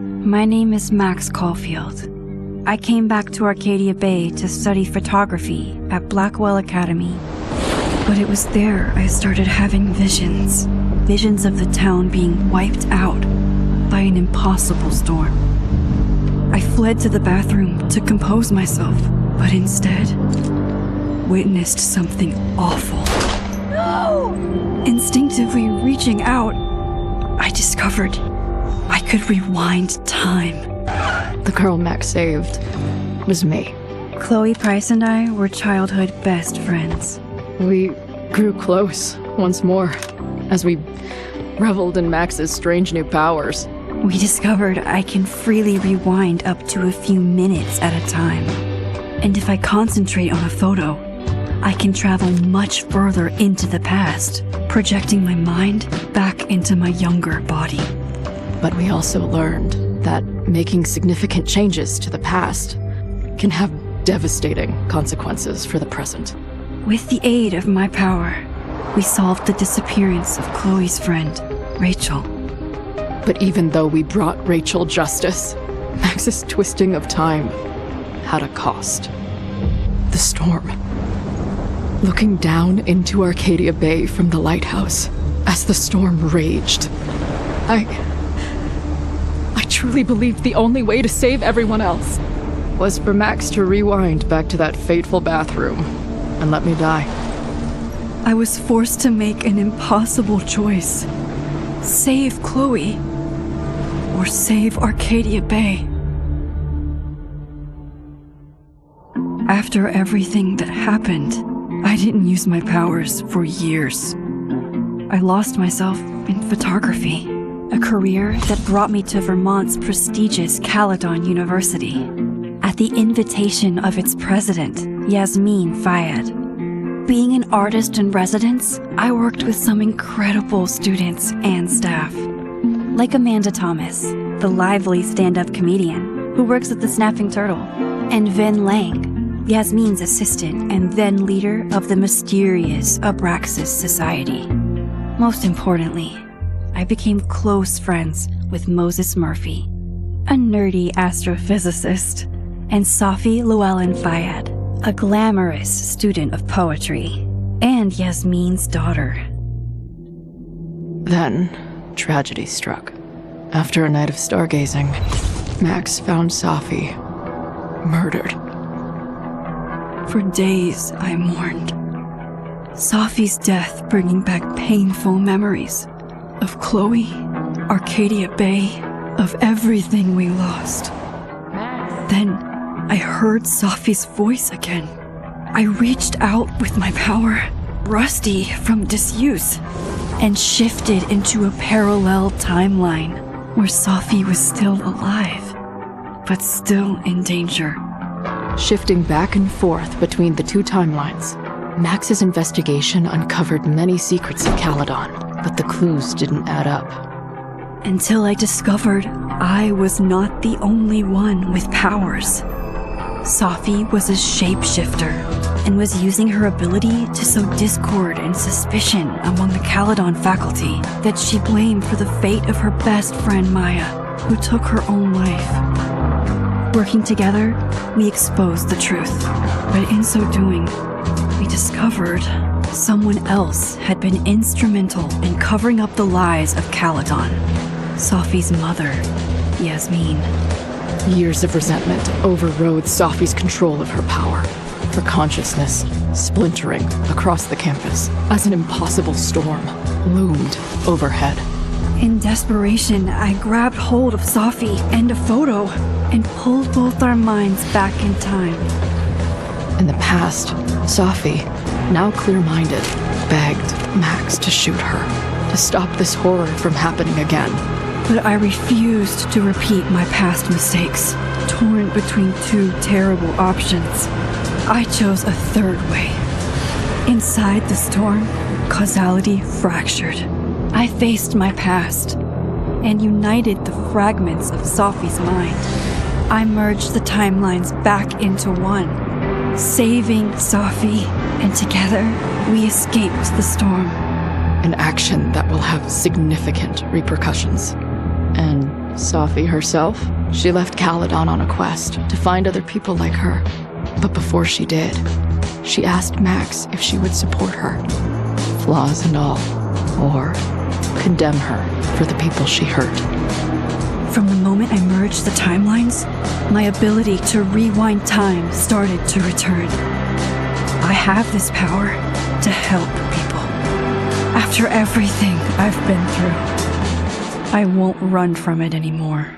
My name is Max Caulfield. I came back to Arcadia Bay to study photography at Blackwell Academy. But it was there I started having visions. Visions of the town being wiped out by an impossible storm. I fled to the bathroom to compose myself, but instead witnessed something awful. No! Instinctively reaching out, I discovered I could rewind time. The girl Max saved was me. Chloe Price and I were childhood best friends. We grew close once more as we reveled in Max's strange new powers. We discovered I can freely rewind up to a few minutes at a time. And if I concentrate on a photo, I can travel much further into the past, projecting my mind back into my younger body. But we also learned that making significant changes to the past can have devastating consequences for the present. With the aid of my power, we solved the disappearance of Chloe's friend, Rachel. But even though we brought Rachel justice, Max's twisting of time had a cost. The storm. Looking down into Arcadia Bay from the lighthouse as the storm raged, I truly believed the only way to save everyone else was for Max to rewind back to that fateful bathroom and let me die. I was forced to make an impossible choice. Save Chloe, or save Arcadia Bay. After everything that happened, I didn't use my powers for years. I lost myself in photography, a career that brought me to Vermont's prestigious Caledon University, at the invitation of its president, Yasmin Fayed. Being an artist in residence, I worked with some incredible students and staff, like Amanda Thomas, the lively stand-up comedian who works at the Snapping Turtle, and Vin Lang, Yasmin's assistant and then leader of the mysterious Abraxas Society. Most importantly, I became close friends with Moses Murphy, a nerdy astrophysicist, and Safi Llewellyn Fayed, a glamorous student of poetry, and Yasmin's daughter. Then, tragedy struck. After a night of stargazing, Max found Safi murdered. For days, I mourned. Safi's death bringing back painful memories of Chloe, Arcadia Bay, of everything we lost. Then, I heard Safi's voice again. I reached out with my power, rusty from disuse, and shifted into a parallel timeline where Safi was still alive, but still in danger. Shifting back and forth between the two timelines, Max's investigation uncovered many secrets of Caledon, but the clues didn't add up. Until I discovered I was not the only one with powers. Safi was a shapeshifter and was using her ability to sow discord and suspicion among the Caledon faculty that she blamed for the fate of her best friend Maya, who took her own life. Working together, we exposed the truth, but in so doing, we discovered someone else had been instrumental in covering up the lies of Caledon. Safi's mother, Yasmin. Years of resentment overrode Safi's control of her power, her consciousness splintering across the campus as an impossible storm loomed overhead. In desperation, I grabbed hold of Safi and a photo and pulled both our minds back in time. In the past, Safi, now clear-minded, begged Max to shoot her, to stop this horror from happening again. But I refused to repeat my past mistakes, torn between two terrible options. I chose a third way. Inside the storm, causality fractured. I faced my past and united the fragments of Safi's mind. I merged the timelines back into one, saving Safi, and together we escaped the storm. An action that will have significant repercussions. And Sophie herself, she left Caledon on a quest to find other people like her. But before she did, she asked Max if she would support her, flaws and all, or condemn her for the people she hurt. From the moment I merged the timelines, my ability to rewind time started to return. I have this power to help people. After everything I've been through, I won't run from it anymore.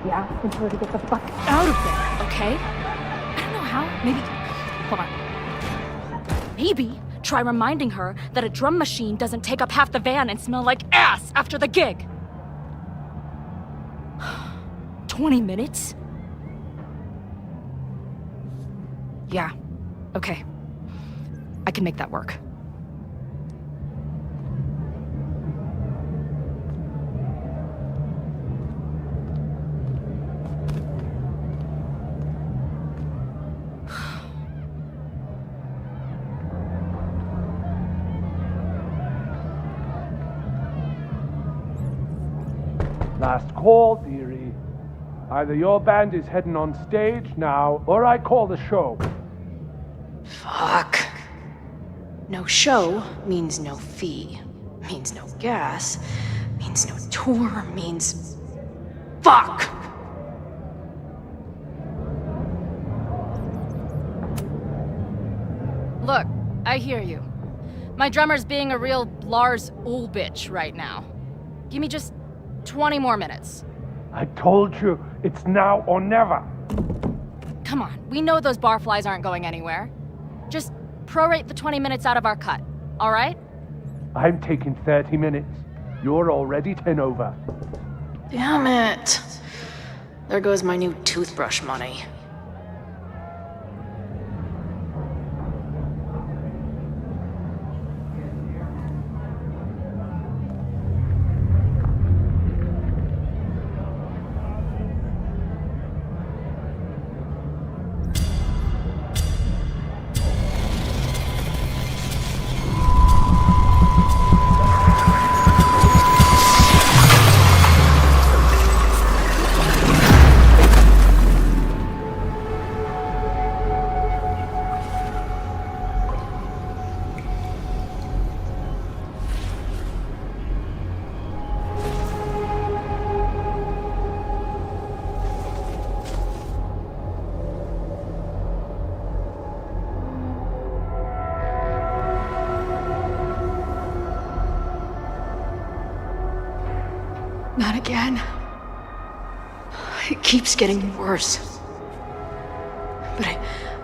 Yeah, and tell her to get the fuck out of there, okay? I don't know how. Maybe... Hold on. Maybe try reminding her that a drum machine doesn't take up half the van and smell like ass after the gig. 20 minutes? Yeah, okay. I can make that work. Last call, dearie. Either your band is heading on stage now, or I call the show. Fuck. No show means no fee, means no gas, means no tour, means... Fuck! Look, I hear you. My drummer's being a real Lars Ulbich right now. Give me just 20 more minutes. I told you, it's now or never. Come on, we know those barflies aren't going anywhere. Just prorate the 20 minutes out of our cut, all right? I'm taking 30 minutes. You're already 10 over. Damn it. There goes my new toothbrush money. Not again. It keeps getting worse. But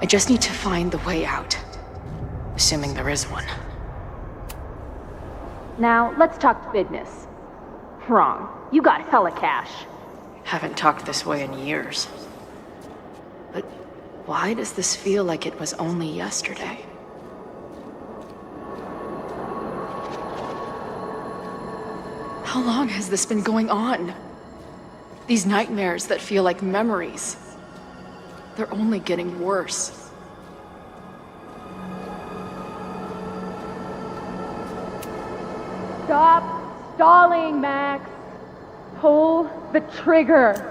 I just need to find the way out. Assuming there is one. Now, let's talk business. Wrong. You got hella cash. Haven't talked this way in years. But why does this feel like it was only yesterday? How long has this been going on? These nightmares that feel like memories. They're only getting worse. Stop stalling, Max. Pull the trigger.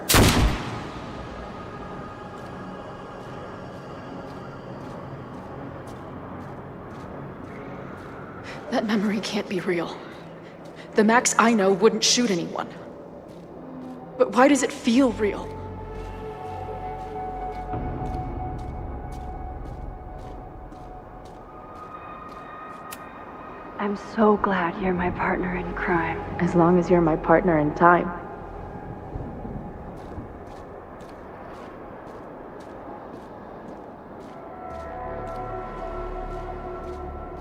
That memory can't be real. The Max I know wouldn't shoot anyone. But why does it feel real? I'm so glad you're my partner in crime. As long as you're my partner in time.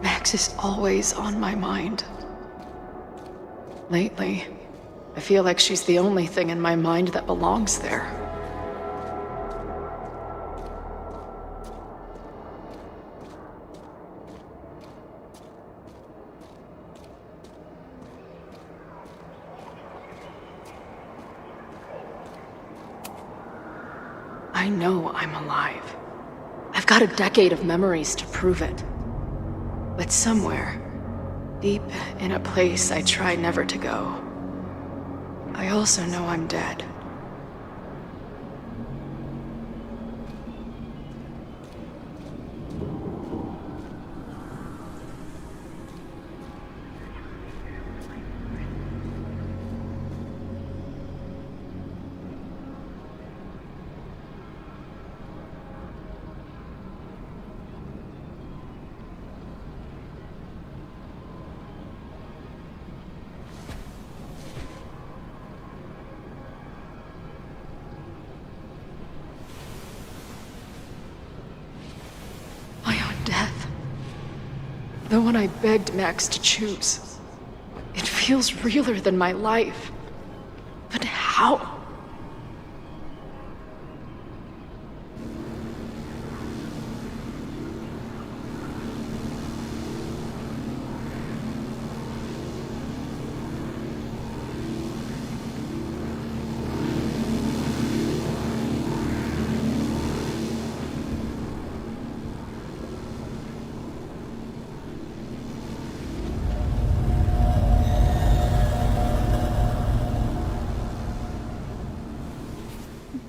Max is always on my mind. Lately, I feel like she's the only thing in my mind that belongs there. I know I'm alive. I've got a decade of memories to prove it. But somewhere, deep in a place I try never to go, I also know I'm dead. Death. The one I begged Max to choose. It feels realer than my life. But how?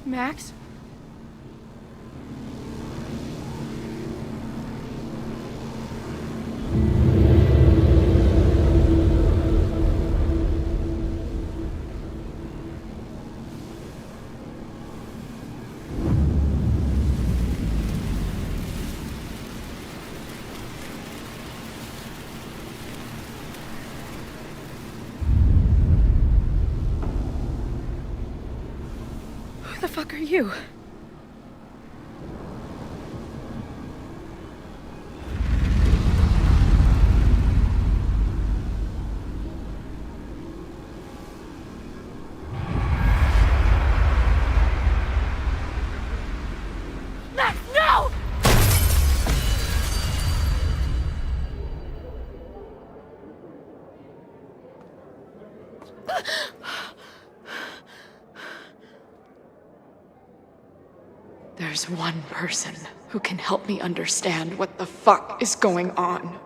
Max? Who the fuck are you? Max, no! There's one person who can help me understand what the fuck is going on.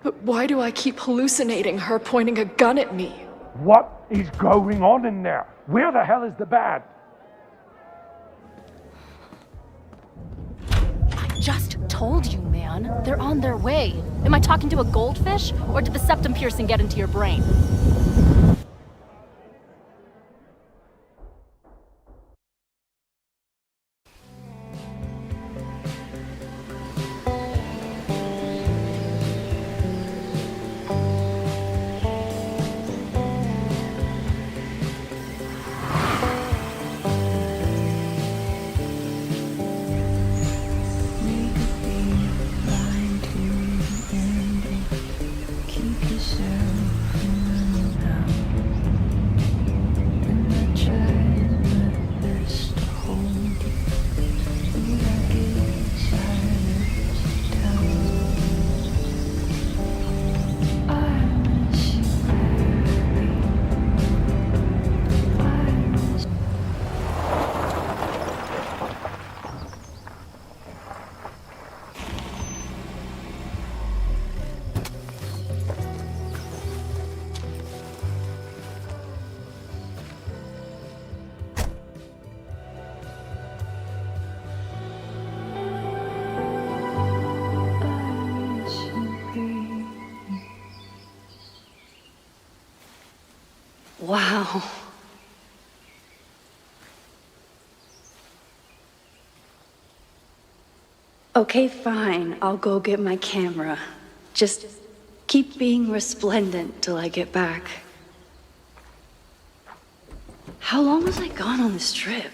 But why do I keep hallucinating her pointing a gun at me? What is going on in there? Where the hell is the bad? I just told you, man. They're on their way. Am I talking to a goldfish, or did the septum piercing get into your brain? Wow. Okay, fine. I'll go get my camera. Just keep being resplendent till I get back. How long was I gone on this trip?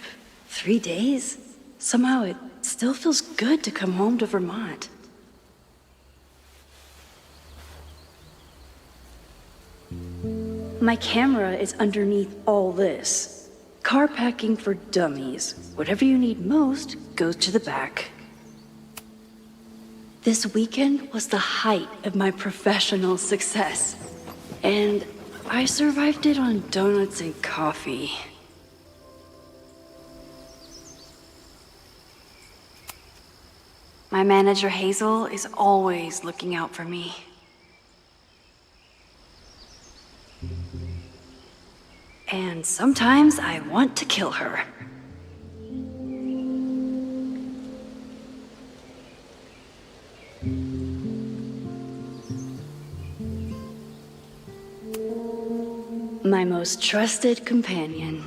3 days? Somehow it still feels good to come home to Vermont. My camera is underneath all this. Car packing for dummies. Whatever you need most goes to the back. This weekend was the height of my professional success. And I survived it on donuts and coffee. My manager Hazel is always looking out for me. And sometimes I want to kill her. My most trusted companion.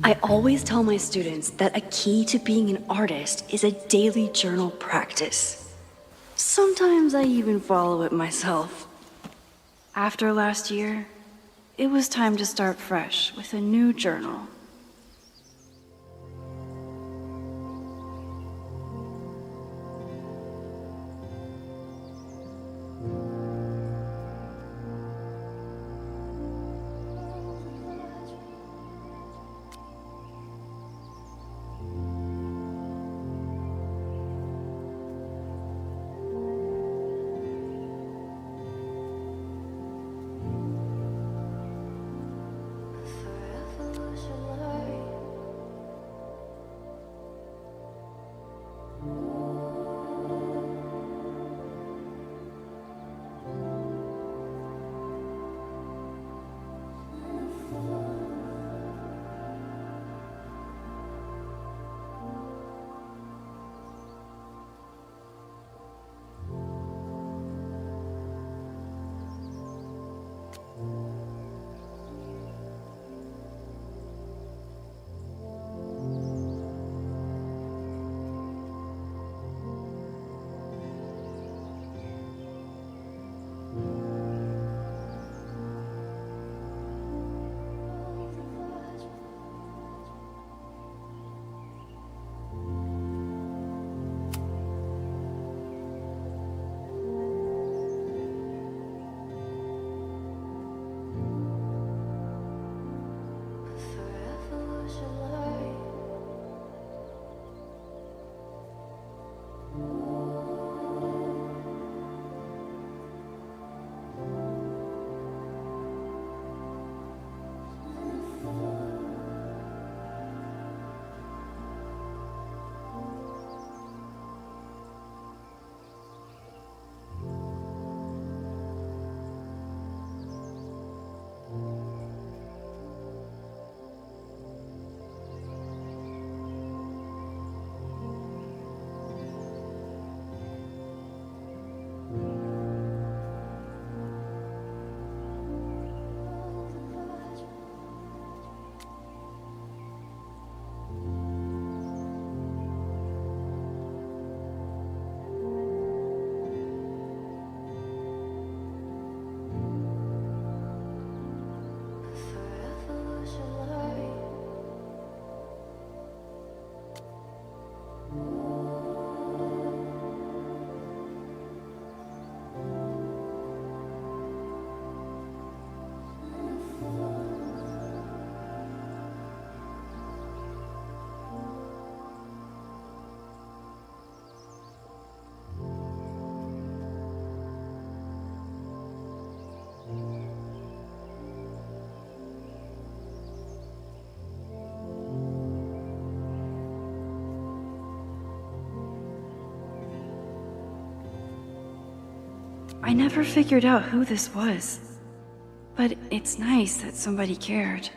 I always tell my students that a key to being an artist is a daily journal practice. Sometimes I even follow it myself. After last year, it was time to start fresh with a new journal. I never figured out who this was, but it's nice that somebody cared.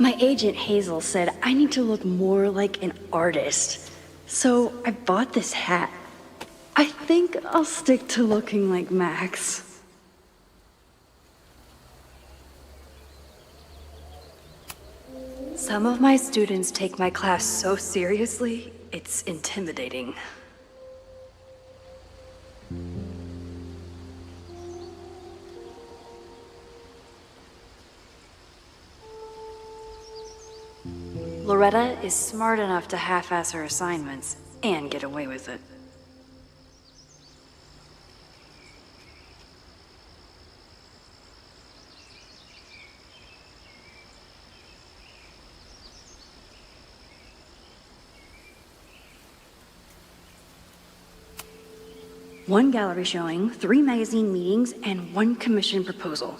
My agent Hazel said I need to look more like an artist, so I bought this hat. I think I'll stick to looking like Max. Some of my students take my class so seriously, it's intimidating. Loretta is smart enough to half-ass her assignments and get away with it. One gallery showing, 3 magazine meetings, and 1 commission proposal.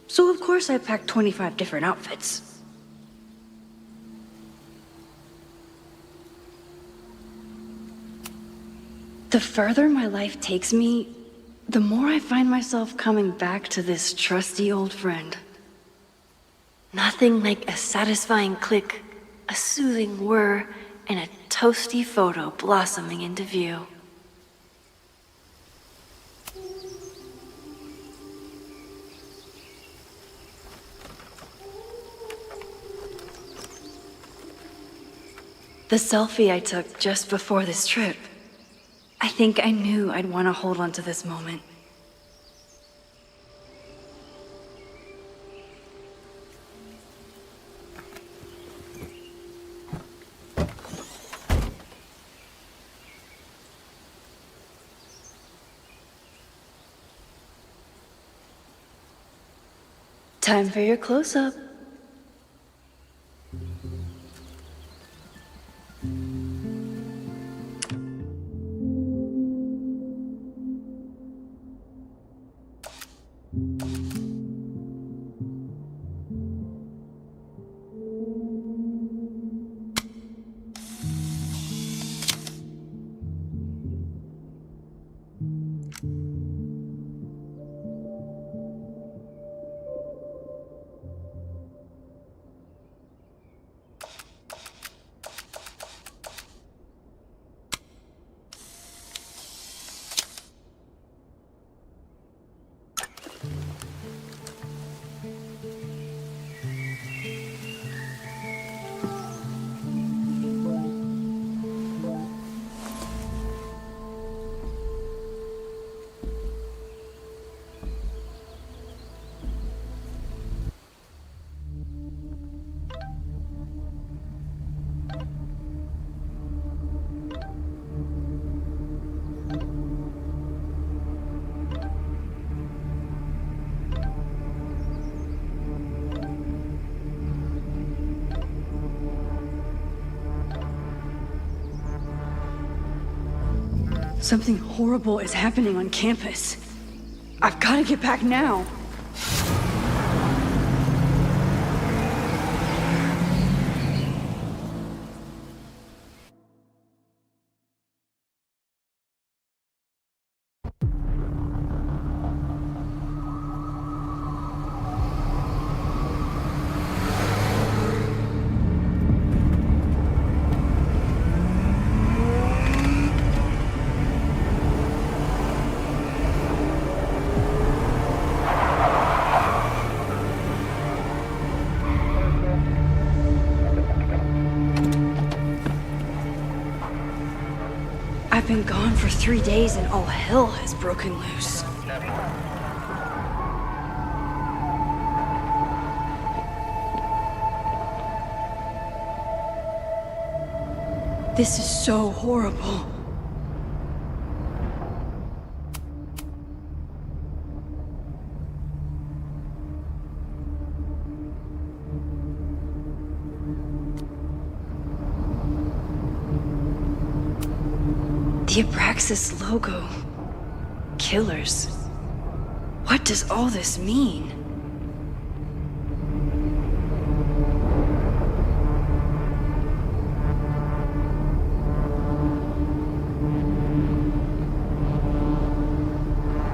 So of course I packed 25 different outfits. The further my life takes me, the more I find myself coming back to this trusty old friend. Nothing like a satisfying click, a soothing whir, and a toasty photo blossoming into view. The selfie I took just before this trip. I think I knew I'd want to hold on to this moment. Time for your close-up. Something horrible is happening on campus. I've got to get back now. I've been gone for 3 days and all hell has broken loose. This is so horrible. The Abraxas logo. Killers. What does all this mean?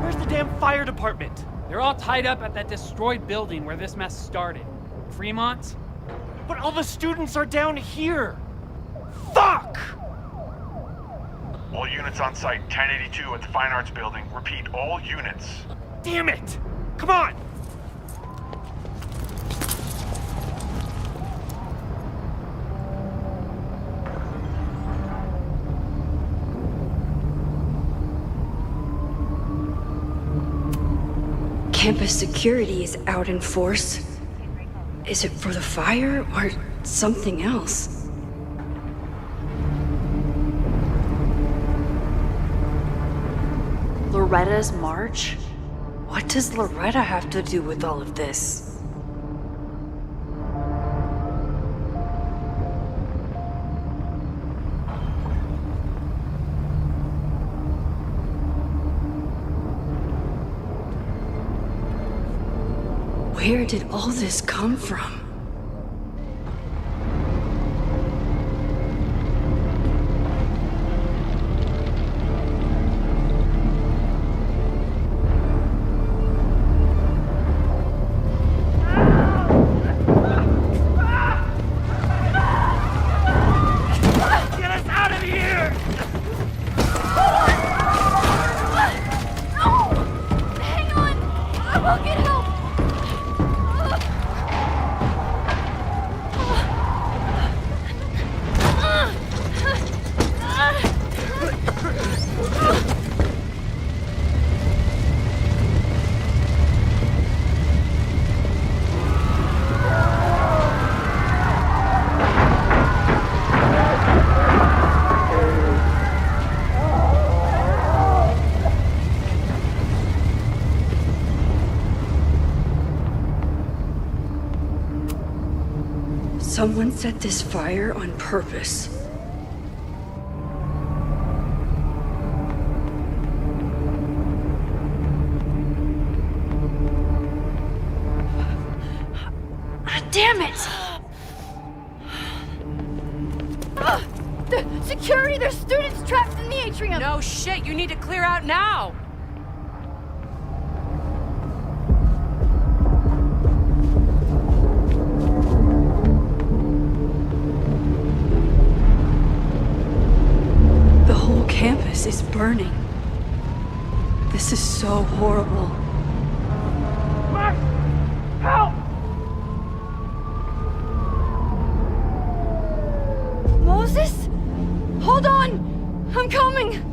Where's the damn fire department? They're all tied up at that destroyed building where this mess started. Fremont? But all the students are down here! Fuck! All units on site, 1082 at the Fine Arts Building. Repeat, all units. Damn it! Come on! Campus security is out in force. Is it for the fire or something else? Loretta's march? What does Loretta have to do with all of this? Where did all this come from? Get us out of here! Hang on! I will get help! Someone set this fire on purpose. Damn it! The security! There's students trapped in the atrium! No shit, you need to clear out now! The whole campus is burning. This is so horrible. Max! Help! Moses? Hold on! I'm coming!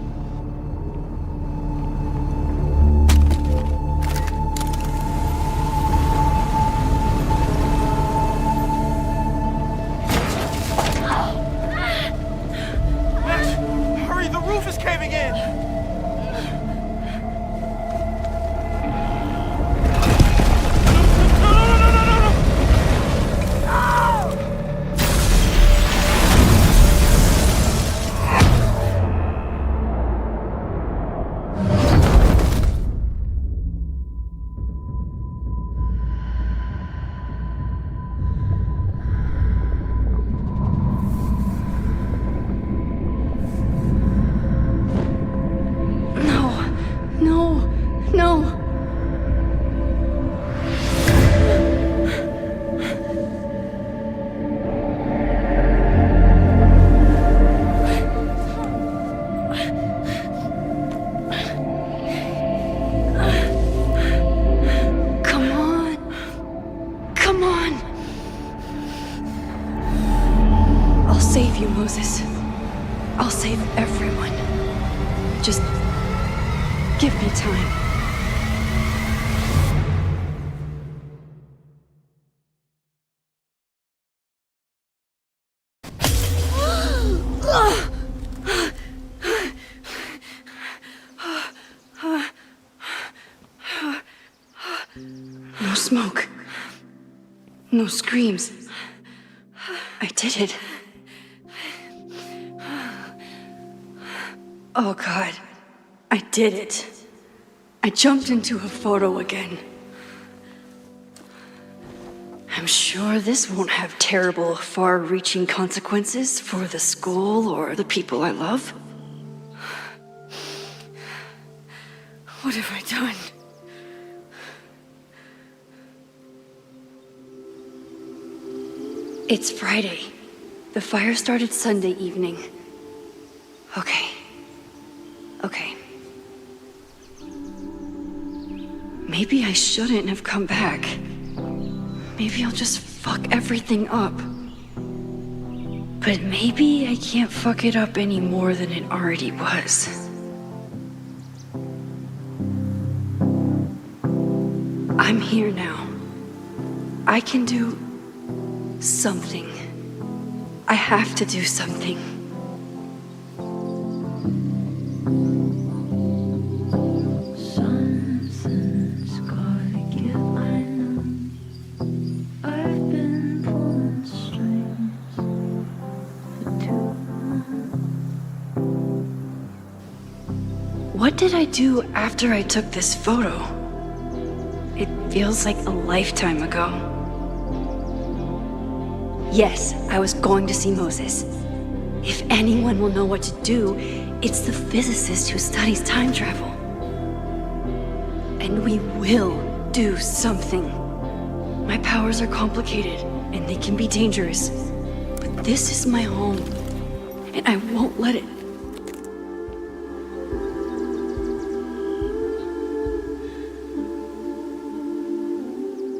Max, hurry, the roof is caving in! save you, Moses. I'll save everyone. Just give me time. No smoke. No screams. I did it. Oh God, I did it. I jumped into a photo again. I'm sure this won't have terrible, far-reaching consequences for the school or the people I love. What have I done? It's Friday. The fire started Sunday evening. Okay. Maybe I shouldn't have come back. Maybe I'll just fuck everything up. But maybe I can't fuck it up any more than it already was. I'm here now. I can do something. I have to do something. Something's gotta give, I know. I've been pulling strings for too long. What did I do after I took this photo? It feels like a lifetime ago. Yes, I was going to see Moses. If anyone will know what to do, it's the physicist who studies time travel. And we will do something. My powers are complicated, and they can be dangerous. But this is my home, and I won't let it.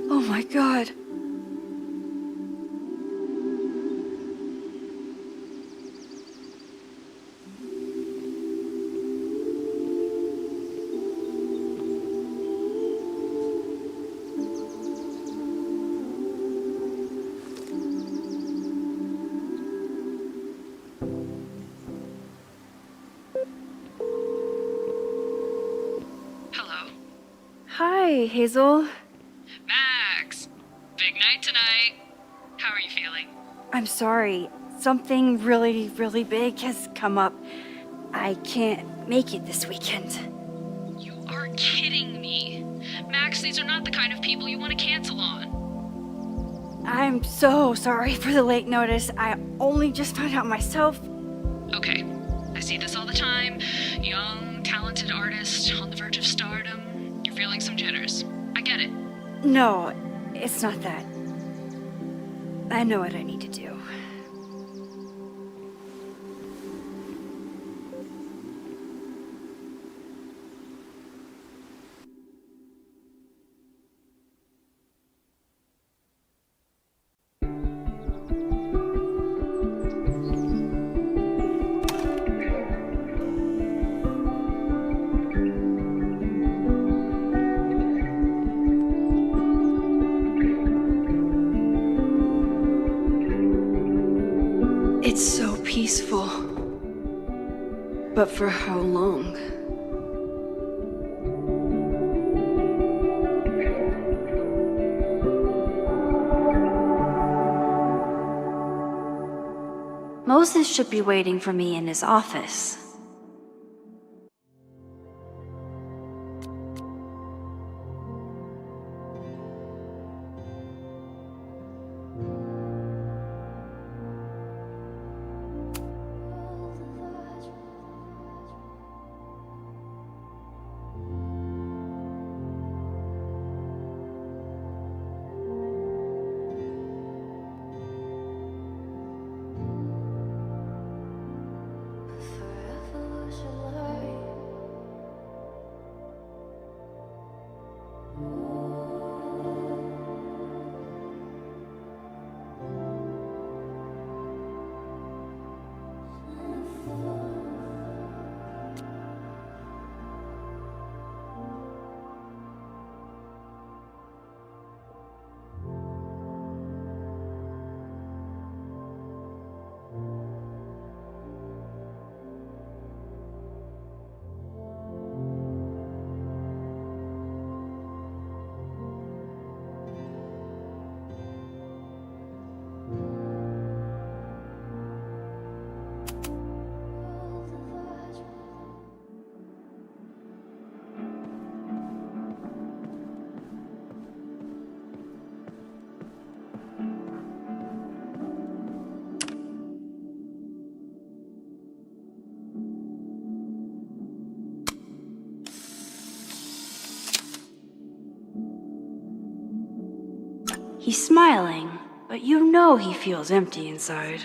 Oh my God. Hello. Hi, Hazel. Max! Big night tonight. How are you feeling? I'm sorry. Something really, really big has come up. I can't make it this weekend. You are kidding me. Max, these are not the kind of people you want to cancel on. I'm so sorry for the late notice. I only just found out myself. Okay, I see this all the time. Young, talented artist on the verge of stardom. You're feeling some jitters. I get it. No, it's not that. I know what I need to do. It's so peaceful. But for how long? Moses should be waiting for me in his office. He's smiling, but you know he feels empty inside.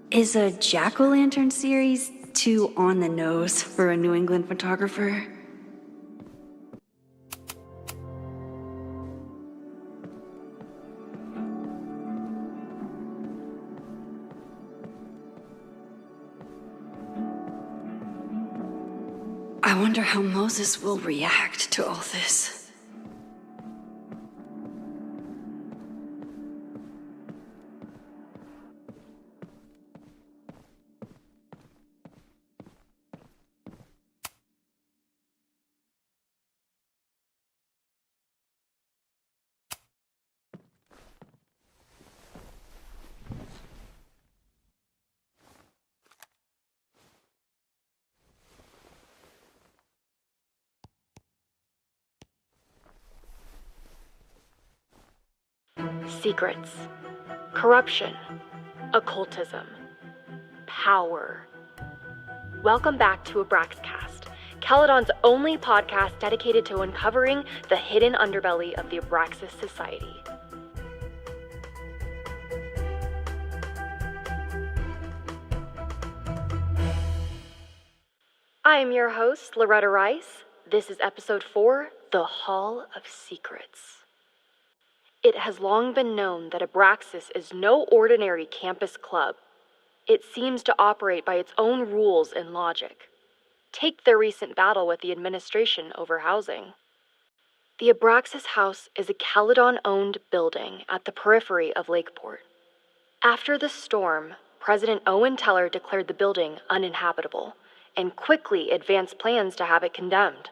Is a jack-o'-lantern series too on the nose for a New England photographer? I wonder how Moses will react to all this. Secrets, corruption, occultism, power. Welcome back to Abraxcast, Caledon's only podcast dedicated to uncovering the hidden underbelly of the Abraxas Society. I am your host, Loretta Rice. This is episode 4, The Hall of Secrets. It has long been known that Abraxas is no ordinary campus club. It seems to operate by its own rules and logic. Take their recent battle with the administration over housing. The Abraxas House is a Caledon-owned building at the periphery of Lakeport. After the storm, President Owen Teller declared the building uninhabitable and quickly advanced plans to have it condemned.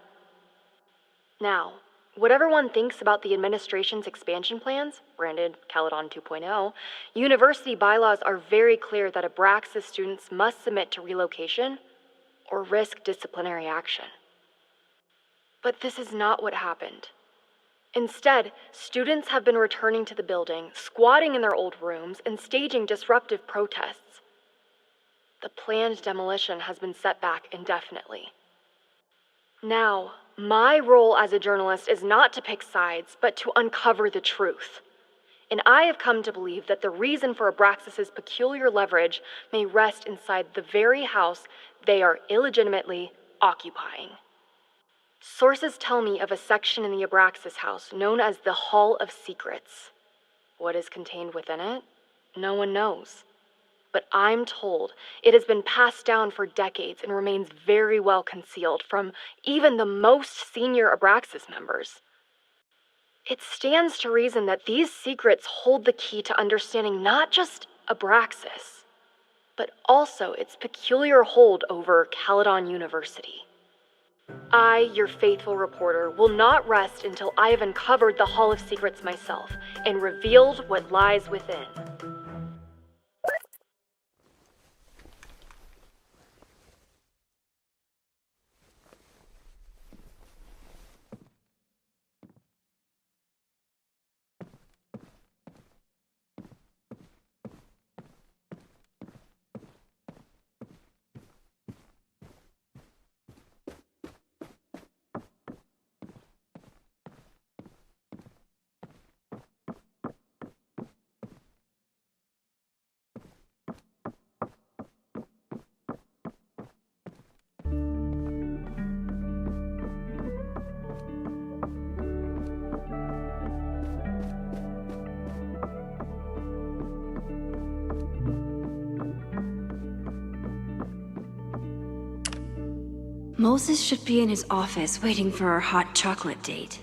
Now, whatever one thinks about the administration's expansion plans, branded Caledon 2.0, university bylaws are very clear that Abraxas students must submit to relocation or risk disciplinary action. But this is not what happened. Instead, students have been returning to the building, squatting in their old rooms, and staging disruptive protests. The planned demolition has been set back indefinitely. Now, my role as a journalist is not to pick sides, but to uncover the truth. And I have come to believe that the reason for Abraxas's peculiar leverage may rest inside the very house they are illegitimately occupying. Sources tell me of a section in the Abraxas house known as the Hall of Secrets. What is contained within it? No one knows. But I'm told it has been passed down for decades and remains very well concealed from even the most senior Abraxas members. It stands to reason that these secrets hold the key to understanding not just Abraxas, but also its peculiar hold over Caledon University. I, your faithful reporter, will not rest until I have uncovered the Hall of Secrets myself and revealed what lies within. Moses should be in his office waiting for our hot chocolate date.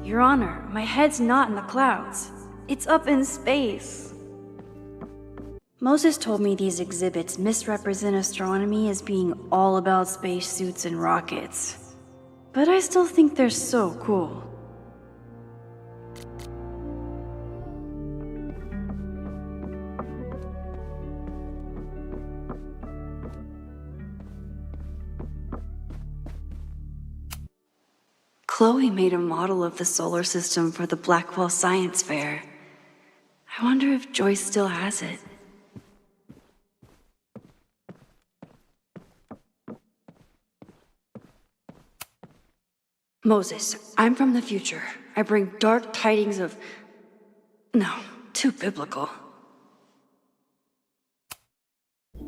Your Honor, my head's not in the clouds. It's up in space. Moses told me these exhibits misrepresent astronomy as being all about spacesuits and rockets. But I still think they're so cool. Chloe made a model of the solar system for the Blackwell Science Fair. I wonder if Joyce still has it. Moses, I'm from the future. I bring dark tidings of... No, too biblical.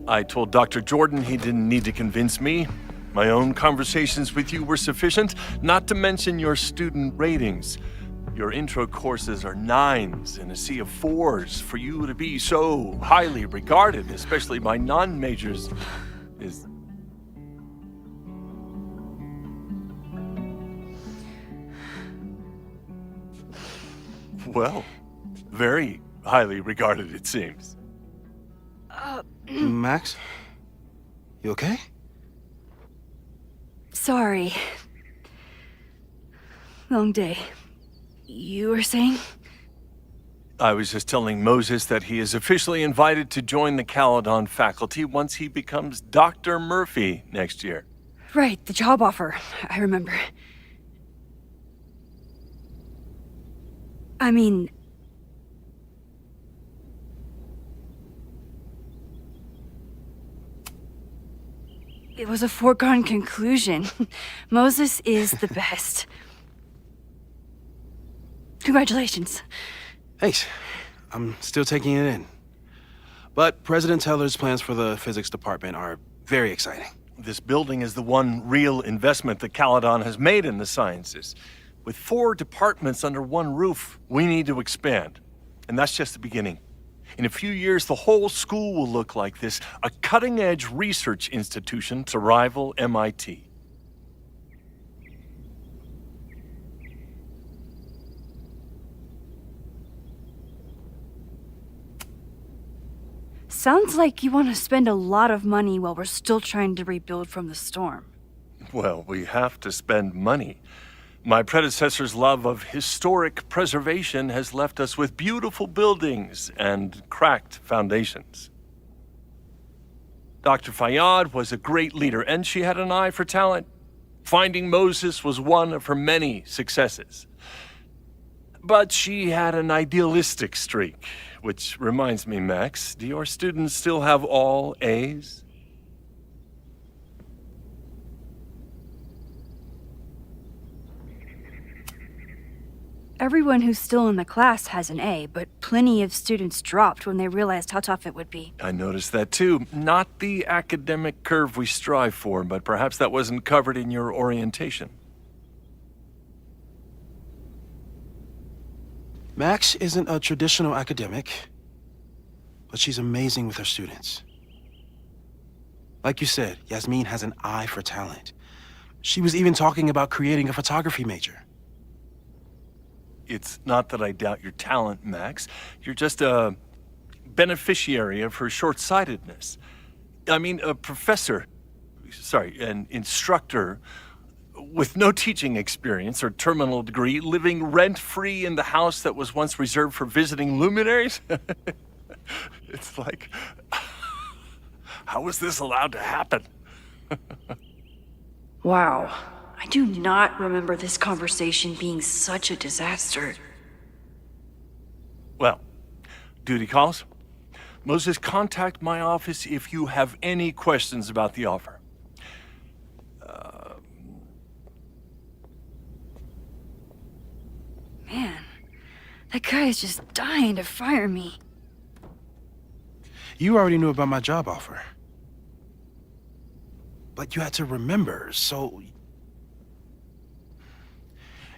I told Dr. Jordan he didn't need to convince me. My own conversations with you were sufficient, not to mention your student ratings. Your intro courses are 9s in a sea of 4s. For you to be so highly regarded, especially by non-majors, is... well, very highly regarded, it seems. Max? You okay? Sorry. Long day. You were saying? I was just telling Moses that he is officially invited to join the Caledon faculty once he becomes Dr. Murphy next year. Right, the job offer. I remember. I mean... it was a foregone conclusion. Moses is the best. Congratulations. Thanks. I'm still taking it in. But President Teller's plans for the physics department are very exciting. This building is the one real investment that Caledon has made in the sciences. With 4 departments under one roof, we need to expand. And that's just the beginning. In a few years, the whole school will look like this, a cutting-edge research institution to rival MIT. Sounds like you want to spend a lot of money while we're still trying to rebuild from the storm. Well, we have to spend money. My predecessor's love of historic preservation has left us with beautiful buildings and cracked foundations. Dr. Fayyad was a great leader, and she had an eye for talent. Finding Moses was one of her many successes. But she had an idealistic streak, which reminds me, Max, do your students still have all A's? Everyone who's still in the class has an A, but plenty of students dropped when they realized how tough it would be. I noticed that too. Not the academic curve we strive for, but perhaps that wasn't covered in your orientation. Max isn't a traditional academic, but she's amazing with her students. Like you said, Yasmin has an eye for talent. She was even talking about creating a photography major. It's not that I doubt your talent, Max. You're just a beneficiary of her short-sightedness. I mean, an instructor with no teaching experience or terminal degree, living rent-free in the house that was once reserved for visiting luminaries? It's like, how was this allowed to happen? Wow. I do not remember this conversation being such a disaster. Well, duty calls. Moses, contact my office if you have any questions about the offer. Man, that guy is just dying to fire me. You already knew about my job offer. But you had to remember, so...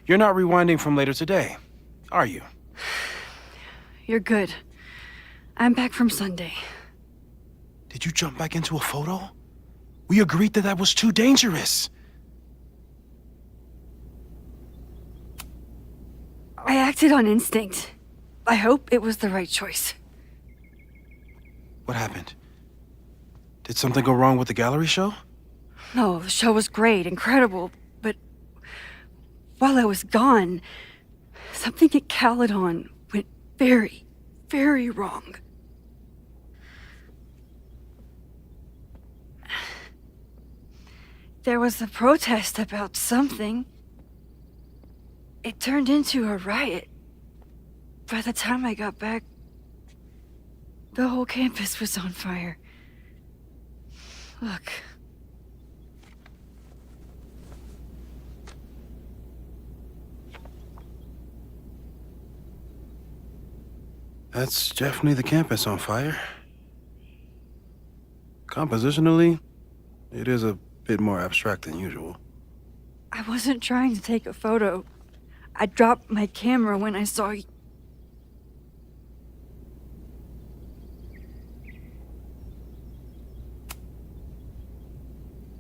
You're not rewinding from later today, are you? You're good. I'm back from Sunday. Did you jump back into a photo? We agreed that that was too dangerous. I acted on instinct. I hope it was the right choice. What happened? Did something go wrong with the gallery show? No, the show was great, incredible, but while I was gone, something at Caledon went very, very wrong. There was a protest about something. It turned into a riot. By the time I got back, the whole campus was on fire. Look. That's definitely the campus on fire. Compositionally, it is a bit more abstract than usual. I wasn't trying to take a photo. I dropped my camera when I saw you.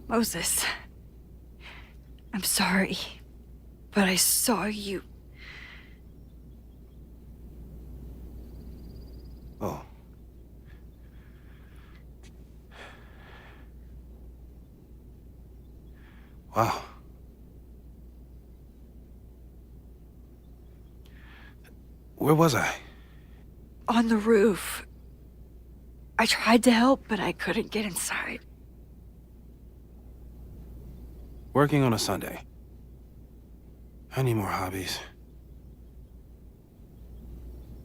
Moses, I'm sorry, but I saw you. Oh. Wow. Where was I? On the roof. I tried to help, but I couldn't get inside. Working on a Sunday. I need more hobbies.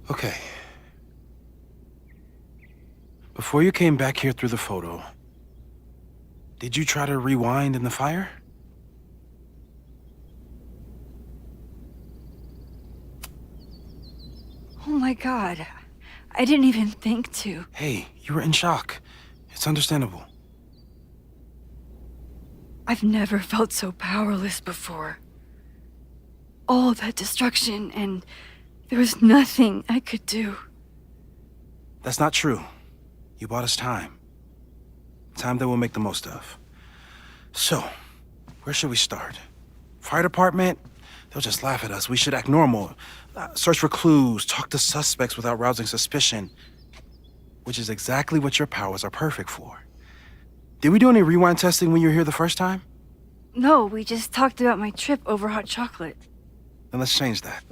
Okay. Before you came back here through the photo, did you try to rewind in the fire? Oh my God. I didn't even think to. Hey, you were in shock. It's understandable. I've never felt so powerless before. All that destruction, and there was nothing I could do. That's not true. You bought us time. Time that we'll make the most of. So, where should we start? Fire department? They'll just laugh at us. We should act normal. Search for clues, talk to suspects without rousing suspicion. Which is exactly what your powers are perfect for. Did we do any rewind testing when you were here the first time? No, we just talked about my trip over hot chocolate. Then let's change that.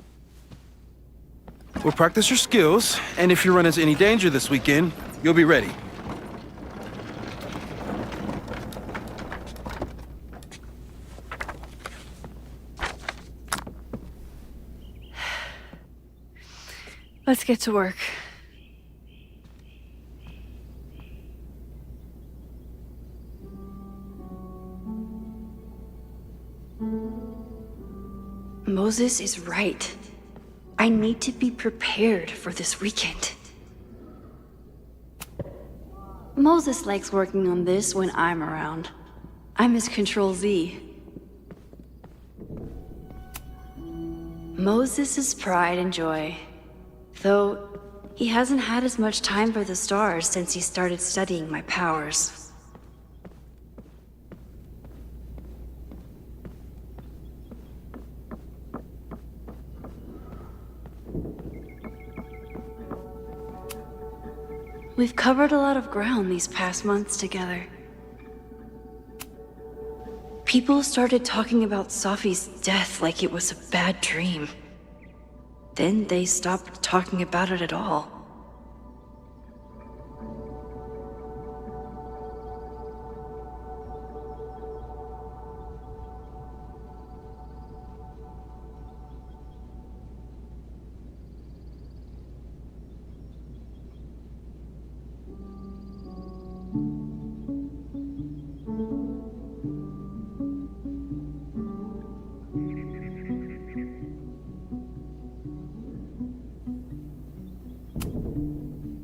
We'll practice your skills, and if you run into any danger this weekend, you'll be ready. Let's get to work. Moses is right. I need to be prepared for this weekend. Moses likes working on this when I'm around. I'm his Control-Z. Moses' pride and joy. Though, he hasn't had as much time for the stars since he started studying my powers. We've covered a lot of ground these past months together. People started talking about Safi's death like it was a bad dream. Then they stopped talking about it at all.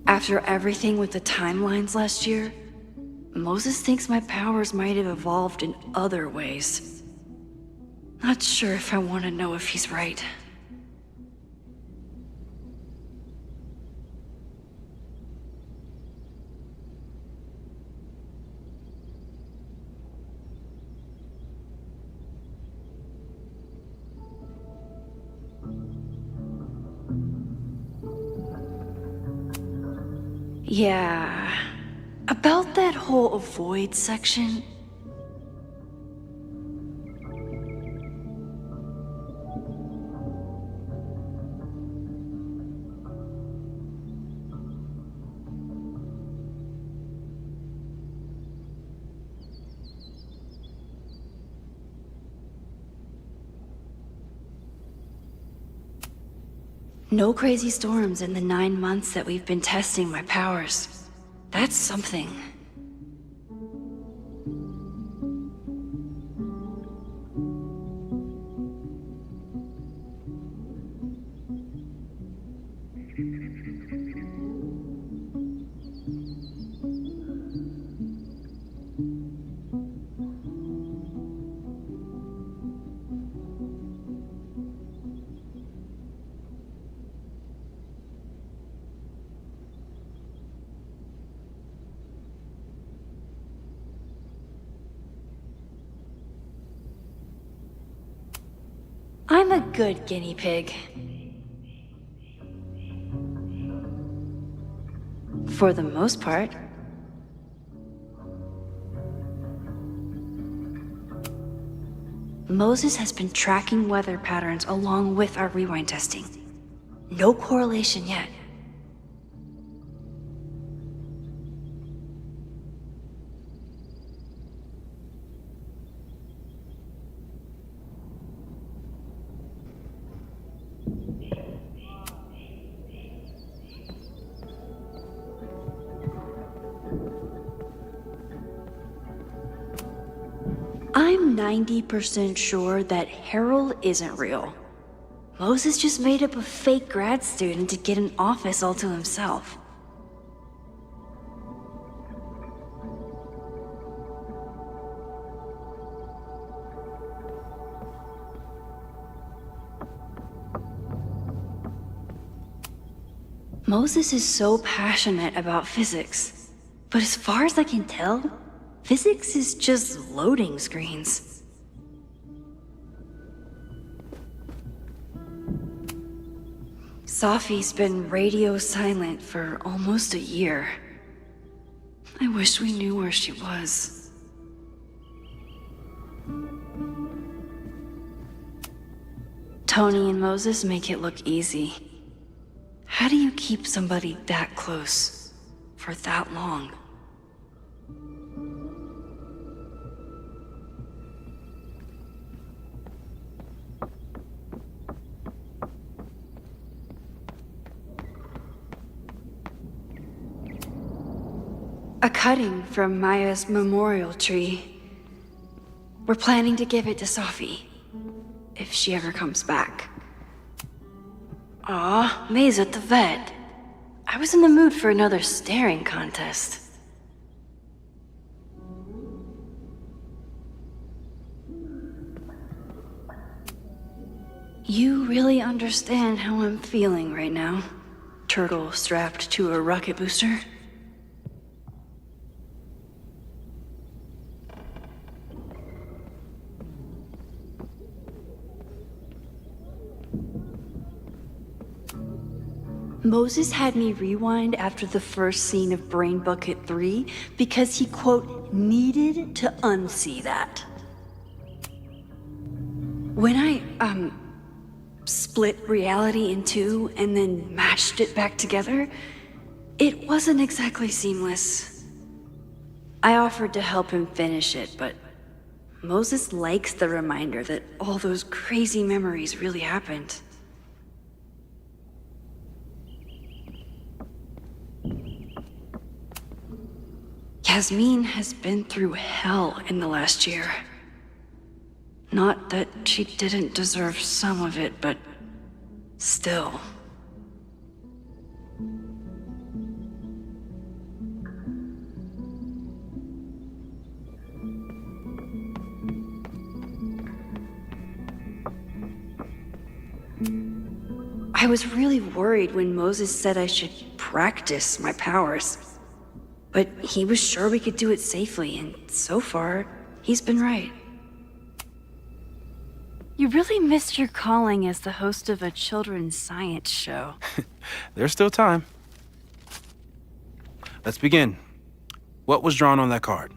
After everything with the timelines last year, Moses thinks my powers might have evolved in other ways. Not sure if I want to know if he's right. Yeah. About that whole avoid section. No crazy storms in the 9 months that we've been testing my powers. That's something. I'm a good guinea pig. For the most part. Moses has been tracking weather patterns along with our rewind testing. No correlation yet. I'm 90% sure that Harold isn't real. Moses just made up a fake grad student to get an office all to himself. Moses is so passionate about physics, but as far as I can tell, physics is just loading screens. Safi's been radio silent for almost a year. I wish we knew where she was. Tony and Moses make it look easy. How do you keep somebody that close for that long? A cutting from Maya's memorial tree. We're planning to give it to Safi, if she ever comes back. Aw, May's at the vet. I was in the mood for another staring contest. You really understand how I'm feeling right now, turtle strapped to a rocket booster? Moses had me rewind after the first scene of Brain Bucket 3 because he, quote, needed to unsee that. When I, split reality in two and then mashed it back together, it wasn't exactly seamless. I offered to help him finish it, but Moses likes the reminder that all those crazy memories really happened. Yasmin has been through hell in the last year. Not that she didn't deserve some of it, but still. I was really worried when Moses said I should practice my powers. But he was sure we could do it safely, and so far, he's been right. You really missed your calling as the host of a children's science show. There's still time. Let's begin. What was drawn on that card?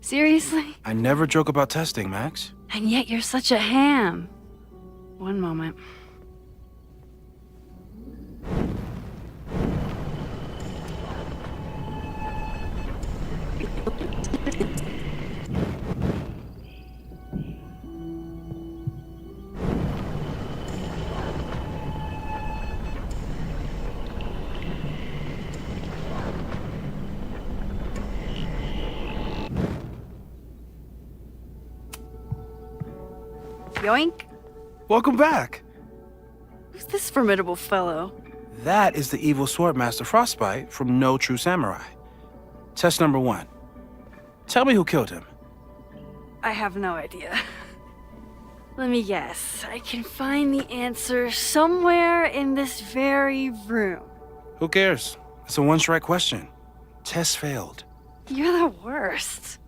Seriously? I never joke about testing, Max. And yet you're such a ham. One moment. Yoink. Welcome back. Who's this formidable fellow? That is the evil swordmaster Frostbite from No True Samurai. Test number 1. Tell me who killed him. I have no idea. Let me guess. I can find the answer somewhere in this very room. Who cares? It's a one-strike question. Test failed. You're the worst.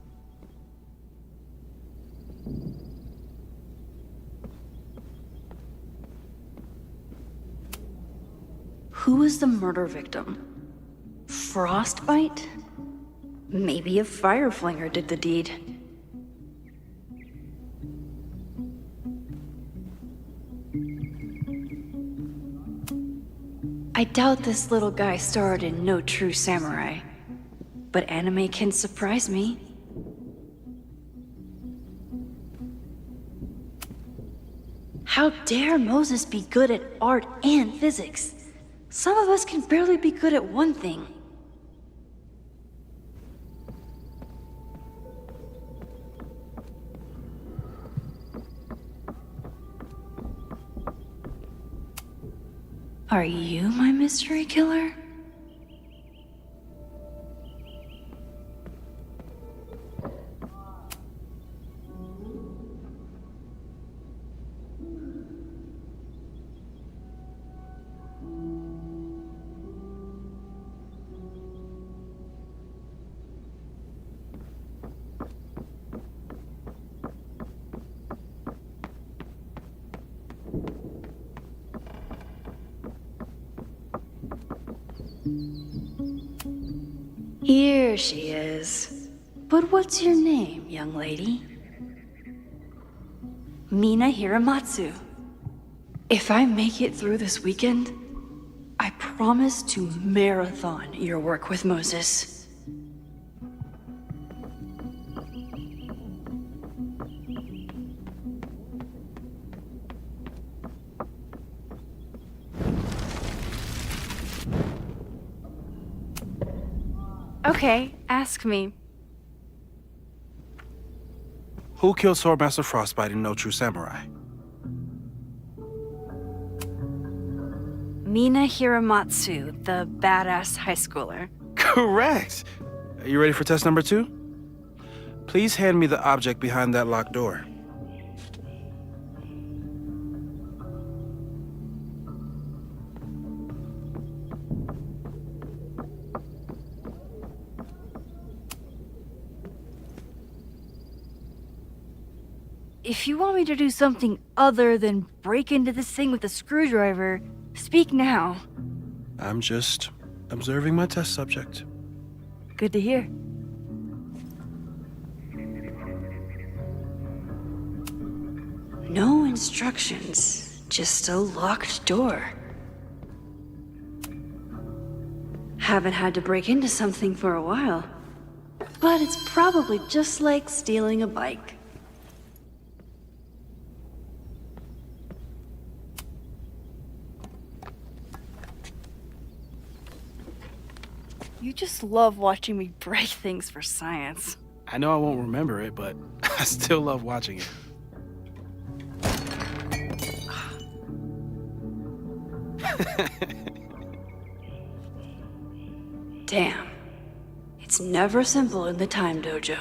Who was the murder victim? Frostbite? Maybe a fire flinger did the deed. I doubt this little guy starred in No True Samurai, but anime can surprise me. How dare Moses be good at art and physics? Some of us can barely be good at one thing. Are you my mystery killer? Here she is. But what's your name, young lady? Mina Hiramatsu. If I make it through this weekend, I promise to marathon your work with Moses. Okay, ask me. Who killed Swordmaster Frostbite in No True Samurai? Mina Hiramatsu, the badass high schooler. Correct! Are you ready for test number 2? Please hand me the object behind that locked door. If you want me to do something other than break into this thing with a screwdriver, speak now. I'm just observing my test subject. Good to hear. No instructions, just a locked door. Haven't had to break into something for a while, but it's probably just like stealing a bike. You just love watching me break things for science. I know I won't remember it, but I still love watching it. Damn. It's never simple in the time dojo.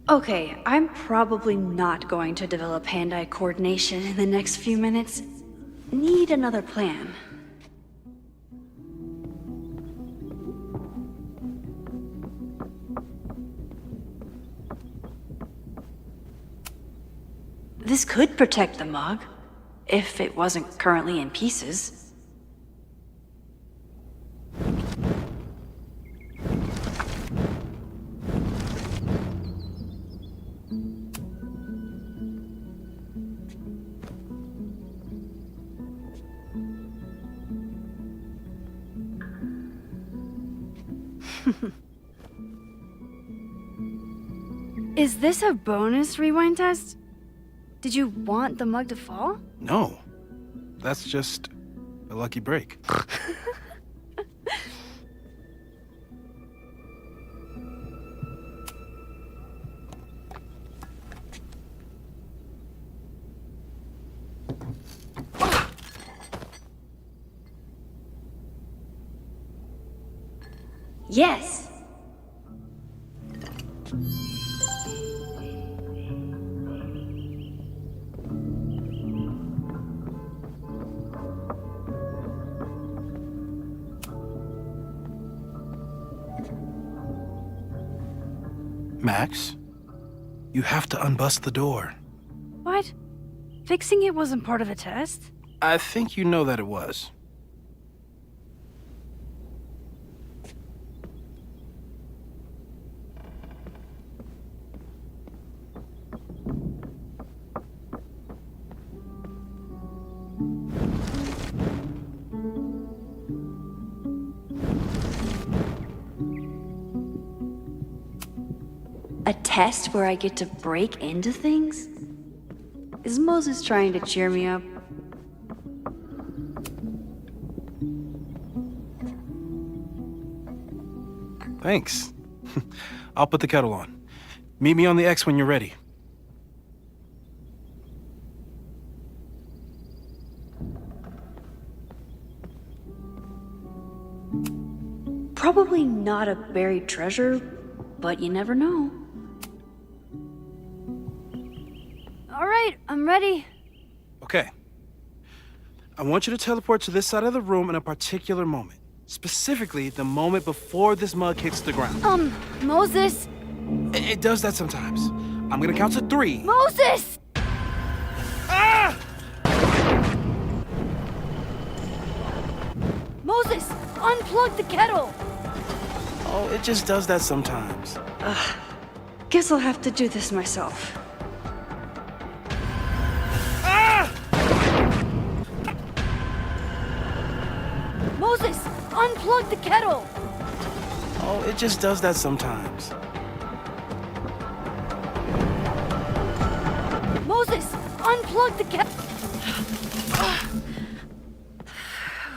Okay, I'm probably not going to develop hand-eye coordination in the next few minutes. Need another plan. This could protect the mug, if it wasn't currently in pieces. Is this a bonus rewind test? Did you want the mug to fall? No. That's just a lucky break. Yes! Max, you have to unbust the door. What? Fixing it wasn't part of the test? I think you know that it was. A test where I get to break into things? Is Moses trying to cheer me up? Thanks. I'll put the kettle on. Meet me on the X when you're ready. Probably not a buried treasure, but you never know. All right, I'm ready. Okay. I want you to teleport to this side of the room in a particular moment. Specifically, the moment before this mug hits the ground. Moses! It does that sometimes. I'm gonna count to 3. Moses! Ah! Moses, unplug the kettle! Oh, it just does that sometimes. Guess I'll have to do this myself. Ah! Moses, unplug the kettle! Oh, it just does that sometimes. Moses, unplug the kettle!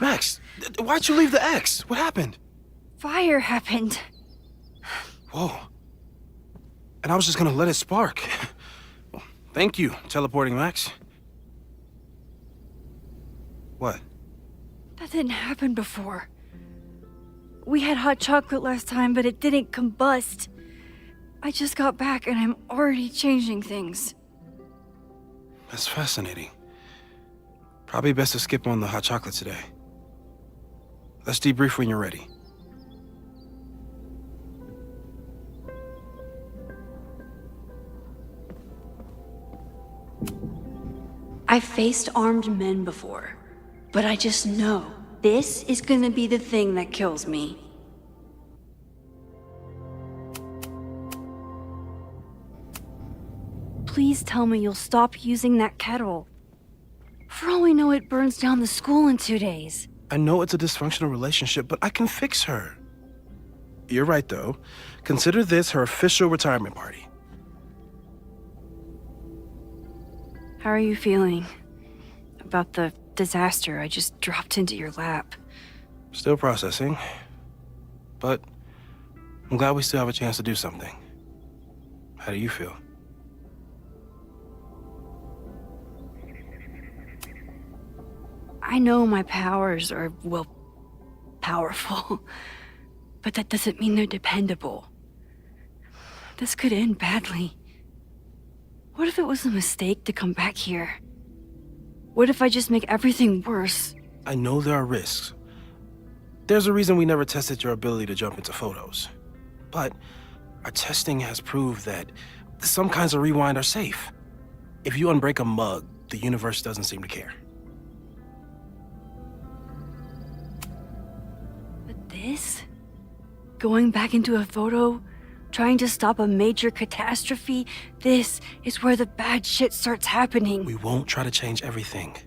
Max, why'd you leave the X? What happened? Fire happened. Whoa. And I was just gonna let it spark. Well, thank you, teleporting Max. What? That didn't happen before. We had hot chocolate last time, but it didn't combust. I just got back and I'm already changing things. That's fascinating. Probably best to skip on the hot chocolate today. Let's debrief when you're ready. I've faced armed men before, but I just know this is gonna be the thing that kills me. Please tell me you'll stop using that kettle. For all we know, it burns down the school in 2 days. I know it's a dysfunctional relationship, but I can fix her. You're right, though. Consider this her official retirement party. How are you feeling about the disaster I just dropped into your lap? Still processing. But I'm glad we still have a chance to do something. How do you feel? I know my powers are, well, powerful. But that doesn't mean they're dependable. This could end badly. What if it was a mistake to come back here? What if I just make everything worse? I know there are risks. There's a reason we never tested your ability to jump into photos. But our testing has proved that some kinds of rewind are safe. If you unbreak a mug, the universe doesn't seem to care. But this? Going back into a photo? Trying to stop a major catastrophe? This is where the bad shit starts happening. We won't try to change everything.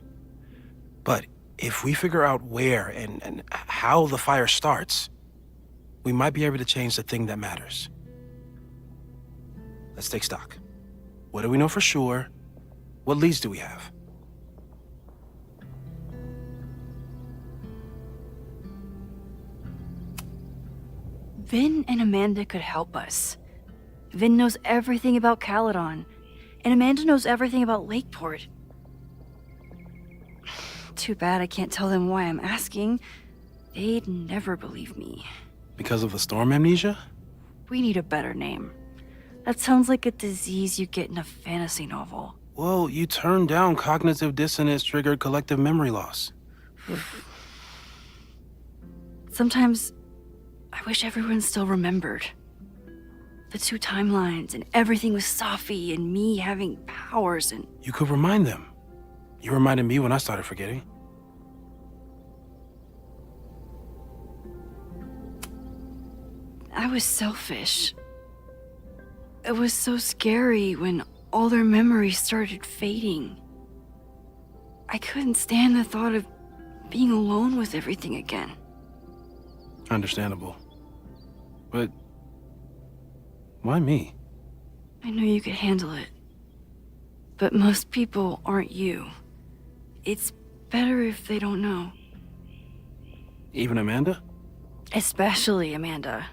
But if we figure out where and how the fire starts, we might be able to change the thing that matters. Let's take stock. What do we know for sure? What leads do we have? Vin and Amanda could help us. Vin knows everything about Caledon, and Amanda knows everything about Lakeport. Too bad I can't tell them why I'm asking. They'd never believe me. Because of the storm amnesia? We need a better name. That sounds like a disease you get in a fantasy novel. Well, you turned down cognitive dissonance triggered collective memory loss. Sometimes I wish everyone still remembered. The two timelines and everything with Safi and me having powers and... You could remind them. You reminded me when I started forgetting. I was selfish. It was so scary when all their memories started fading. I couldn't stand the thought of being alone with everything again. Understandable. But why me? I knew you could handle it. But most people aren't you. It's better if they don't know. Even Amanda? Especially Amanda.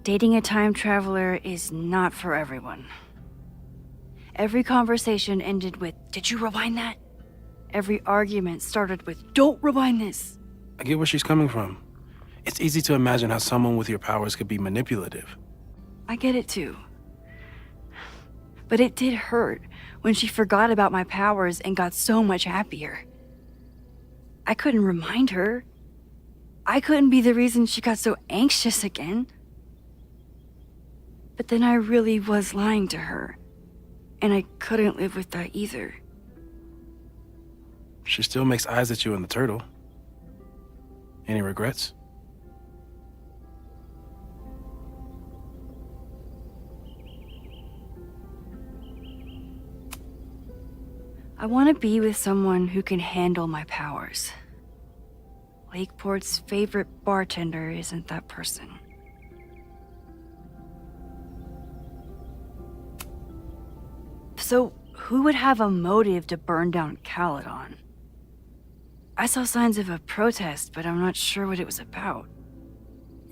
Dating a time traveler is not for everyone. Every conversation ended with, "Did you rewind that?" Every argument started with, "Don't rewind this." I get where she's coming from. It's easy to imagine how someone with your powers could be manipulative. I get it too. But it did hurt when she forgot about my powers and got so much happier. I couldn't remind her. I couldn't be the reason she got so anxious again. But then I really was lying to her, and I couldn't live with that either. She still makes eyes at you in the turtle. Any regrets? I want to be with someone who can handle my powers. Lakeport's favorite bartender isn't that person. So, who would have a motive to burn down Caledon? I saw signs of a protest, but I'm not sure what it was about.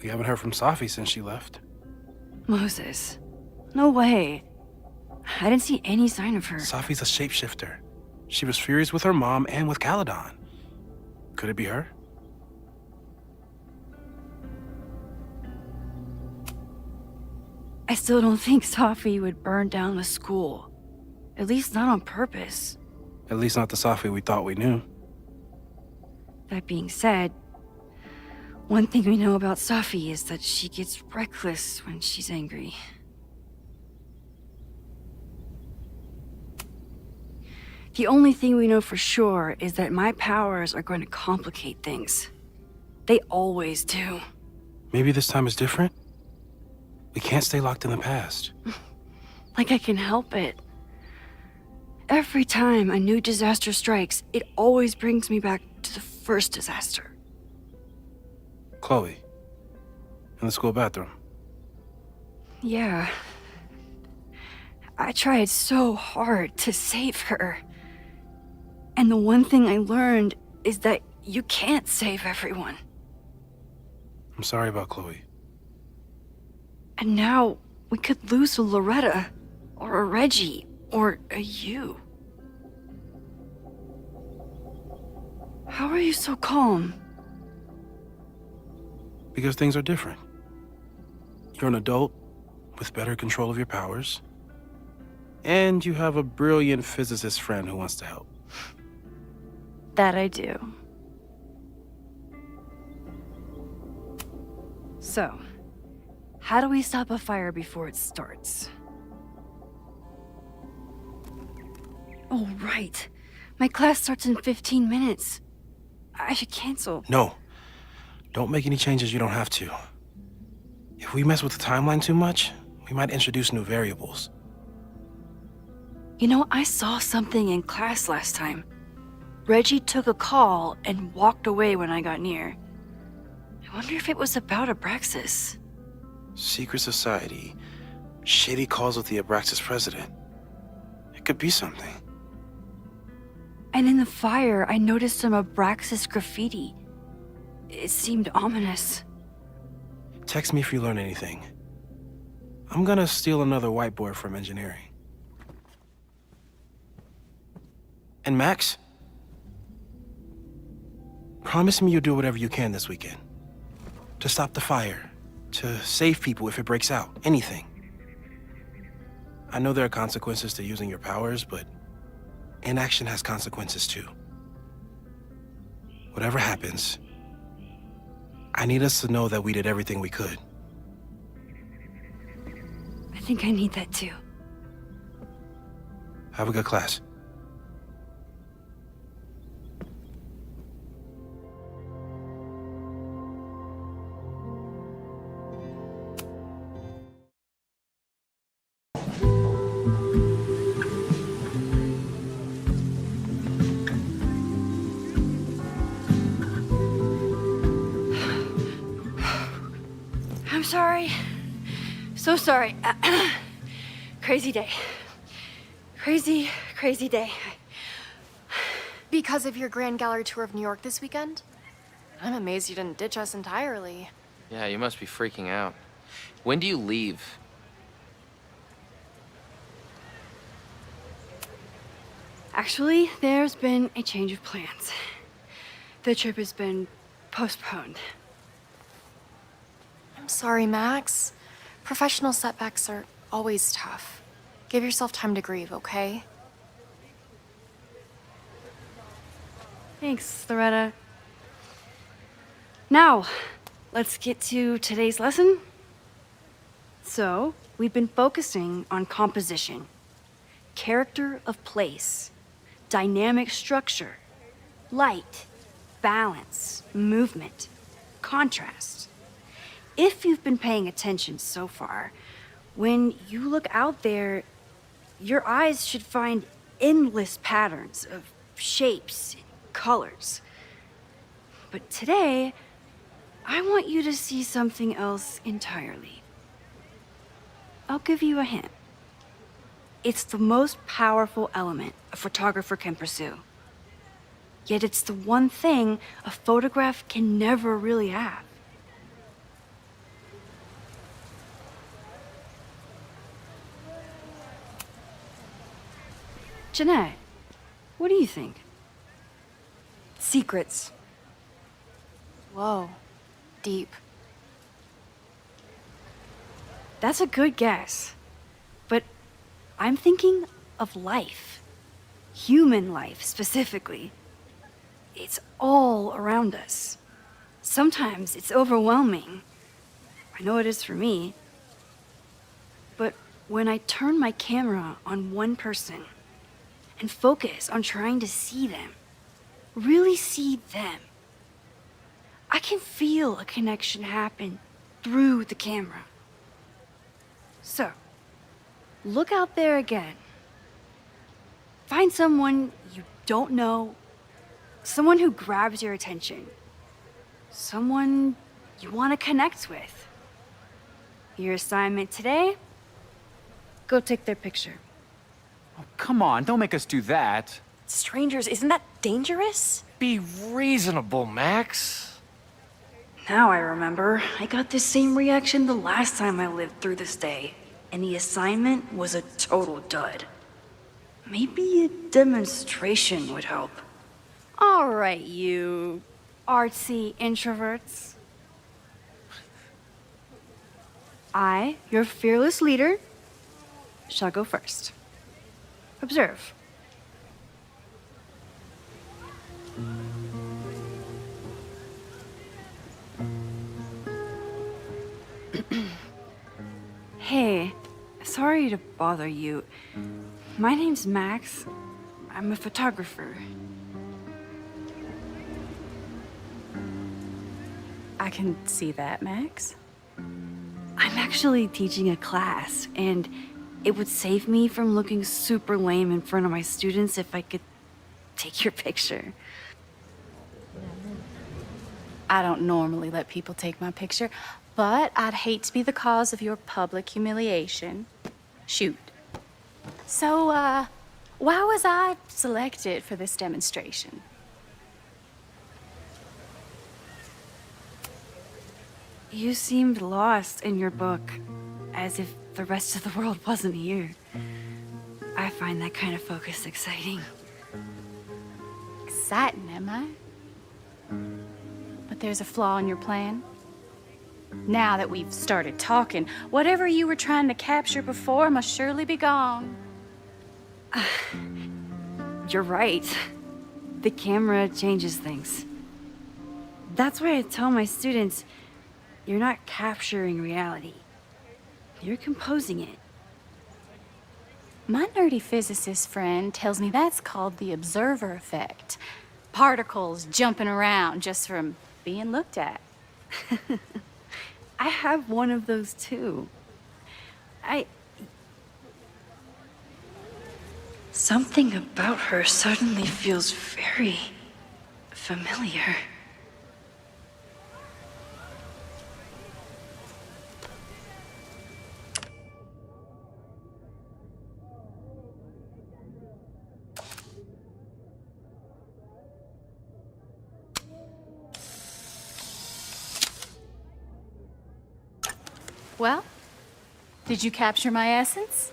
We haven't heard from Safi since she left. Moses. No way. I didn't see any sign of her. Safi's a shapeshifter. She was furious with her mom and with Caledon. Could it be her? I still don't think Safi would burn down the school. At least not on purpose. At least not the Safi we thought we knew. That being said, one thing we know about Safi is that she gets reckless when she's angry. The only thing we know for sure is that my powers are going to complicate things. They always do. Maybe this time is different? We can't stay locked in the past. Like I can help it. Every time a new disaster strikes, it always brings me back to the first disaster. Chloe, in the school bathroom. Yeah. I tried so hard to save her. And the one thing I learned is that you can't save everyone. I'm sorry about Chloe. And now we could lose a Loretta, or a Reggie, or a you. How are you so calm? Because things are different. You're an adult with better control of your powers. And you have a brilliant physicist friend who wants to help. That I do. So, how do we stop a fire before it starts? Oh, right. My class starts in 15 minutes. I should cancel. No. Don't make any changes you don't have to. If we mess with the timeline too much, we might introduce new variables. You know, I saw something in class last time. Reggie took a call and walked away when I got near. I wonder if it was about Abraxas. Secret society. Shady calls with the Abraxas president. It could be something. And in the fire, I noticed some Abraxas graffiti. It seemed ominous. Text me if you learn anything. I'm gonna steal another whiteboard from engineering. And Max? Promise me you'll do whatever you can this weekend. To stop the fire. To save people if it breaks out. Anything. I know there are consequences to using your powers, but inaction has consequences too. Whatever happens, I need us to know that we did everything we could. I think I need that too. Have a good class. I'm sorry. So sorry. Crazy day. Crazy day. Because of your Grand Gallery tour of New York this weekend? I'm amazed you didn't ditch us entirely. Yeah, you must be freaking out. When do you leave? Actually, there's been a change of plans. The trip has been postponed. I'm sorry, Max. Professional setbacks are always tough. Give yourself time to grieve, okay? Thanks, Loretta. Now, let's get to today's lesson. So, we've been focusing on composition, character of place, dynamic structure, light, balance, movement, contrast. If you've been paying attention so far, when you look out there, your eyes should find endless patterns of shapes and colors. But today, I want you to see something else entirely. I'll give you a hint. It's the most powerful element a photographer can pursue. Yet it's the one thing a photograph can never really have. Jeanette, what do you think? Secrets. Whoa. Deep. That's a good guess. But I'm thinking of life. Human life, specifically. It's all around us. Sometimes it's overwhelming. I know it is for me. But when I turn my camera on one person and focus on trying to see them, really see them, I can feel a connection happen through the camera. So, look out there again. Find someone you don't know, someone who grabs your attention, someone you want to connect with. Your assignment today? Go take their picture. Oh, come on, don't make us do that. Strangers, isn't that dangerous? Be reasonable, Max. Now I remember. I got the same reaction the last time I lived through this day, and the assignment was a total dud. Maybe a demonstration would help. All right, you artsy introverts. I, your fearless leader, shall go first. Observe. Hey, sorry to bother you. My name's Max. I'm a photographer. I can see that, Max. I'm actually teaching a class, and it would save me from looking super lame in front of my students if I could take your picture. I don't normally let people take my picture, but I'd hate to be the cause of your public humiliation. Shoot. So, why was I selected for this demonstration? You seemed lost in your book, as if the rest of the world wasn't here. I find that kind of focus exciting. Exciting, am I? But there's a flaw in your plan. Now that we've started talking, whatever you were trying to capture before must surely be gone. You're right. The camera changes things. That's why I tell my students, you're not capturing reality. You're composing it. My nerdy physicist friend tells me that's called the observer effect. Particles jumping around just from being looked at. I have one of those too. Something about her suddenly feels very familiar. Well, did you capture my essence?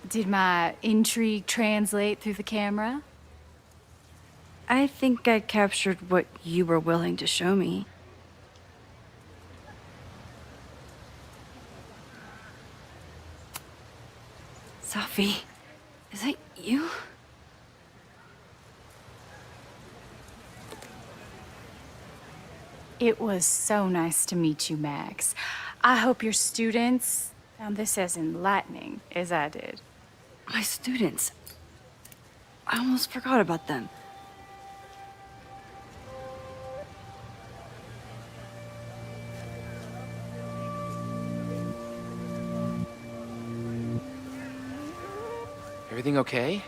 Did my intrigue translate through the camera? I think I captured what you were willing to show me. Sophie, is that you? It was so nice to meet you, Max. I hope your students found this as enlightening as I did. My students. I almost forgot about them. Everything okay?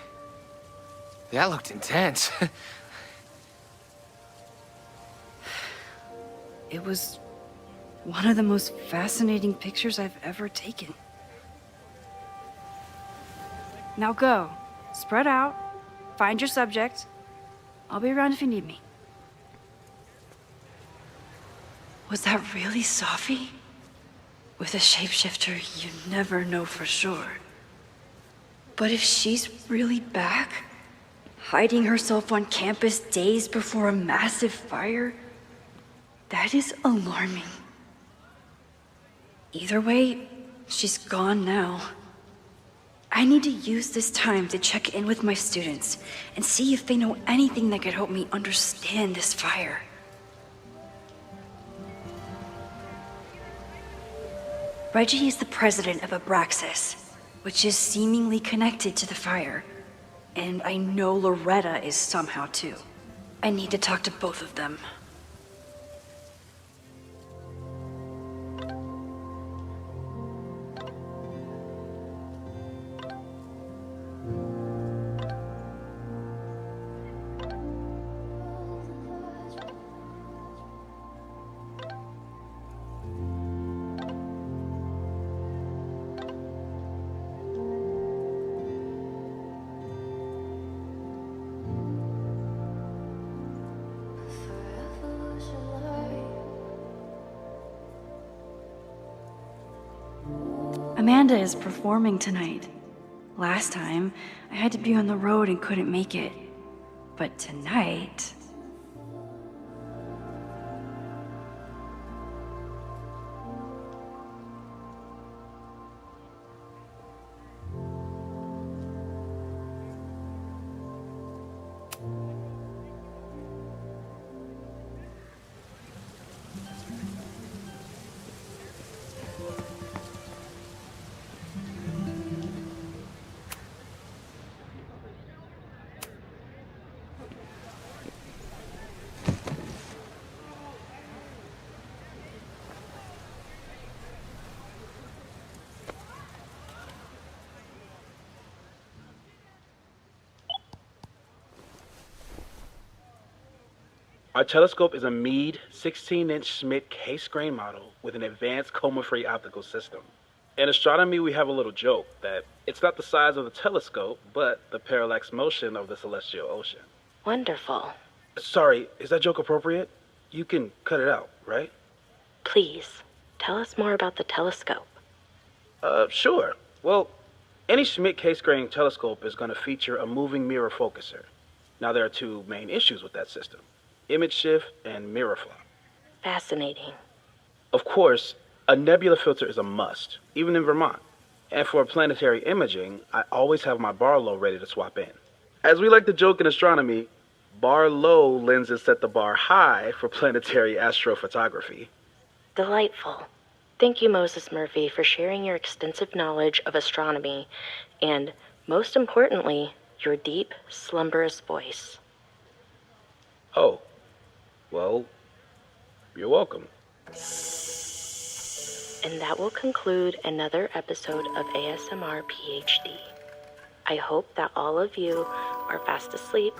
That looked intense. It was one of the most fascinating pictures I've ever taken. Now go. Spread out. Find your subject. I'll be around if you need me. Was that really Sophie? With a shapeshifter, you never know for sure. But if she's really back, hiding herself on campus days before a massive fire, that is alarming. Either way, she's gone now. I need to use this time to check in with my students and see if they know anything that could help me understand this fire. Reggie is the president of Abraxas, which is seemingly connected to the fire. And I know Loretta is somehow too. I need to talk to both of them. Amanda is performing tonight. Last time, I had to be on the road and couldn't make it. But tonight... Our telescope is a Meade 16-inch Schmidt case-grain model with an advanced coma-free optical system. In astronomy, we have a little joke that it's not the size of the telescope, but the parallax motion of the celestial ocean. Wonderful. Sorry, is that joke appropriate? You can cut it out, right? Please, tell us more about the telescope. Sure. Well, any Schmidt case-grain telescope is going to feature a moving mirror focuser. Now, there are two main issues with that system: image shift and mirror flop. Fascinating. Of course, a nebula filter is a must, even in Vermont. And for planetary imaging, I always have my bar low ready to swap in. As we like to joke in astronomy, bar low lenses set the bar high for planetary astrophotography. Delightful. Thank you, Moses Murphy, for sharing your extensive knowledge of astronomy and, most importantly, your deep, slumberous voice. Oh, well, you're welcome. And that will conclude another episode of ASMR PhD. I hope that all of you are fast asleep,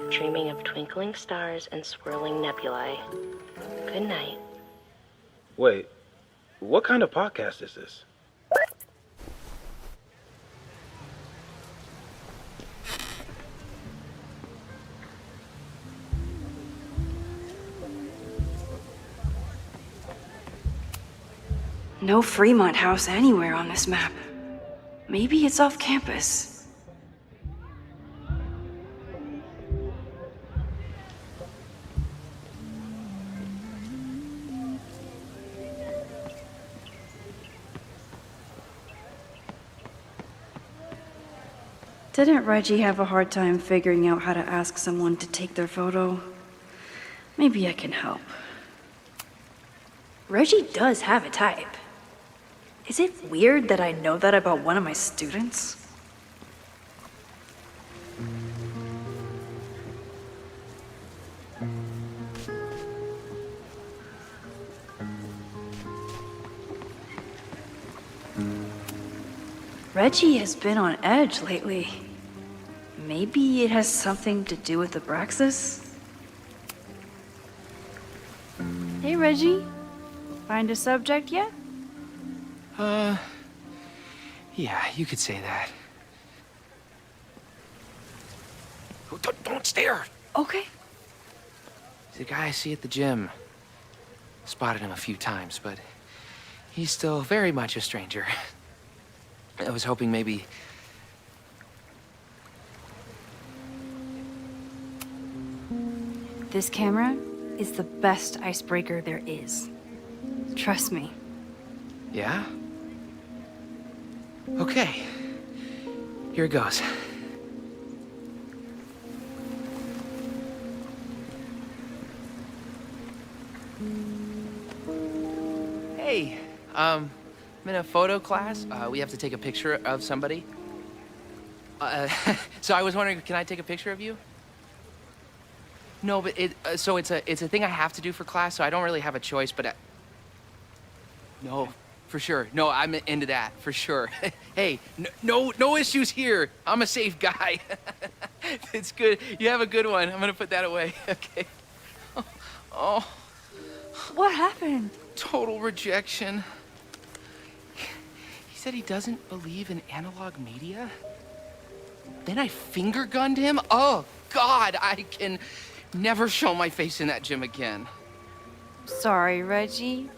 dreaming of twinkling stars and swirling nebulae. Good night. Wait, what kind of podcast is this? No Fremont House anywhere on this map. Maybe it's off campus. Didn't Reggie have a hard time figuring out how to ask someone to take their photo? Maybe I can help. Reggie does have a type. Is it weird that I know that about one of my students? Reggie has been on edge lately. Maybe it has something to do with Abraxas? Hey, Reggie. Find a subject yet? Yeah, you could say that. Oh, don't stare! Okay. He's a guy I see at the gym. Spotted him a few times, but he's still very much a stranger. I was hoping maybe... This camera is the best icebreaker there is. Trust me. Yeah? Okay. Here it goes. Hey, I'm in a photo class. We have to take a picture of somebody. So I was wondering, can I take a picture of you? No, but it's a thing I have to do for class, so I don't really have a choice, but no, for sure. No, I'm into that, for sure. Hey, no issues here. I'm a safe guy. It's good. You have a good one. I'm gonna put that away. Okay. Oh. What happened? Total rejection. He said he doesn't believe in analog media. Then I finger gunned him. Oh, God, I can never show my face in that gym again. Sorry, Reggie.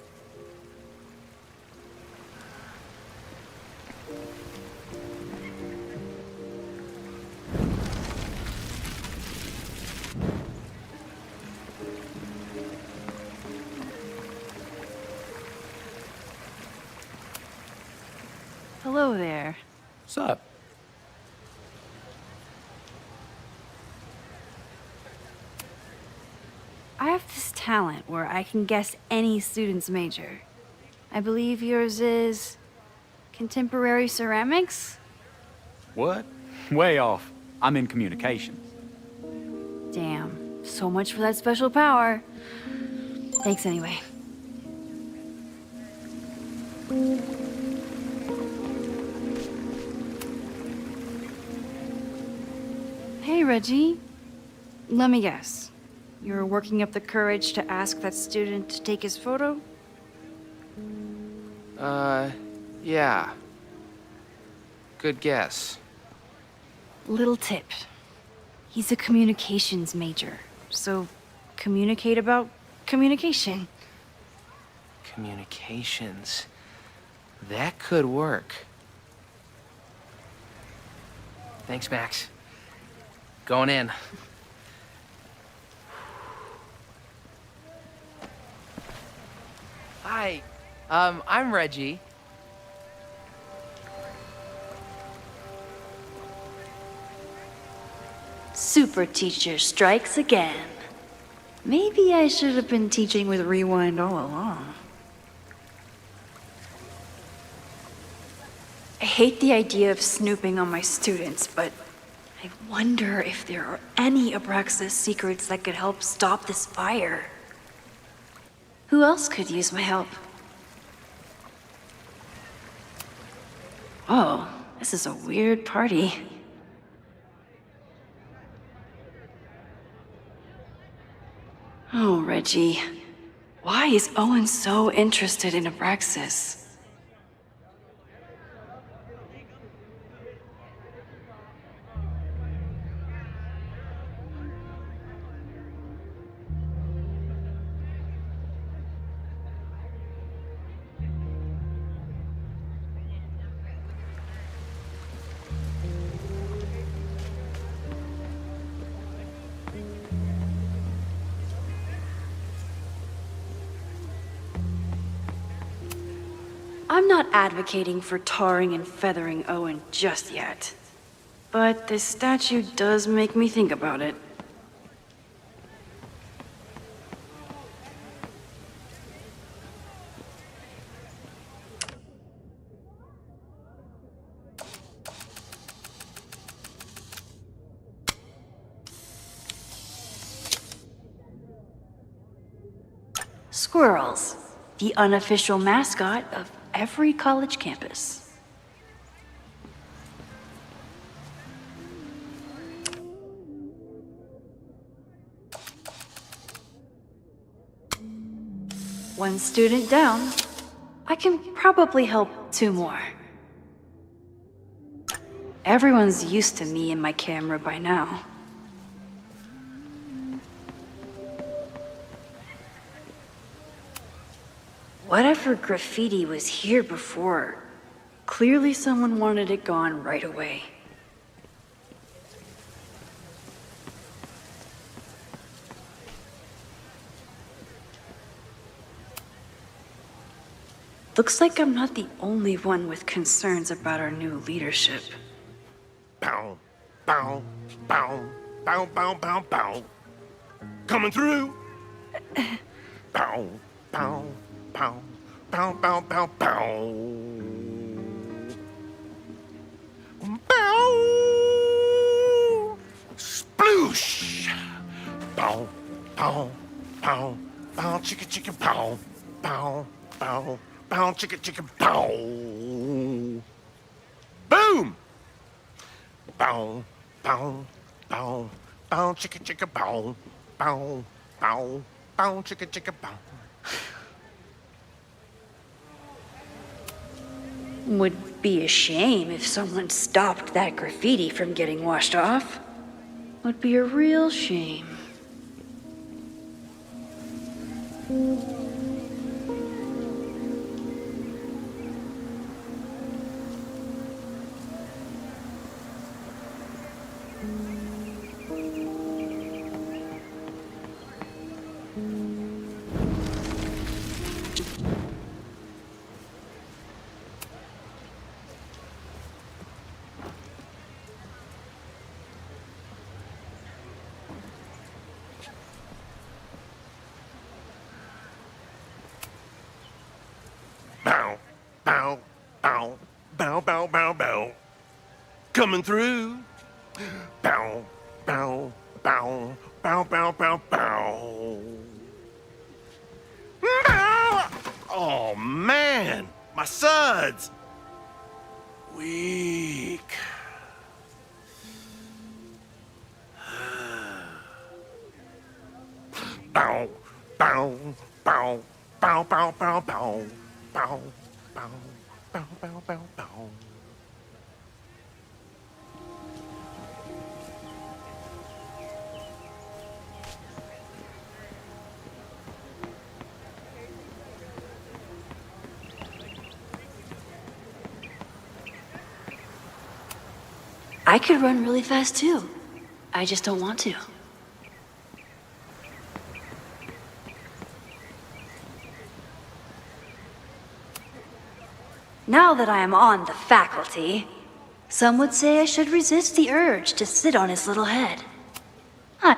Hello there. What's up? I have this talent where I can guess any student's major. I believe yours is contemporary ceramics? What? Way off. I'm in communications. Damn, so much for that special power. Thanks anyway. Hey, Reggie. Let me guess. You're working up the courage to ask that student to take his photo? Yeah. Good guess. Little tip. He's a communications major, so communicate about communication. Communications. That could work. Thanks, Max. Going in. Hi. I'm Reggie. Super teacher strikes again. Maybe I should have been teaching with Rewind all along. I hate the idea of snooping on my students, but I wonder if there are any Abraxas secrets that could help stop this fire. Who else could use my help? Oh, this is a weird party. Oh, Reggie. Why is Owen so interested in Abraxas? I'm not advocating for tarring and feathering Owen just yet. But this statue does make me think about it. Squirrels, the unofficial mascot of every college campus. One student down. I can probably help 2 more. Everyone's used to me and my camera by now. Whatever graffiti was here before, clearly someone wanted it gone right away. Looks like I'm not the only one with concerns about our new leadership. Bow, bow, bow, bow, bow, bow, bow. Coming through. Bow, bow, bow, bow, bow, bow, bow. Bow. Sploosh. Bow, bow, bow, bow, chicka, chicka, bow, bow, bow. Bow, chicka, chicka, bow. Boom! Bow, bow, bow, bow, chicka, chicka, bow. Bow, bow, bow, chicka, chicka, bow. Would be a shame if someone stopped that graffiti from getting washed off. Would be a real shame. Bow, bow, bow, bow, bow, bow, bow. Coming through. Bow, bow, bow, bow, bow, bow, bow. Bow! Oh, man, my suds. Weak. Bow, bow, bow, bow, bow, bow, bow, bow, bow, bow, bow, bow. I could run really fast too. I just don't want to. Now that I am on the faculty, some would say I should resist the urge to sit on his little head. Huh.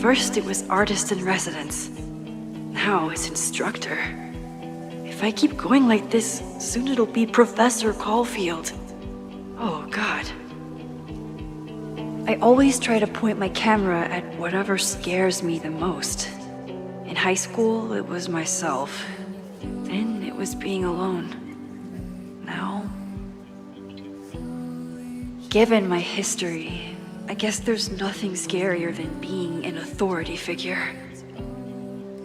First it was artist in residence. Now it's instructor. If I keep going like this, soon it'll be Professor Caulfield. Oh, God. I always try to point my camera at whatever scares me the most. In high school, it was myself. Then it was being alone. Now... Given my history, I guess there's nothing scarier than being an authority figure.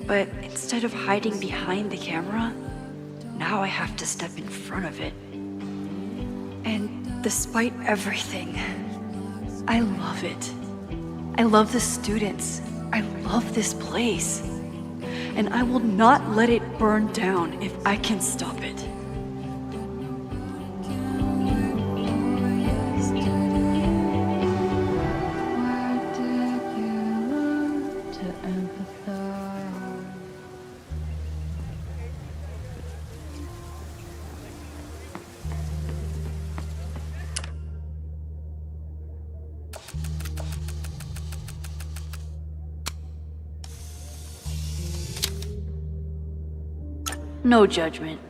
But instead of hiding behind the camera, now I have to step in front of it. And despite everything, I love it. I love the students. I love this place. And I will not let it burn down if I can stop it. No judgment.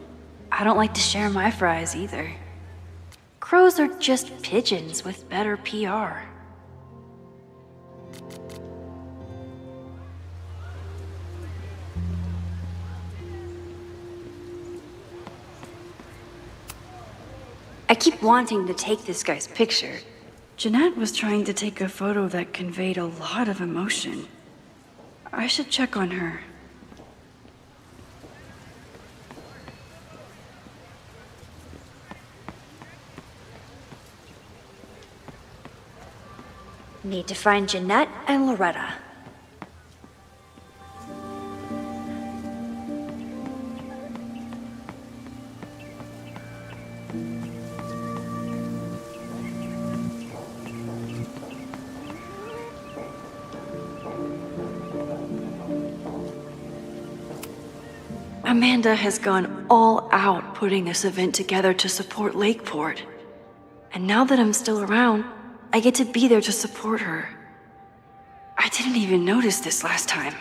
I don't like to share my fries either. Crows are just pigeons with better PR. I keep wanting to take this guy's picture. Jeanette was trying to take a photo that conveyed a lot of emotion. I should check on her. Need to find Jeanette and Loretta. Amanda has gone all out putting this event together to support Lakeport. And now that I'm still around, I get to be there to support her. I didn't even notice this last time.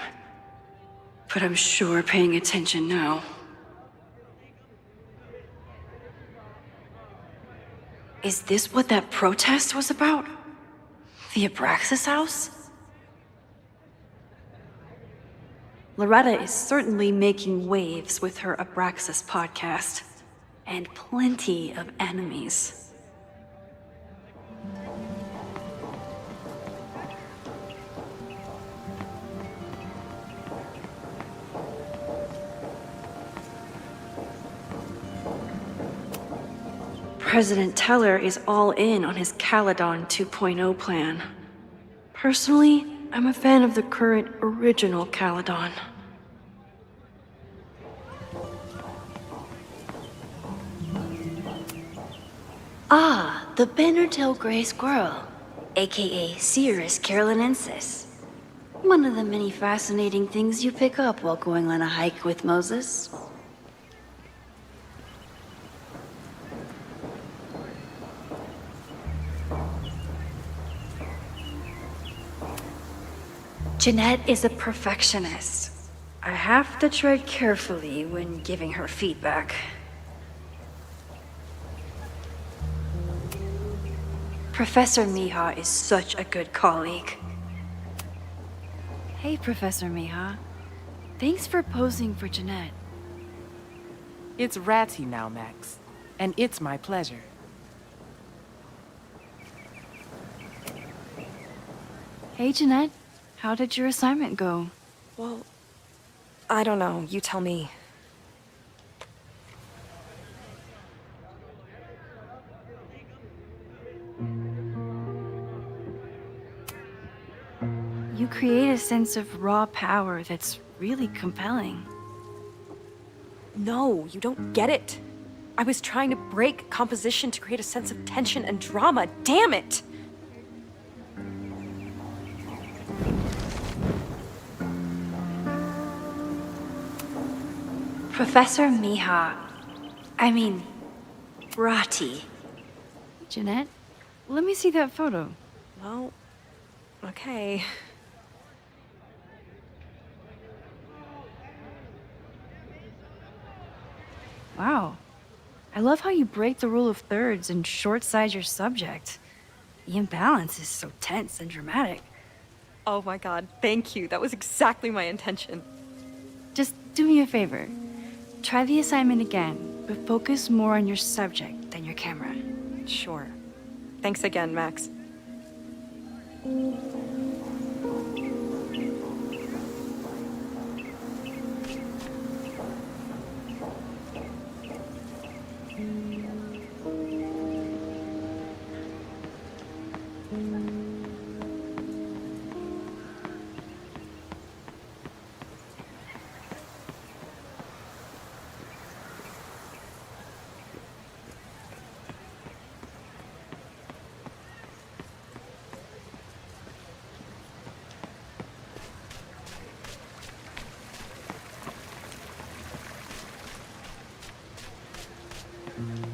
But I'm sure paying attention now. Is this what that protest was about? The Abraxas house? Loretta is certainly making waves with her Abraxas podcast. And plenty of enemies. President Teller is all in on his Caledon 2.0 plan. Personally, I'm a fan of the current original Caledon. Ah, the Bannertail Gray Squirrel, aka Cirrus carolinensis. One of the many fascinating things you pick up while going on a hike with Moses. Jeanette is a perfectionist. I have to tread carefully when giving her feedback. Professor Mija is such a good colleague. Hey, Professor Miha. Thanks for posing for Jeanette. It's Ratty now, Max. And it's my pleasure. Hey, Jeanette. How did your assignment go? Well, I don't know. You tell me. You create a sense of raw power that's really compelling. No, you don't get it. I was trying to break composition to create a sense of tension and drama. Damn it! Professor Miha. I mean, Rati. Jeanette, let me see that photo. Well, okay. Wow. I love how you break the rule of thirds and short-size your subject. The imbalance is so tense and dramatic. Oh my god, thank you. That was exactly my intention. Just do me a favor. Try the assignment again, but focus more on your subject than your camera. Sure. Thanks again, Max.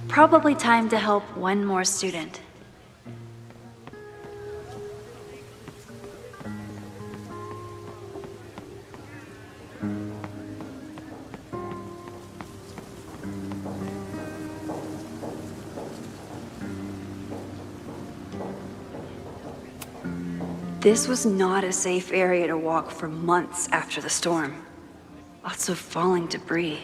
Probably time to help one more student. This was not a safe area to walk for months after the storm. Lots of falling debris.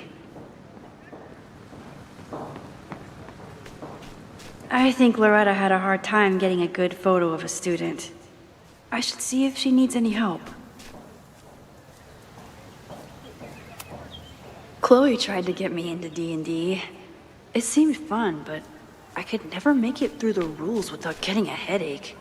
I think Loretta had a hard time getting a good photo of a student. I should see if she needs any help. Chloe tried to get me into D&D. It seemed fun, but I could never make it through the rules without getting a headache.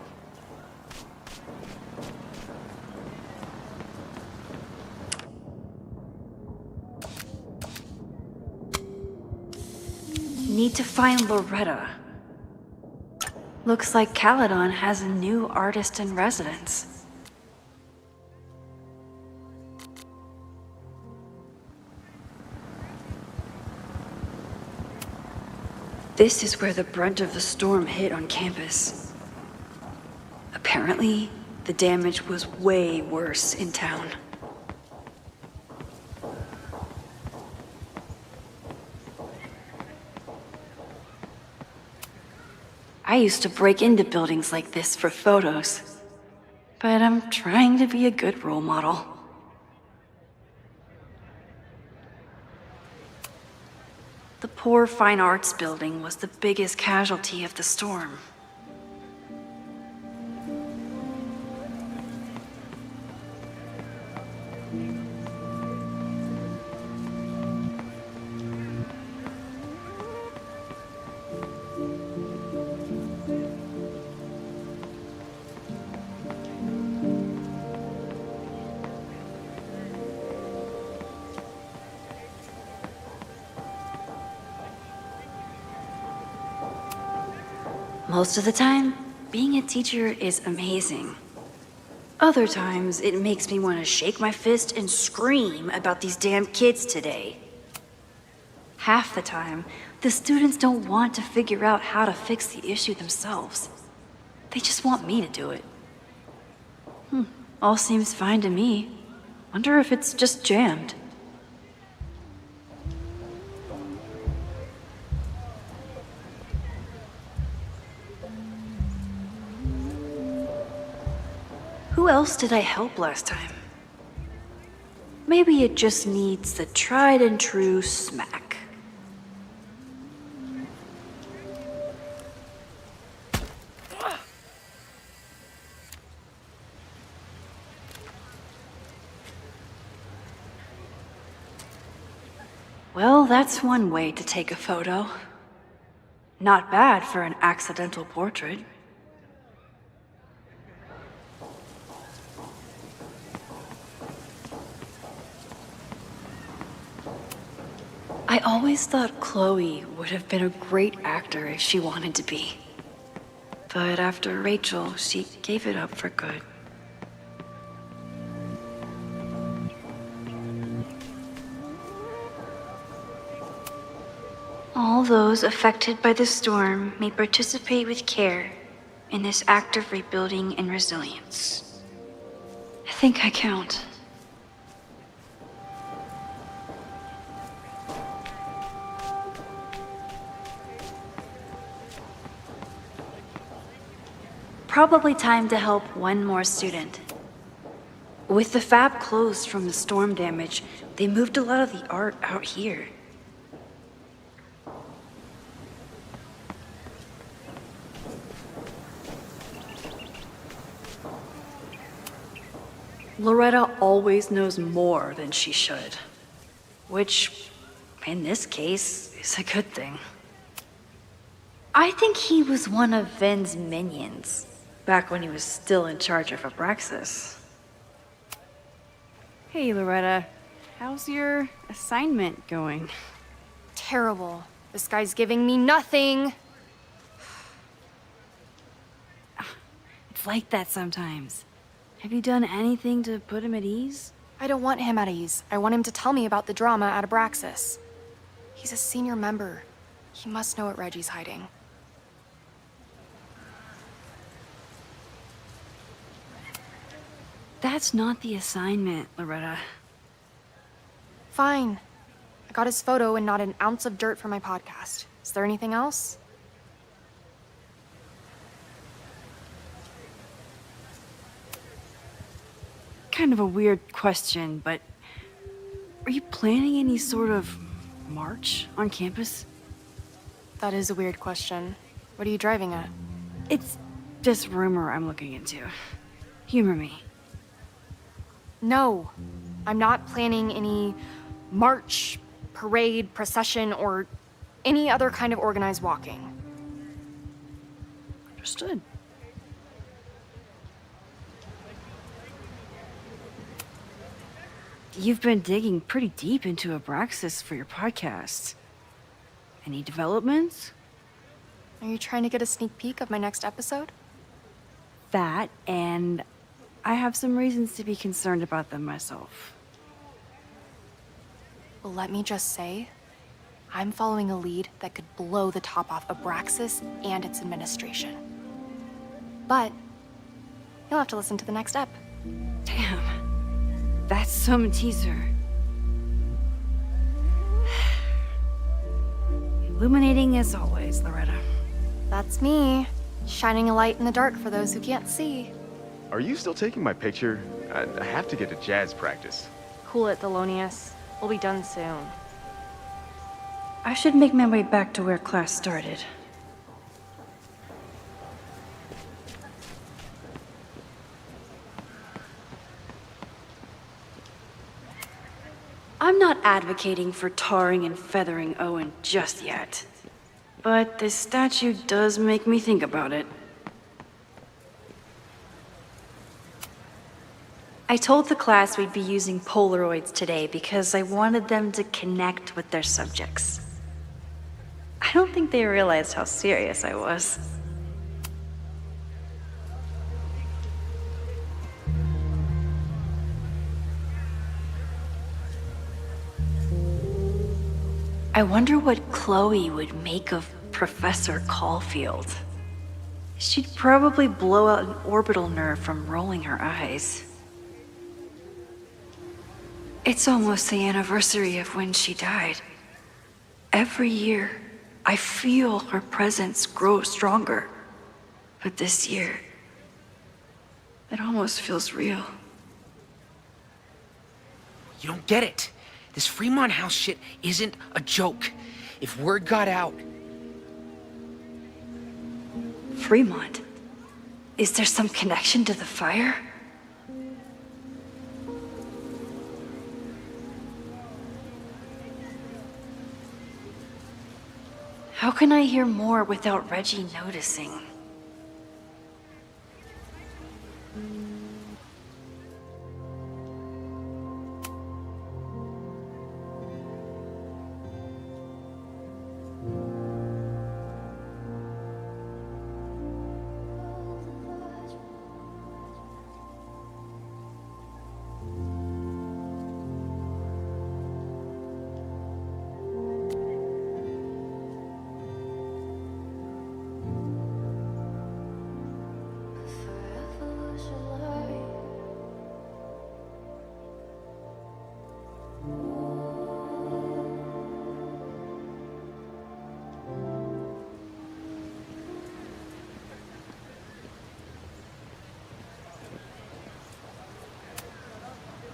Need to find Loretta. Looks like Caledon has a new artist in residence. This is where the brunt of the storm hit on campus. Apparently, the damage was way worse in town. I used to break into buildings like this for photos, but I'm trying to be a good role model. The poor fine arts building was the biggest casualty of the storm. Most of the time, being a teacher is amazing. Other times, it makes me want to shake my fist and scream about these damn kids today. Half the time, the students don't want to figure out how to fix the issue themselves. They just want me to do it. All seems fine to me. Wonder if it's just jammed. Who else did I help last time? Maybe it just needs the tried and true smack. Well, that's one way to take a photo. Not bad for an accidental portrait. I always thought Chloe would have been a great actor if she wanted to be. But after Rachel, she gave it up for good. All those affected by the storm may participate with care in this act of rebuilding and resilience. I think I count. Probably time to help one more student. With the fab closed from the storm damage, they moved a lot of the art out here. Loretta always knows more than she should, which, in this case, is a good thing. I think he was one of Ven's minions, back when he was still in charge of Abraxas. Hey, Loretta. How's your assignment going? Terrible. This guy's giving me nothing. It's like that sometimes. Have you done anything to put him at ease? I don't want him at ease. I want him to tell me about the drama at Abraxas. He's a senior member. He must know what Reggie's hiding. That's not the assignment, Loretta. Fine. I got his photo and not an ounce of dirt for my podcast. Is there anything else? Kind of a weird question, but are you planning any sort of march on campus? That is a weird question. What are you driving at? It's just rumor I'm looking into. Humor me. No, I'm not planning any march, parade, procession, or any other kind of organized walking. Understood. You've been digging pretty deep into Abraxas for your podcast. Any developments? Are you trying to get a sneak peek of my next episode? That, and I have some reasons to be concerned about them myself. Well, let me just say, I'm following a lead that could blow the top off Abraxas and its administration. But you'll have to listen to the next ep. Damn. That's some teaser. Illuminating as always, Loretta. That's me, shining a light in the dark for those who can't see. Are you still taking my picture? I have to get to jazz practice. Cool it, Thelonious. We'll be done soon. I should make my way back to where class started. I'm not advocating for tarring and feathering Owen just yet, but this statue does make me think about it. I told the class we'd be using Polaroids today because I wanted them to connect with their subjects. I don't think they realized how serious I was. I wonder what Chloe would make of Professor Caulfield. She'd probably blow out an orbital nerve from rolling her eyes. It's almost the anniversary of when she died. Every year, I feel her presence grow stronger. But this year, it almost feels real. You don't get it. This Fremont House shit isn't a joke. If word got out... Fremont? Is there some connection to the fire? How can I hear more without Reggie noticing?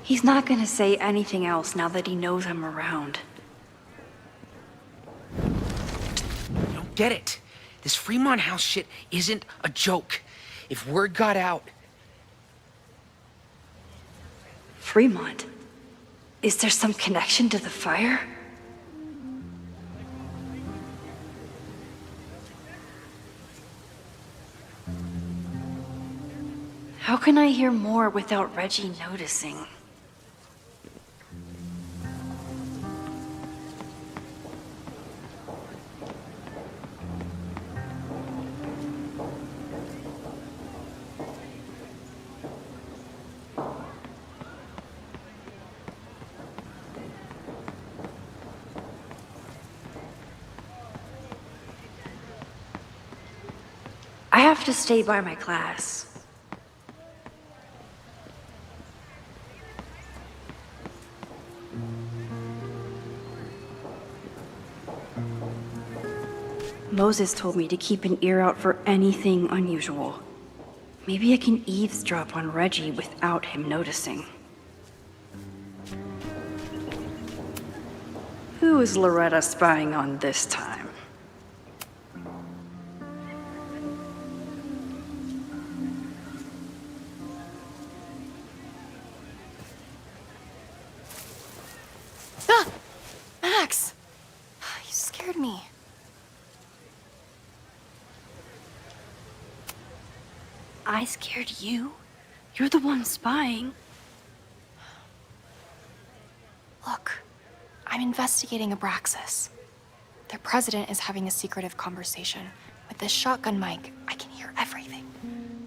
He's not gonna say anything else now that he knows I'm around. You don't get it. This Fremont House shit isn't a joke. If word got out... Fremont? Is there some connection to the fire? How can I hear more without Reggie noticing? I have to stay by my class. Moses told me to keep an ear out for anything unusual. Maybe I can eavesdrop on Reggie without him noticing. Who is Loretta spying on this time? Max! You scared me. I scared you? You're the one spying. Look, I'm investigating Abraxas. Their president is having a secretive conversation. With this shotgun mic, I can hear everything.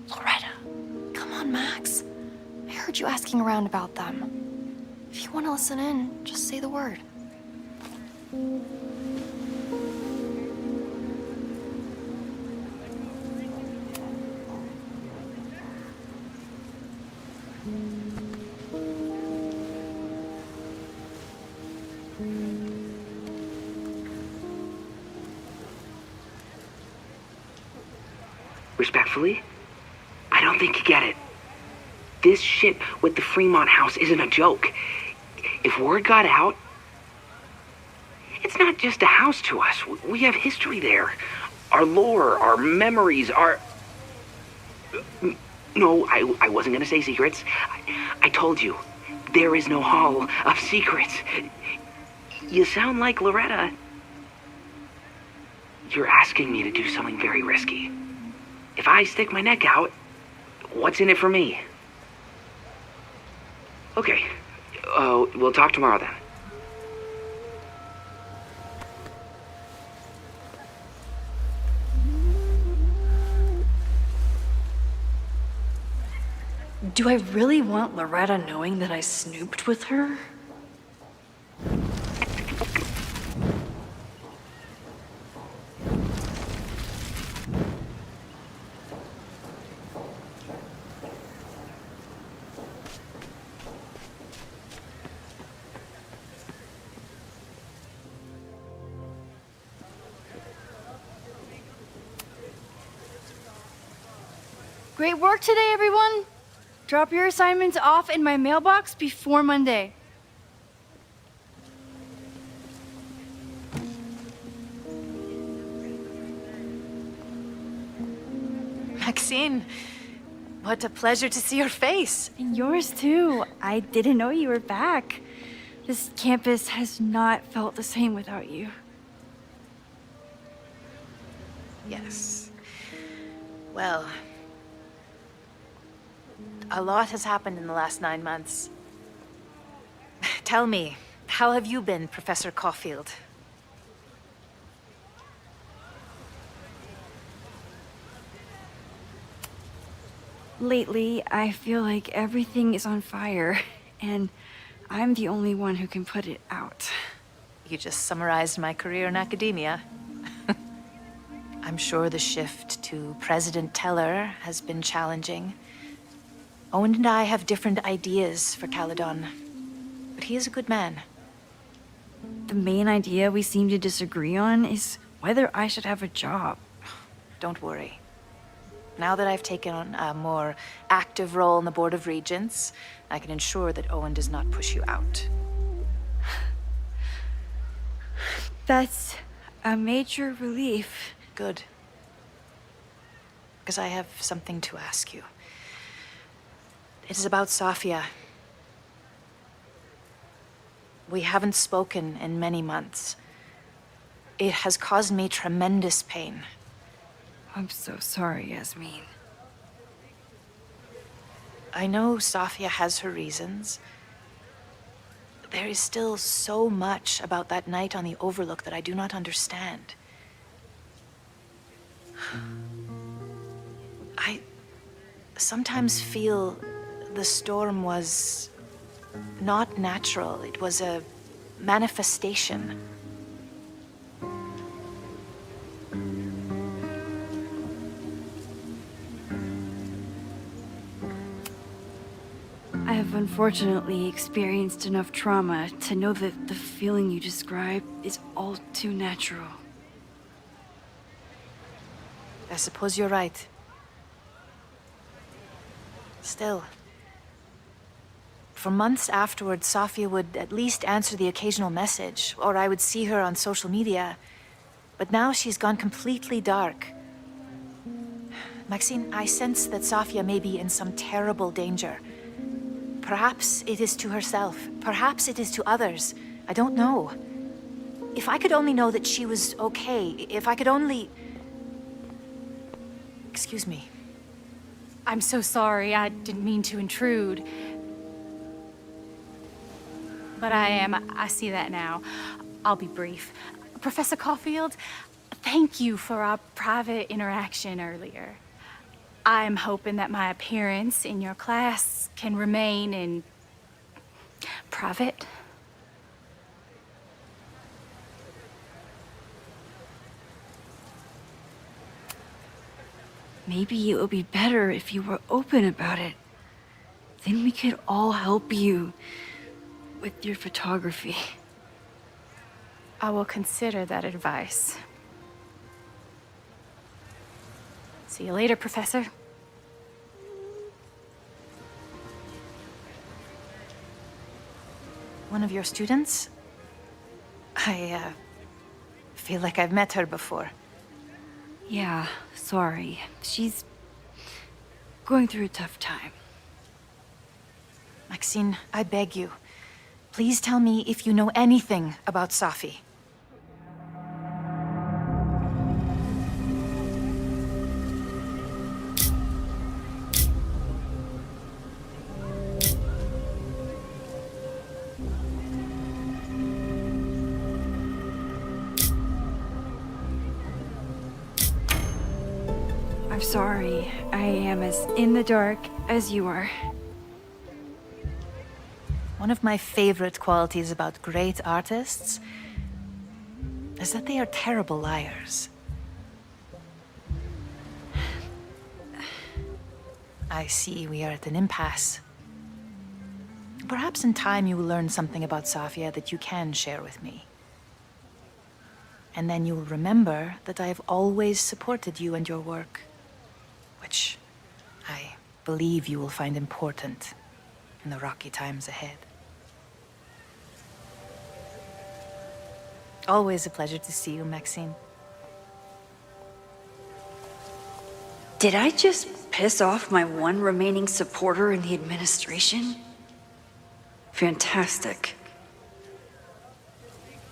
Loretta, come on, Max. I heard you asking around about them. If you want to listen in, just say the word. Respectfully, I don't think you get it. This shit with the Fremont House isn't a joke. If word got out, it's not just a house to us. We have history there. Our lore, our memories, our... No, I wasn't gonna say secrets. I told you, there is no hall of secrets. You sound like Loretta. You're asking me to do something very risky. If I stick my neck out, what's in it for me? Okay, we'll talk tomorrow then. Do I really want Loretta knowing that I snooped with her? Great work today, everyone! Drop your assignments off in my mailbox before Monday. Maxine, what a pleasure to see your face. And yours too. I didn't know you were back. This campus has not felt the same without you. Yes. Well, a lot has happened in the last 9 months. Tell me, how have you been, Professor Caulfield? Lately, I feel like everything is on fire, and I'm the only one who can put it out. You just summarized my career in academia. I'm sure the shift to President Teller has been challenging. Owen and I have different ideas for Caledon, but he is a good man. The main idea we seem to disagree on is whether I should have a job. Don't worry. Now that I've taken on a more active role in the Board of Regents, I can ensure that Owen does not push you out. That's a major relief. Good. Because I have something to ask you. It is about Safia. We haven't spoken in many months. It has caused me tremendous pain. I'm so sorry, Yasmin. I know Safia has her reasons. There is still so much about that night on the Overlook that I do not understand. I sometimes feel the storm was not natural. It was a manifestation. I have unfortunately experienced enough trauma to know that the feeling you describe is all too natural. I suppose you're right. Still, for months afterwards, Safia would at least answer the occasional message, or I would see her on social media. But now she's gone completely dark. Maxine, I sense that Safia may be in some terrible danger. Perhaps it is to herself. Perhaps it is to others. I don't know. If I could only know that she was okay, if I could only... Excuse me. I'm so sorry. I didn't mean to intrude. But I see that now. I'll be brief. Professor Caulfield, thank you for our private interaction earlier. I'm hoping that my appearance in your class can remain in private. Maybe it would be better if you were open about it. Then we could all help you with your photography. I will consider that advice. See you later, Professor. One of your students? I feel like I've met her before. Yeah, sorry. She's going through a tough time. Maxine, I beg you. Please tell me if you know anything about Safi. I'm sorry. I am as in the dark as you are. One of my favorite qualities about great artists is that they are terrible liars. I see we are at an impasse. Perhaps in time you will learn something about Safia that you can share with me. And then you will remember that I have always supported you and your work, which I believe you will find important in the rocky times ahead. Always a pleasure to see you, Maxine. Did I just piss off my one remaining supporter in the administration? Fantastic.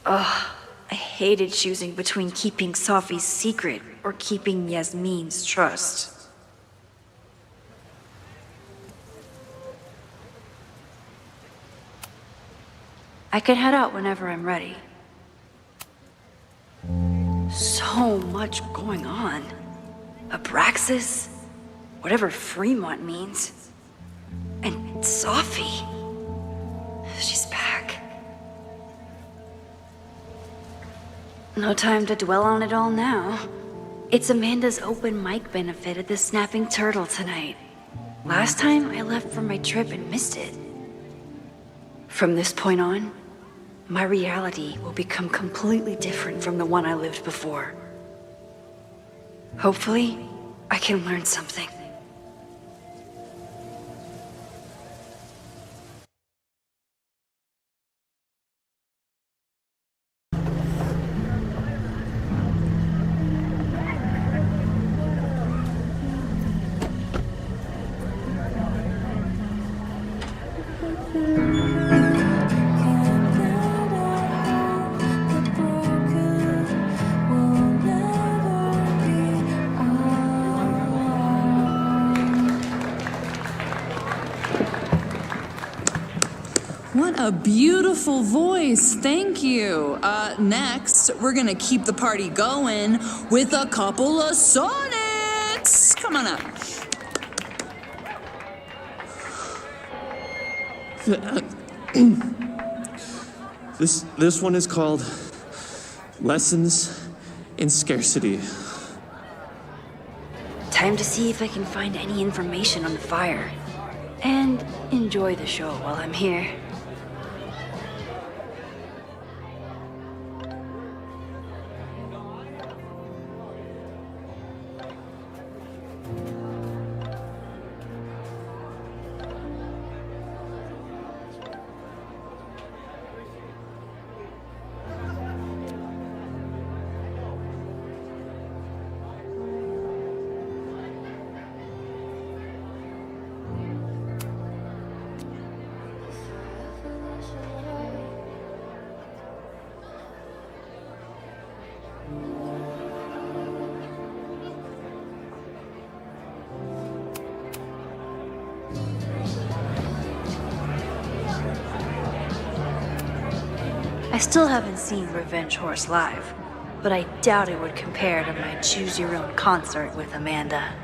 Ugh, I hated choosing between keeping Safi's secret or keeping Yasmin's trust. I could head out whenever I'm ready. So much going on. Abraxas, whatever Fremont means, and Safi. She's back. No time to dwell on it all now. It's Amanda's open mic benefit at the Snapping Turtle tonight. Last time I left for my trip and missed it. From this point on, my reality will become completely different from the one I lived before. Hopefully, I can learn something. What a beautiful voice, thank you. Next, we're gonna keep the party going with a couple of sonnets. Come on up. This one is called Lessons in Scarcity. Time to see if I can find any information on the fire. And enjoy the show while I'm here. I still haven't seen Revenge Horse live, but I doubt it would compare to my Choose Your Own concert with Amanda.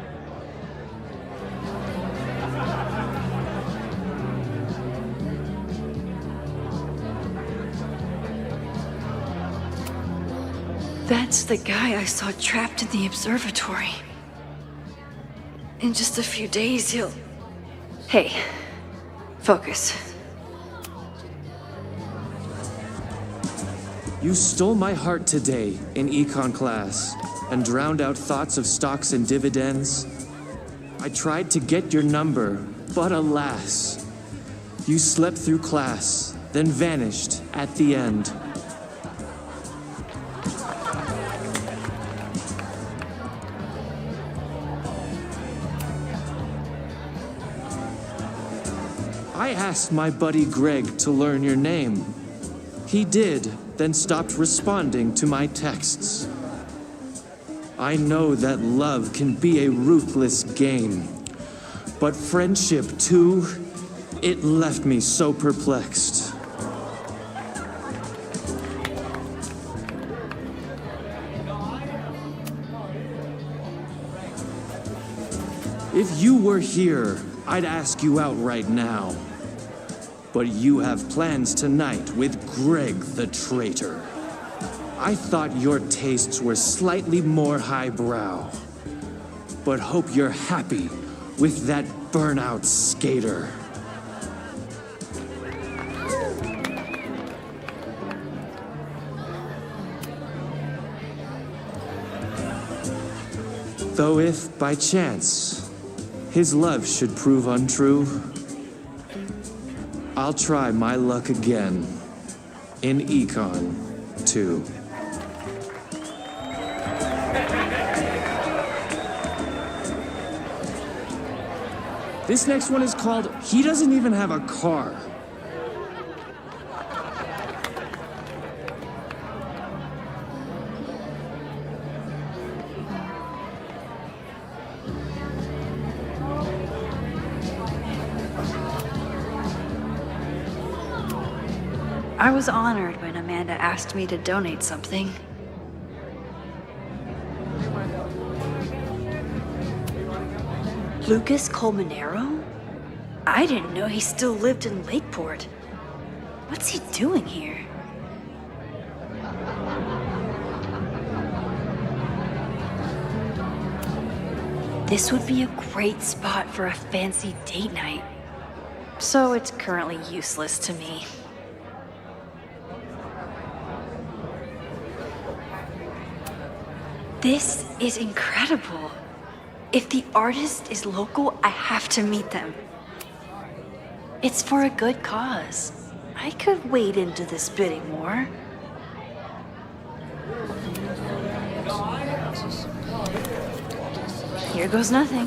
That's the guy I saw trapped in the observatory. In just a few days, he'll... Hey, focus. You stole my heart today in econ class and drowned out thoughts of stocks and dividends. I tried to get your number, but alas, you slept through class, then vanished at the end. I asked my buddy Greg to learn your name. He did, then stopped responding to my texts. I know that love can be a ruthless game, but friendship too, it left me so perplexed. If you were here, I'd ask you out right now. But you have plans tonight with Greg the traitor. I thought your tastes were slightly more highbrow. But hope you're happy with that burnout skater. Though if, by chance, his love should prove untrue, I'll try my luck again in Econ 2. This next one is called He Doesn't Even Have a Car. I was honored when Amanda asked me to donate something. Lucas Colmenero? I didn't know he still lived in Lakeport. What's he doing here? This would be a great spot for a fancy date night. So it's currently useless to me. This is incredible. If the artist is local, I have to meet them. It's for a good cause. I could wade into this bidding war. Here goes nothing.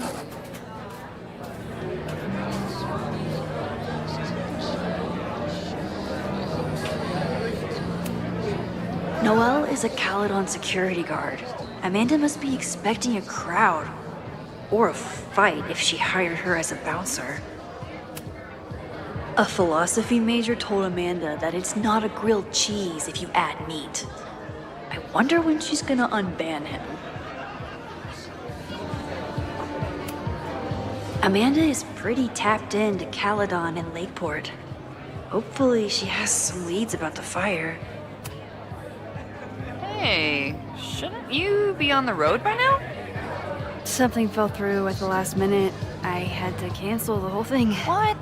Noelle is a Caledon security guard. Amanda must be expecting a crowd. Or a fight if she hired her as a bouncer. A philosophy major told Amanda that it's not a grilled cheese if you add meat. I wonder when she's gonna unban him. Amanda is pretty tapped into Caledon and Lakeport. Hopefully she has some leads about the fire. Hey, shouldn't you be on the road by now? Something fell through at the last minute. I had to cancel the whole thing. What?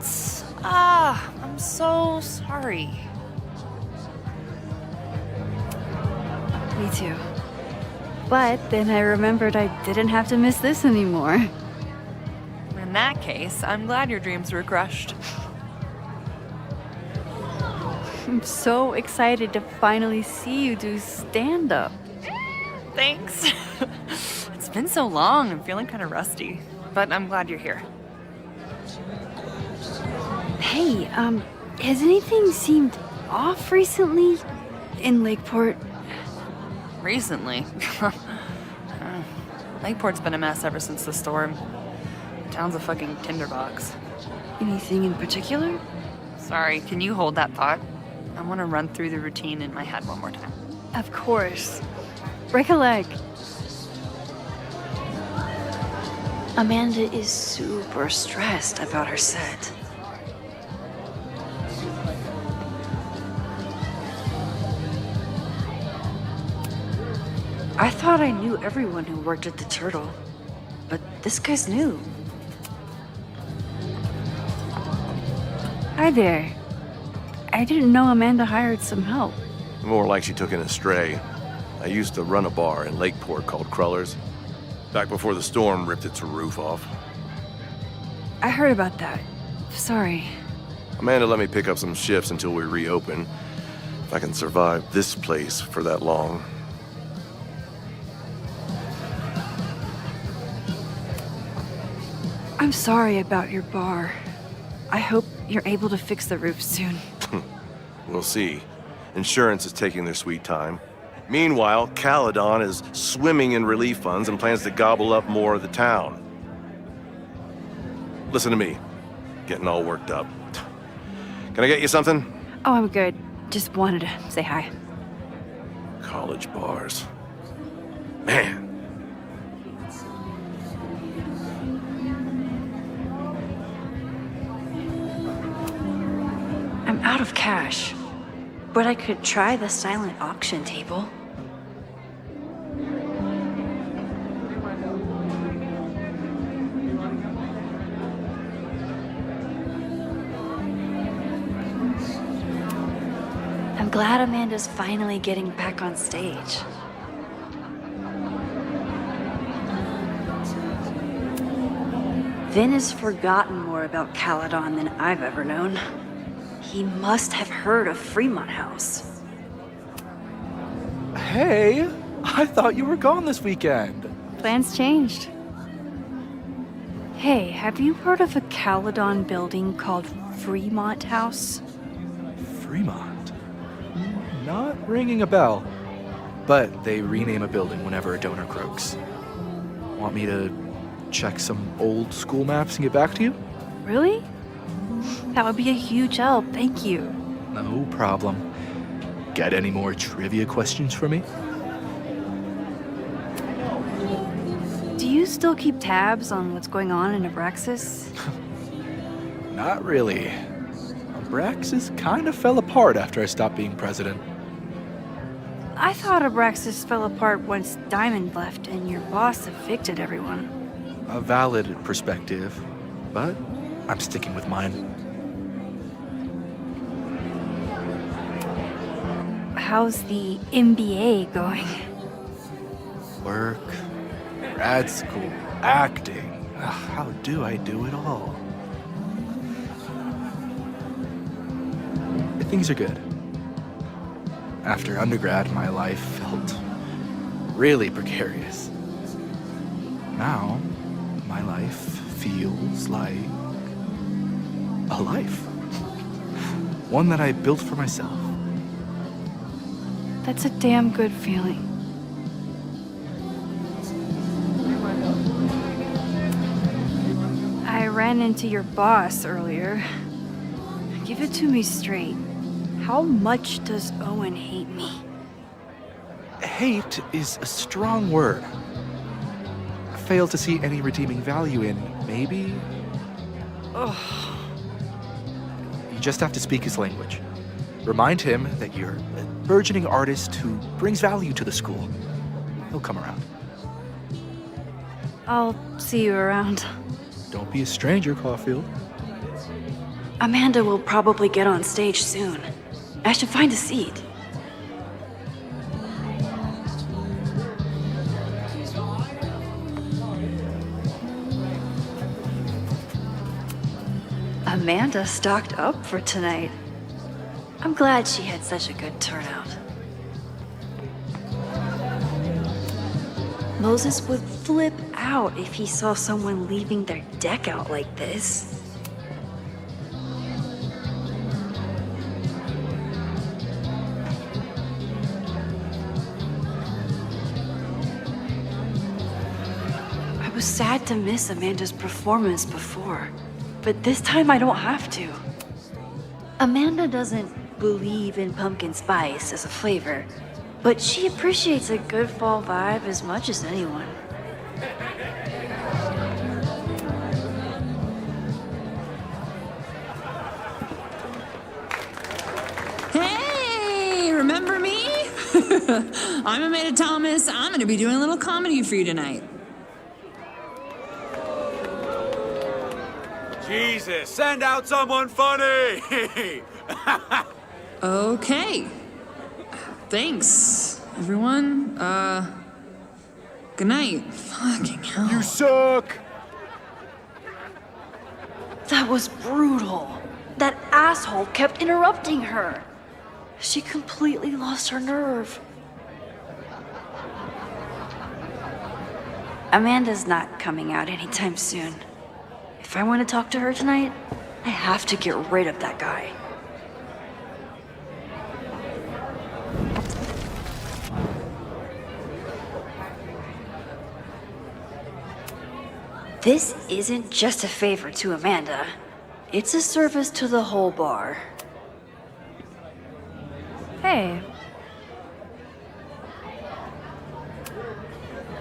Ah, I'm so sorry. Me too. But then I remembered I didn't have to miss this anymore. In that case, I'm glad your dreams were crushed. I'm so excited to finally see you do stand-up. Thanks. It's been so long, I'm feeling kind of rusty. But I'm glad you're here. Hey, has anything seemed off recently in Lakeport? Recently? Lakeport's been a mess ever since the storm. The town's a fucking tinderbox. Anything in particular? Sorry, can you hold that thought? I want to run through the routine in my head one more time. Of course. Break a leg. Amanda is super stressed about her set. I thought I knew everyone who worked at the Turtle, but this guy's new. Hi there. I didn't know Amanda hired some help. More like she took in a stray. I used to run a bar in Lakeport called Crullers. Back before the storm ripped its roof off. I heard about that. Sorry. Amanda let me pick up some shifts until we reopen. If I can survive this place for that long. I'm sorry about your bar. I hope you're able to fix the roof soon. We'll see. Insurance is taking their sweet time. Meanwhile, Caledon is swimming in relief funds and plans to gobble up more of the town. Listen to me. Getting all worked up. Can I get you something? Oh, I'm good. Just wanted to say hi. College bars. Man. I'm out of cash, but I could try the silent auction table. I'm glad Amanda's finally getting back on stage. Vin has forgotten more about Caledon than I've ever known. He must have heard of Fremont House. Hey, I thought you were gone this weekend. Plans changed. Hey, have you heard of a Caledon building called Fremont House? Fremont? Not ringing a bell. But they rename a building whenever a donor croaks. Want me to check some old school maps and get back to you? Really? That would be a huge help, thank you. No problem. Got any more trivia questions for me? Do you still keep tabs on what's going on in Abraxas? Not really. Abraxas kind of fell apart after I stopped being president. I thought Abraxas fell apart once Diamond left and your boss evicted everyone. A valid perspective, but I'm sticking with mine. How's the MBA going? Work, grad school, acting. Ugh, how do I do it all? Things are good. After undergrad, my life felt really precarious. Now, my life feels like a life. One that I built for myself. That's a damn good feeling. I ran into your boss earlier. Give it to me straight. How much does Owen hate me? Hate is a strong word. Fail to see any redeeming value in, maybe? Ugh. You just have to speak his language. Remind him that you're a burgeoning artist who brings value to the school. He'll come around. I'll see you around. Don't be a stranger, Caulfield. Amanda will probably get on stage soon. I should find a seat. Amanda stocked up for tonight. I'm glad she had such a good turnout. Moses would flip out if he saw someone leaving their deck out like this. I was sad to miss Amanda's performance before, but this time I don't have to. Amanda doesn't believe in pumpkin spice as a flavor, but she appreciates a good fall vibe as much as anyone. Hey, remember me? I'm Amanda Thomas. I'm going to be doing a little comedy for you tonight. Jesus, send out someone funny! Okay. Thanks, everyone. Good night. Fucking hell. You suck! That was brutal. That asshole kept interrupting her. She completely lost her nerve. Amanda's not coming out anytime soon. If I want to talk to her tonight, I have to get rid of that guy. This isn't just a favor to Amanda. It's a service to the whole bar. Hey.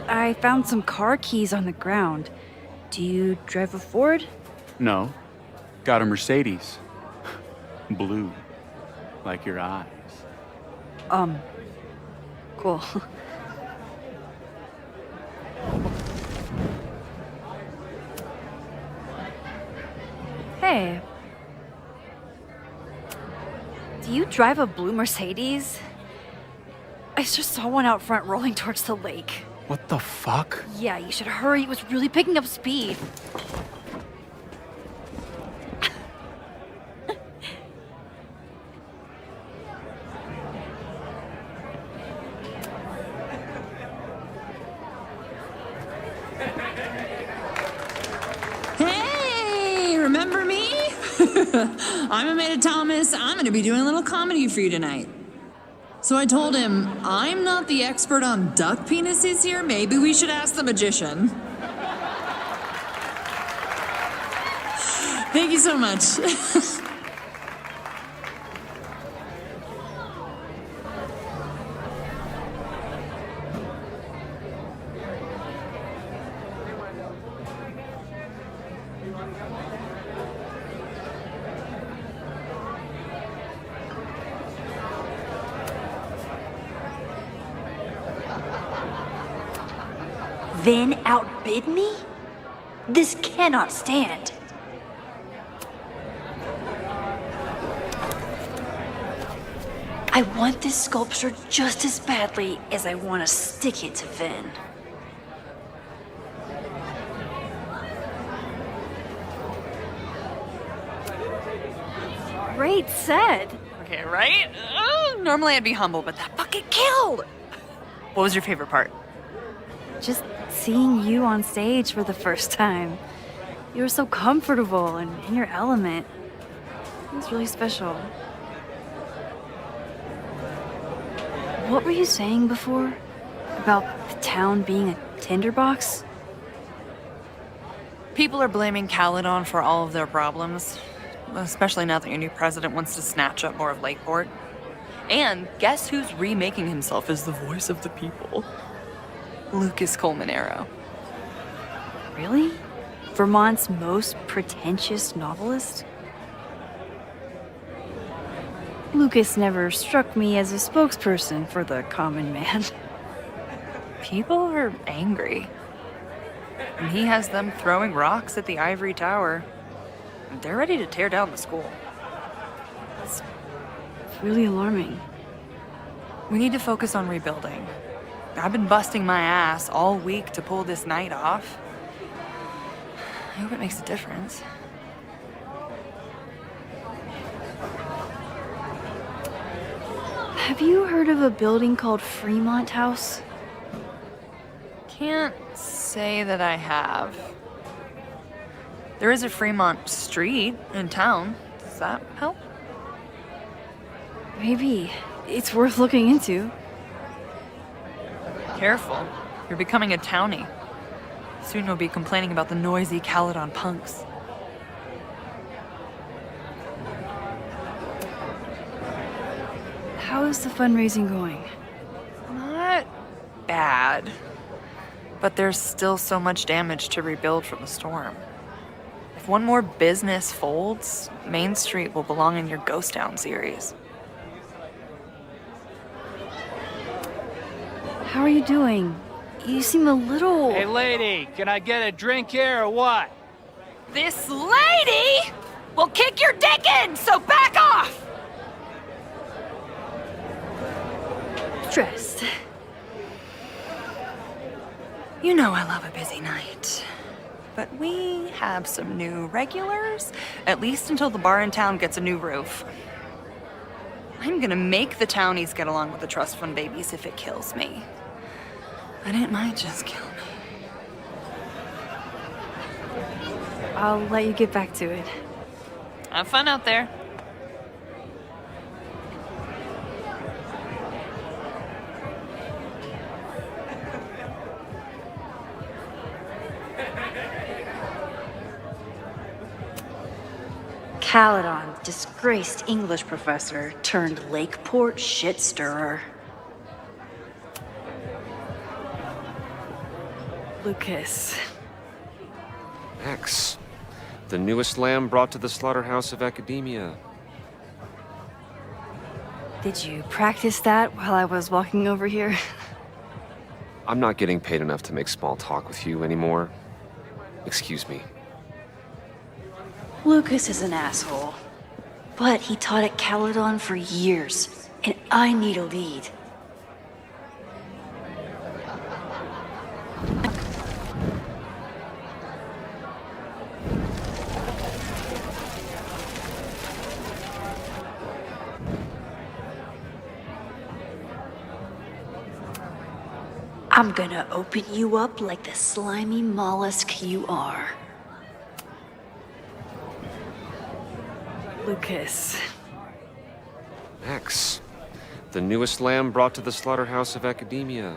I found some car keys on the ground. Do you drive a Ford? No. Got a Mercedes. Blue. Like your eyes. Cool. Hey. Do you drive a blue Mercedes? I just saw one out front rolling towards the lake. What the fuck? Yeah, you should hurry. It was really picking up speed. I'm Amanda Thomas. I'm going to be doing a little comedy for you tonight. So I told him, I'm not the expert on duck penises here. Maybe we should ask the magician. Thank you so much. Then outbid me? This cannot stand. I want this sculpture just as badly as I want to stick it to Vin. Great set. Okay, right? Normally I'd be humble, but that fucking killed! What was your favorite part? Just seeing you on stage for the first time. You were so comfortable and in your element. It was really special. What were you saying before? About the town being a tinderbox? People are blaming Caledon for all of their problems, especially now that your new president wants to snatch up more of Lakeport. And guess who's remaking himself as the voice of the people? Lucas Colmanero. Really? Vermont's most pretentious novelist? Lucas never struck me as a spokesperson for the common man. People are angry. And he has them throwing rocks at the ivory tower. They're ready to tear down the school. It's really alarming. We need to focus on rebuilding. I've been busting my ass all week to pull this night off. I hope it makes a difference. Have you heard of a building called Fremont House? Can't say that I have. There is a Fremont Street in town. Does that help? Maybe. It's worth looking into. Careful. You're becoming a townie. Soon you'll be complaining about the noisy Caledon punks. How is the fundraising going? Not bad. But there's still so much damage to rebuild from the storm. If one more business folds, Main Street will belong in your Ghost Town series. How are you doing? You seem a little... Hey, lady, can I get a drink here or what? This lady will kick your dick in, so back off! Stressed. You know I love a busy night. But we have some new regulars, at least until the bar in town gets a new roof. I'm gonna make the townies get along with the trust fund babies if it kills me. But it might just kill me. I'll let you get back to it. Have fun out there. Caledon, disgraced English professor turned Lakeport shit stirrer. Lucas. Max, the newest lamb brought to the slaughterhouse of academia. Did you practice that while I was walking over here? I'm not getting paid enough to make small talk with you anymore. Excuse me. Lucas is an asshole. But he taught at Caledon for years, and I need a lead. I'm gonna open you up like the slimy mollusk you are. Lucas. Max, the newest lamb brought to the slaughterhouse of academia.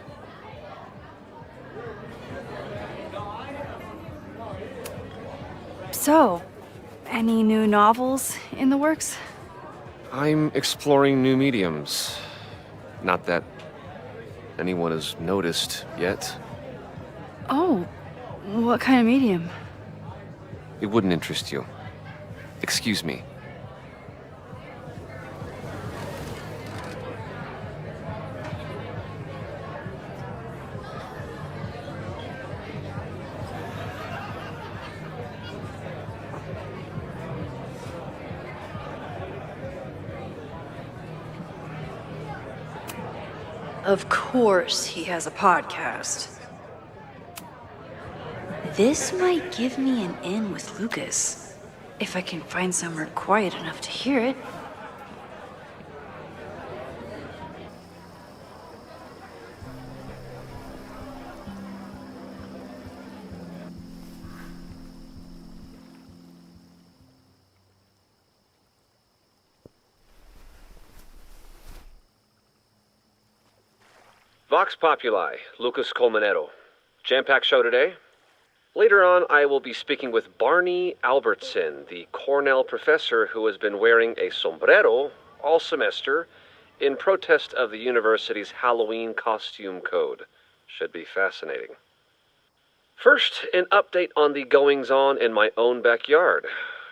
So, any new novels in the works? I'm exploring new mediums. Not that anyone has noticed yet. Oh, what kind of medium? It wouldn't interest you. Excuse me. Of course he has a podcast. This might give me an in with Lucas, if I can find somewhere quiet enough to hear it. Vox Populi, Lucas Colmenero. Jam-packed show today? Later on, I will be speaking with Barney Albertson, the Cornell professor who has been wearing a sombrero all semester in protest of the university's Halloween costume code. Should be fascinating. First, an update on the goings-on in my own backyard.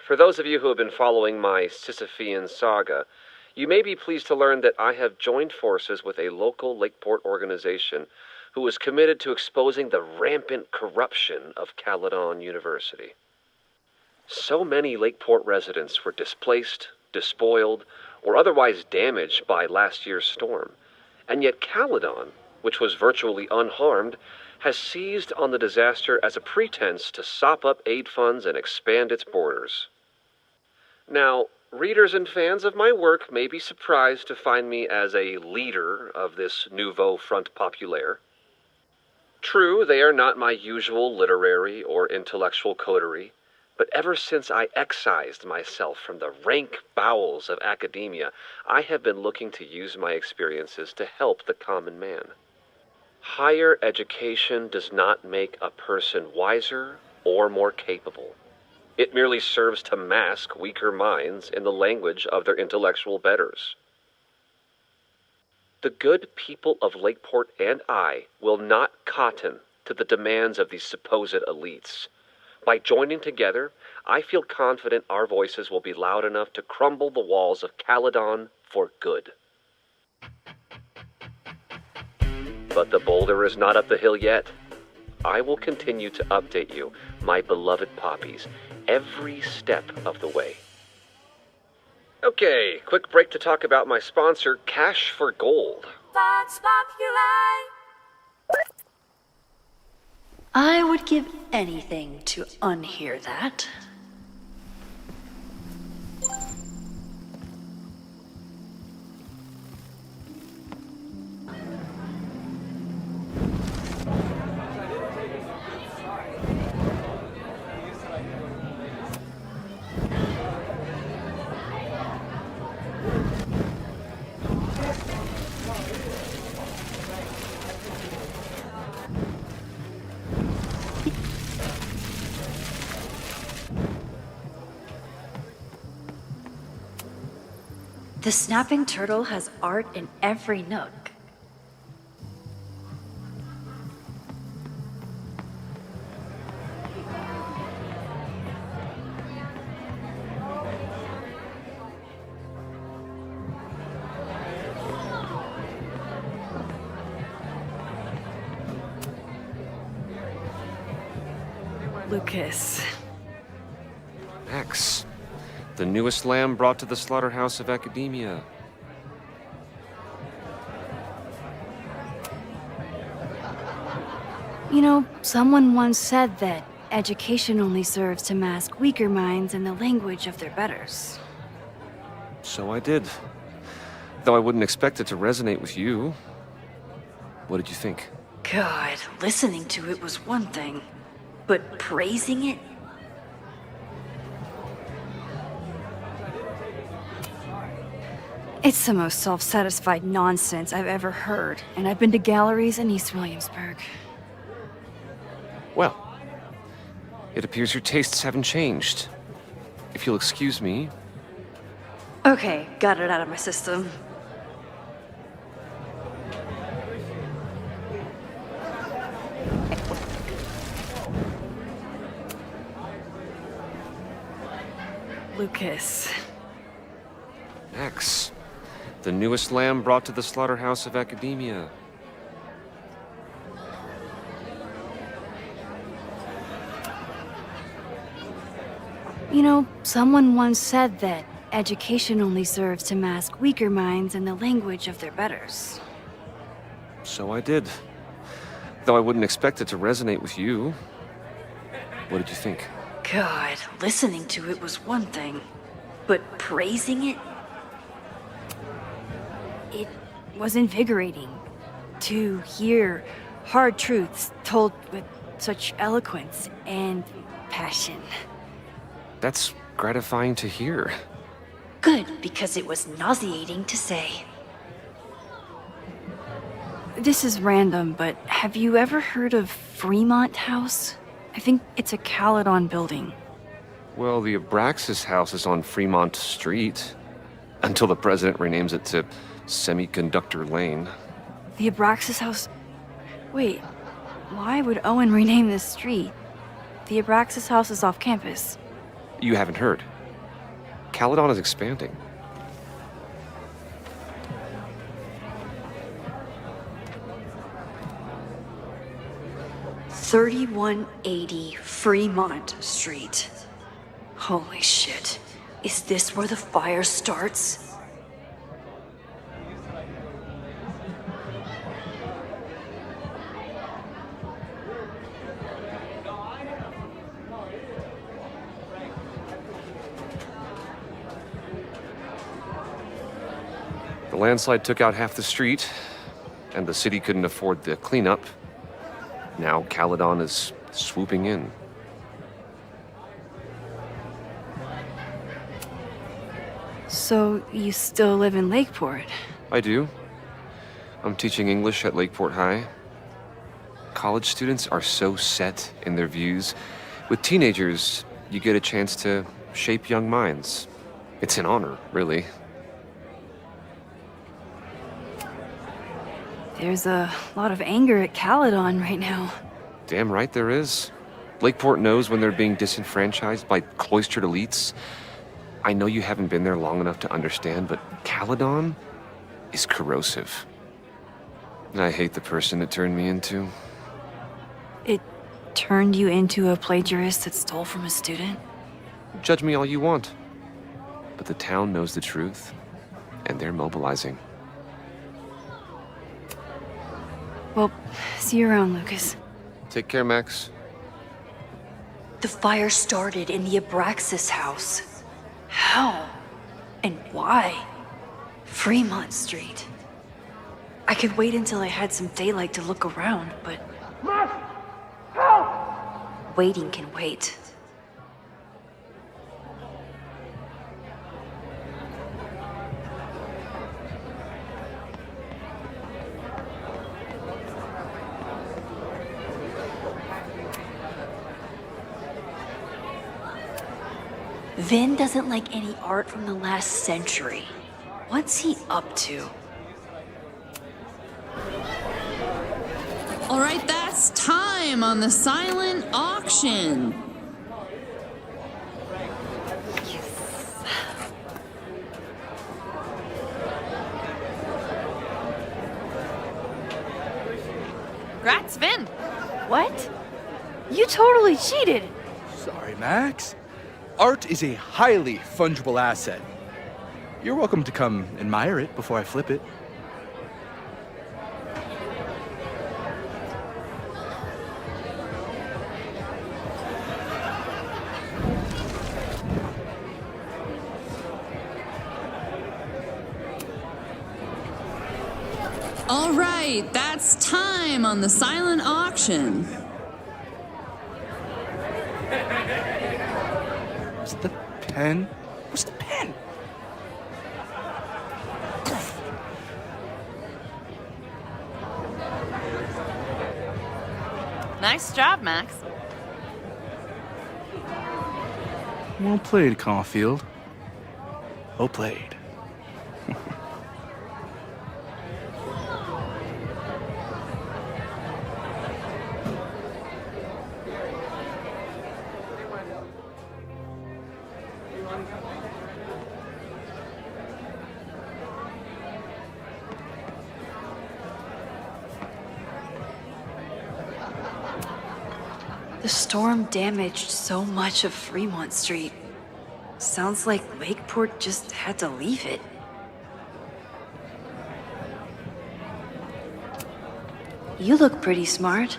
For those of you who have been following my Sisyphean saga, you may be pleased to learn that I have joined forces with a local Lakeport organization who is committed to exposing the rampant corruption of Caledon University. So many Lakeport residents were displaced, despoiled, or otherwise damaged by last year's storm, and yet Caledon, which was virtually unharmed, has seized on the disaster as a pretense to sop up aid funds and expand its borders. Now, readers and fans of my work may be surprised to find me as a leader of this nouveau front populaire. True, they are not my usual literary or intellectual coterie, but ever since I excised myself from the rank bowels of academia, I have been looking to use my experiences to help the common man. Higher education does not make a person wiser or more capable. It merely serves to mask weaker minds in the language of their intellectual betters. The good people of Lakeport and I will not cotton to the demands of these supposed elites. By joining together, I feel confident our voices will be loud enough to crumble the walls of Caledon for good. But the boulder is not up the hill yet. I will continue to update you, my beloved poppies, every step of the way. Okay, quick break to talk about my sponsor, Cash for Gold. Vox Populi. I would give anything to unhear that. The snapping turtle has art in every nook. Lucas. Max, the newest lamb brought to the slaughterhouse of academia. You know, someone once said that education only serves to mask weaker minds in the language of their betters. So I did. Though I wouldn't expect it to resonate with you. What did you think? God, listening to it was one thing, but praising it? It's the most self-satisfied nonsense I've ever heard, and I've been to galleries in East Williamsburg. Well, it appears your tastes haven't changed. If you'll excuse me. Okay, got it out of my system. Lucas. Max, the newest lamb brought to the slaughterhouse of academia. You know, someone once said that education only serves to mask weaker minds in the language of their betters. So I did. Though I wouldn't expect it to resonate with you. What did you think? God, listening to it was one thing, but praising it? It was invigorating to hear hard truths told with such eloquence and passion. That's gratifying to hear. Good, because it was nauseating to say. This is random, but have you ever heard of Fremont House? I think it's a Caledon building. Well, the Abraxas house is on Fremont Street. Until the president renames it to Semiconductor Lane. The Abraxas House? Wait, why would Owen rename this street? The Abraxas House is off campus. You haven't heard. Caledon is expanding. $3180 Fremont Street. Holy shit. Is this where the fire starts? The landslide took out half the street, and the city couldn't afford the cleanup. Now Caledon is swooping in. So you still live in Lakeport? I do. I'm teaching English at Lakeport High. College students are so set in their views. With teenagers, you get a chance to shape young minds. It's an honor, really. There's a lot of anger at Caledon right now. Damn right there is. Lakeport knows when they're being disenfranchised by cloistered elites. I know you haven't been there long enough to understand, but Caledon is corrosive. I hate the person it turned me into. It turned you into a plagiarist that stole from a student? Judge me all you want. But the town knows the truth, and they're mobilizing. Well, see you around, Lucas. Take care, Max. The fire started in the Abraxas house. How? And why? Fremont Street. I could wait until I had some daylight to look around, but... Help! Waiting can wait. Vin doesn't like any art from the last century. What's he up to? All right, that's time on the silent auction. Congrats, Vin. What? You totally cheated. Sorry, Max. Art is a highly fungible asset. You're welcome to come admire it before I flip it. All right, that's time on the silent auction. Where's the pen? Where's the pen? Nice job, Max. Well played, Caulfield. Well played. The storm damaged so much of Fremont Street. Sounds like Lakeport just had to leave it. You look pretty smart.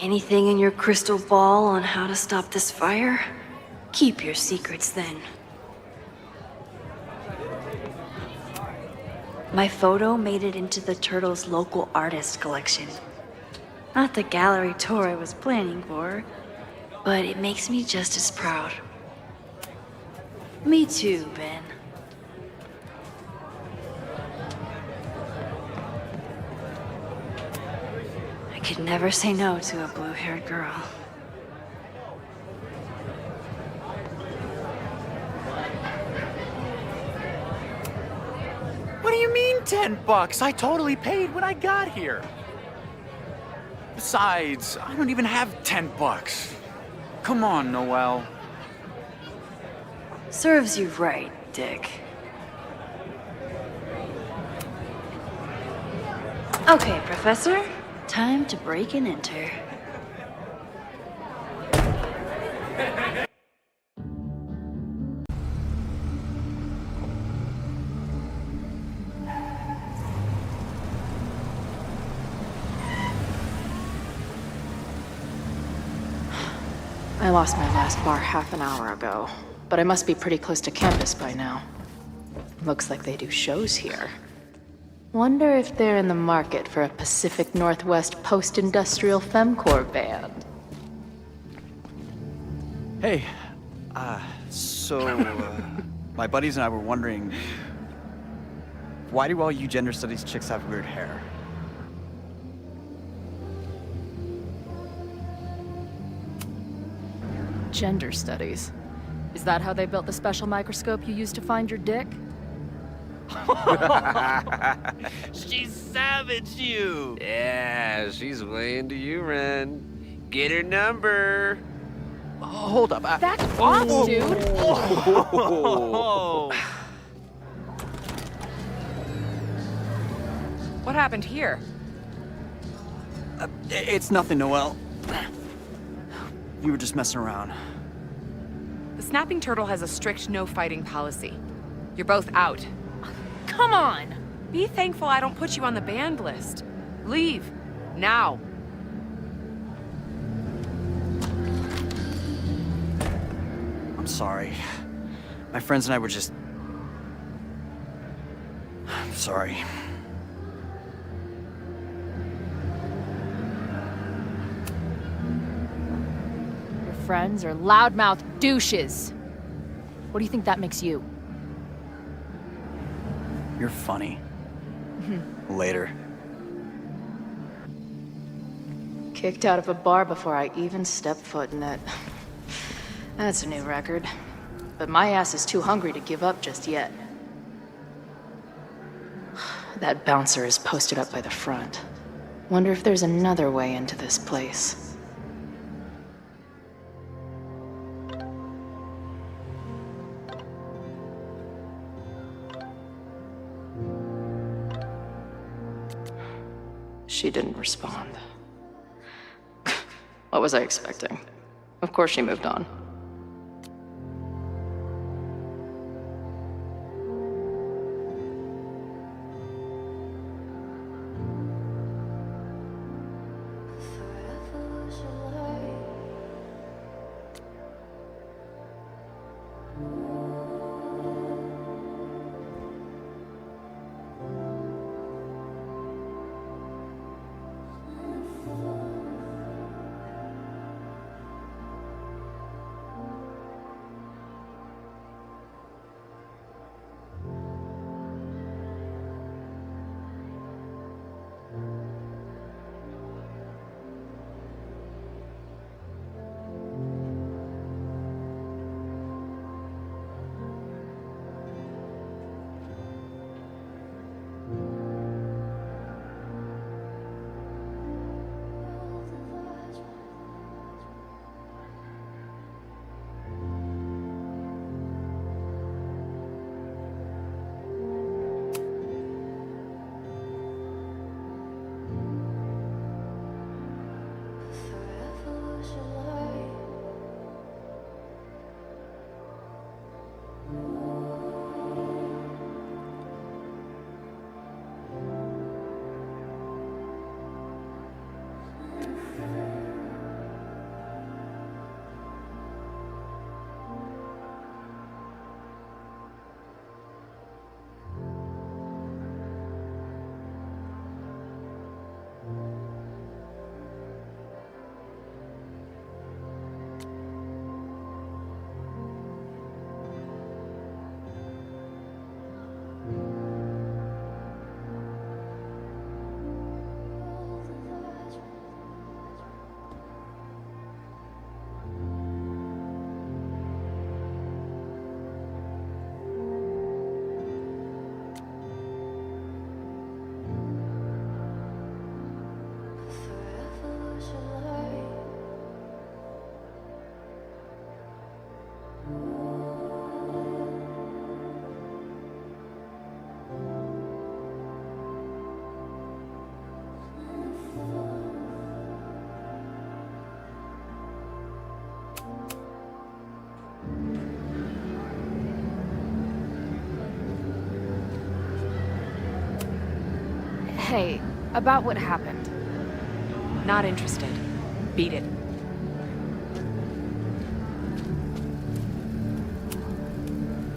Anything in your crystal ball on how to stop this fire? Keep your secrets then. My photo made it into the Turtles' local artist collection. Not the gallery tour I was planning for, but it makes me just as proud. Me too, Ben. I could never say no to a blue-haired girl. What do you mean $10? I totally paid when I got here. Besides, I don't even have $10. Come on, Noel. Serves you right, Dick. Okay, Professor. Time to break and enter. I lost my last bar half an hour ago, but I must be pretty close to campus by now. Looks like they do shows here. Wonder if they're in the market for a Pacific Northwest post-industrial femcore band. Hey, my buddies and I were wondering, why do all you gender studies chicks have weird hair? Gender studies. Is that how they built the special microscope you used to find your dick? She savaged you! Yeah, she's way into you, Ren. Get her number! Hold up. Back off, dude! What happened here? It's nothing, Noel. We were just messing around. The Snapping Turtle has a strict no-fighting policy. You're both out. Come on! Be thankful I don't put you on the banned list. Leave. Now. I'm sorry. My friends and I were just... I'm sorry. Friends are loudmouth douches. What do you think that makes you? You're funny. Later. Kicked out of a bar before I even stepped foot in it. That's a new record. But my ass is too hungry to give up just yet. That bouncer is posted up by the front. Wonder if there's another way into this place. She didn't respond. What was I expecting? Of course she moved on. Hey, about what happened. Not interested. Beat it.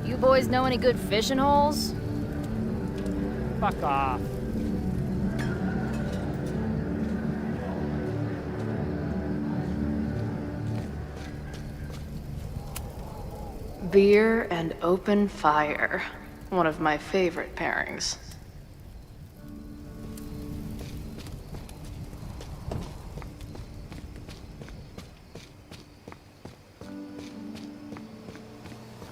You boys know any good fishing holes? Fuck off. Beer and open fire. One of my favorite pairings.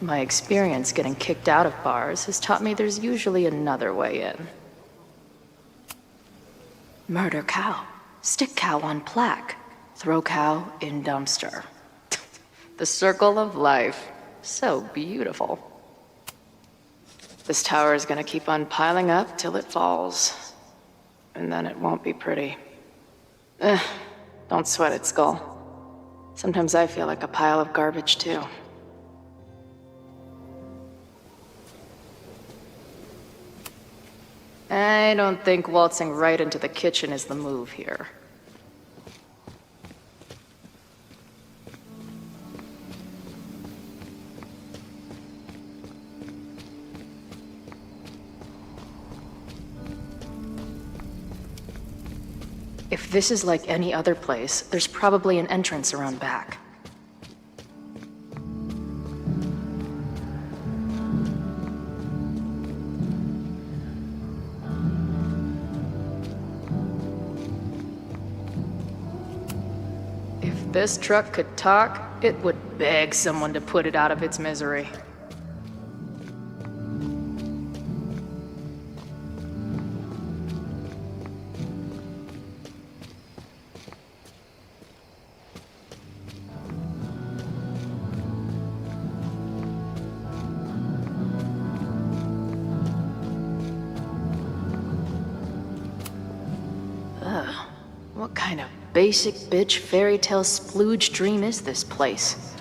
My experience getting kicked out of bars has taught me there's usually another way in. Murder cow. Stick cow on plaque. Throw cow in dumpster. The circle of life. So beautiful. This tower is gonna keep on piling up till it falls. And then it won't be pretty. Don't sweat it, Skull. Sometimes I feel like a pile of garbage, too. I don't think waltzing right into the kitchen is the move here. If this is like any other place, there's probably an entrance around back. If this truck could talk, it would beg someone to put it out of its misery. What kind of basic bitch fairy tale splooge dream is this place?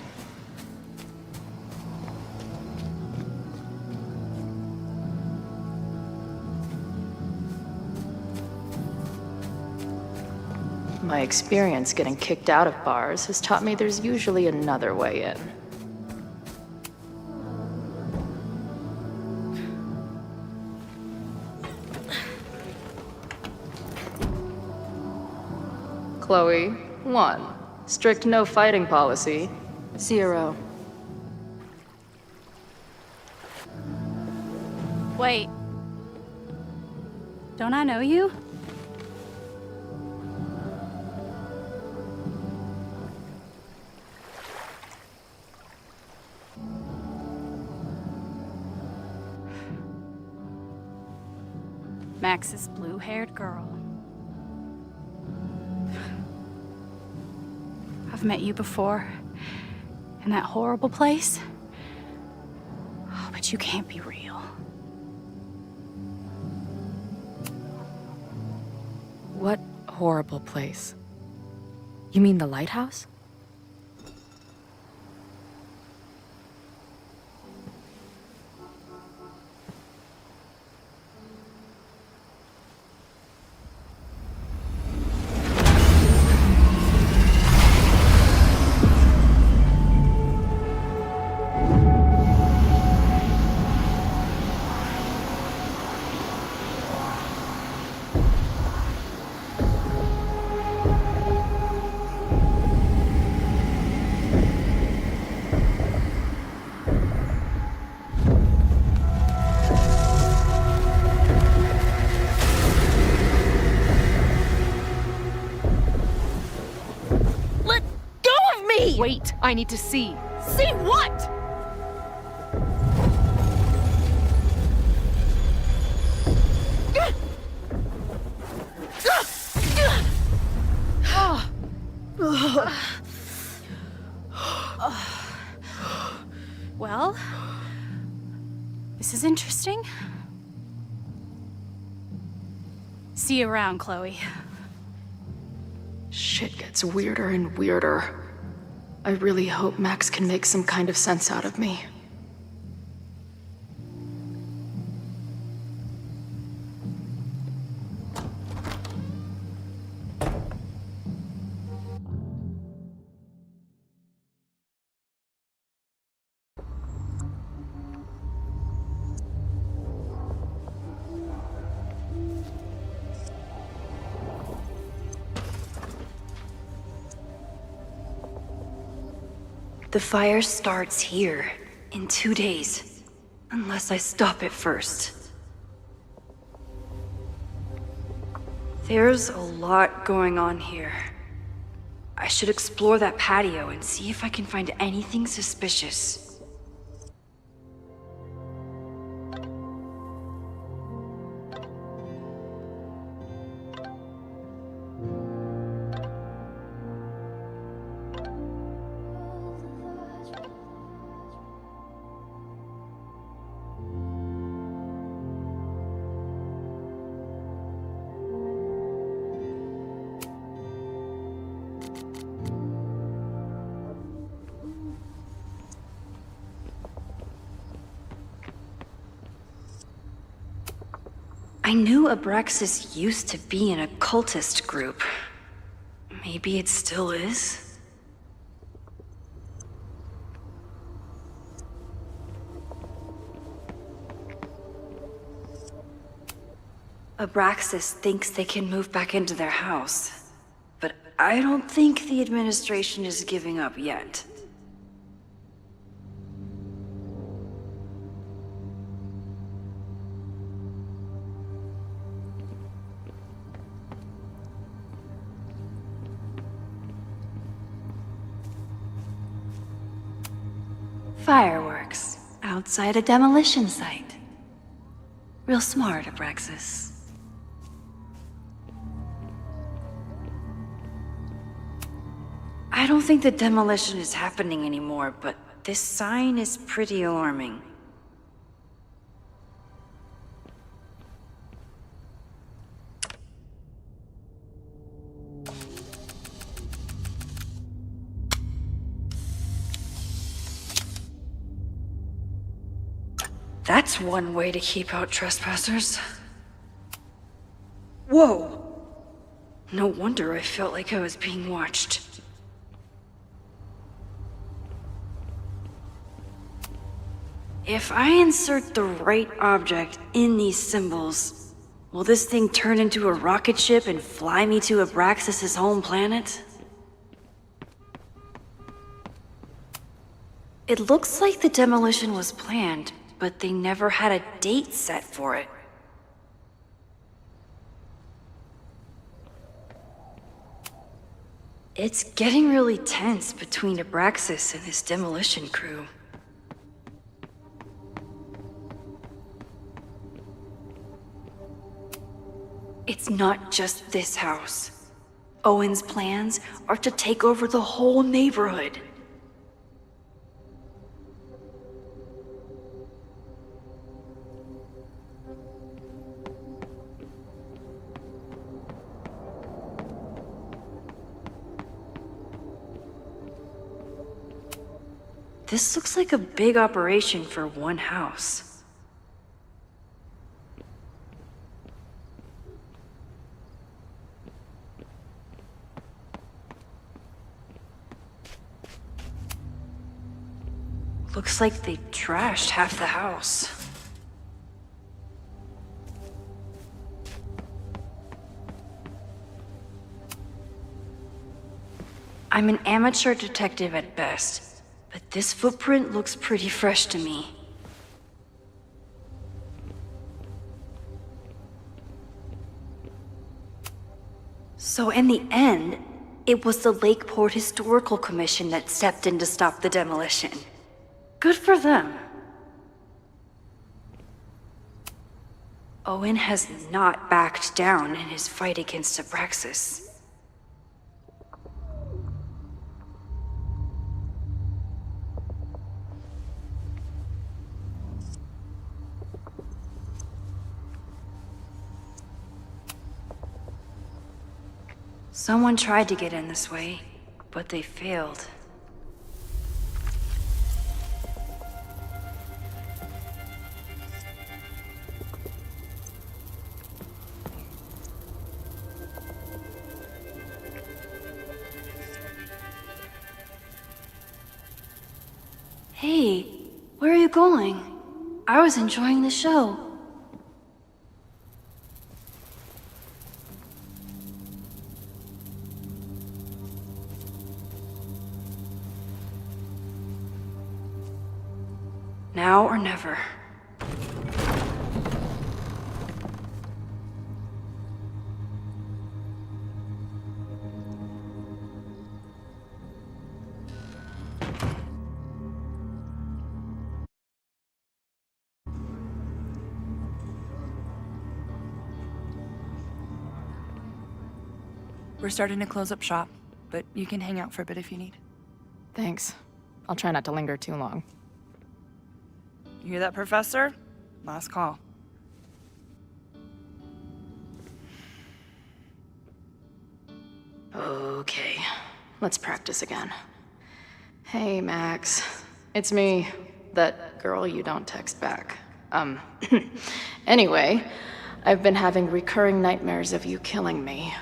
My experience getting kicked out of bars has taught me there's usually another way in. Chloe, 1. Strict no fighting policy. 0. Wait. Don't I know you? Max's blue-haired girl. I've met you before. In that horrible place. Oh, but you can't be real. What horrible place? You mean the lighthouse? Wait, I need to see. See what? Well, this is interesting. See you around, Chloe. Shit gets weirder and weirder. I really hope Max can make some kind of sense out of me. The fire starts here, in 2 days. Unless I stop it first. There's a lot going on here. I should explore that patio and see if I can find anything suspicious. I knew Abraxas used to be an occultist group. Maybe it still is? Abraxas thinks they can move back into their house, but I don't think the administration is giving up yet. Fireworks outside a demolition site. Real smart, Abraxas. I don't think the demolition is happening anymore, but this sign is pretty alarming. That's one way to keep out trespassers. Whoa! No wonder I felt like I was being watched. If I insert the right object in these symbols, will this thing turn into a rocket ship and fly me to Abraxas' home planet? It looks like the demolition was planned, but they never had a date set for it. It's getting really tense between Abraxas and his demolition crew. It's not just this house. Owen's plans are to take over the whole neighborhood. This looks like a big operation for one house. Looks like they trashed half the house. I'm an amateur detective at best, but this footprint looks pretty fresh to me. So in the end, it was the Lakeport Historical Commission that stepped in to stop the demolition. Good for them. Owen has not backed down in his fight against Abraxas. Someone tried to get in this way, but they failed. Hey, where are you going? I was enjoying the show. Now or never. We're starting to close up shop, but you can hang out for a bit if you need. Thanks. I'll try not to linger too long. You hear that, Professor? Last call. Okay, let's practice again. Hey, Max. It's me, that girl you don't text back. Anyway, I've been having recurring nightmares of you killing me.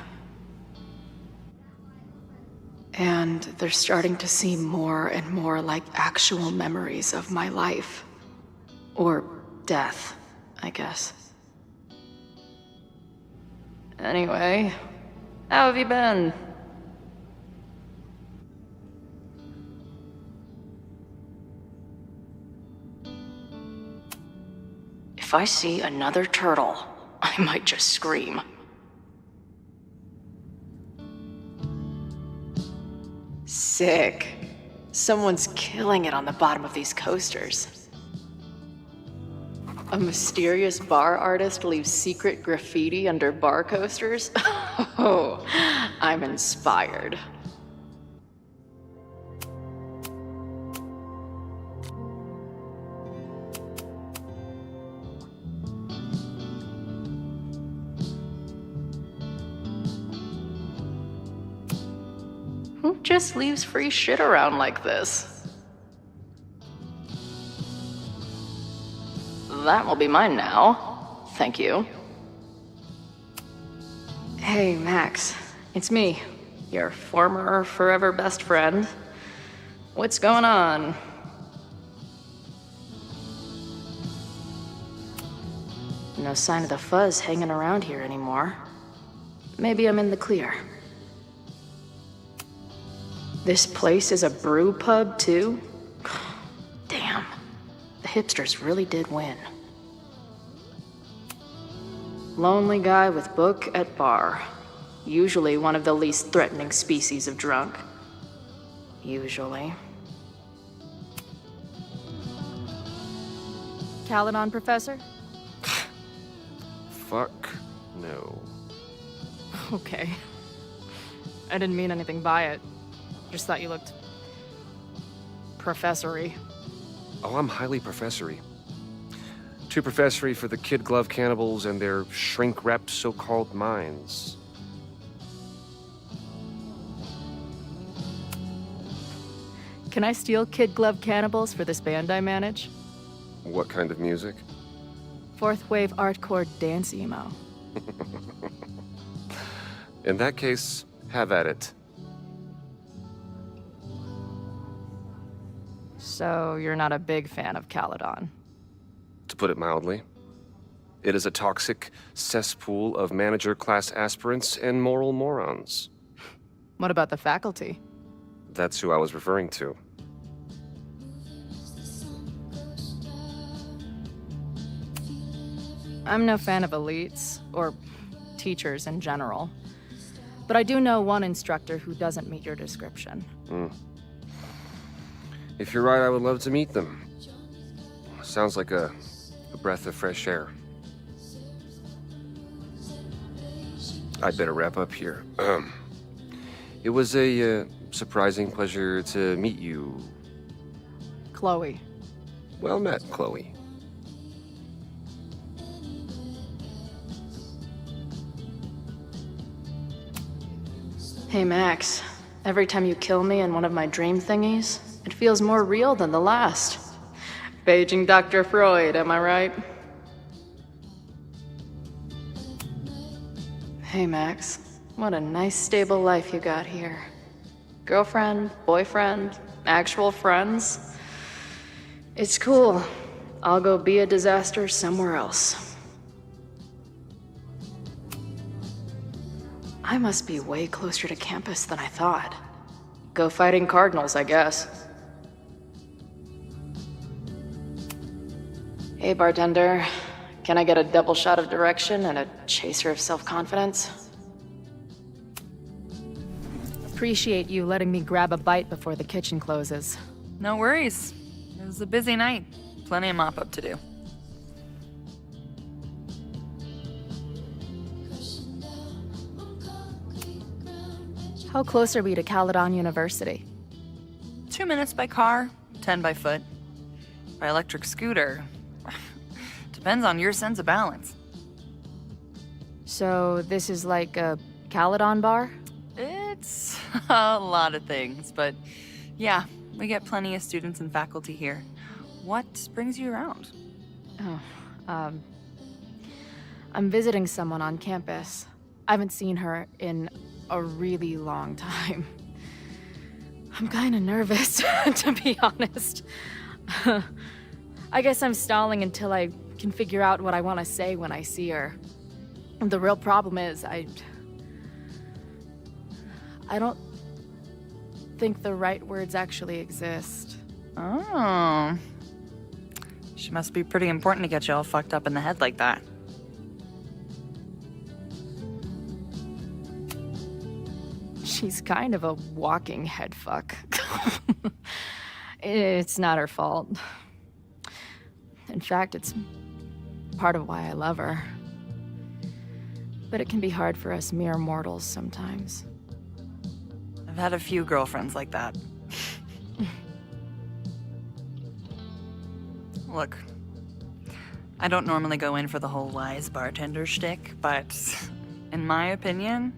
And they're starting to seem more and more like actual memories of my life. Or death, I guess. Anyway, how have you been? If I see another turtle, I might just scream. Sick. Someone's killing it on the bottom of these coasters. A mysterious bar artist leaves secret graffiti under bar coasters? Oh, I'm inspired. Who just leaves free shit around like this? That will be mine now. Thank you. Hey, Max. It's me, your former forever best friend. What's going on? No sign of the fuzz hanging around here anymore. Maybe I'm in the clear. This place is a brew pub, too? Damn. The hipsters really did win. Lonely guy with book at bar. Usually one of the least threatening species of drunk. Usually. Caledon, Professor? Fuck no. Okay. I didn't mean anything by it. Just thought you looked... professory. Oh, I'm highly professory. Too professory for the kid glove cannibals and their shrink-wrapped so-called minds. Can I steal kid glove cannibals for this band I manage? What kind of music? Fourth wave artcore dance emo. In that case, have at it. So you're not a big fan of Caledon? To put it mildly. It is a toxic cesspool of manager-class aspirants and moral morons. What about the faculty? That's who I was referring to. I'm no fan of elites, or teachers in general. But I do know one instructor who doesn't meet your description. If you're right, I would love to meet them. Sounds like a breath of fresh air. I'd better wrap up here. It was a surprising pleasure to meet you. Chloe. Well met, Chloe. Hey, Max. Every time you kill me in one of my dream thingies, it feels more real than the last. Paging Dr. Freud, am I right? Hey, Max. What a nice, stable life you got here. Girlfriend, boyfriend, actual friends. It's cool. I'll go be a disaster somewhere else. I must be way closer to campus than I thought. Go fighting cardinals, I guess. Hey, bartender. Can I get a double shot of direction and a chaser of self-confidence? Appreciate you letting me grab a bite before the kitchen closes. No worries. It was a busy night. Plenty of mop-up to do. How close are we to Caledon University? 2 minutes by car, 10 by foot. By electric scooter. Depends on your sense of balance. So this is like a Caledon bar? It's a lot of things, but yeah, we get plenty of students and faculty here. What brings you around? I'm visiting someone on campus. I haven't seen her in a really long time. I'm kinda nervous, to be honest. I guess I'm stalling until I can figure out what I want to say when I see her. The real problem is I don't think the right words actually exist. Oh. She must be pretty important to get you all fucked up in the head like that. She's kind of a walking head fuck. It's not her fault. In fact, it's part of why I love her. But it can be hard for us mere mortals sometimes. I've had a few girlfriends like that. Look, I don't normally go in for the whole wise bartender shtick, but in my opinion,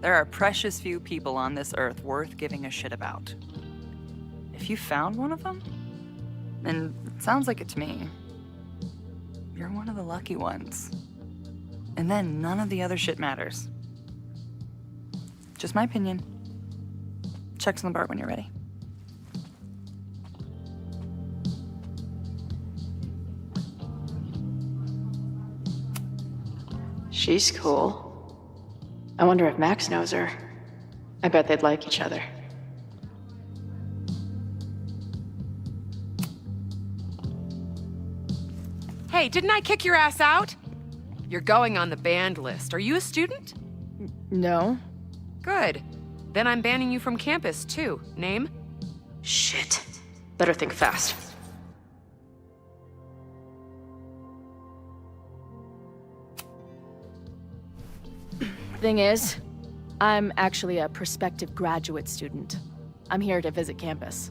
there are precious few people on this earth worth giving a shit about. If you found one of them, and it sounds like it to me, you're one of the lucky ones. And then none of the other shit matters. Just my opinion. Checks on the bar when you're ready. She's cool. I wonder if Max knows her. I bet they'd like each other. Hey, didn't I kick your ass out? You're going on the banned list. Are you a student? No. Good. Then I'm banning you from campus, too. Name? Shit. Better think fast. Thing is, I'm actually a prospective graduate student. I'm here to visit campus.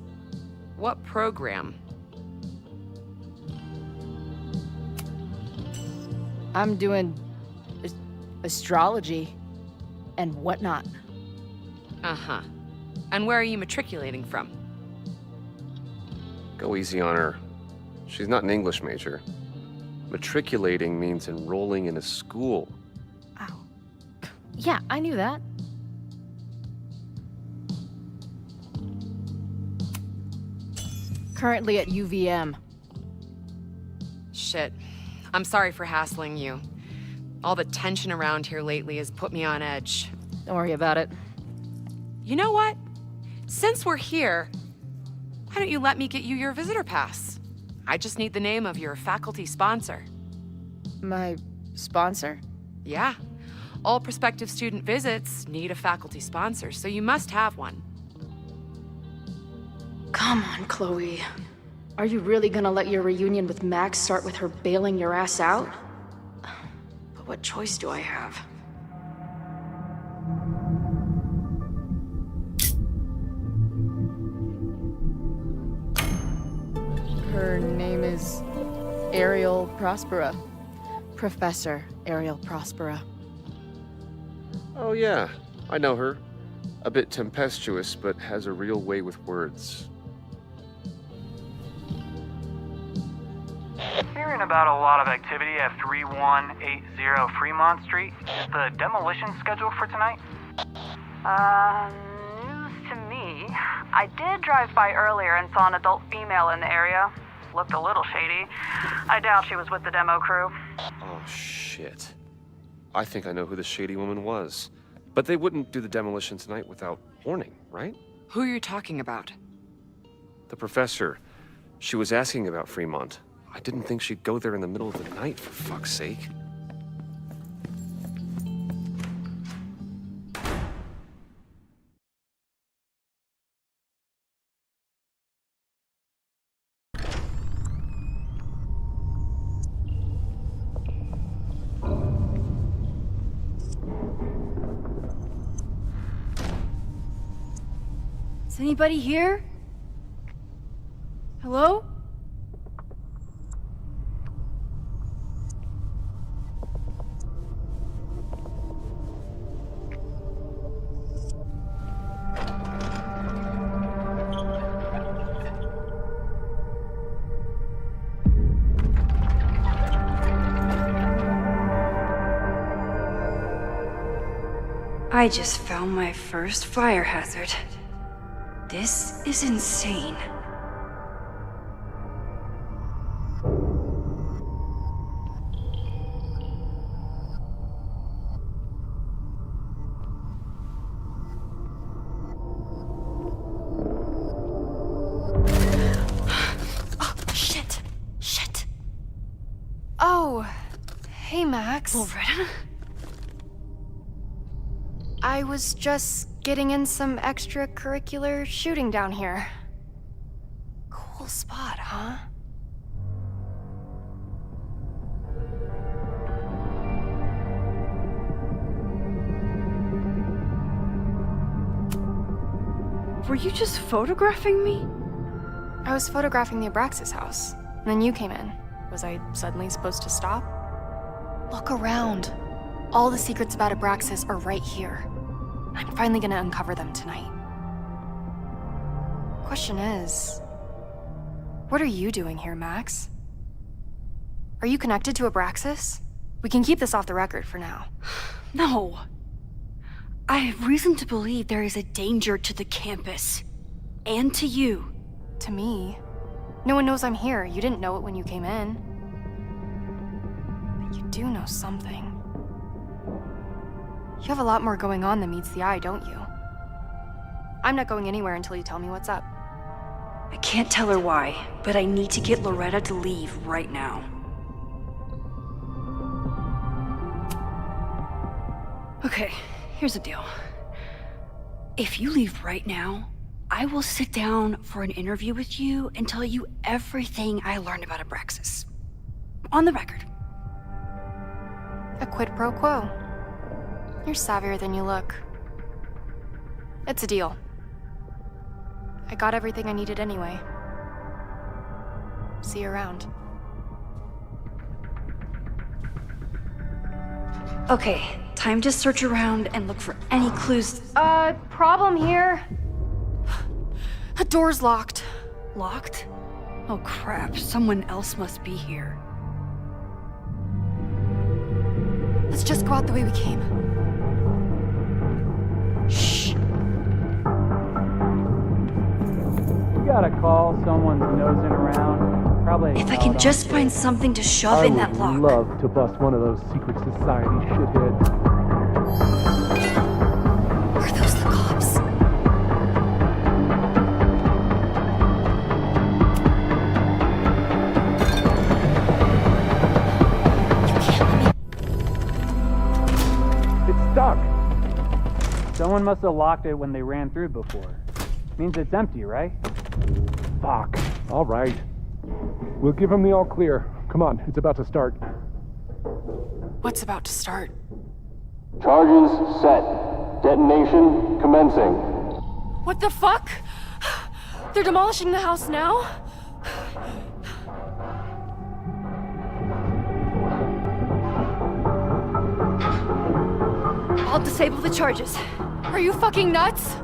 What program? I'm doing astrology and whatnot. Uh-huh. And where are you matriculating from? Go easy on her. She's not an English major. Matriculating means enrolling in a school. Yeah, I knew that. Currently at UVM. Shit. I'm sorry for hassling you. All the tension around here lately has put me on edge. Don't worry about it. You know what? Since we're here, why don't you let me get you your visitor pass? I just need the name of your faculty sponsor. My sponsor? Yeah. All prospective student visits need a faculty sponsor, so you must have one. Come on, Chloe. Are you really gonna let your reunion with Max start with her bailing your ass out? But what choice do I have? Her name is Ariel Prospera. Professor Ariel Prospera. Oh yeah, I know her. A bit tempestuous, but has a real way with words. Hearing about a lot of activity at 3180 Fremont Street. Is the demolition scheduled for tonight? News to me. I did drive by earlier and saw an adult female in the area. Looked a little shady. I doubt she was with the demo crew. Oh shit. I think I know who the shady woman was. But they wouldn't do the demolition tonight without warning, right? Who are you talking about? The professor. She was asking about Fremont. I didn't think she'd go there in the middle of the night, for fuck's sake. Is anybody here? Hello? I just found my first fire hazard. This is insane. Shit. Oh, hey, Max. Loretta? I was just getting in some extracurricular shooting down here. Cool spot, huh? Were you just photographing me? I was photographing the Abraxas house, and then you came in. Was I suddenly supposed to stop? Look around. All the secrets about Abraxas are right here. I'm finally gonna uncover them tonight. Question is, what are you doing here, Max? Are you connected to Abraxas? We can keep this off the record for now. No. I have reason to believe there is a danger to the campus. And to you. To me? No one knows I'm here. You didn't know it when you came in. But you do know something. You have a lot more going on than meets the eye, don't you? I'm not going anywhere until you tell me what's up. I can't tell her why, but I need to get Loretta to leave right now. Okay, here's the deal. If you leave right now, I will sit down for an interview with you and tell you everything I learned about Abraxas. On the record. A quid pro quo. You're savvier than you look. It's a deal. I got everything I needed anyway. See you around. Okay, time to search around and look for any clues. Problem here. The door's locked. Locked? Oh crap, someone else must be here. Let's just go out the way we came. Shh. You gotta call, someone's nosing around. Probably. If I can just find something to shove in that lock. I would love to bust one of those secret society shitheads. Are those the cops? It's stuck. Someone must have locked it when they ran through before. Means it's empty, right? Fuck. All right. We'll give him the all clear. Come on, it's about to start. What's about to start? Charges set. Detonation commencing. What the fuck? They're demolishing the house now? I'll disable the charges. Are you fucking nuts?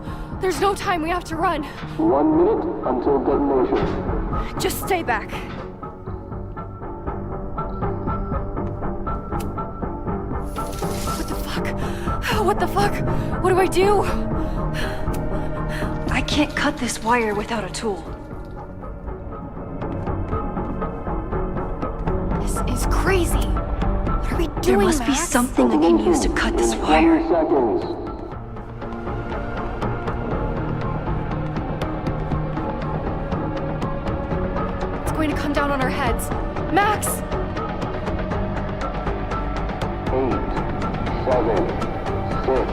There's no time, we have to run. 1 minute until detonation. Just stay back. What the fuck? What the fuck? What do I do? I can't cut this wire without a tool. This is crazy. What are we doing, There must be Max? something I can use to cut this wire. 20 seconds. It's going to come down on our heads. Max! 8, 7, 6.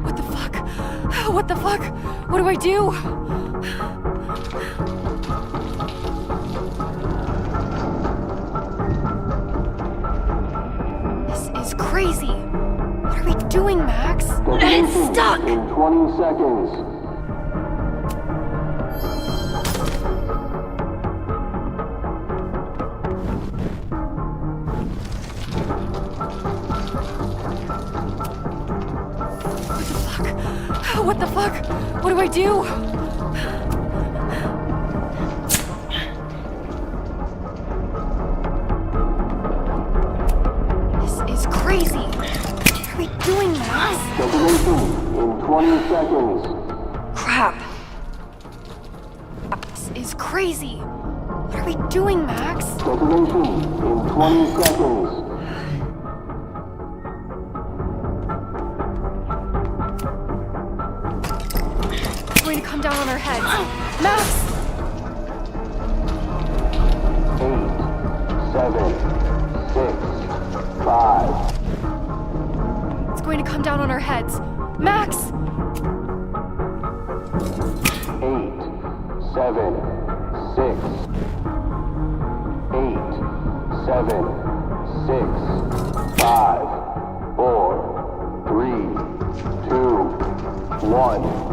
What the fuck? What the fuck? What do I do? This is crazy. What are we doing, Max? It's stuck! In 20 seconds. What the fuck? What do I do? This is crazy. What are we doing, Max? Detonation in 20 seconds. Crap. This is crazy. What are we doing, Max? Detonation in 20 seconds. Going to come down on our heads. Max! 8, 7, 6, 5. It's going to come down on our heads. Max! 8, 7, 6. 8, 7, 6, 5, 4, 3, 2, 1.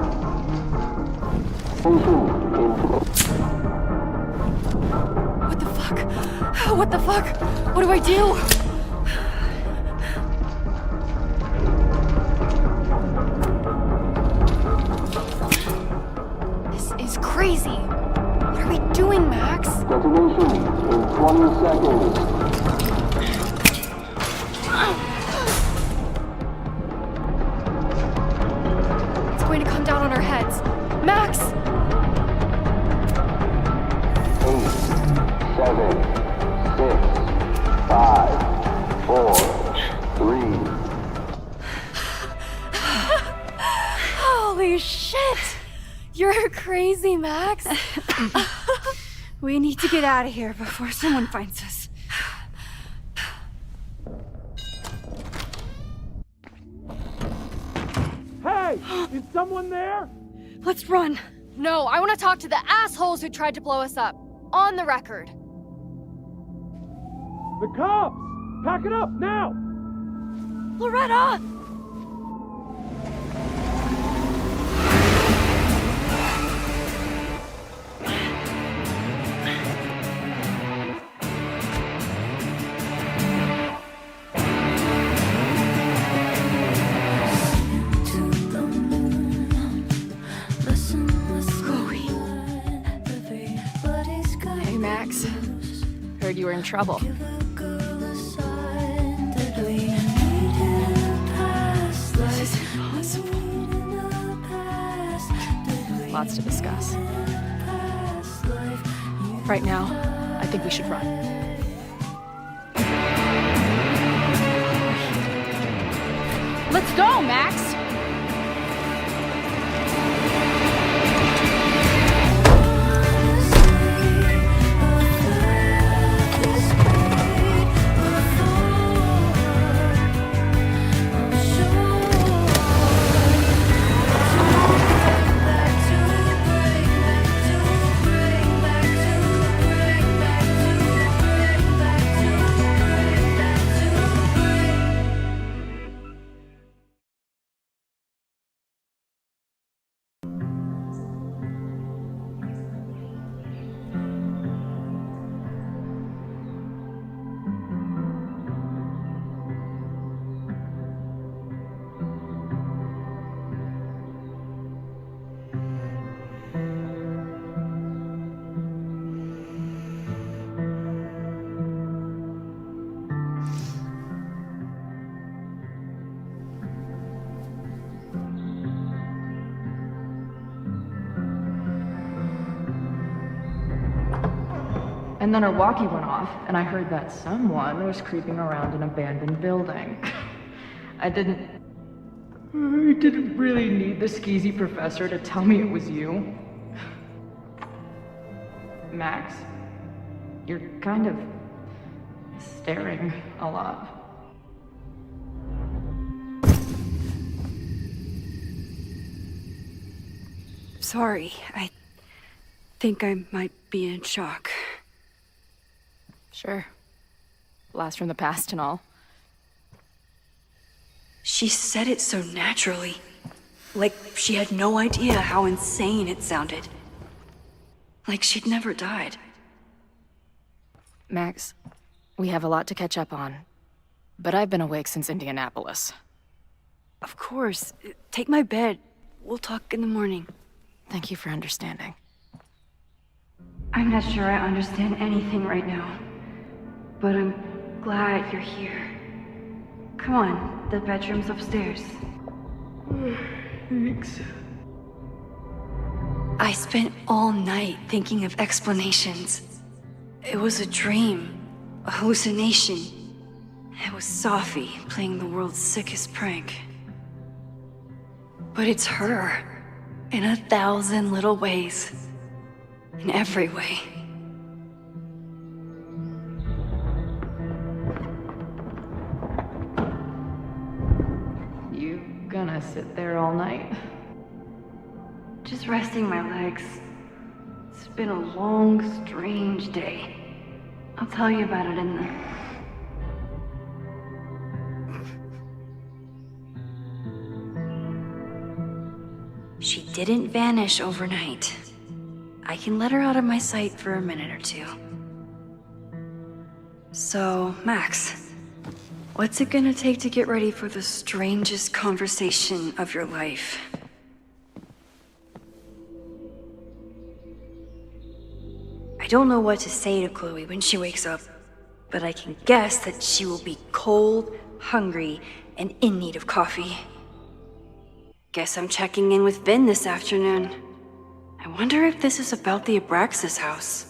What the fuck? What the fuck? What do I do? This is crazy. What are we doing, Max? Detonation in 20 seconds. It's going to come down on our heads. Max! 8, 7, 6, 5, 4, 3. Holy shit! You're crazy, Max. We need to get out of here before someone finds us. Hey! Is someone there? Let's run. No, I want to talk to the assholes who tried to blow us up. On the record. The cops! Pack it up, now! Loretta! Hey, Max. Heard you were in trouble. This is impossible. Lots to discuss. Right now, I think we should run. Let's go, Max! And then our walkie went off, and I heard that someone was creeping around an abandoned building. I didn't really need the skeezy professor to tell me it was you. Max, You're kind of staring a lot. Sorry, I think I might be in shock. Sure. Blast from the past and all. She said it so naturally. Like she had no idea how insane it sounded. Like she'd never died. Max, we have a lot to catch up on. But I've been awake since Indianapolis. Of course. Take my bed. We'll talk in the morning. Thank you for understanding. I'm not sure I understand anything right now. But I'm glad you're here. Come on, the bedroom's upstairs. Thanks. I spent all night thinking of explanations. It was a dream, a hallucination. It was Sophie playing the world's sickest prank. But it's her, in 1,000 little ways. In every way. You gonna sit there all night? Just resting my legs. It's been a long, strange day. I'll tell you about it in the... She didn't vanish overnight. I can let her out of my sight for a minute or two. So, Max, what's it gonna take to get ready for the strangest conversation of your life? I don't know what to say to Chloe when she wakes up, but I can guess that she will be cold, hungry, and in need of coffee. Guess I'm checking in with Vin this afternoon. I wonder if this is about the Abraxas house.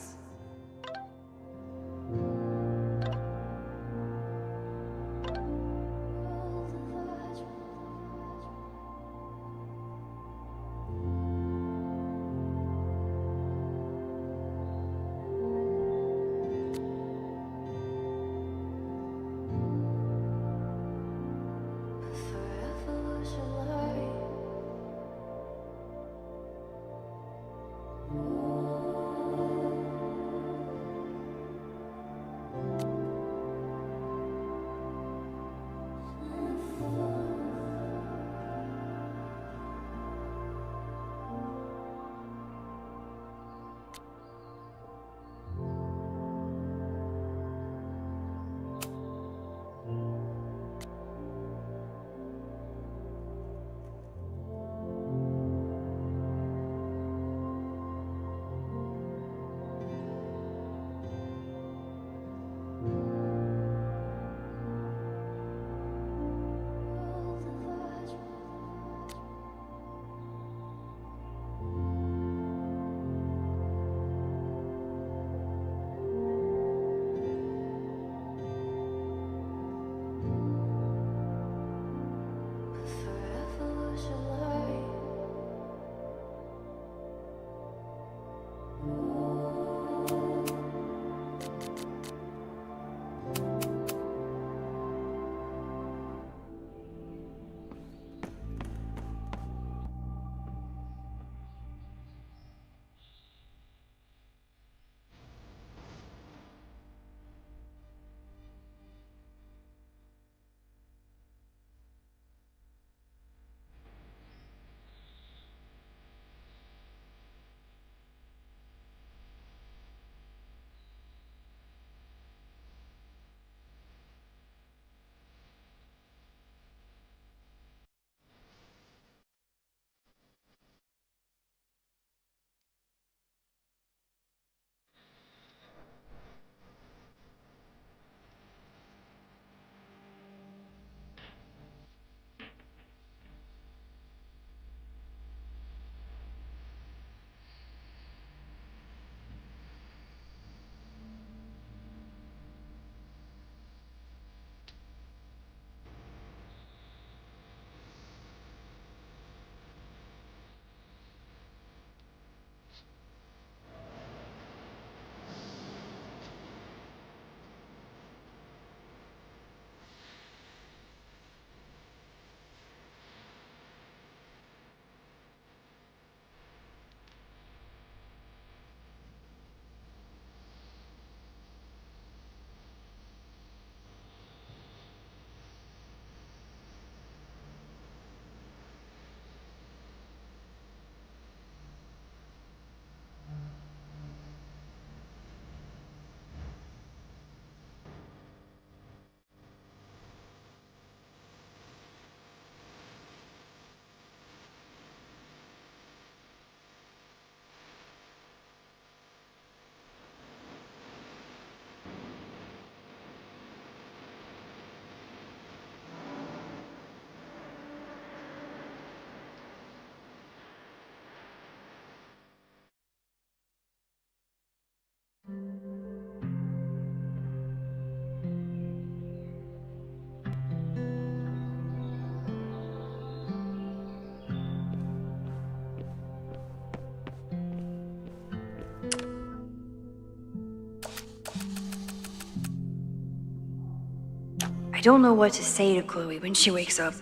I don't know what to say to Chloe when she wakes up,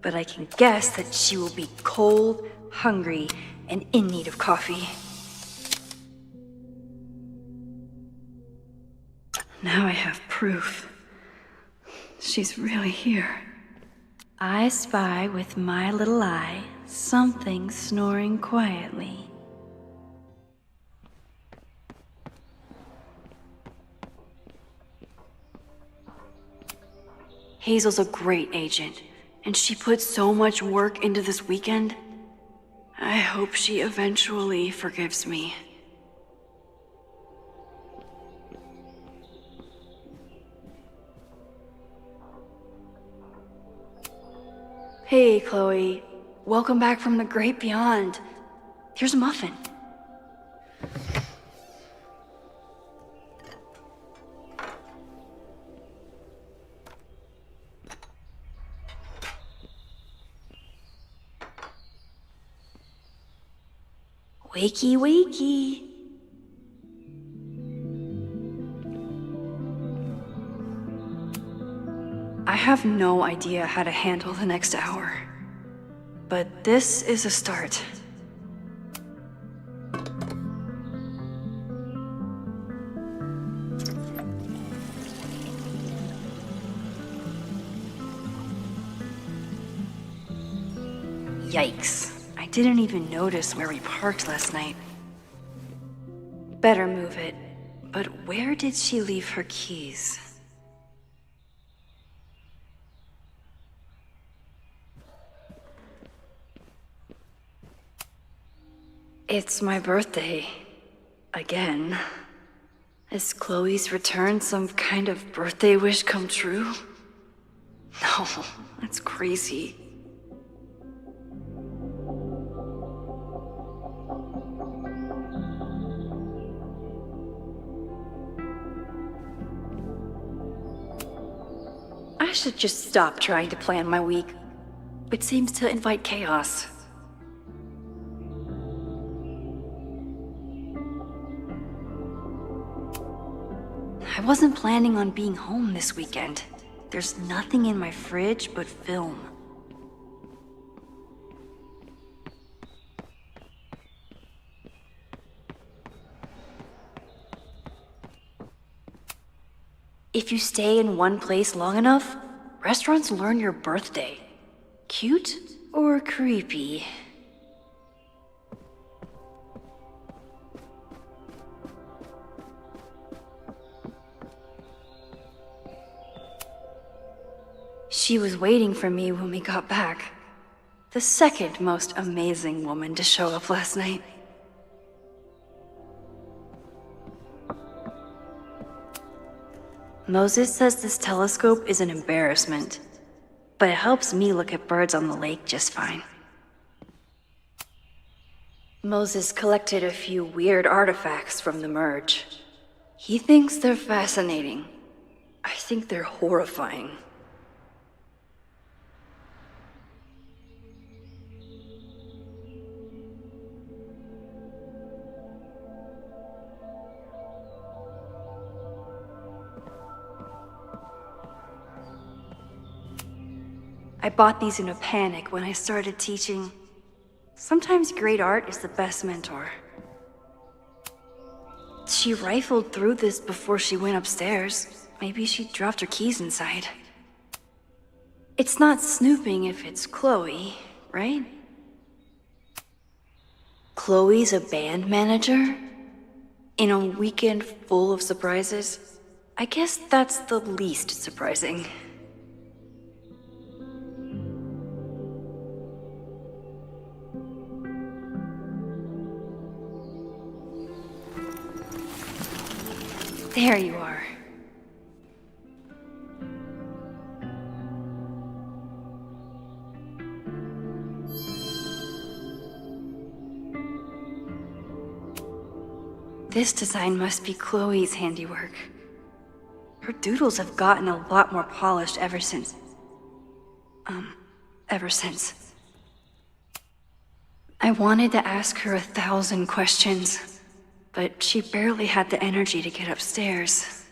but I can guess that she will be cold, hungry, and in need of coffee. Now I have proof. She's really here. I spy with my little eye something snoring quietly. Hazel's a great agent, and she put so much work into this weekend. I hope she eventually forgives me. Hey, Chloe. Welcome back from the great beyond. Here's a muffin. Wakey, wakey. I have no idea how to handle the next hour, but this is a start. Yikes. I didn't even notice where we parked last night. Better move it. But where did she leave her keys? It's my birthday. Again. Is Chloe's return some kind of birthday wish come true? No, that's crazy. I should just stop trying to plan my week. It seems to invite chaos. I wasn't planning on being home this weekend. There's nothing in my fridge but film. If you stay in one place long enough, restaurants learn your birthday. Cute or creepy? She was waiting for me when we got back. The second most amazing woman to show up last night. Moses says this telescope is an embarrassment, but it helps me look at birds on the lake just fine. Moses collected a few weird artifacts from the merge. He thinks they're fascinating. I think they're horrifying. I bought these in a panic when I started teaching. Sometimes great art is the best mentor. She rifled through this before she went upstairs. Maybe she dropped her keys inside. It's not snooping if it's Chloe, right? Chloe's a band manager? In a weekend full of surprises? I guess that's the least surprising. There you are. This design must be Chloe's handiwork. Her doodles have gotten a lot more polished ever since. I wanted to ask her 1,000 questions. But she barely had the energy to get upstairs.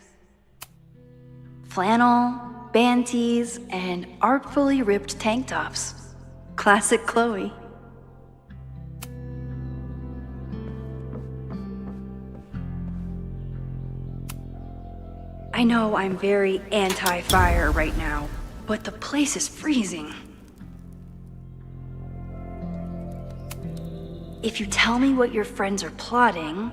Flannel, band tees, and artfully ripped tank tops. Classic Chloe. I know I'm very anti-fire right now, but the place is freezing. If you tell me what your friends are plotting,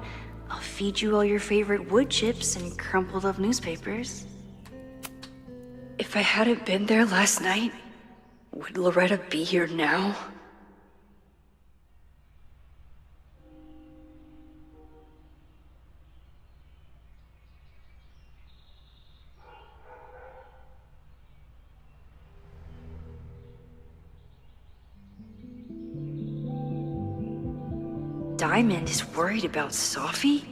I'll feed you all your favorite wood chips and crumpled up newspapers. If I hadn't been there last night, would Loretta be here now? Diamond is worried about Sophie?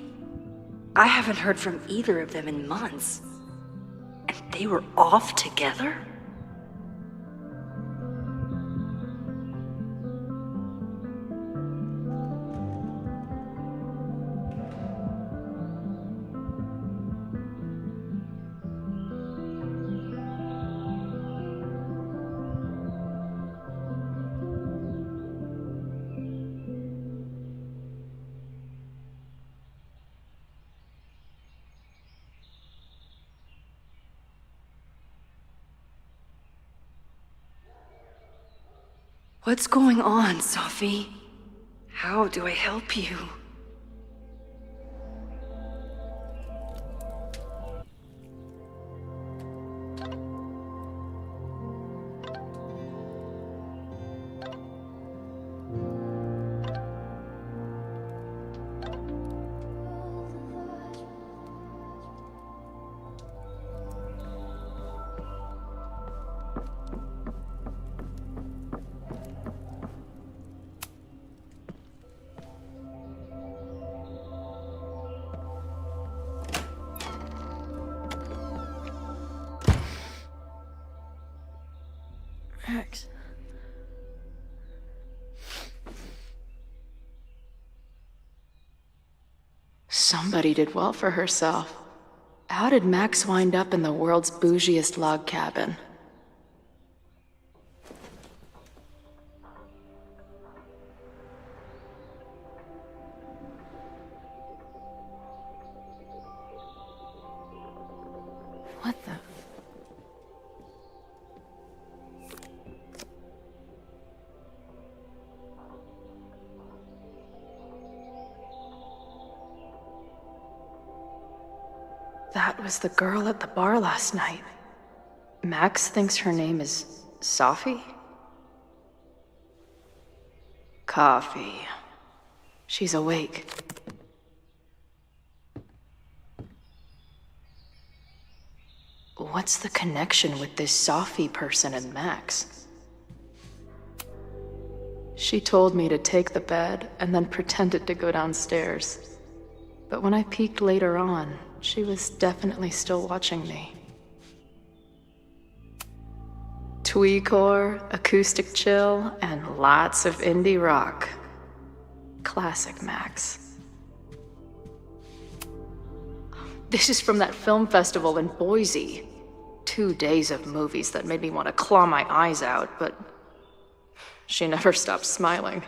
I haven't heard from either of them in months. And they were off together? What's going on, Sophie? How do I help you? Max. Somebody did well for herself. How did Max wind up in the world's bougiest log cabin? What the? That was the girl at the bar last night. Max thinks her name is Sophie? Coffee. She's awake. What's the connection with this Sophie person and Max? She told me to take the bed and then pretended to go downstairs. But when I peeked later on, she was definitely still watching me. Tweecore, acoustic chill, and lots of indie rock. Classic Max. This is from that film festival in Boise. 2 days of movies that made me want to claw my eyes out, but she never stopped smiling.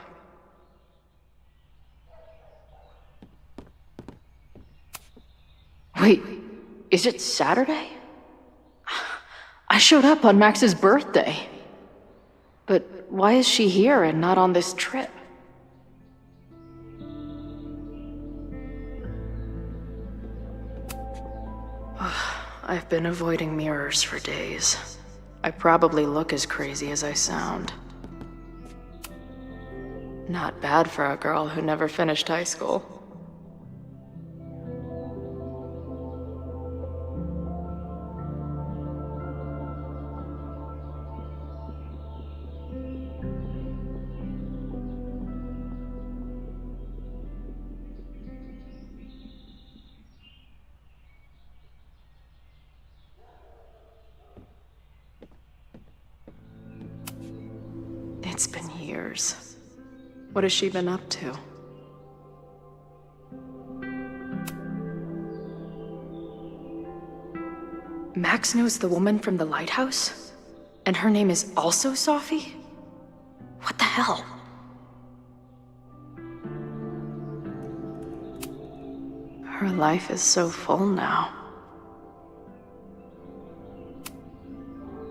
Wait, is it Saturday? I showed up on Max's birthday. But why is she here and not on this trip? I've been avoiding mirrors for days. I probably look as crazy as I sound. Not bad for a girl who never finished high school. It's been years. What has she been up to? Max knows the woman from the lighthouse? And her name is also Sophie? What the hell? Her life is so full now.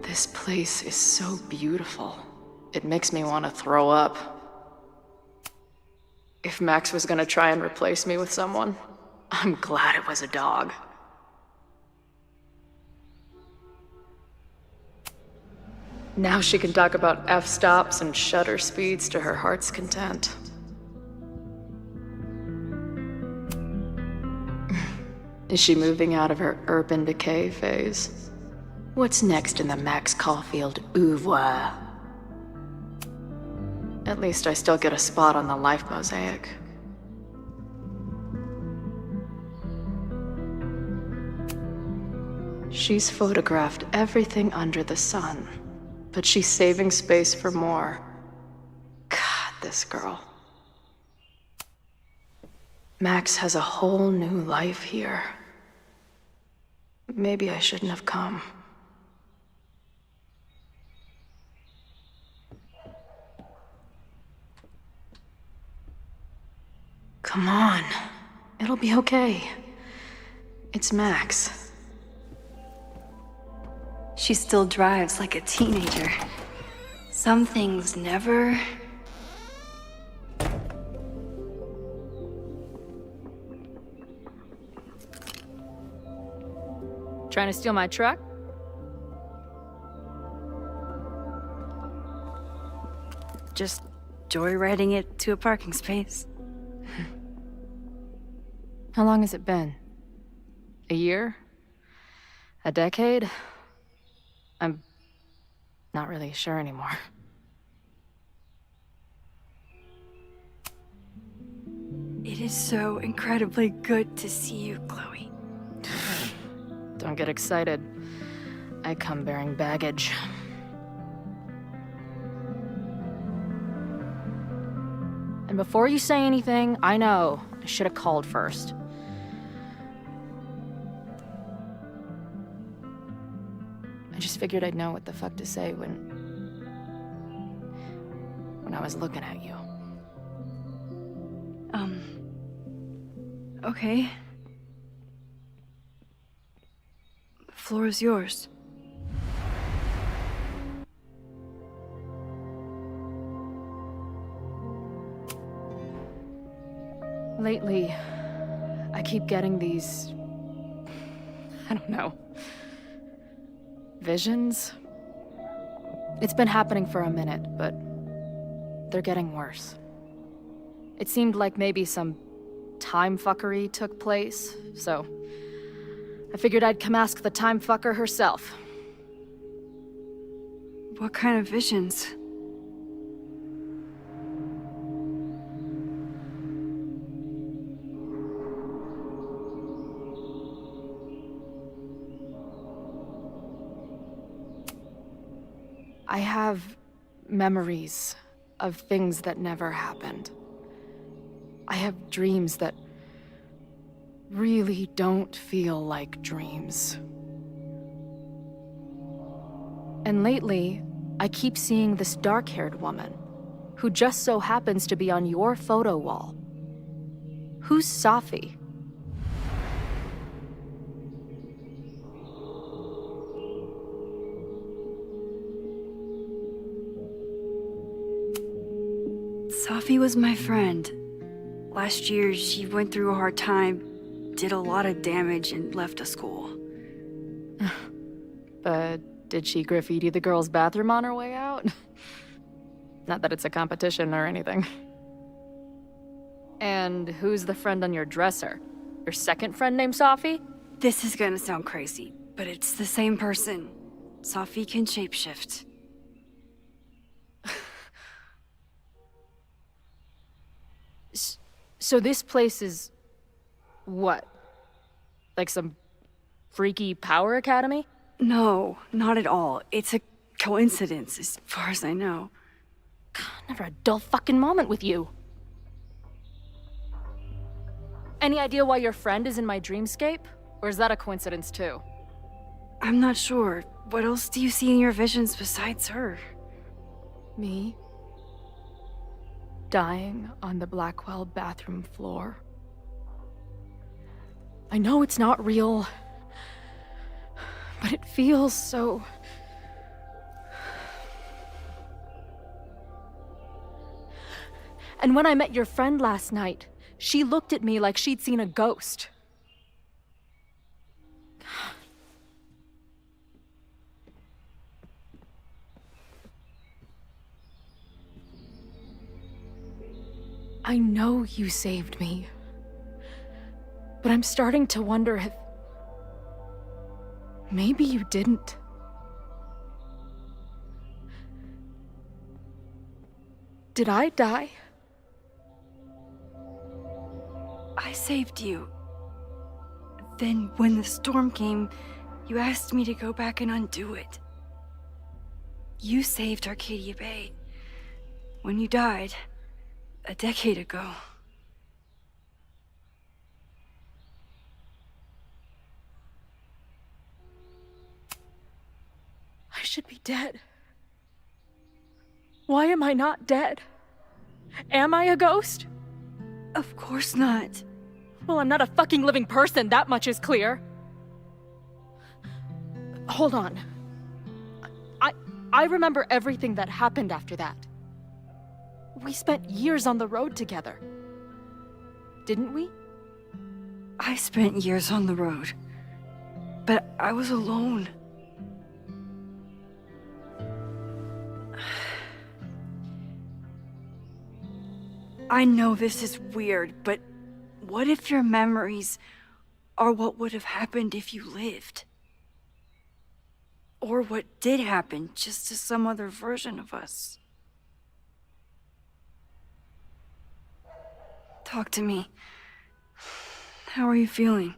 This place is so beautiful. It makes me want to throw up. If Max was gonna try and replace me with someone, I'm glad it was a dog. Now she can talk about f-stops and shutter speeds to her heart's content. Is she moving out of her urban decay phase? What's next in the Max Caulfield oeuvre? At least I still get a spot on the life mosaic. She's photographed everything under the sun, but she's saving space for more. God, this girl. Max has a whole new life here. Maybe I shouldn't have come. Come on. It'll be okay. It's Max. She still drives like a teenager. Some things never... Trying to steal my truck? Just joyriding it to a parking space. How long has it been? A year? A decade? I'm not really sure anymore. It is so incredibly good to see you, Chloe. Don't get excited. I come bearing baggage. And before you say anything, I know I should have called first. I just figured I'd know what the fuck to say when I was looking at you. Okay. The floor is yours. Lately, I keep getting these... I don't know... visions? It's been happening for a minute, but they're getting worse. It seemed like maybe some time fuckery took place, so I figured I'd come ask the time fucker herself. What kind of visions? I have memories of things that never happened. I have dreams that really don't feel like dreams. And lately, I keep seeing this dark-haired woman who just so happens to be on your photo wall. Who's Sophie? Sophie was my friend. Last year, she went through a hard time, did a lot of damage, and left the school. But did she graffiti the girls' bathroom on her way out? Not that it's a competition or anything. And who's the friend on your dresser? Your second friend named Sophie? This is gonna sound crazy, but it's the same person. Sophie can shapeshift. So this place is... what? Like some freaky power academy? No, not at all. It's a coincidence, as far as I know. God, never a dull fucking moment with you. Any idea why your friend is in my dreamscape? Or is that a coincidence too? I'm not sure. What else do you see in your visions besides her? Me? Dying on the Blackwell bathroom floor. I know it's not real, but it feels so... And when I met your friend last night, she looked at me like she'd seen a ghost. I know you saved me, but I'm starting to wonder if... maybe you didn't. Did I die? I saved you. Then, when the storm came, you asked me to go back and undo it. You saved Arcadia Bay. When you died, a decade ago. I should be dead. Why am I not dead? Am I a ghost? Of course not. Well, I'm not a fucking living person, that much is clear. Hold on. I remember everything that happened after that. We spent years on the road together. Didn't we? I spent years on the road. But I was alone. I know this is weird, but what if your memories are what would have happened if you lived? Or what did happen, just to some other version of us? Talk to me. How are you feeling?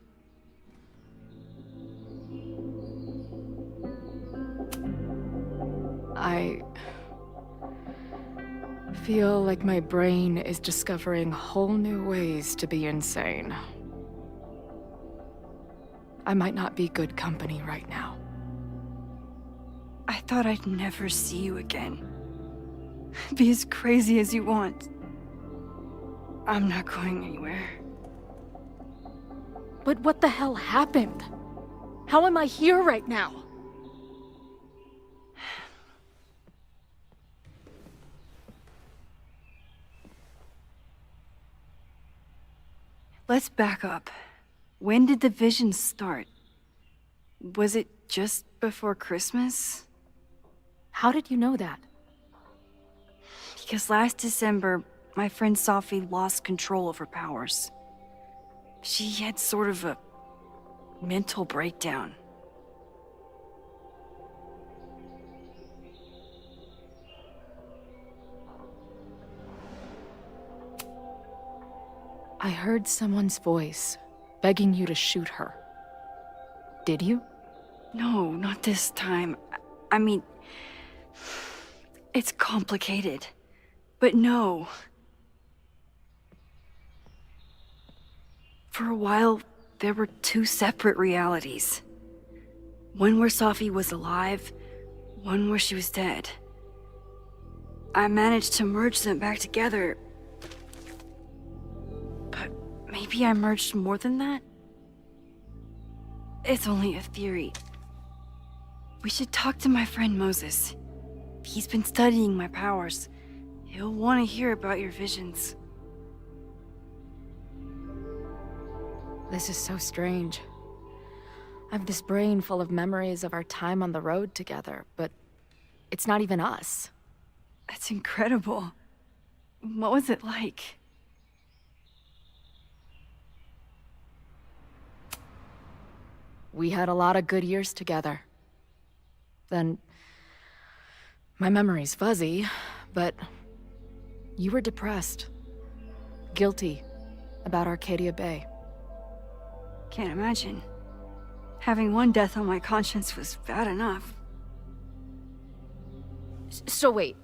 I feel like my brain is discovering whole new ways to be insane. I might not be good company right now. I thought I'd never see you again. Be as crazy as you want. I'm not going anywhere. But what the hell happened? How am I here right now? Let's back up. When did the visions start? Was it just before Christmas? How did you know that? Because last December, my friend Sophie lost control of her powers. She had sort of a mental breakdown. I heard someone's voice, begging you to shoot her. Did you? No, not this time. I mean, it's complicated. But no. For a while, there were two separate realities. One where Sophie was alive, one where she was dead. I managed to merge them back together. But maybe I merged more than that? It's only a theory. We should talk to my friend Moses. He's been studying my powers. He'll want to hear about your visions. This is so strange. I have this brain full of memories of our time on the road together, but it's not even us. That's incredible. What was it like? We had a lot of good years together. Then, my memory's fuzzy, but you were depressed, guilty about Arcadia Bay. Can't imagine. Having one death on my conscience was bad enough. So wait,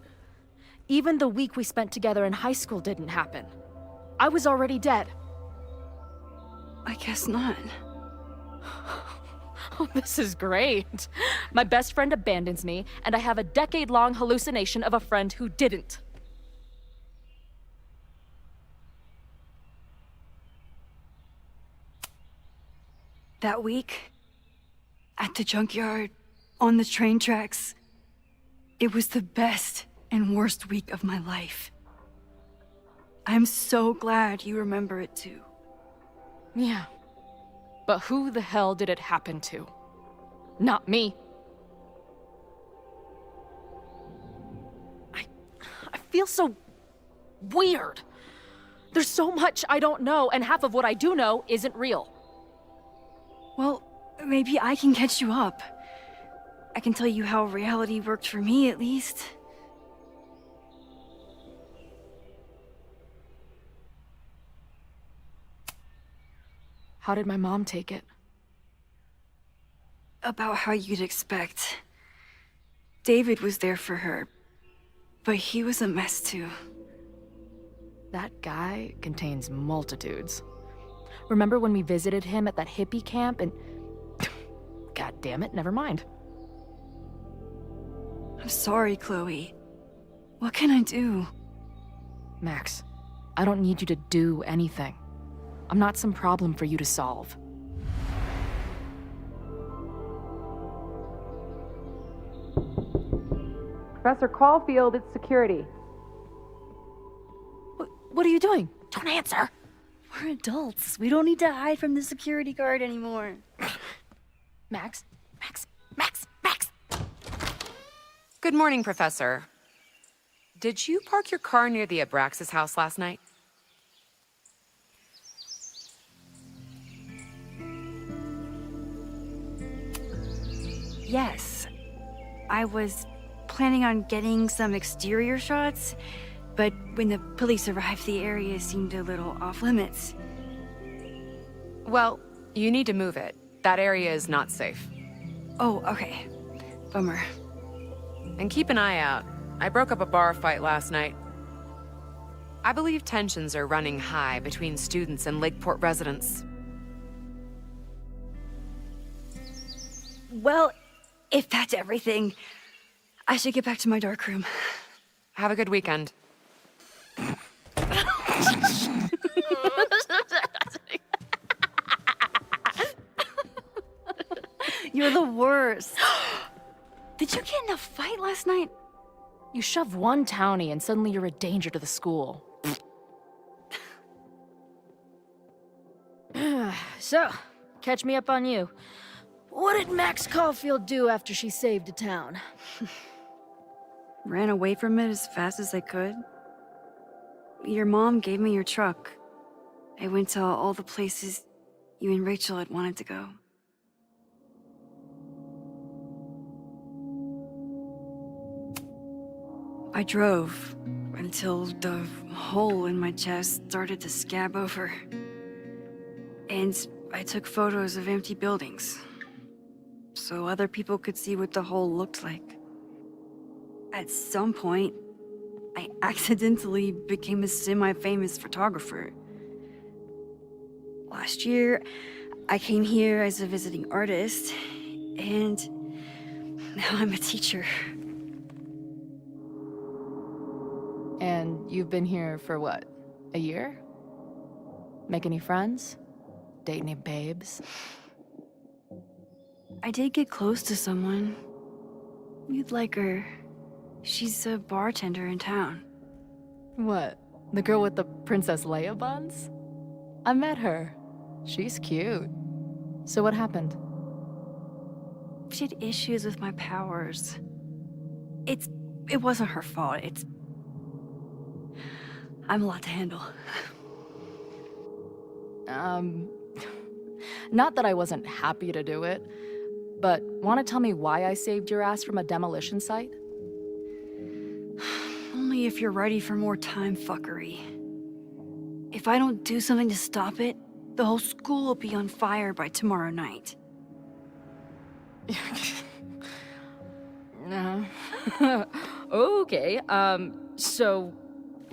even the week we spent together in high school didn't happen. I was already dead. I guess not. This is great. My best friend abandons me, and I have a decade-long hallucination of a friend who didn't. That week, at the junkyard, on the train tracks, it was the best and worst week of my life. I'm so glad you remember it too. Yeah. But who the hell did it happen to? Not me. I feel so weird. There's so much I don't know, and half of what I do know isn't real. Well, maybe I can catch you up. I can tell you how reality worked for me, at least. How did my mom take it? About how you'd expect. David was there for her, but he was a mess too. That guy contains multitudes. Remember when we visited him at that hippie camp and... God damn it, never mind. I'm sorry, Chloe. What can I do? Max, I don't need you to do anything. I'm not some problem for you to solve. Professor Caulfield, it's security. What are you doing? Don't answer. We're adults. We don't need to hide from the security guard anymore. Max. Good morning, Professor. Did you park your car near the Abraxas house last night? Yes. I was planning on getting some exterior shots, but when the police arrived, the area seemed a little off limits. Well, you need to move it. That area is not safe. Oh, okay. Bummer. And keep an eye out. I broke up a bar fight last night. I believe tensions are running high between students and Lakeport residents. Well, if that's everything, I should get back to my dark room. Have a good weekend. You're the worst. Did you get in a fight last night? You shove one townie and suddenly you're a danger to the school. So, catch me up on you. What did Max Caulfield do after she saved a town? Ran away from it as fast as I could. Your mom gave me your truck. I went to all the places you and Rachel had wanted to go. I drove until the hole in my chest started to scab over. And I took photos of empty buildings, so other people could see what the hole looked like. At some point, I accidentally became a semi-famous photographer. Last year, I came here as a visiting artist, and now I'm a teacher. And you've been here for what? A year? Make any friends? Date any babes? I did get close to someone. You'd like her. She's a bartender in town. What? The girl with the Princess Leia buns? I met her. She's cute. So what happened? She had issues with my powers. It wasn't her fault. I'm a lot to handle. Not that I wasn't happy to do it, but want to tell me why I saved your ass from a demolition site? Only if you're ready for more time fuckery. If I don't do something to stop it, the whole school will be on fire by tomorrow night. Okay, so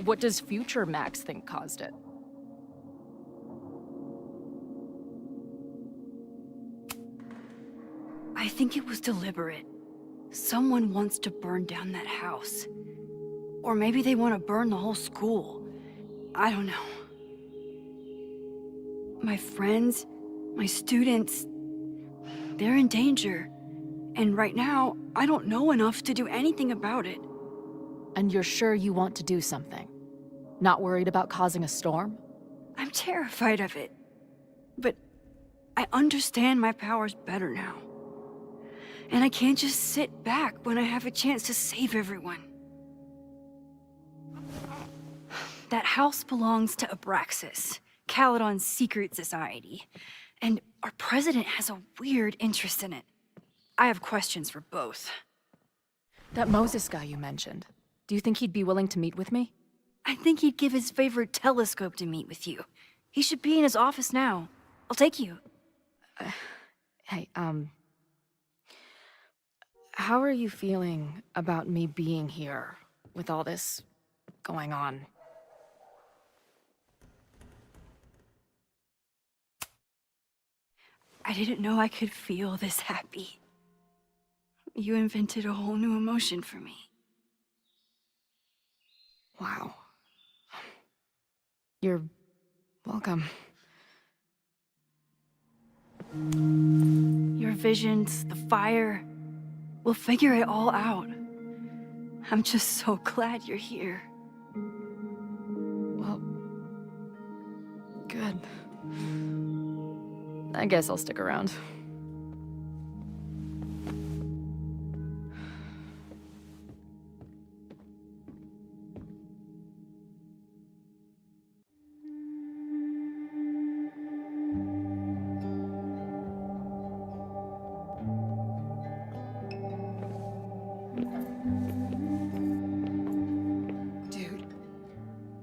what does future Max think caused it? I think it was deliberate. Someone wants to burn down that house. Or maybe they want to burn the whole school. I don't know. My friends, my students, they're in danger. And right now, I don't know enough to do anything about it. And you're sure you want to do something? Not worried about causing a storm? I'm terrified of it. But I understand my powers better now. And I can't just sit back when I have a chance to save everyone. That house belongs to Abraxas, Caledon's secret society. And our president has a weird interest in it. I have questions for both. That Moses guy you mentioned, do you think he'd be willing to meet with me? I think he'd give his favorite telescope to meet with you. He should be in his office now. I'll take you. Hey, how are you feeling about me being here with all this going on? I didn't know I could feel this happy. You invented a whole new emotion for me. Wow. You're welcome. Your visions, the fire, we'll figure it all out. I'm just so glad you're here. Well, good. I guess I'll stick around.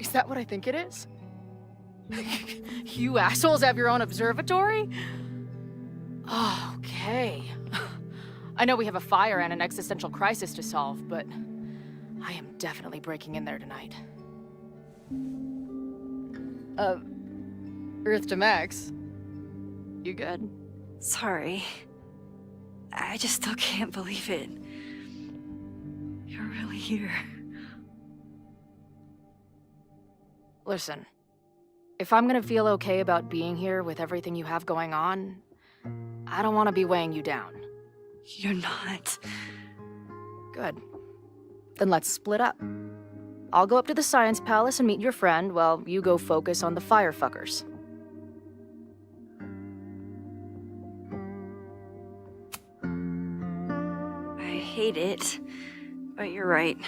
Is that what I think it is? You assholes have your own observatory? Oh, okay. I know we have a fire and an existential crisis to solve, but I am definitely breaking in there tonight. Earth to Max. You good? Sorry. I just still can't believe it. You're really here. Listen, if I'm gonna feel okay about being here with everything you have going on, I don't want to be weighing you down. You're not. Good. Then let's split up. I'll go up to the Science Palace and meet your friend while you go focus on the firefuckers. I hate it, but you're right.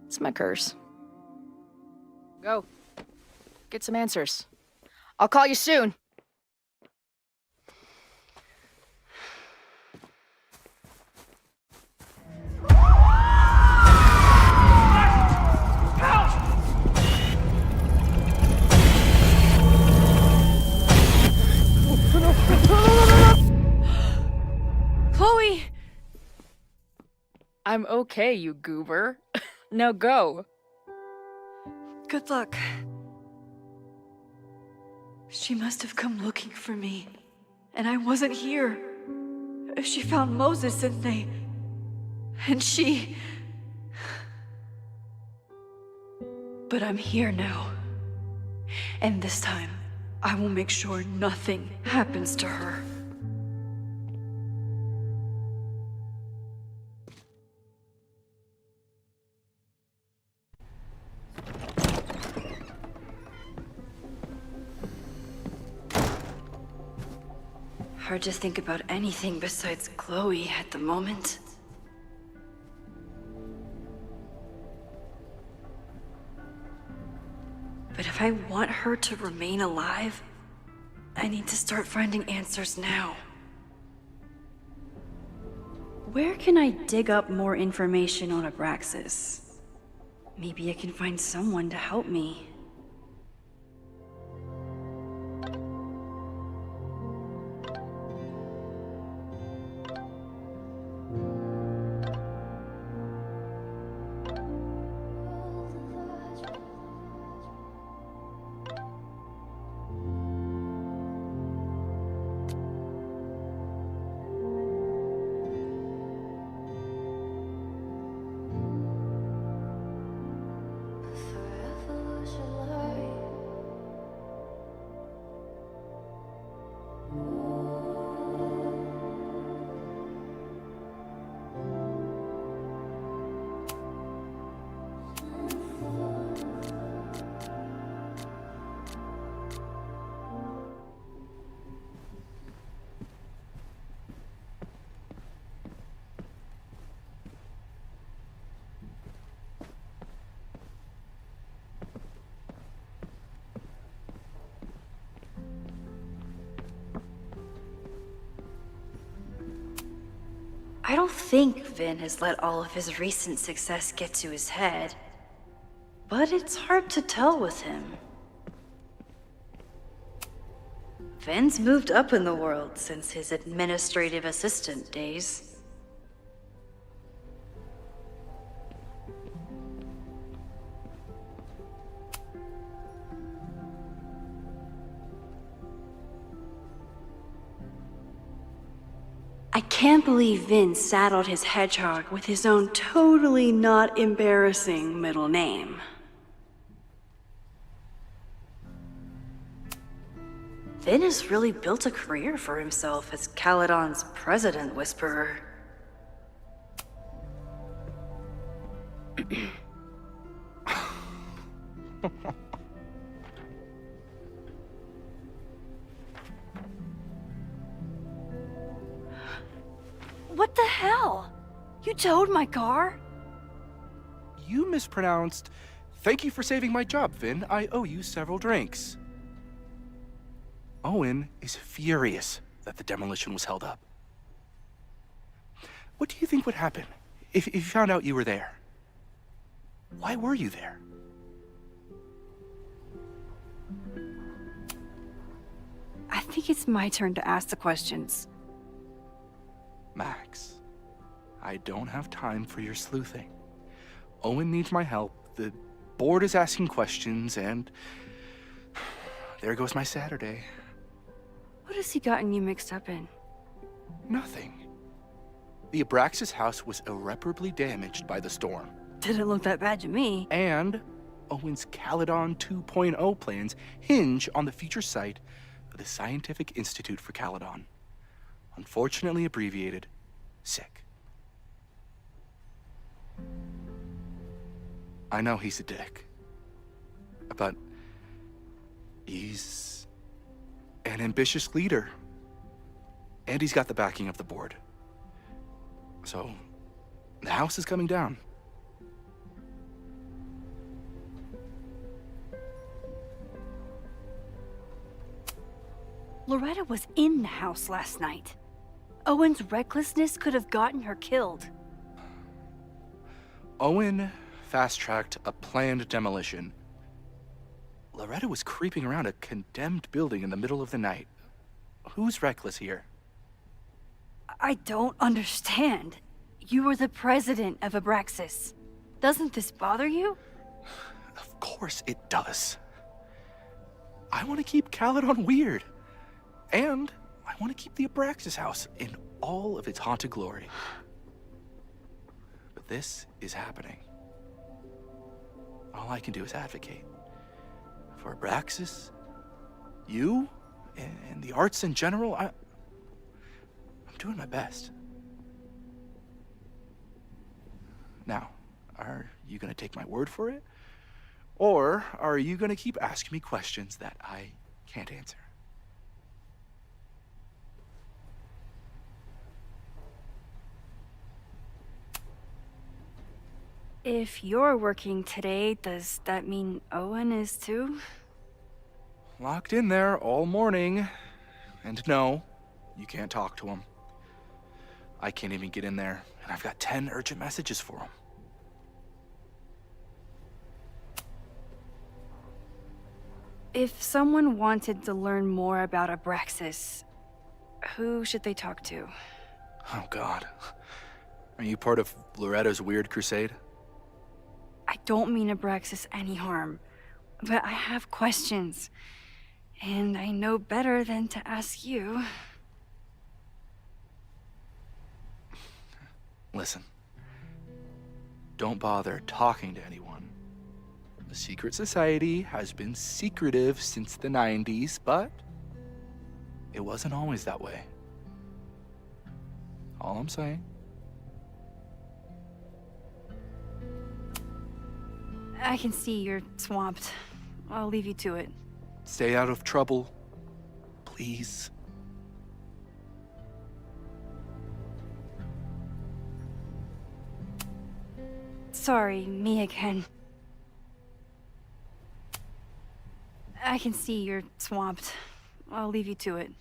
It's my curse. Go. Get some answers. I'll call you soon. Chloe! I'm okay, you goober. Now go. Good luck. She must have come looking for me, and I wasn't here. She found Moses, and she... But I'm here now. And this time, I will make sure nothing happens to her. Hard to think about anything besides Chloe at the moment. But if I want her to remain alive, I need to start finding answers now. Where can I dig up more information on Abraxas? Maybe I can find someone to help me. I don't think Vin has let all of his recent success get to his head, but it's hard to tell with him. Vin's moved up in the world since his administrative assistant days. I can't believe Vin saddled his hedgehog with his own totally not embarrassing middle name. Vin has really built a career for himself as Caledon's president whisperer. What the hell? You towed my car? You mispronounced, "Thank you for saving my job, Vin. I owe you several drinks." Owen is furious that the demolition was held up. What do you think would happen if you found out you were there? Why were you there? I think it's my turn to ask the questions. Max, I don't have time for your sleuthing. Owen needs my help, the board is asking questions, and there goes my Saturday. What has he gotten you mixed up in? Nothing. The Abraxas house was irreparably damaged by the storm. Didn't look that bad to me. And Owen's Caledon 2.0 plans hinge on the future site of the Scientific Institute for Caledon. Unfortunately abbreviated, SICK. I know he's a dick, but he's an ambitious leader, and he's got the backing of the board. So, the house is coming down. Loretta was in the house last night. Owen's recklessness could have gotten her killed. Owen fast-tracked a planned demolition. Loretta was creeping around a condemned building in the middle of the night. Who's reckless here? I don't understand. You were the president of Abraxas. Doesn't this bother you? Of course it does. I want to keep Caledon weird. And I want to keep the Abraxas house in all of its haunted glory. But this is happening. All I can do is advocate. For Abraxas, you, and the arts in general, I'm doing my best. Now, are you going to take my word for it? Or are you going to keep asking me questions that I can't answer? If you're working today, does that mean Owen is too? Locked in there all morning. And no, you can't talk to him. I can't even get in there, and I've got 10 urgent messages for him. If someone wanted to learn more about Abraxas, who should they talk to? Oh, God. Are you part of Loretta's weird crusade? I don't mean Abraxas any harm, but I have questions, and I know better than to ask you. Listen, don't bother talking to anyone. The secret society has been secretive since the 90s, but It wasn't always that way. All I'm saying. I can see you're swamped. I'll leave you to it. Stay out of trouble, please. Sorry, me again. I can see you're swamped. I'll leave you to it.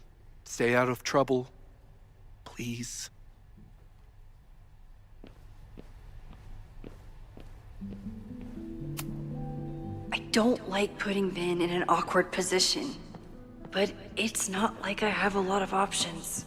Stay out of trouble, please. I don't like putting Ben in an awkward position, but it's not like I have a lot of options.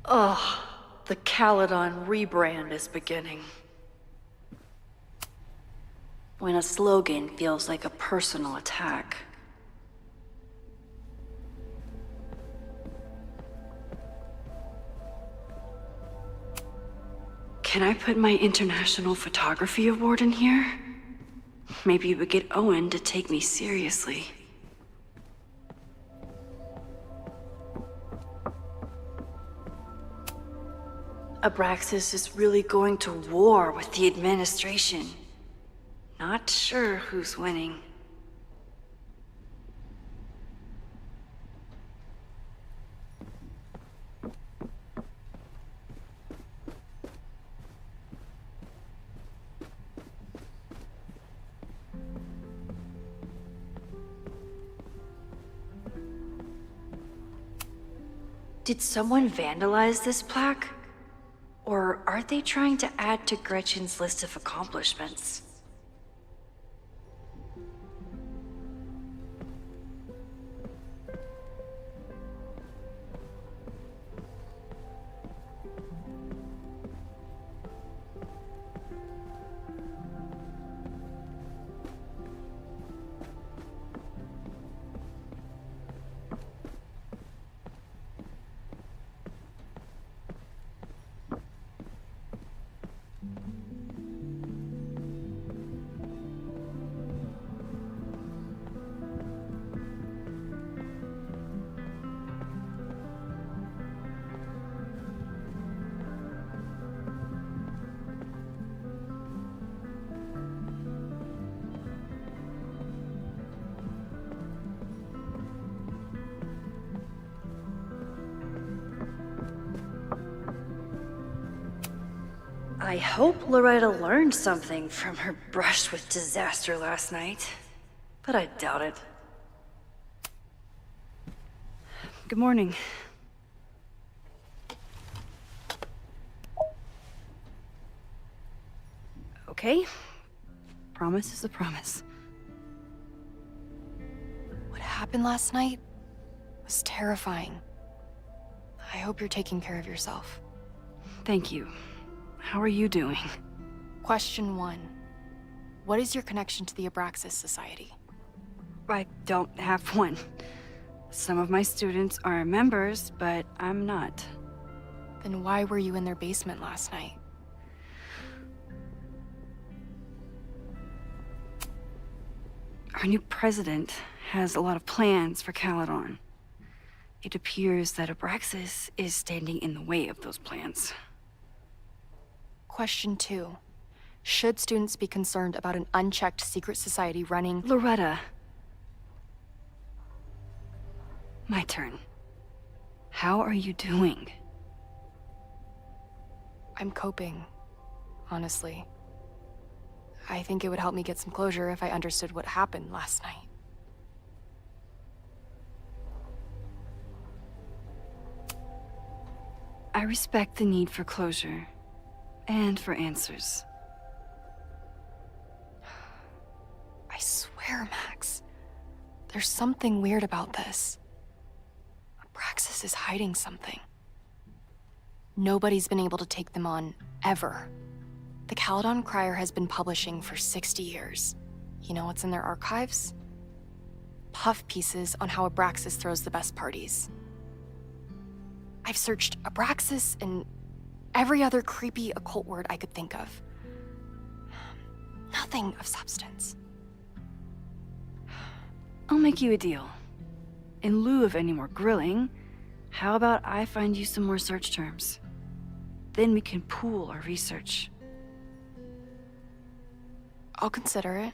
Ugh, the Caledon rebrand is beginning. When a slogan feels like a personal attack. Can I put my International Photography Award in here? Maybe it would get Owen to take me seriously. Abraxas is really going to war with the administration. Not sure who's winning. Did someone vandalize this plaque? Or are they trying to add to Gretchen's list of accomplishments? I hope Loretta learned something from her brush with disaster last night, but I doubt it. Good morning. Okay. Promise is a promise. What happened last night was terrifying. I hope you're taking care of yourself. Thank you. How are you doing? Question 1. What is your connection to the Abraxas Society? I don't have one. Some of my students are members, but I'm not. Then why were you in their basement last night? Our new president has a lot of plans for Caledon. It appears that Abraxas is standing in the way of those plans. Question 2. Should students be concerned about an unchecked secret society running— Loretta. My turn. How are you doing? I'm coping, honestly. I think it would help me get some closure if I understood what happened last night. I respect the need for closure. And for answers. I swear, Max, there's something weird about this. Abraxas is hiding something. Nobody's been able to take them on, ever. The Caledon Crier has been publishing for 60 years. You know what's in their archives? Puff pieces on how Abraxas throws the best parties. I've searched Abraxas and every other creepy occult word I could think of. Nothing of substance. I'll make you a deal. In lieu of any more grilling, how about I find you some more search terms? Then we can pool our research. I'll consider it.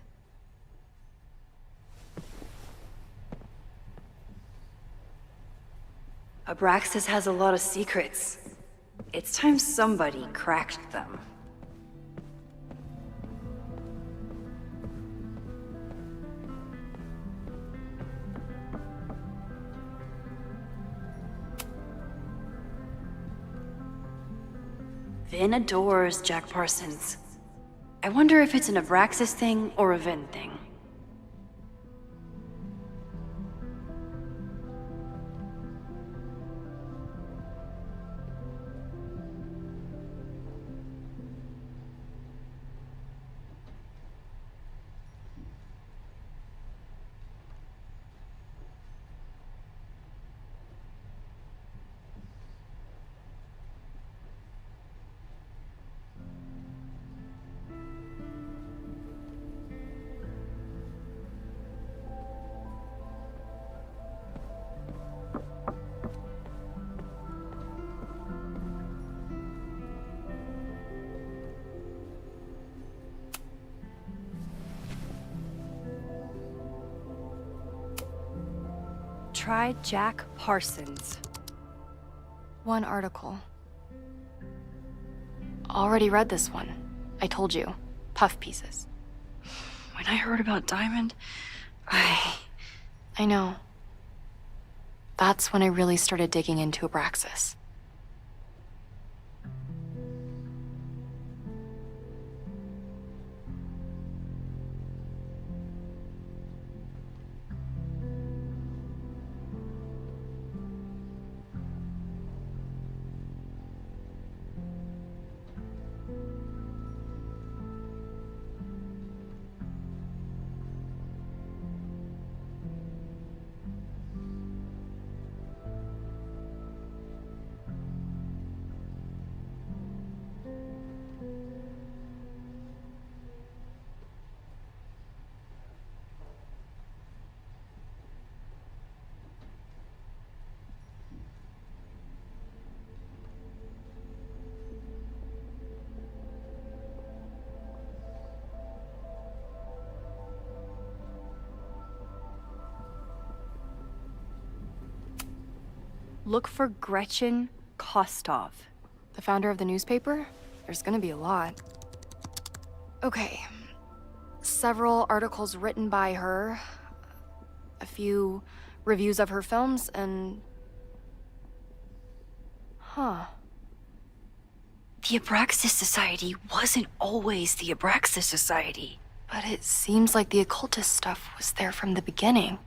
Abraxas has a lot of secrets. It's time somebody cracked them. Vin adores Jack Parsons. I wonder if it's an Abraxas thing or a Vin thing. Try Jack Parsons. One article. Already read this one. I told you. Puff pieces. When I heard about Diamond, I know. That's when I really started digging into Abraxas. look for Gretchen Kostov. The founder of the newspaper? There's gonna be a lot. Okay. Several articles written by her, a few reviews of her films, and... Huh. The Abraxas Society wasn't always the Abraxas Society. But it seems like the occultist stuff was there from the beginning.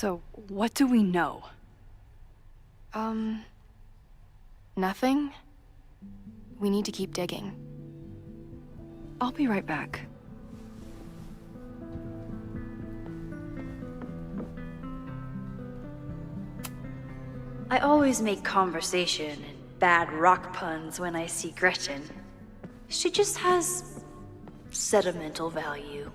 So, what do we know? Nothing. We need to keep digging. I'll be right back. I always make conversation and bad rock puns when I see Gretchen. She just has sentimental value.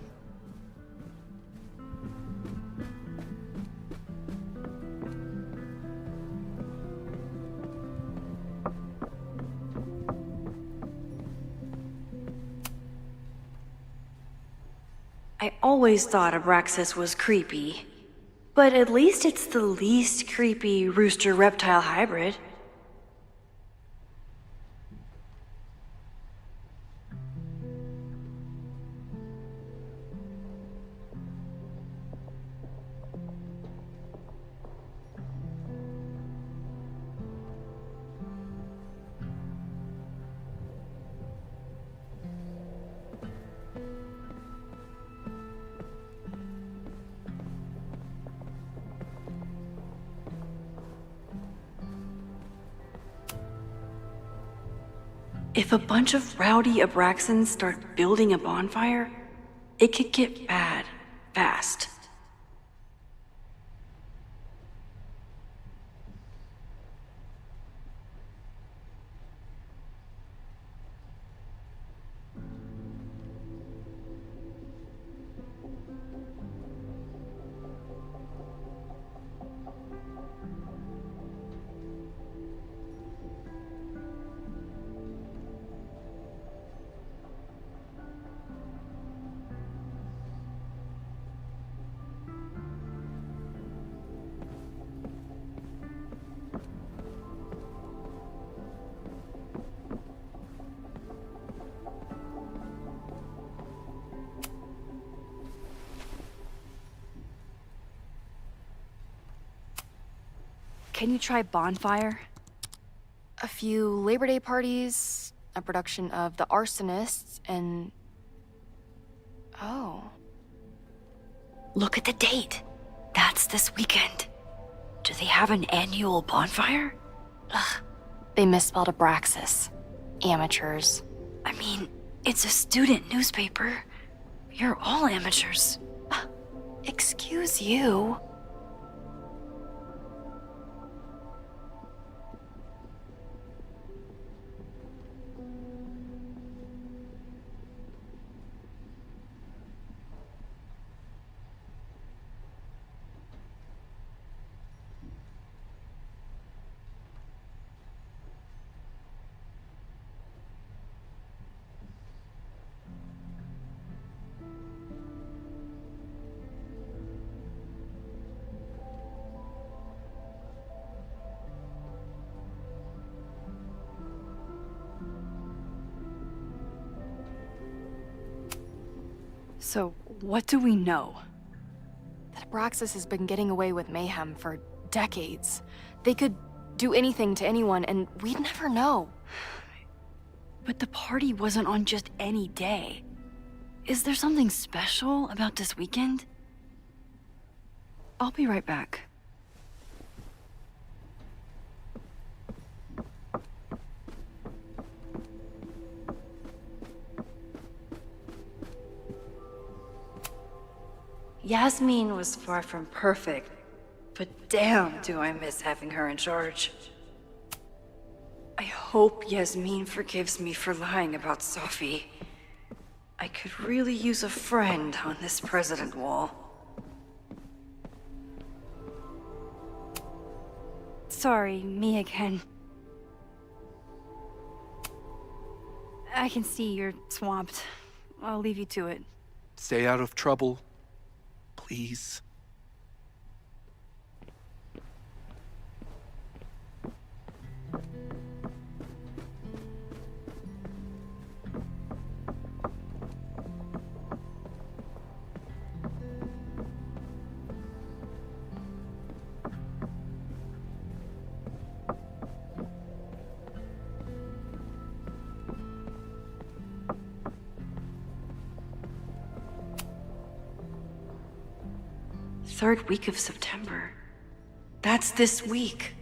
I always thought Abraxas was creepy. But at least it's the least creepy rooster-reptile hybrid. If a bunch of rowdy Abraxans start building a bonfire, it could get bad fast. Can you try bonfire? A few Labor Day parties, a production of The Arsonists, and... Oh. Look at the date. That's this weekend. Do they have an annual bonfire? Ugh. They misspelled Abraxas. Amateurs. I mean, it's a student newspaper. You're all amateurs. Excuse you. So, what do we know? That Abraxas has been getting away with mayhem for decades. They could do anything to anyone, and we'd never know. But the party wasn't on just any day. Is there something special about this weekend? I'll be right back. Yasmin was far from perfect, but damn do I miss having her in charge. I hope Yasmin forgives me for lying about Sophie. I could really use a friend on this president wall. Sorry, me again. I can see you're swamped. I'll leave you to it. Stay out of trouble, please. Third week of September. That's this week.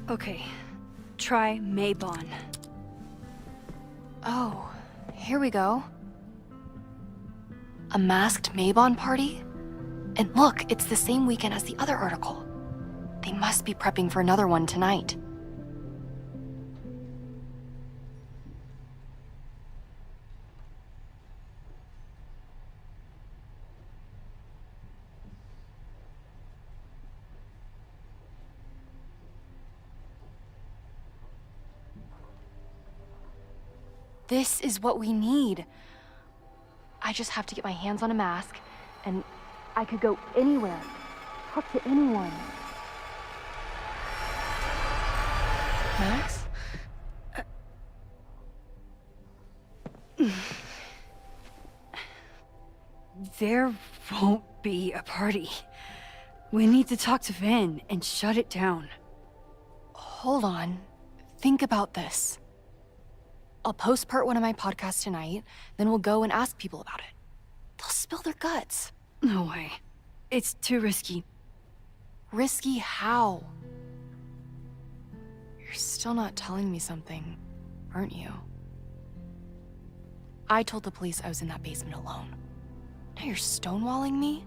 Okay, try Maybon. Oh, here we go. A masked Maybon party? And look, it's the same weekend as the other article. They must be prepping for another one tonight. This is what we need. I just have to get my hands on a mask, and I could go anywhere, talk to anyone. Max? There won't be a party. We need to talk to Vin and shut it down. Hold on. Think about this. I'll post-part one of my podcasts tonight, then we'll go and ask people about it. They'll spill their guts. No way. It's too risky. Risky how? You're still not telling me something, aren't you? I told the police I was in that basement alone. Now you're stonewalling me?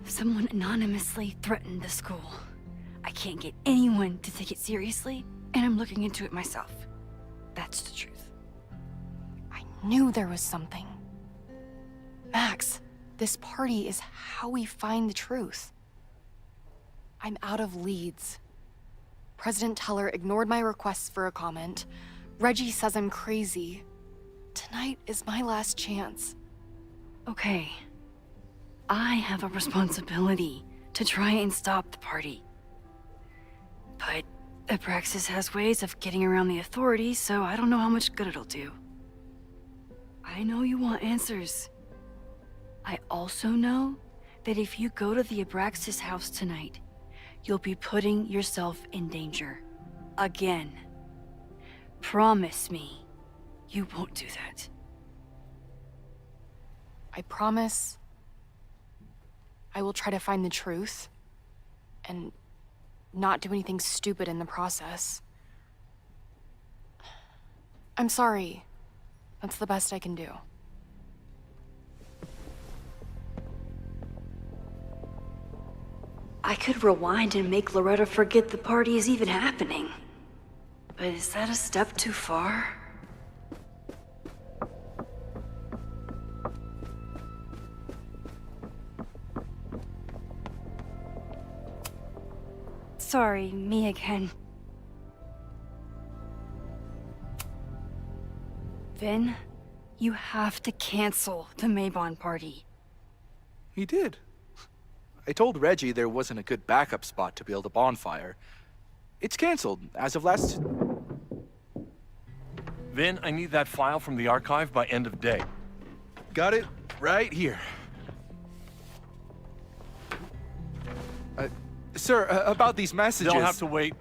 Someone anonymously threatened the school. I can't get anyone to take it seriously, and I'm looking into it myself. That's the truth. I knew there was something. Max, this party is how we find the truth. I'm out of leads. President Teller ignored my requests for a comment. Reggie says I'm crazy. Tonight is my last chance. Okay. I have a responsibility to try and stop the party. But Abraxas has ways of getting around the authorities, so I don't know how much good it'll do. I know you want answers. I also know that if you go to the Abraxas house tonight, you'll be putting yourself in danger. Again. Promise me you won't do that. I promise I will try to find the truth and not do anything stupid in the process. I'm sorry. That's the best I can do. I could rewind and make Loretta forget the party is even happening. But is that a step too far? Sorry, me again. Vin, you have to cancel the Maybon party. He did. I told Reggie there wasn't a good backup spot to build a bonfire. It's canceled as of last... Vin, I need that file from the archive by end of day. Got it right here. Sir, about these messages... They'll have to wait.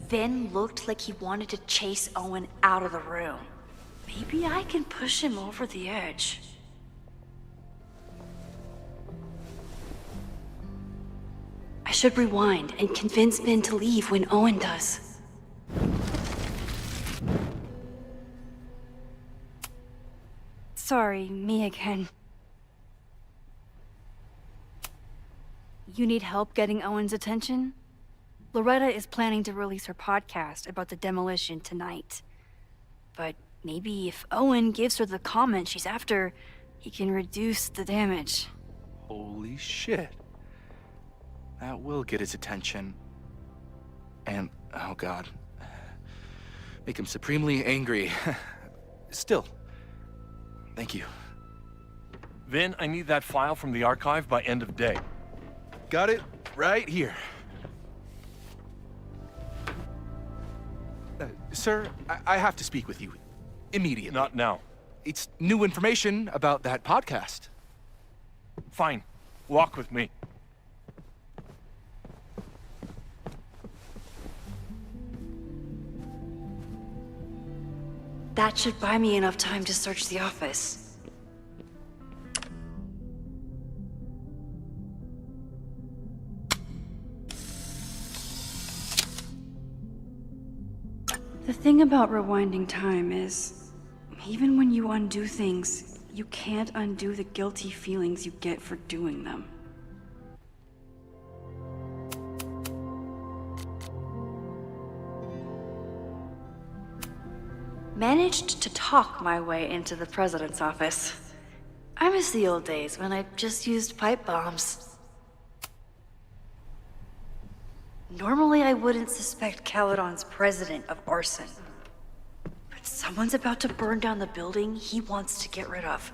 Vin looked like he wanted to chase Owen out of the room. Maybe I can push him over the edge. I should rewind and convince Vin to leave when Owen does. Sorry, me again. You need help getting Owen's attention? Loretta is planning to release her podcast about the demolition tonight. But maybe if Owen gives her the comment she's after, he can reduce the damage. Holy shit. That will get his attention. And, oh god. Make him supremely angry. Still. Thank you. Vin, I need that file from the archive by end of day. Got it right here. Sir, I have to speak with you. Immediately. Not now. It's new information about that podcast. Fine. Walk with me. That should buy me enough time to search the office. The thing about rewinding time is, even when you undo things, you can't undo the guilty feelings you get for doing them. Managed to talk my way into the president's office. I miss the old days when I just used pipe bombs. Normally I wouldn't suspect Caledon's president of arson. But someone's about to burn down the building he wants to get rid of.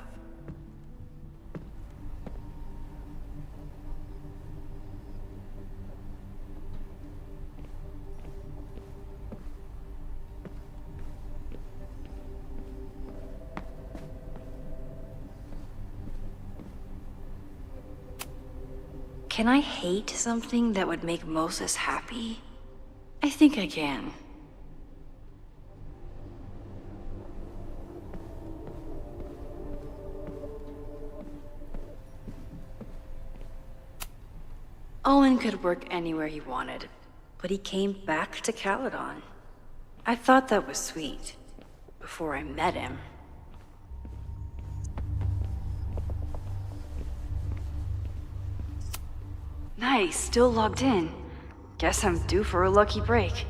Can I hate something that would make Moses happy? I think I can. Owen could work anywhere he wanted, but he came back to Caledon. I thought that was sweet, before I met him. Nice, still logged in. Guess I'm due for a lucky break.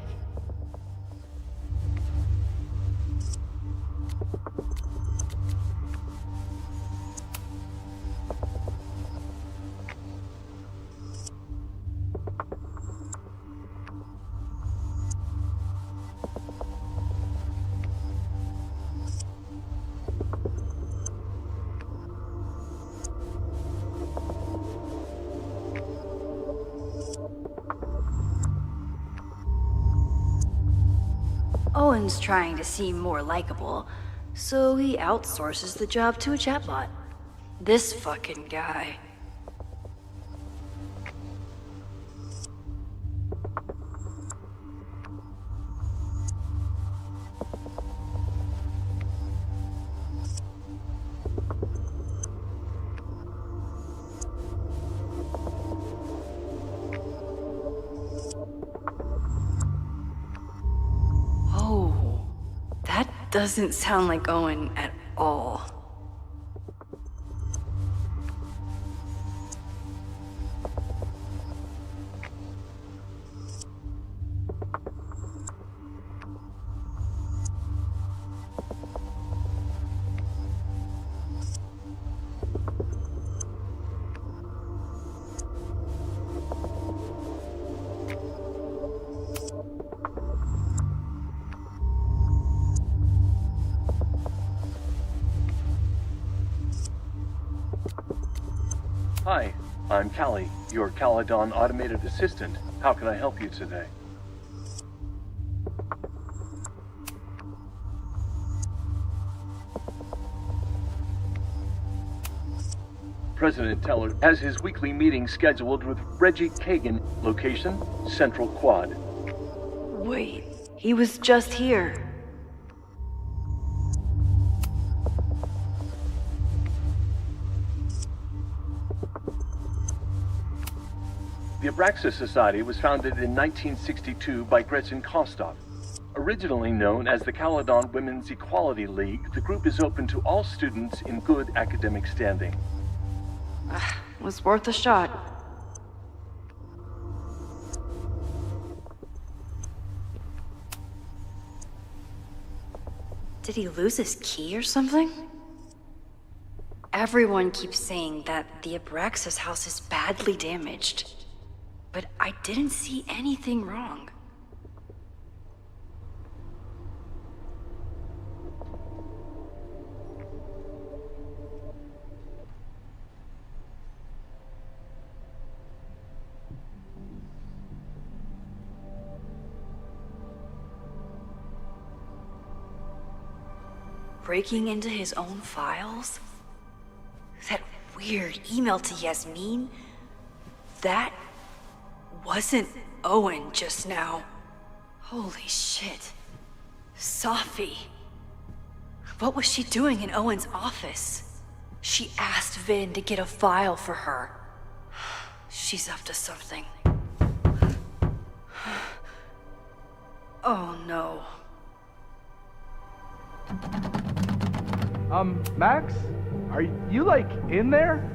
Owen's trying to seem more likable, so he outsources the job to a chatbot. This fucking guy. Doesn't sound like Owen at all. Hi, I'm Callie, your Caledon automated assistant. How can I help you today? President Teller has his weekly meeting scheduled with Reggie Kagan, location Central Quad. Wait, he was just here. The Abraxas Society was founded in 1962 by Gretchen Kostov. Originally known as the Caledon Women's Equality League, the group is open to all students in good academic standing. Was worth a shot. Did he lose his key or something? Everyone keeps saying that the Abraxas house is badly damaged. But I didn't see anything wrong. Breaking into his own files? That weird email to Yasmin? That wasn't Owen just now. Holy shit. Safi. What was she doing in Owen's office? She asked Vin to get a file for her. She's up to something. Oh no. Max? Are you, like, in there?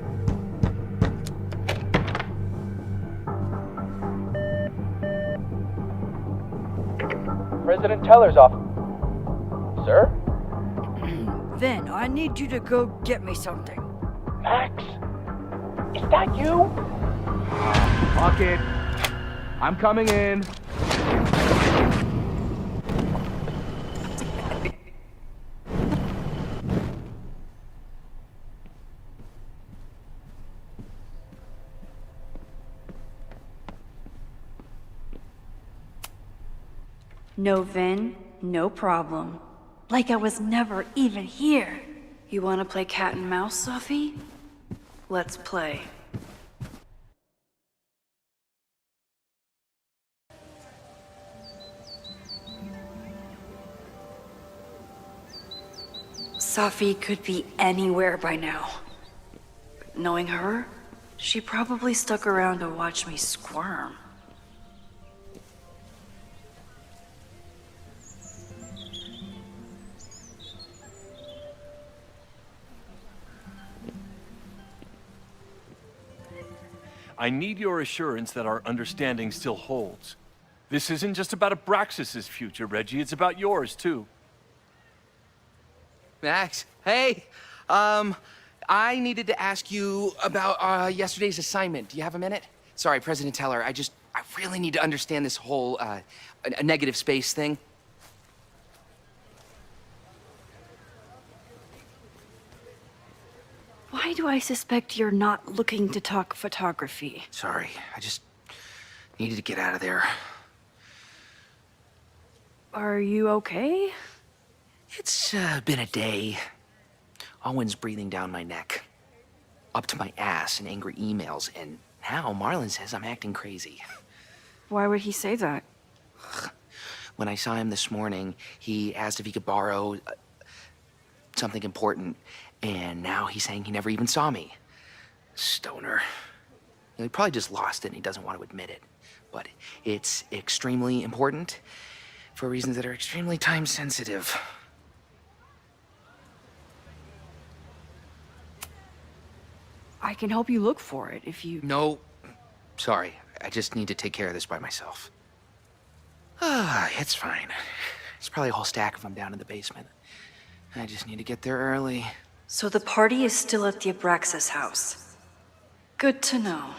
President Teller's office. Sir? Vin, I need you to go get me something. Max? Is that you? Fuck it. I'm coming in. No Vin, no problem. Like I was never even here. You wanna play cat and mouse, Sophie? Let's play. Sophie could be anywhere by now. Knowing her, she probably stuck around to watch me squirm. I need your assurance that our understanding still holds. This isn't just about Abraxas's future, Reggie. It's about yours, too. Max, hey. I needed to ask you about yesterday's assignment. Do you have a minute? Sorry, President Teller, I really need to understand this whole a negative space thing. Why do I suspect you're not looking to talk photography? Sorry, I just needed to get out of there. Are you okay? It's been a day. Owen's breathing down my neck, up to my ass in angry emails, and now Marlon says I'm acting crazy. Why would he say that? When I saw him this morning, he asked if he could borrow something important, and now he's saying he never even saw me. Stoner. He probably just lost it and he doesn't want to admit it. But it's extremely important for reasons that are extremely time sensitive. I can help you look for it if you... No. Sorry. I just need to take care of this by myself. It's fine. There's probably a whole stack of them down in the basement. I just need to get there early. So the party is still at the Abraxas house. Good to know.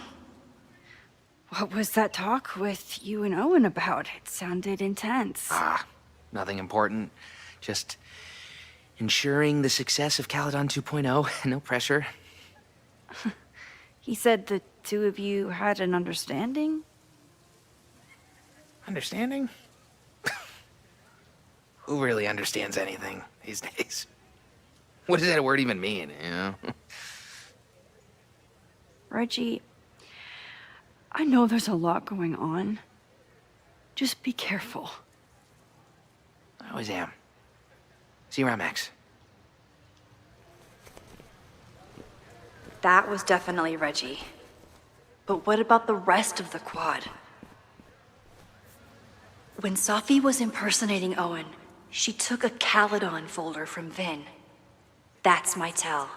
What was that talk with you and Owen about? It sounded intense. Nothing important. Just ensuring the success of Caledon 2.0. No pressure. He said the two of you had an understanding? Understanding? Who really understands anything these days? What does that word even mean, you know? Reggie, I know there's a lot going on. Just be careful. I always am. See you around, Max. That was definitely Reggie. But what about the rest of the quad? When Sophie was impersonating Owen, she took a Caledon folder from Vin. That's my tell.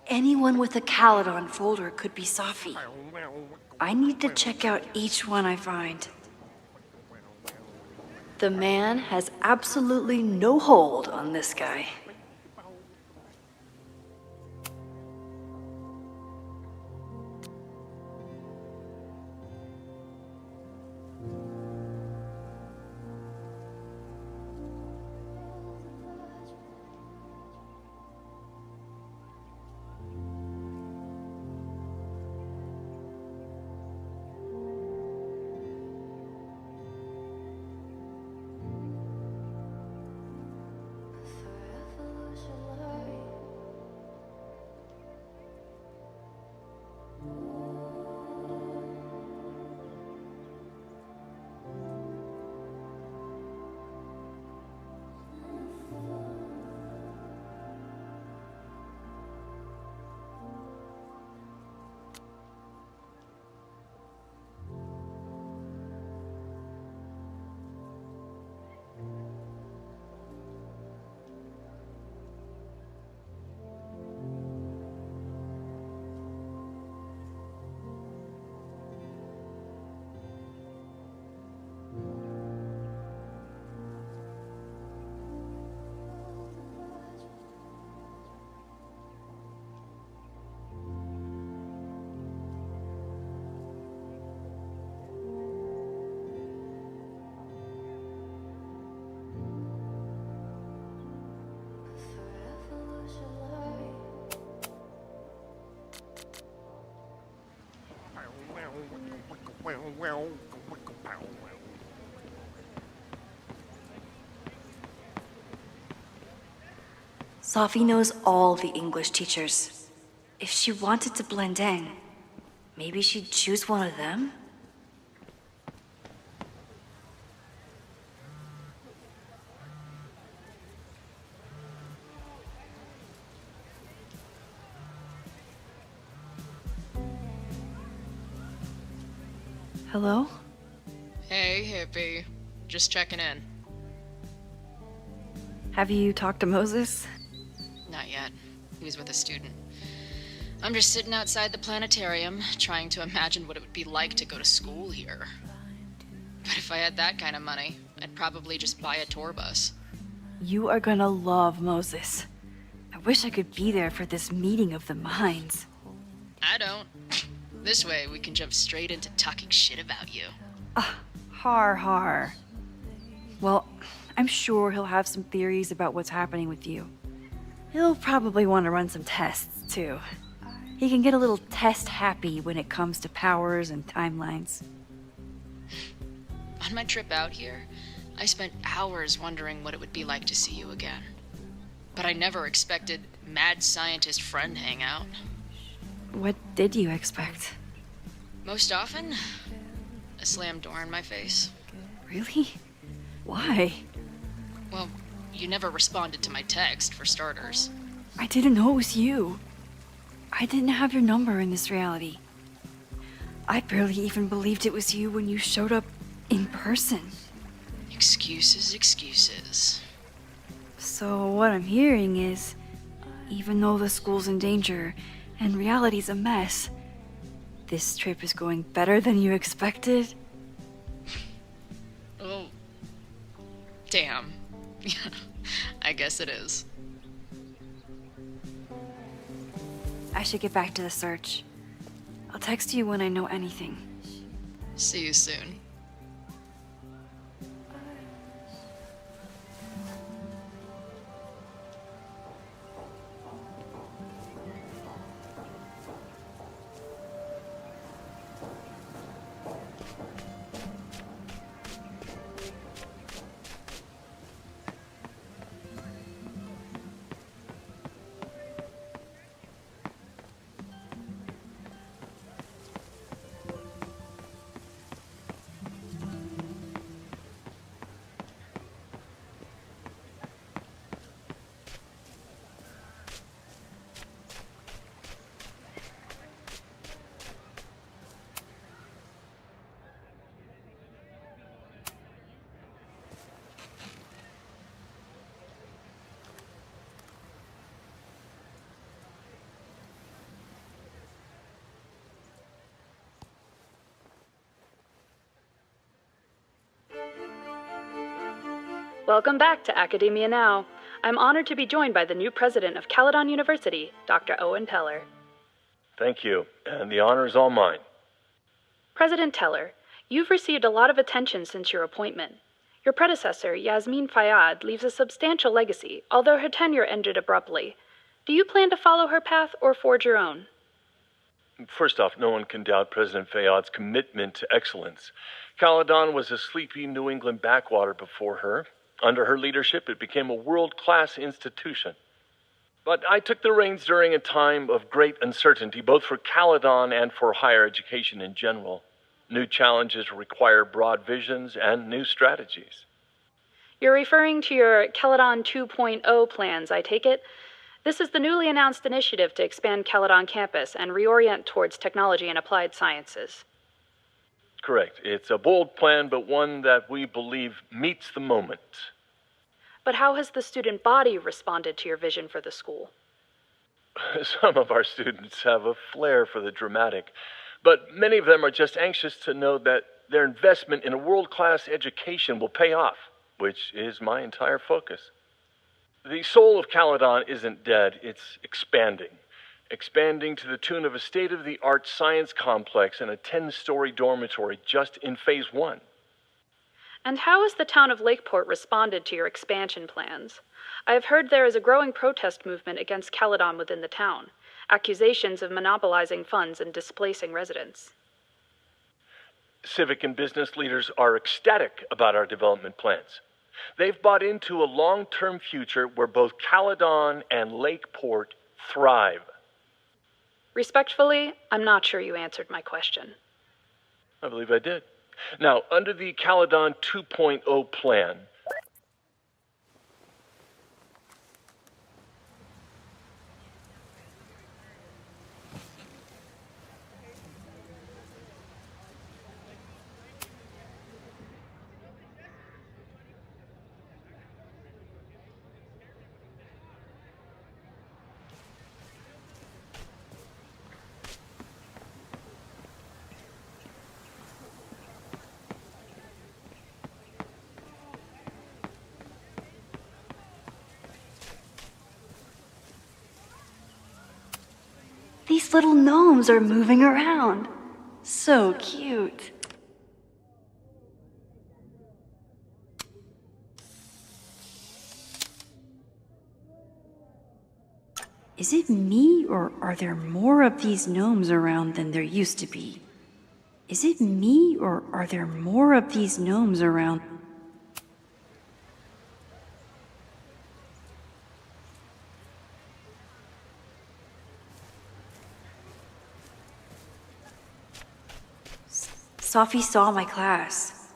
Anyone with a Caledon folder could be Sophie. I need to check out each one I find. The man has absolutely no hold on this guy. Sophie knows all the English teachers. If she wanted to blend in, maybe she'd choose one of them? Hello? Hey, hippie. Just checking in. Have you talked to Moses? Not yet. He was with a student. I'm just sitting outside the planetarium, trying to imagine what it would be like to go to school here. But if I had that kind of money, I'd probably just buy a tour bus. You are gonna love Moses. I wish I could be there for this meeting of the minds. I don't. This way, we can jump straight into talking shit about you. Har har. Well, I'm sure he'll have some theories about what's happening with you. He'll probably want to run some tests, too. He can get a little test-happy when it comes to powers and timelines. On my trip out here, I spent hours wondering what it would be like to see you again. But I never expected mad scientist friend hangout. What did you expect? Most often, a slammed door in my face. Really? Why? Well, you never responded to my text, for starters. I didn't know it was you. I didn't have your number in this reality. I barely even believed it was you when you showed up in person. Excuses, excuses. So what I'm hearing is, even though the school's in danger and reality's a mess, this trip is going better than you expected? Oh. Damn. I guess it is. I should get back to the search. I'll text you when I know anything. See you soon. Welcome back to Academia Now. I'm honored to be joined by the new president of Caledon University, Dr. Owen Teller. Thank you, and the honor is all mine. President Teller, you've received a lot of attention since your appointment. Your predecessor, Yasmin Fayyad, leaves a substantial legacy, although her tenure ended abruptly. Do you plan to follow her path or forge your own? First off, no one can doubt President Fayyad's commitment to excellence. Caledon was a sleepy New England backwater before her. Under her leadership, it became a world-class institution. But I took the reins during a time of great uncertainty, both for Caledon and for higher education in general. New challenges require broad visions and new strategies. You're referring to your Caledon 2.0 plans, I take it? This is the newly announced initiative to expand Caledon campus and reorient towards technology and applied sciences. Correct. It's a bold plan, but one that we believe meets the moment. But how has the student body responded to your vision for the school? Some of our students have a flair for the dramatic, but many of them are just anxious to know that their investment in a world-class education will pay off, which is my entire focus. The soul of Caledon isn't dead, it's expanding. Expanding to the tune of a state-of-the-art science complex and a 10-story dormitory just in Phase 1. And how has the town of Lakeport responded to your expansion plans? I have heard there is a growing protest movement against Caledon within the town, accusations of monopolizing funds and displacing residents. Civic and business leaders are ecstatic about our development plans. They've bought into a long-term future where both Caledon and Lakeport thrive. Respectfully, I'm not sure you answered my question. I believe I did. Now, under the Caledon 2.0 plan, These little gnomes are moving around. So cute. Is it me, or are there more of these gnomes around than there used to be? Is it me, or are there more of these gnomes around? Sophie saw my class.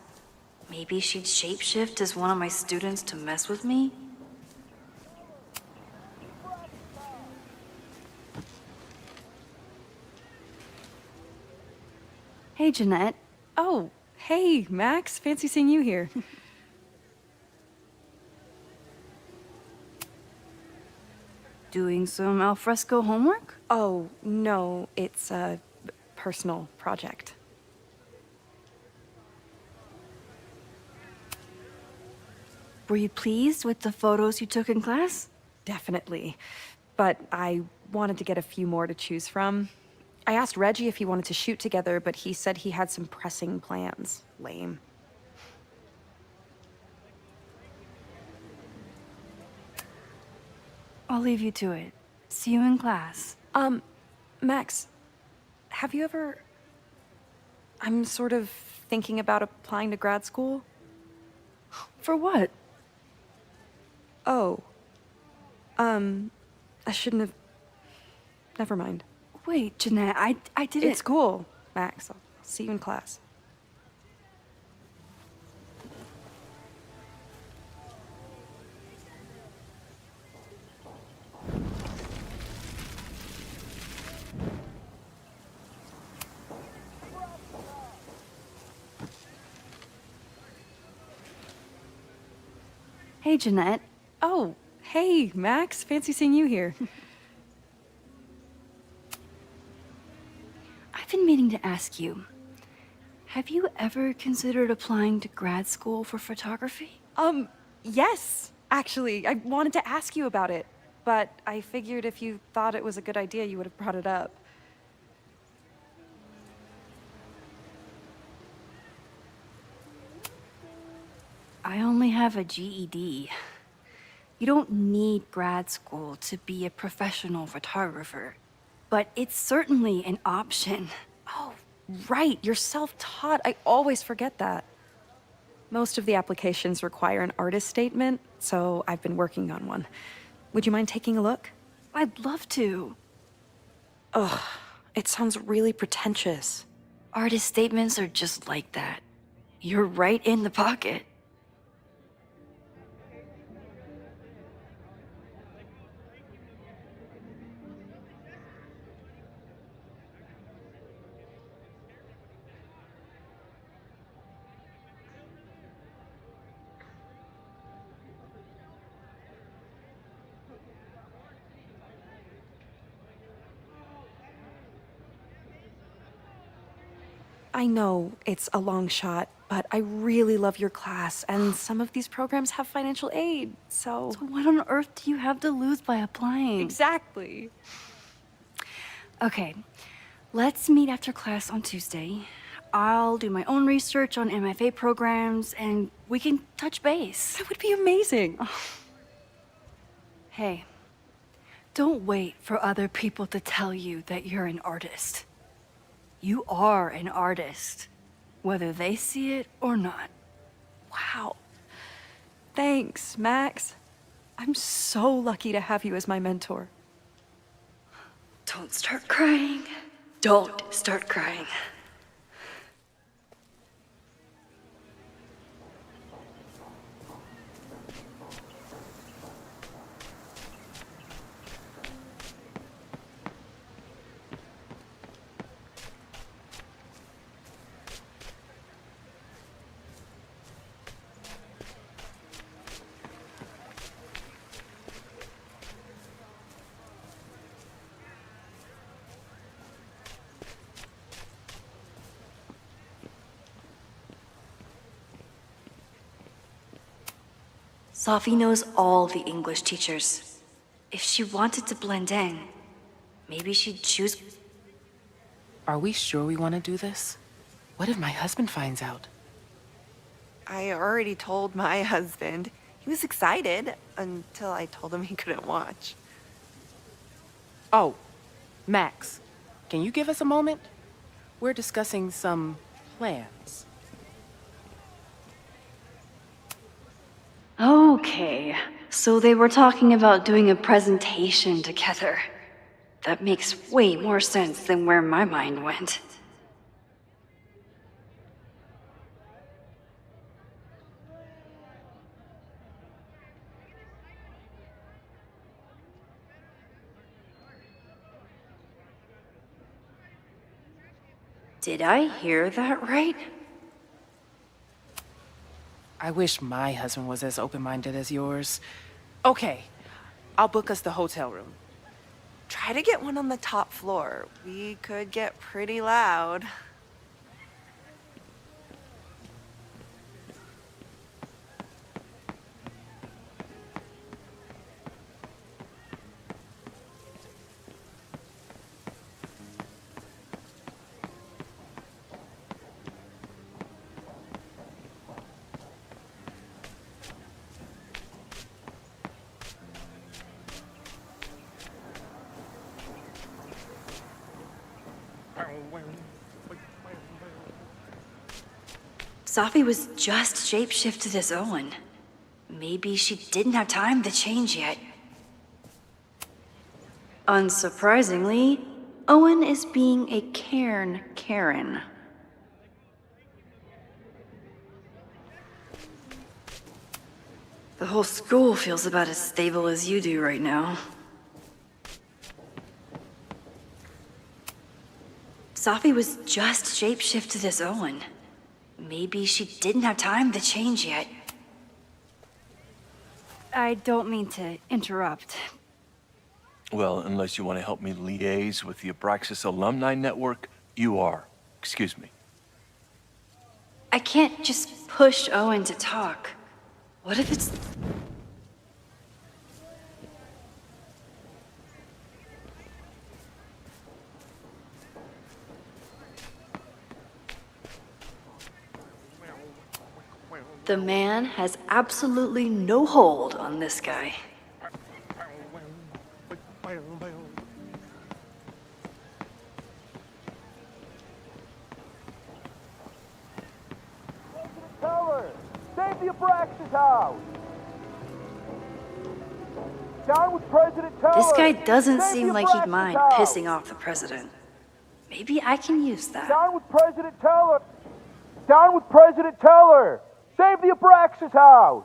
Maybe she'd shapeshift as one of my students to mess with me? Hey, Jeanette. Oh, hey, Max. Fancy seeing you here. Doing some alfresco homework? Oh, no, it's a personal project. Were you pleased with the photos you took in class? Definitely. But I wanted to get a few more to choose from. I asked Reggie if he wanted to shoot together, but he said he had some pressing plans. Lame. I'll leave you to it. See you in class. Max, have you ever... I'm sort of thinking about applying to grad school. For what? Oh. I shouldn't have... Never mind. Wait, Jeanette, I didn't... It's cool, Max. I'll see you in class. Hey, Jeanette. Oh, hey, Max. Fancy seeing you here. I've been meaning to ask you, have you ever considered applying to grad school for photography? Yes, actually. I wanted to ask you about it, but I figured if you thought it was a good idea, you would have brought it up. I only have a GED. You don't need grad school to be a professional photographer, but it's certainly an option. Oh, right, you're self-taught. I always forget that. Most of the applications require an artist statement, so I've been working on one. Would you mind taking a look? I'd love to. Ugh, it sounds really pretentious. Artist statements are just like that. You're right in the pocket. I know it's a long shot, but I really love your class, and some of these programs have financial aid, so... So what on earth do you have to lose by applying? Exactly. Okay, let's meet after class on Tuesday. I'll do my own research on MFA programs, and we can touch base. That would be amazing. Oh. Hey, don't wait for other people to tell you that you're an artist. You are an artist. whether they see it or not. Wow. Thanks, Max. I'm so lucky to have you as my mentor. Don't start crying. Don't start crying. Sophie knows all the English teachers. If she wanted to blend in, maybe she'd choose... Are we sure we want to do this? What if my husband finds out? I already told my husband. He was excited until I told him he couldn't watch. Oh, Max, can you give us a moment? We're discussing some plans. Okay, so they were talking about doing a presentation together. That makes way more sense than where my mind went. Did I hear that right? I wish my husband was as open-minded as yours. Okay, I'll book us the hotel room. Try to get one on the top floor. We could get pretty loud. Sophie was just shapeshifted as Owen. Maybe she didn't have time to change yet. Unsurprisingly, Owen is being a cairn Karen. The whole school feels about as stable as you do right now. Sophie was just shapeshifted as Owen. Maybe she didn't have time to change yet. I don't mean to interrupt. Well, unless you want to help me liaise with the Abraxas Alumni Network, you are. Excuse me. I can't just push Owen to talk. What if it's... The man has absolutely no hold on this guy. Teller! Save the Abraxas house! Down with President Teller! This guy doesn't Save seem the like he'd Abraxas mind house! pissing off the president. Maybe I can use that. Down with President Teller! Down with President Teller! Save the Abraxas house!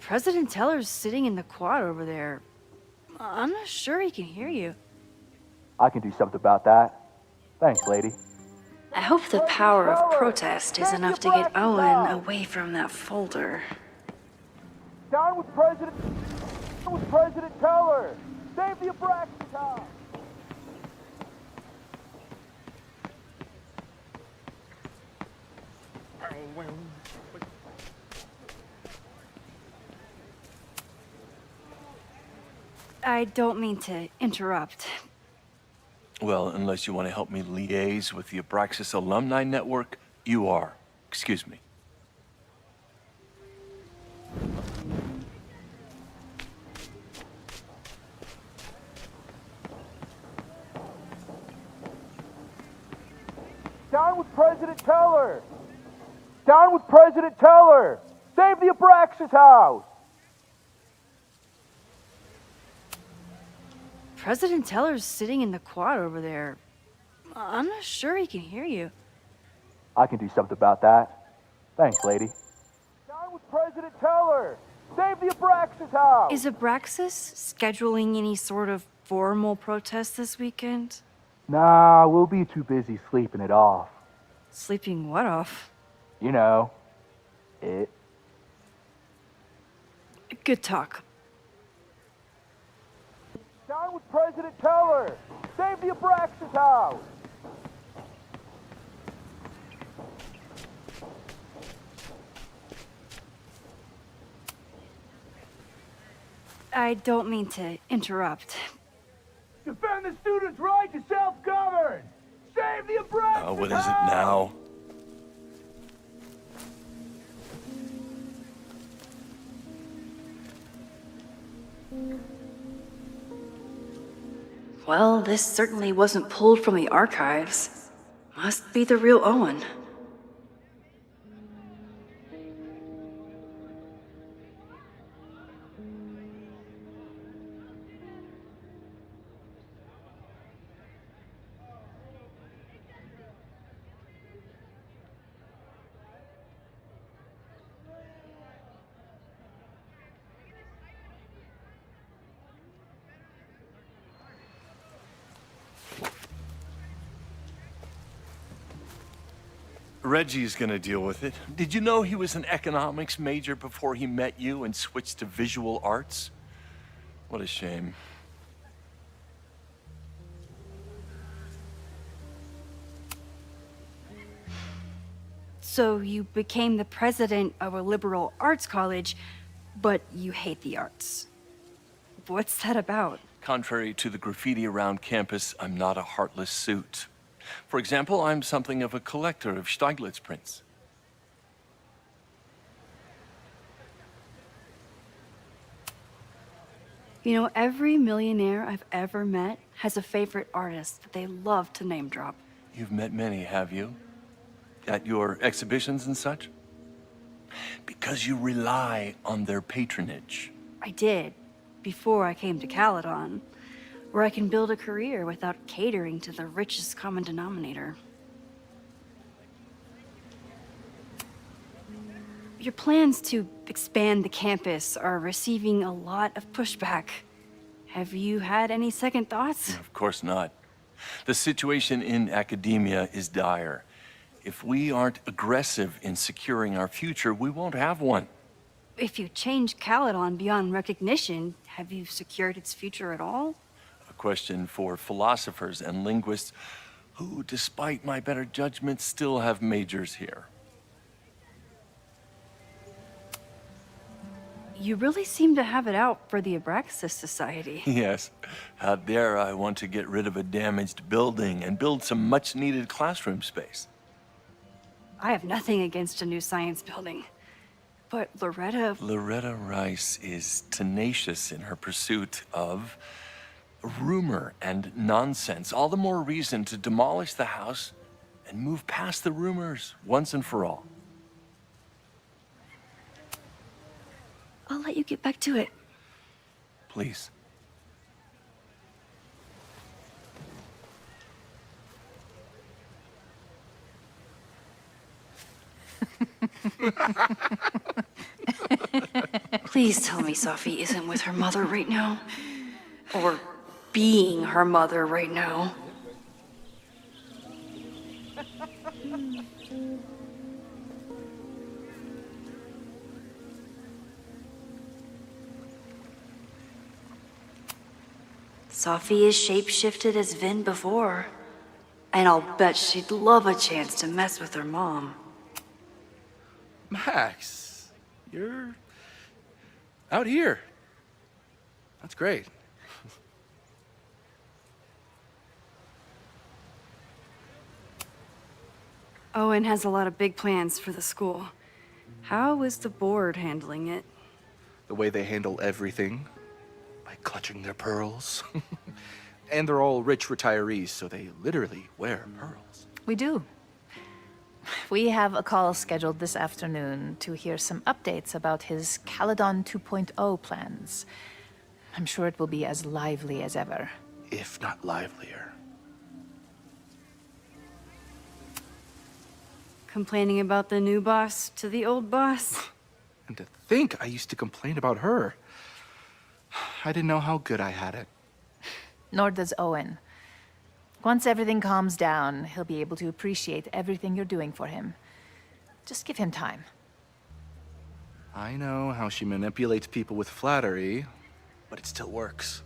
President Teller's sitting in the quad over there. I'm not sure he can hear you. I can do something about that. Thanks, lady. I hope the power of protest is enough to get Owen away from that folder. Down with President Teller! Save the Abraxas house! I don't mean to interrupt. Well, unless you want to help me liaise with the Abraxas Alumni Network, you are. Excuse me. Down with President Teller! Down with President Teller! Save the Abraxas house! President Teller's sitting in the quad over there. I'm not sure he can hear you. I can do something about that. Thanks, lady. Down with President Teller! Save the Abraxas house! Is Abraxas scheduling any sort of formal protest this weekend? Nah, we'll be too busy sleeping it off. Sleeping what off? You know, it. Good talk. Down with President Teller! Save the Abraxas house! I don't mean to interrupt. Defend the students' right to self-govern! Save the Abraxas What is it now? Well, this certainly wasn't pulled from the archives. Must be the real Owen. Reggie's gonna deal with it. Did you know he was an economics major before he met you and switched to visual arts? What a shame. So you became the president of a liberal arts college, but you hate the arts. What's that about? Contrary to the graffiti around campus, I'm not a heartless suit. For example, I'm something of a collector of Stieglitz prints. You know, every millionaire I've ever met has a favorite artist that they love to name drop. You've met many, have you? At your exhibitions and such? Because you rely on their patronage. I did, before I came to Caledon, where I can build a career without catering to the richest common denominator. Your plans to expand the campus are receiving a lot of pushback. Have you had any second thoughts? Of course not. The situation in academia is dire. If we aren't aggressive in securing our future, we won't have one. If you change Caledon beyond recognition, have you secured its future at all? A question for philosophers and linguists who, despite my better judgment, still have majors here. You really seem to have it out for the Abraxas Society. Yes. Out there, I want to get rid of a damaged building and build some much-needed classroom space. I have nothing against a new science building. But Loretta Rice is tenacious in her pursuit of rumor and nonsense. All the more reason to demolish the house and move past the rumors once and for all. I'll let you get back to it. Please. Please tell me Sophie isn't with her mother right now. Or being her mother right now. Sophie is shapeshifted as Vin before. And I'll bet she'd love a chance to mess with her mom. Max, you're out here. That's great. Owen has a lot of big plans for the school. How is the board handling it? The way they handle everything, by clutching their pearls. And they're all rich retirees, so they literally wear pearls. We do. We have a call scheduled this afternoon to hear some updates about his Caledon 2.0 plans. I'm sure it will be as lively as ever. If not livelier. Complaining about the new boss to the old boss? And to think I used to complain about her. I didn't know how good I had it. Nor does Owen. Once everything calms down, he'll be able to appreciate everything you're doing for him. Just give him time. I know how she manipulates people with flattery, but it still works.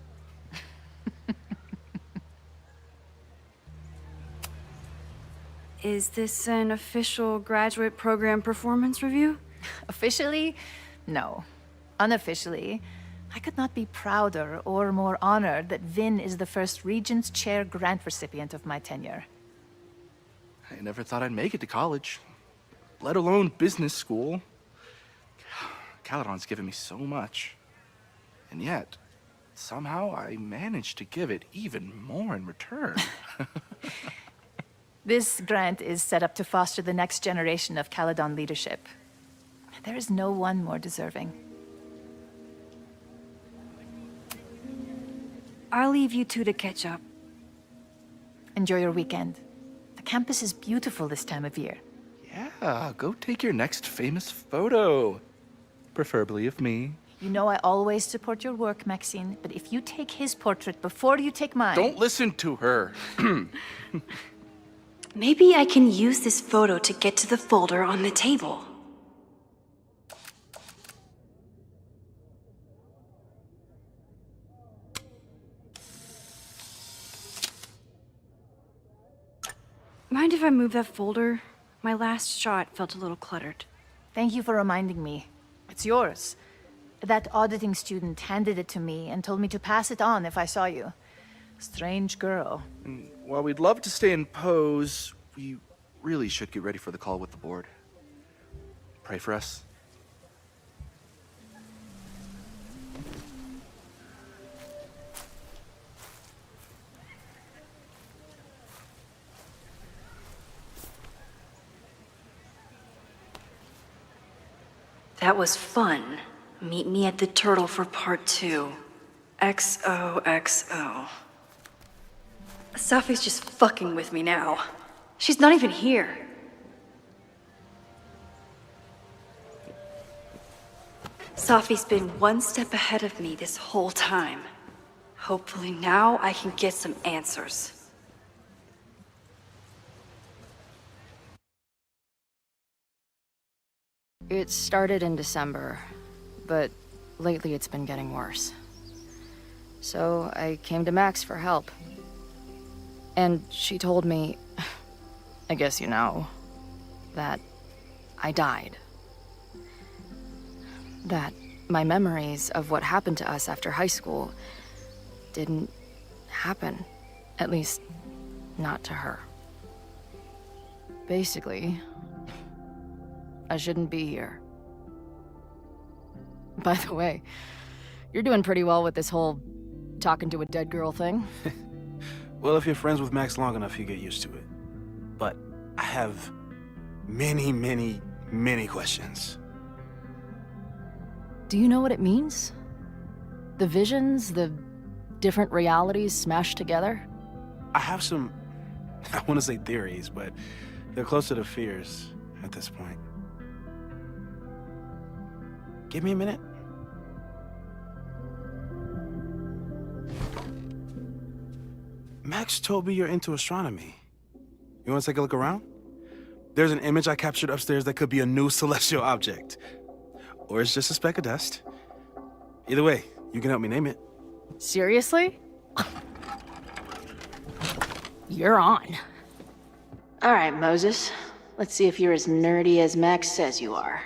Is this an official graduate program performance review? Officially? No. Unofficially, I could not be prouder or more honored that Vin is the first Regent's Chair grant recipient of my tenure. I never thought I'd make it to college, let alone business school. Caledon's given me so much. And yet, somehow I managed to give it even more in return. This grant is set up to foster the next generation of Caledon leadership. There is no one more deserving. I'll leave you two to catch up. Enjoy your weekend. The campus is beautiful this time of year. Yeah, go take your next famous photo. Preferably of me. You know I always support your work, Maxine, but if you take his portrait before you take mine... Don't listen to her. Maybe I can use this photo to get to the folder on the table. Mind if I move that folder? My last shot felt a little cluttered. Thank you for reminding me. It's yours. That auditing student handed it to me and told me to pass it on if I saw you. Strange girl. And while we'd love to stay in pose, we really should get ready for the call with the board. Pray for us. That was fun. Meet me at the Turtle for part 2. XOXO. Safi's just fucking with me now. She's not even here. Safi's been one step ahead of me this whole time. Hopefully now I can get some answers. It started in December, but lately it's been getting worse. So I came to Max for help. And she told me, I guess you know, that I died. That my memories of what happened to us after high school didn't happen. At least, not to her. Basically, I shouldn't be here. By the way, you're doing pretty well with this whole talking to a dead girl thing. Well, if you're friends with Max long enough, you get used to it. But I have many, many, many questions. Do you know what it means? The visions, the different realities smashed together? I have some, I want to say theories, but they're closer to fears at this point. Give me a minute. Max told me you're into astronomy. You want to take a look around? There's an image I captured upstairs that could be a new celestial object. Or it's just a speck of dust. Either way, you can help me name it. Seriously? You're on. All right, Moses. Let's see if you're as nerdy as Max says you are.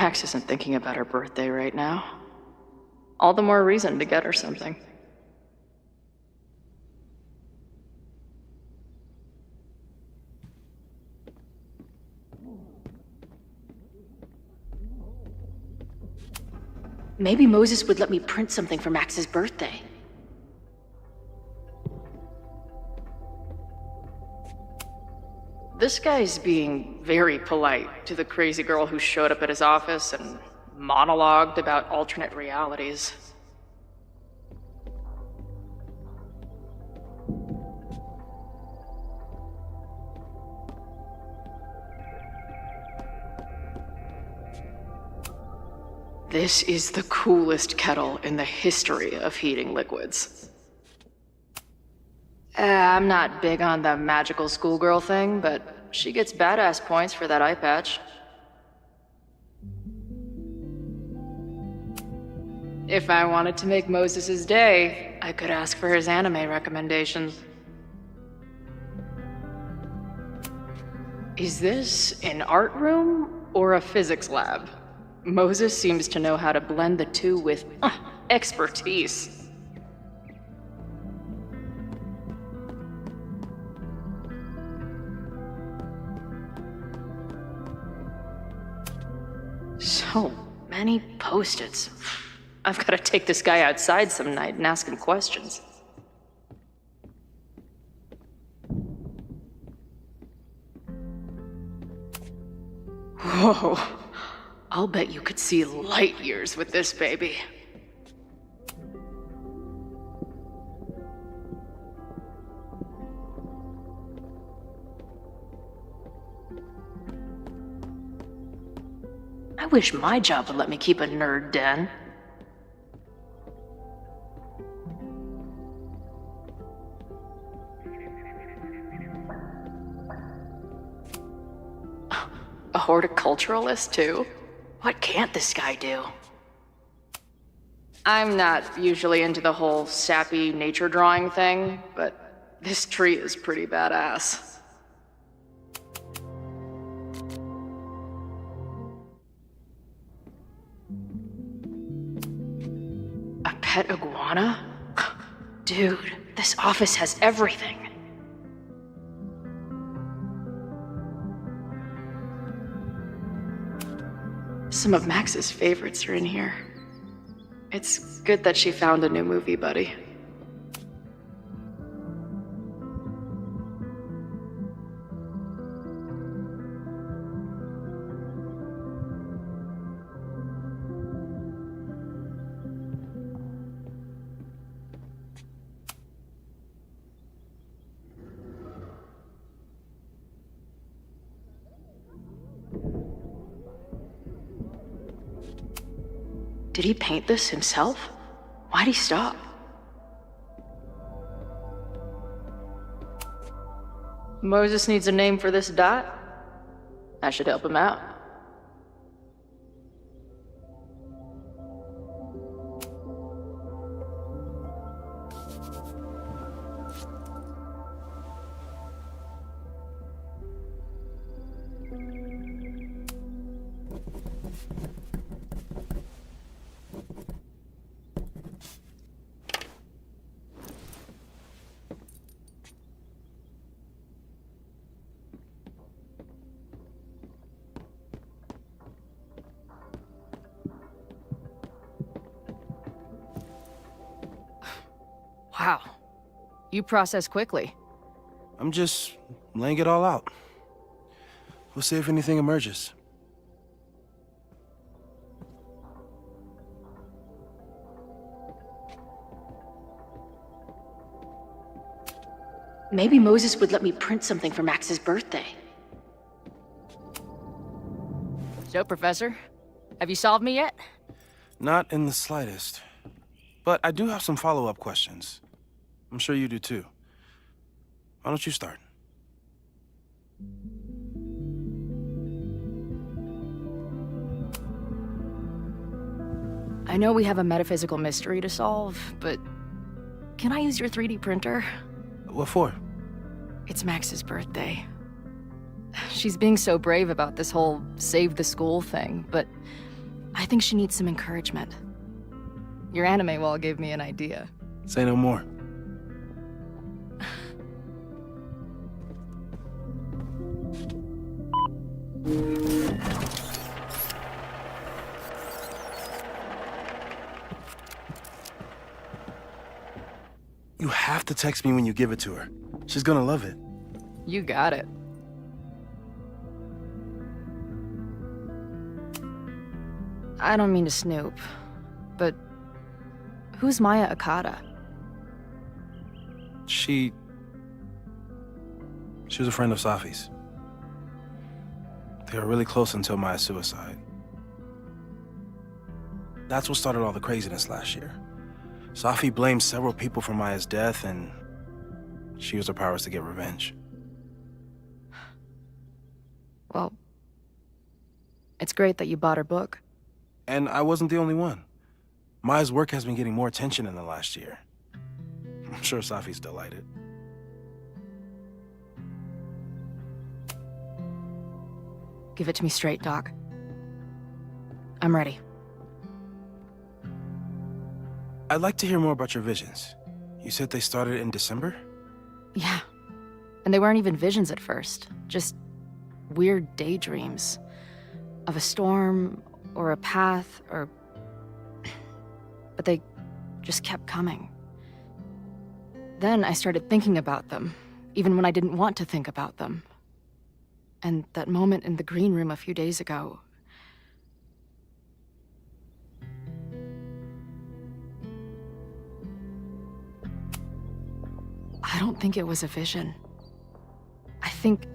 Max isn't thinking about her birthday right now. All the more reason to get her something. Maybe Moses would let me print something for Max's birthday. This guy's being very polite to the crazy girl who showed up at his office and monologued about alternate realities. This is the coolest kettle in the history of heating liquids. I'm not big on the magical schoolgirl thing, but she gets badass points for that eye patch. If I wanted to make Moses' day, I could ask for his anime recommendations. Is this an art room or a physics lab? Moses seems to know how to blend the two with expertise. So many post-its. I've got to take this guy outside some night and ask him questions. Whoa. I'll bet you could see light years with this baby. I wish my job would let me keep a nerd den. A horticulturalist, too? What can't this guy do? I'm not usually into the whole sappy nature drawing thing, but this tree is pretty badass. A pet iguana? Dude, this office has everything. Some of Max's favorites are in here. It's good that she found a new movie buddy. Did he paint this himself? Why'd he stop? Moses needs a name for this dot. I should help him out. Wow. You process quickly. I'm just laying it all out. We'll see if anything emerges. Maybe Moses would let me print something for Max's birthday. So, Professor, have you solved me yet? Not in the slightest. But I do have some follow-up questions. I'm sure you do too. Why don't you start? I know we have a metaphysical mystery to solve, but can I use your 3D printer? What for? It's Max's birthday. She's being so brave about this whole save the school thing, but I think she needs some encouragement. Your anime wall gave me an idea. Say no more. You have to text me when you give it to her. She's gonna love it. You got it. I don't mean to snoop, but who's Maya Okada? She was a friend of Safi's. They were really close until Maya's suicide. That's what started all the craziness last year. Safi blamed several people for Maya's death, and she used her powers to get revenge. Well, it's great that you bought her book. And I wasn't the only one. Maya's work has been getting more attention in the last year. I'm sure Safi's delighted. Give it to me straight, Doc. I'm ready. I'd like to hear more about your visions. You said they started in December? Yeah. And they weren't even visions at first. Just weird daydreams. Of a storm, or a path, or... But they just kept coming. Then I started thinking about them, even when I didn't want to think about them. And that moment in the green room a few days ago... I don't think it was a vision. I think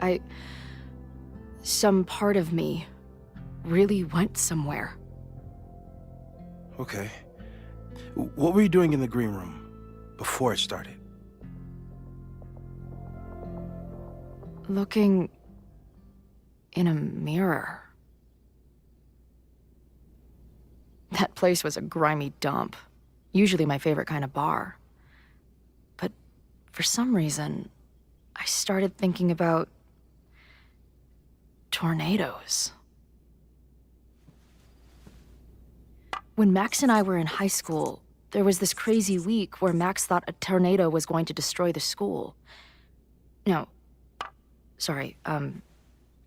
some part of me really went somewhere. Okay. What were you doing in the green room before it started? Looking in a mirror. That place was a grimy dump. Usually my favorite kind of bar. But for some reason, I started thinking about tornadoes. When Max and I were in high school, there was this crazy week where Max thought a tornado was going to destroy the school. No, sorry,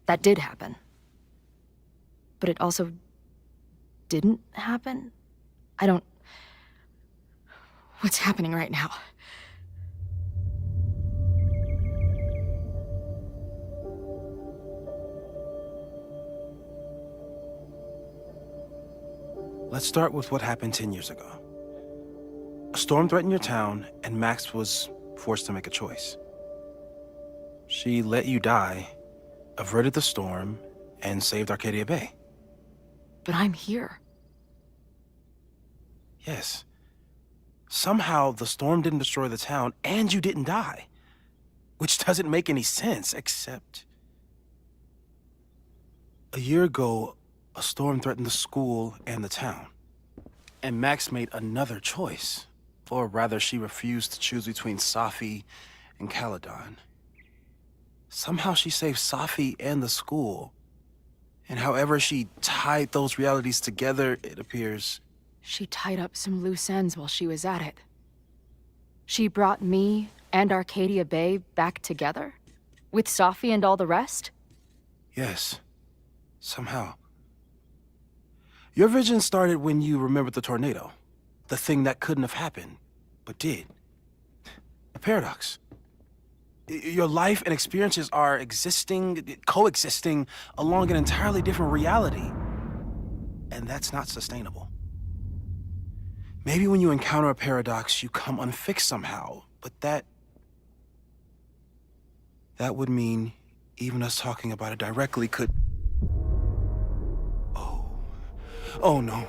that did happen. But it also didn't happen? What's happening right now? Let's start with what happened 10 years ago. A storm threatened your town, and Max was forced to make a choice. She let you die, averted the storm, and saved Arcadia Bay. But I'm here. Yes. Somehow, the storm didn't destroy the town, and you didn't die. Which doesn't make any sense, except... A year ago, a storm threatened the school and the town. And Max made another choice. Or rather, she refused to choose between Safi and Caledon. Somehow she saved Safi and the school. And however she tied those realities together, it appears... She tied up some loose ends while she was at it. She brought me and Arcadia Bay back together? With Safi and all the rest? Yes. Somehow. Your vision started when you remembered the tornado. The thing that couldn't have happened, but did. A paradox. Your life and experiences are coexisting along an entirely different reality. And that's not sustainable. Maybe when you encounter a paradox, you come unfixed somehow, but that would mean even us talking about it directly could... Oh no.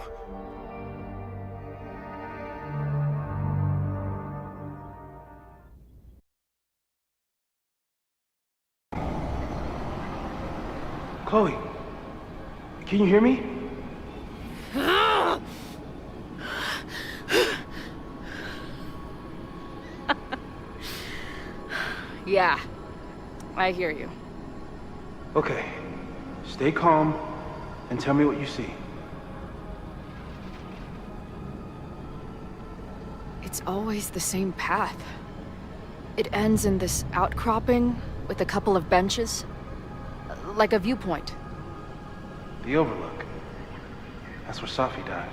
Chloe, can you hear me? Yeah, I hear you. Okay, stay calm and tell me what you see. It's always the same path. It ends in this outcropping with a couple of benches. Like a viewpoint. The Overlook. That's where Safi died.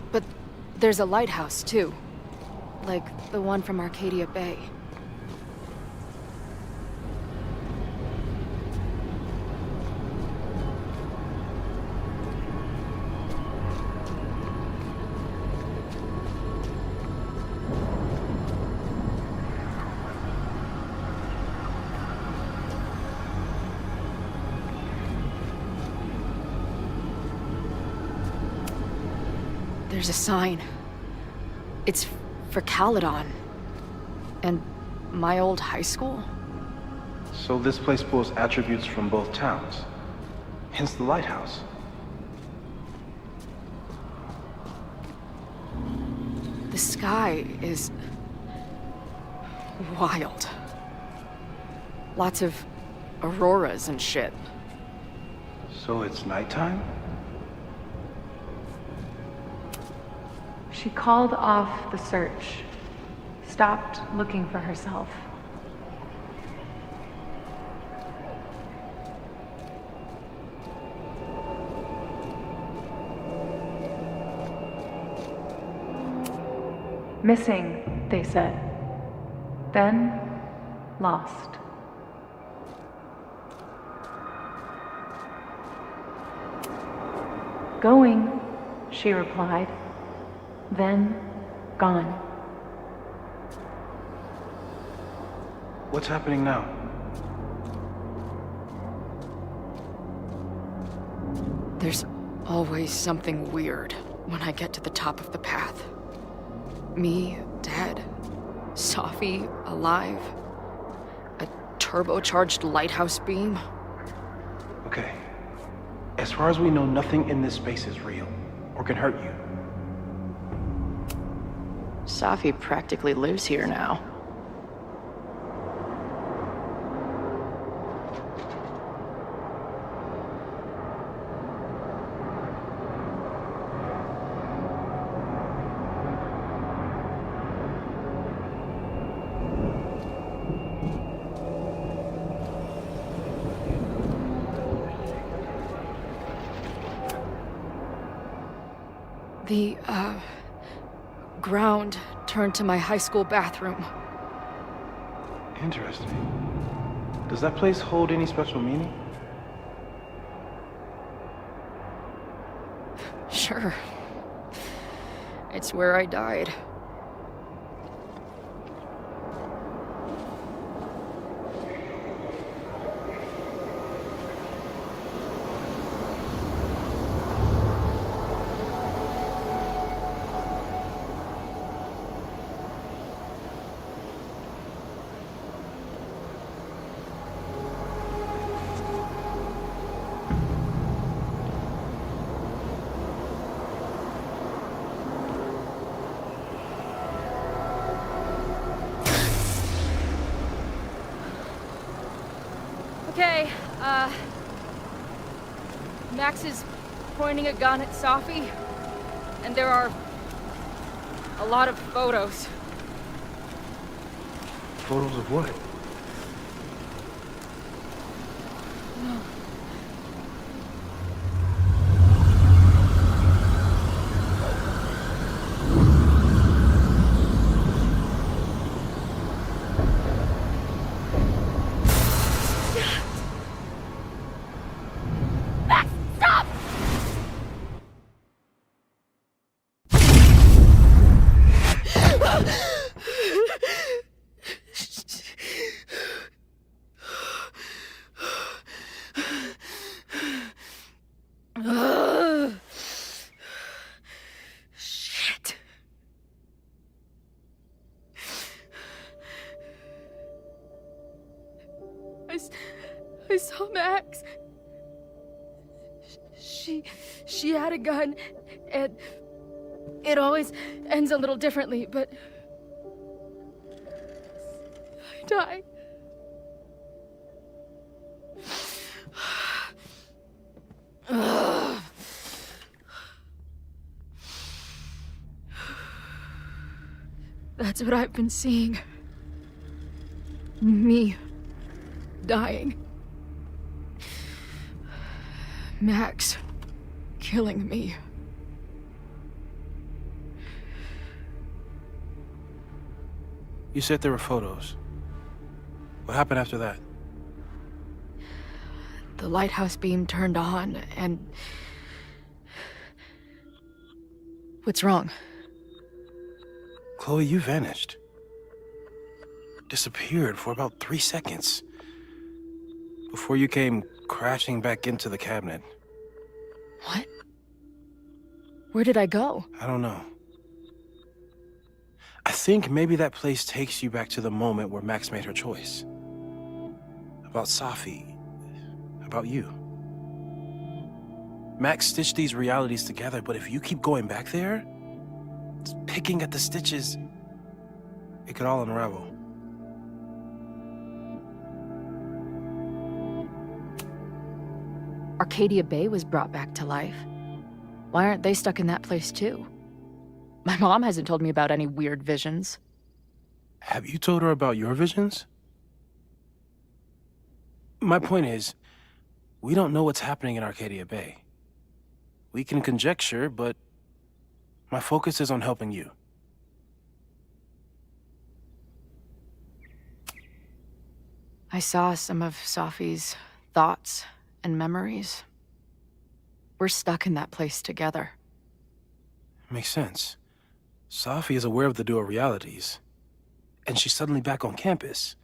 But there's a lighthouse, too. Like the one from Arcadia Bay. There's a sign. It's for Caledon. And my old high school? So this place pulls attributes from both towns. Hence the lighthouse. The sky is wild. Lots of auroras and shit. So it's nighttime? She called off the search, stopped looking for herself. Missing, they said. Then, lost. Going, she replied. Then, gone. What's happening now? There's always something weird when I get to the top of the path. Me, dead. Safi, alive. A turbocharged lighthouse beam. Okay. As far as we know, nothing in this space is real, or can hurt you. Safi practically lives here now. The, ground turned to my high school bathroom. Interesting. Does that place hold any special meaning? Sure. It's where I died. Okay, Max is pointing a gun at Safi, and there are a lot of photos. Photos of what? No. Max, stop! I saw Max. She had a gun, and it always ends a little differently, but I die. That's what I've been seeing. Me dying. Max killing me. You said there were photos. What happened after that? The lighthouse beam turned on, and... What's wrong? Chloe, you vanished. Disappeared for about 3 seconds. Before you came crashing back into the cabinet. What? Where did I go? I don't know. I think maybe that place takes you back to the moment where Max made her choice. About Safi. About you. Max stitched these realities together, but if you keep going back there, picking at the stitches, it could all unravel. Arcadia Bay was brought back to life. Why aren't they stuck in that place too? My mom hasn't told me about any weird visions. Have you told her about your visions? My point is, we don't know what's happening in Arcadia Bay. We can conjecture, but my focus is on helping you. I saw some of Safi's thoughts and memories. We're stuck in that place together. Makes sense. Safi is aware of the dual realities, and she's suddenly back on campus.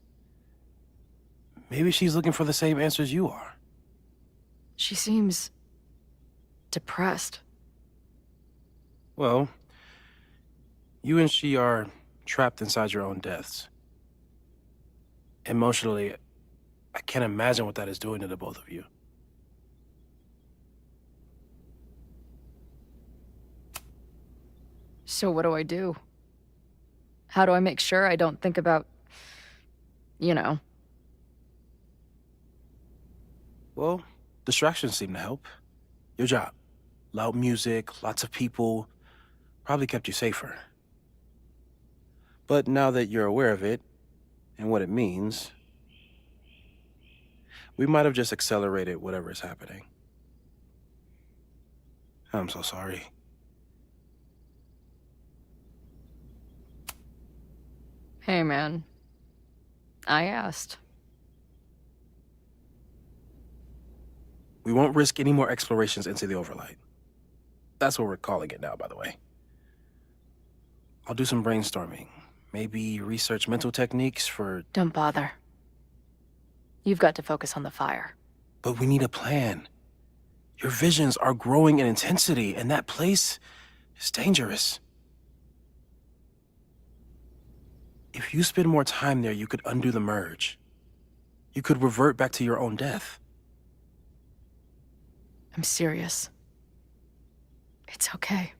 Maybe she's looking for the same answers you are. She seems depressed. Well, you and she are trapped inside your own deaths. Emotionally, I can't imagine what that is doing to the both of you. So what do I do? How do I make sure I don't think about, you know? Well, distractions seem to help. Your job. Loud music, lots of people, probably kept you safer. But now that you're aware of it, and what it means, we might have just accelerated whatever is happening. I'm so sorry. Hey, man. I asked. We won't risk any more explorations into the overlight. That's what we're calling it now, by the way. I'll do some brainstorming. Maybe research mental techniques for... Don't bother. You've got to focus on the fire. But we need a plan. Your visions are growing in intensity, and that place is dangerous. If you spend more time there, you could undo the merge. You could revert back to your own death. I'm serious. It's okay.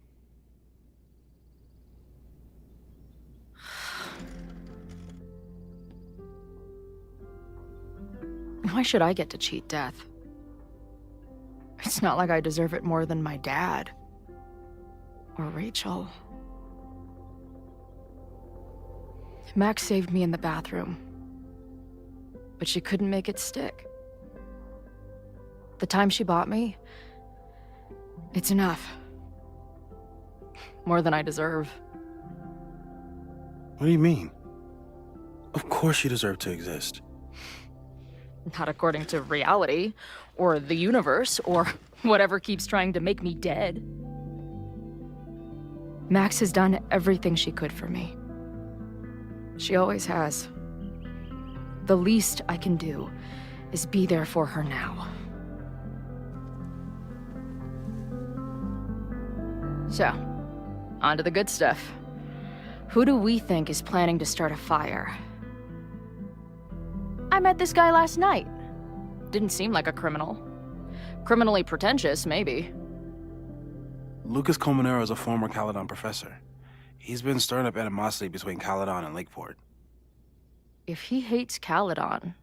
Why should I get to cheat death? It's not like I deserve it more than my dad. Or Rachel. Max saved me in the bathroom. But she couldn't make it stick. The time she bought me, it's enough. More than I deserve. What do you mean? Of course you deserve to exist. Not according to reality, or the universe, or whatever keeps trying to make me dead. Max has done everything she could for me. She always has. The least I can do is be there for her now. So, on to the good stuff. Who do we think is planning to start a fire? I met this guy last night. Didn't seem like a criminal. Criminally pretentious, maybe. Lucas Colmenero is a former Caledon professor. He's been stirring up animosity between Caledon and Lakeport. If he hates Caledon,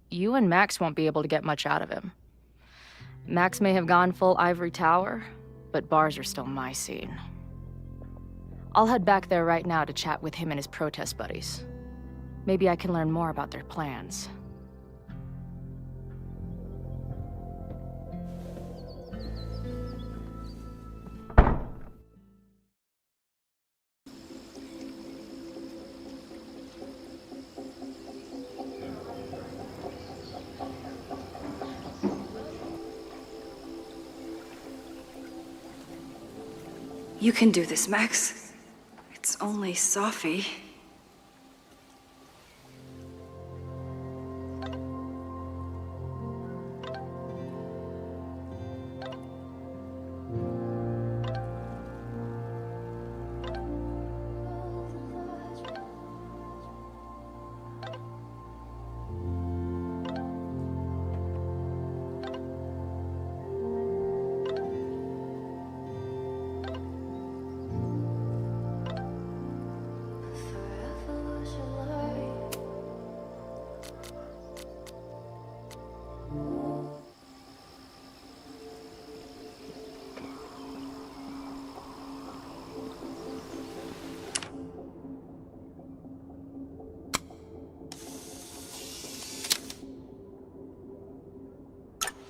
you and Max won't be able to get much out of him. Max may have gone full ivory tower, but bars are still my scene. I'll head back there right now to chat with him and his protest buddies. Maybe I can learn more about their plans. You can do this, Max. It's only Sophie.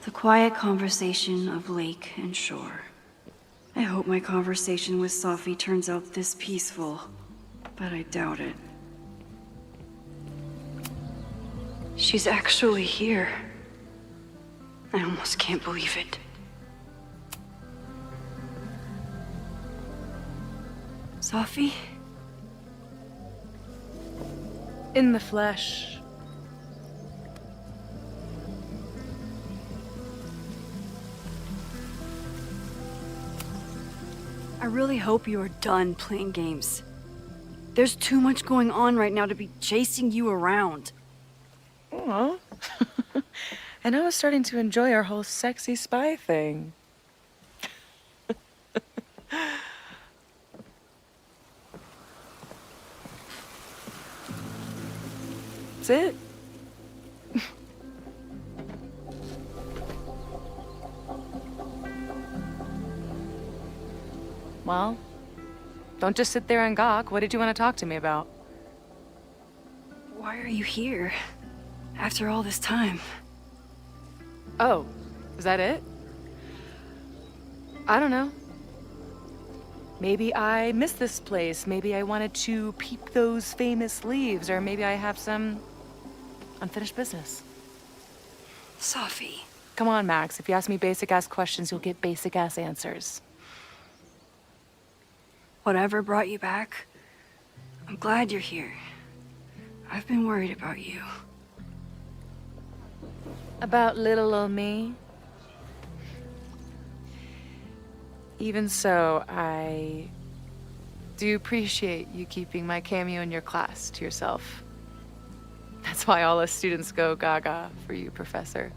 The quiet conversation of lake and shore. I hope my conversation with Sophie turns out this peaceful, but I doubt it. She's actually here. I almost can't believe it. Sophie? In the flesh. I really hope you are done playing games. There's too much going on right now to be chasing you around. Aw. And I was starting to enjoy our whole sexy spy thing. That's it. Well, don't just sit there and gawk. What did you want to talk to me about? Why are you here? After all this time? Oh, is that it? I don't know. Maybe I miss this place. Maybe I wanted to peep those famous leaves, or maybe I have some unfinished business. Sophie. Come on, Max. If you ask me basic-ass questions, you'll get basic-ass answers. Whatever brought you back, I'm glad you're here. I've been worried about you. About little old me? Even so, I do appreciate you keeping my cameo in your class to yourself. That's why all us students go gaga for you, Professor.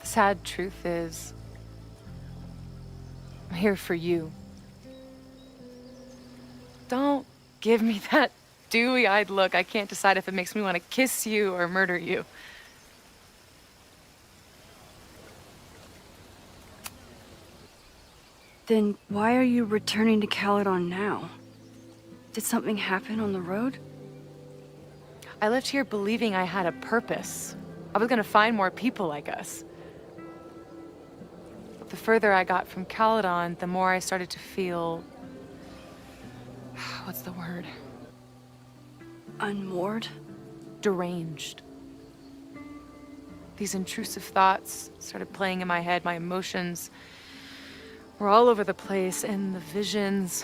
The sad truth is, I'm here for you. Don't give me that dewy-eyed look. I can't decide if it makes me want to kiss you or murder you. Then why are you returning to Caledon now? Did something happen on the road? I left here believing I had a purpose. I was gonna find more people like us. But the further I got from Caledon, the more I started to feel... what's the word? Unmoored? Deranged. These intrusive thoughts started playing in my head. My emotions were all over the place, and the visions...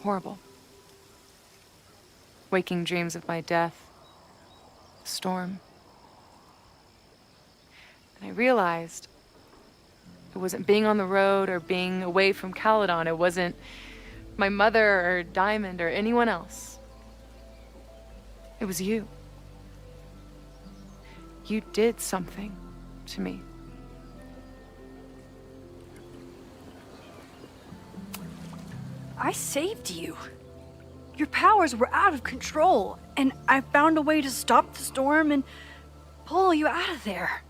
horrible. Waking dreams of my death. A storm. And I realized it wasn't being on the road or being away from Caledon. It wasn't my mother or Diamond or anyone else. It was you. You did something to me. I saved you. Your powers were out of control, and I found a way to stop the storm and pull you out of there.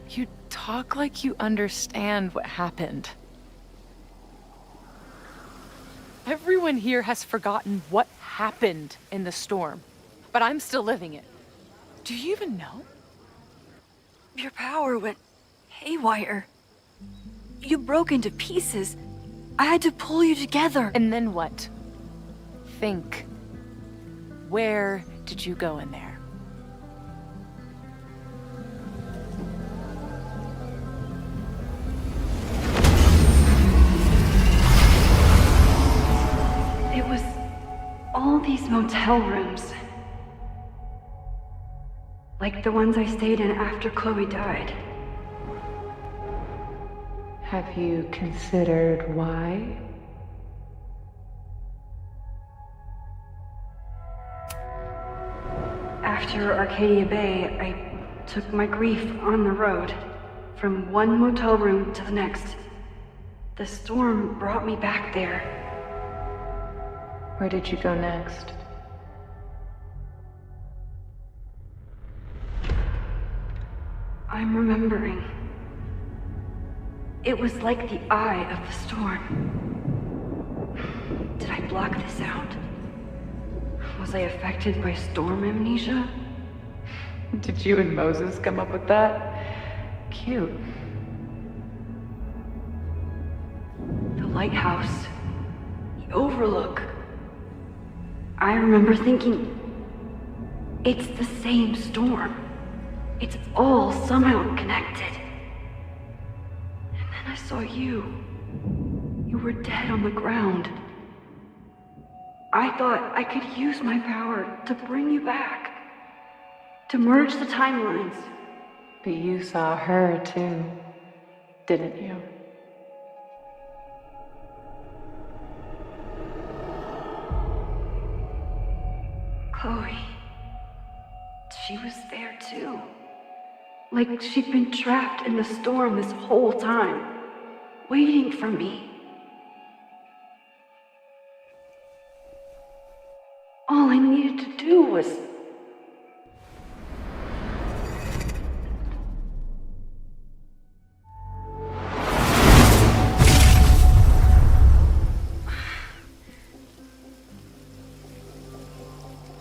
You talk like you understand what happened. Everyone here has forgotten what happened in the storm, but I'm still living it. Do you even know? Your power went haywire. You broke into pieces. I had to pull you together. And then what? Think. Where did you go in there? It was all these motel rooms. Like the ones I stayed in after Chloe died. Have you considered why? After Arcadia Bay, I took my grief on the road, from one motel room to the next. The storm brought me back there. Where did you go next? I'm remembering. It was like the eye of the storm. Did I block this out? Was I affected by storm amnesia? Did you and Moses come up with that? Cute. The lighthouse. The overlook. I remember thinking, it's the same storm. It's all somehow connected. And then I saw you. You were dead on the ground. I thought I could use my power to bring you back. To merge the timelines. But you saw her too, didn't you? Chloe. She was there too. Like she'd been trapped in the storm this whole time, waiting for me. All I needed to do was...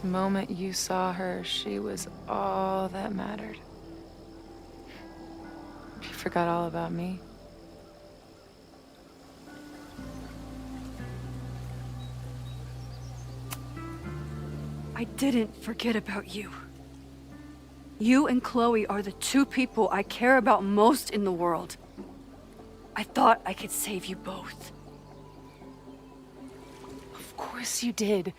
The moment you saw her, she was all that mattered. You forgot all about me. I didn't forget about you. You and Chloe are the two people I care about most in the world. I thought I could save you both. Of course you did.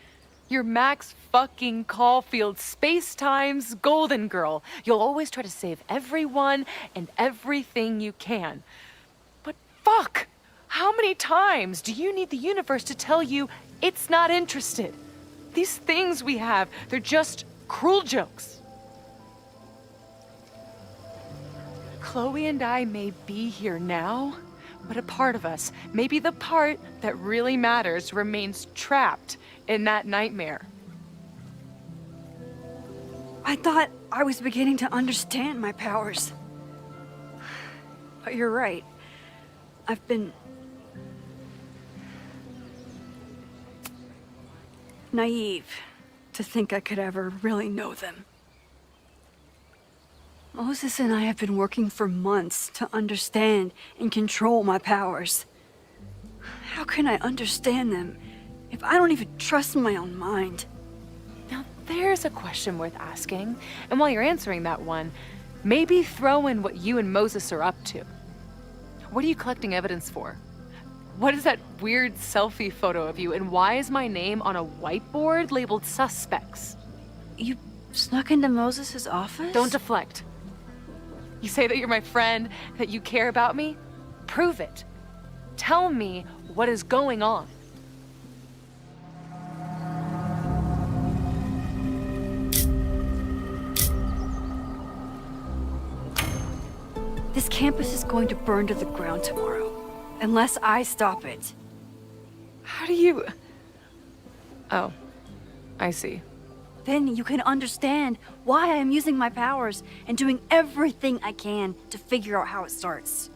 You're Max fucking Caulfield, Space-Time's golden girl. You'll always try to save everyone and everything you can. But fuck! How many times do you need the universe to tell you it's not interested? These things we have, they're just cruel jokes. Chloe and I may be here now, but a part of us, maybe the part that really matters, remains trapped in that nightmare. I thought I was beginning to understand my powers. But you're right. I've been... naive to think I could ever really know them. Moses and I have been working for months to understand and control my powers. How can I understand them if I don't even trust my own mind? Now there's a question worth asking, and while you're answering that one, maybe throw in what you and Moses are up to. What are you collecting evidence for? What is that weird selfie photo of you, and why is my name on a whiteboard labeled suspects? You snuck into Moses' office? Don't deflect. You say that you're my friend, that you care about me? Prove it. Tell me what is going on. This campus is going to burn to the ground tomorrow, unless I stop it. How do you... Oh, I see. Then you can understand why I am using my powers and doing everything I can to figure out how it starts.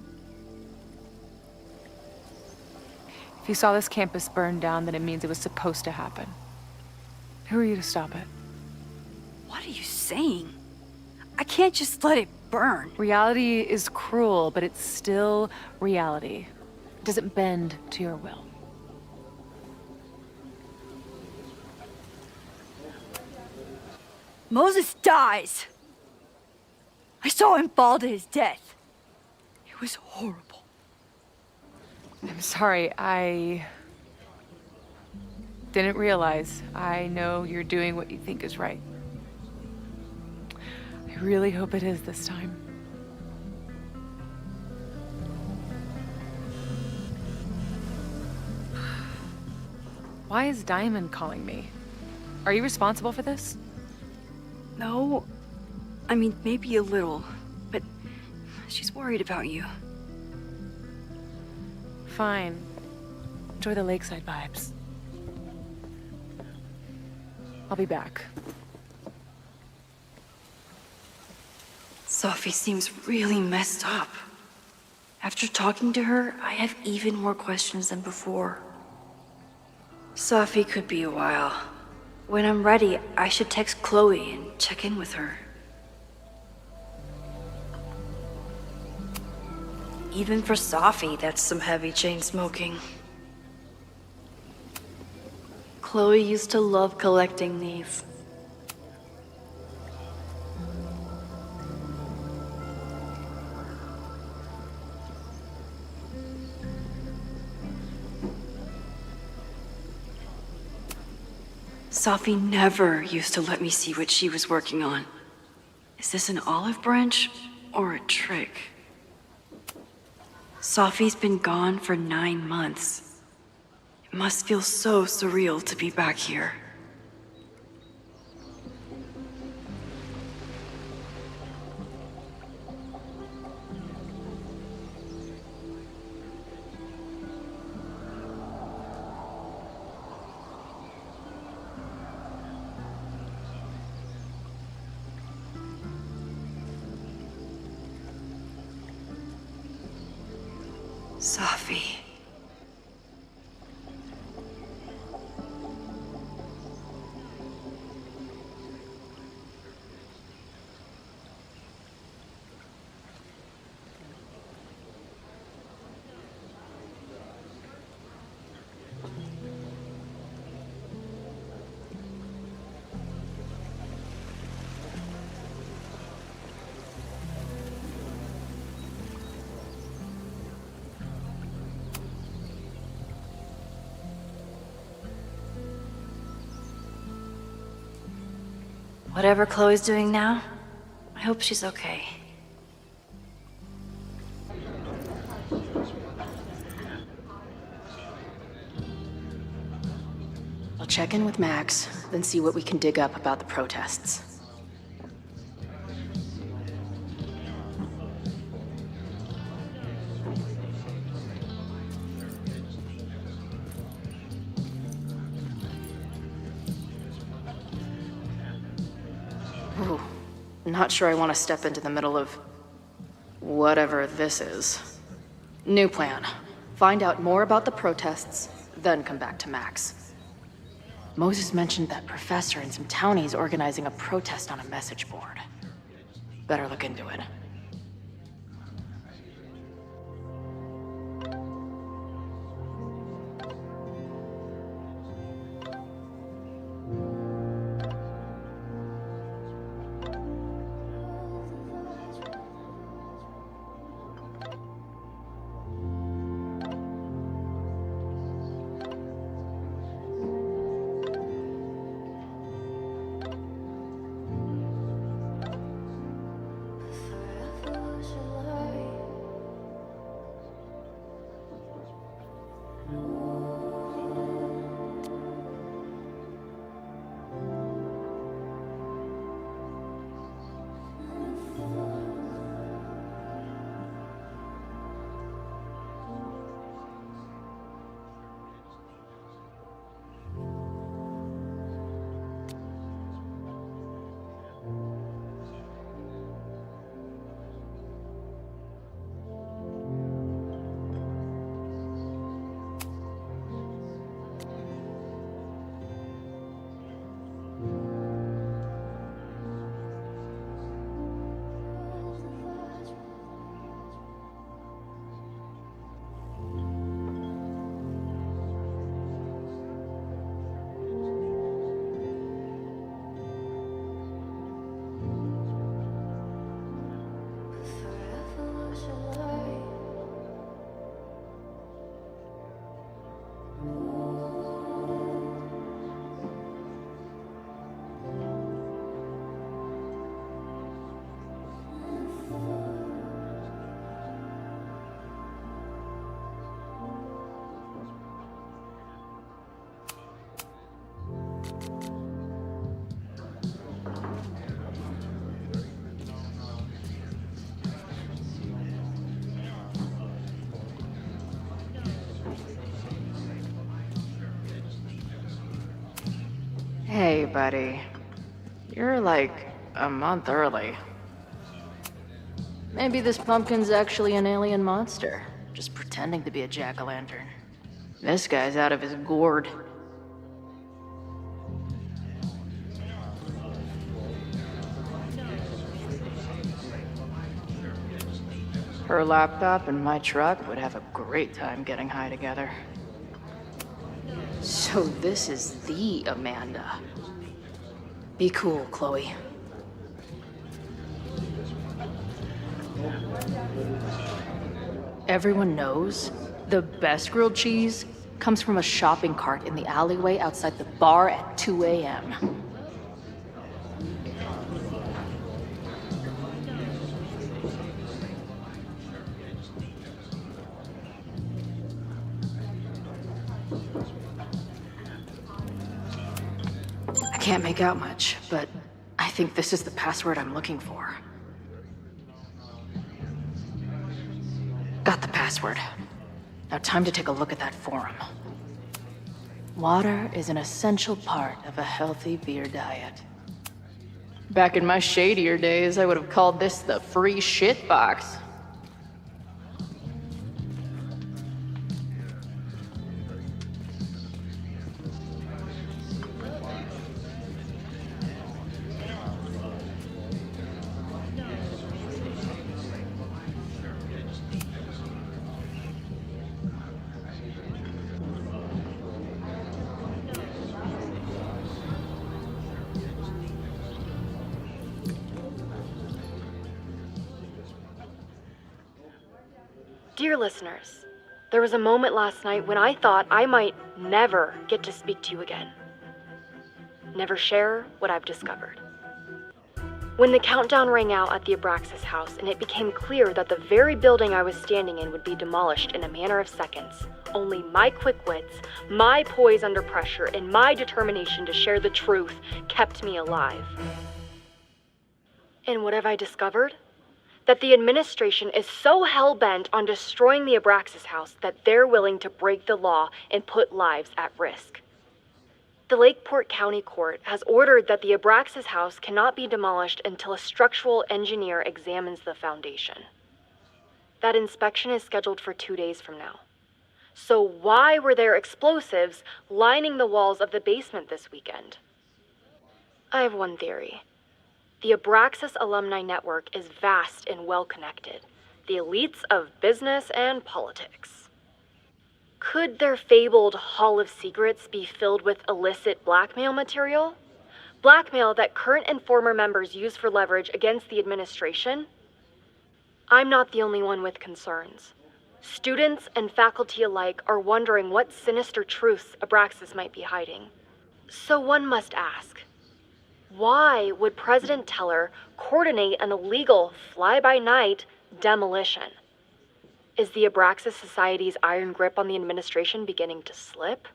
If you saw this campus burn down, then it means it was supposed to happen. Who are you to stop it? What are you saying? I can't just let it burn. Reality is cruel, but it's still reality. It doesn't bend to your will. Moses dies. I saw him fall to his death. It was horrible. I'm sorry, I didn't realize. I know you're doing what you think is right. I really hope it is this time. Why is Diamond calling me? Are you responsible for this? No. I mean, maybe a little, but she's worried about you. Fine. Enjoy the lakeside vibes. I'll be back. Sophie seems really messed up. After talking to her, I have even more questions than before. Sophie could be a while. When I'm ready, I should text Chloe and check in with her. Even for Sophie, that's some heavy chain smoking. Chloe used to love collecting these. Sophie never used to let me see what she was working on. Is this an olive branch or a trick? Sophie's been gone for 9 months. It must feel so surreal to be back here. Sophie. Whatever Chloe's doing now, I hope she's okay. I'll check in with Max, then see what we can dig up about the protests. Ooh, not sure I want to step into the middle of whatever this is. New plan. Find out more about the protests, then come back to Max. Moses mentioned that professor and some townies organizing a protest on a message board. Better look into it. Hey, buddy. You're like a month early. Maybe this pumpkin's actually an alien monster, just pretending to be a jack-o'-lantern. This guy's out of his gourd. Her laptop and my truck would have a great time getting high together. So this is the Amanda. Be cool, Chloe. Everyone knows the best grilled cheese comes from a shopping cart in the alleyway outside the bar at 2 a.m. I can't make out much, but I think this is the password I'm looking for. Got the password. Now time to take a look at that forum. Water is an essential part of a healthy beer diet. Back in my shadier days, I would have called this the free shit box. Dear listeners, there was a moment last night when I thought I might never get to speak to you again. Never share what I've discovered. When the countdown rang out at the Abraxas house and it became clear that the very building I was standing in would be demolished in a matter of seconds, only my quick wits, my poise under pressure, and my determination to share the truth kept me alive. And what have I discovered? That the administration is so hell-bent on destroying the Abraxas house that they're willing to break the law and put lives at risk. The Lakeport County Court has ordered that the Abraxas house cannot be demolished until a structural engineer examines the foundation. That inspection is scheduled for 2 days from now. So why were there explosives lining the walls of the basement this weekend? I have one theory. The Abraxas Alumni Network is vast and well-connected, the elites of business and politics. Could their fabled Hall of Secrets be filled with illicit blackmail material? Blackmail that current and former members use for leverage against the administration? I'm not the only one with concerns. Students and faculty alike are wondering what sinister truths Abraxas might be hiding. So one must ask, why would President Teller coordinate an illegal fly-by-night demolition? Is the Abraxas Society's iron grip on the administration beginning to slip?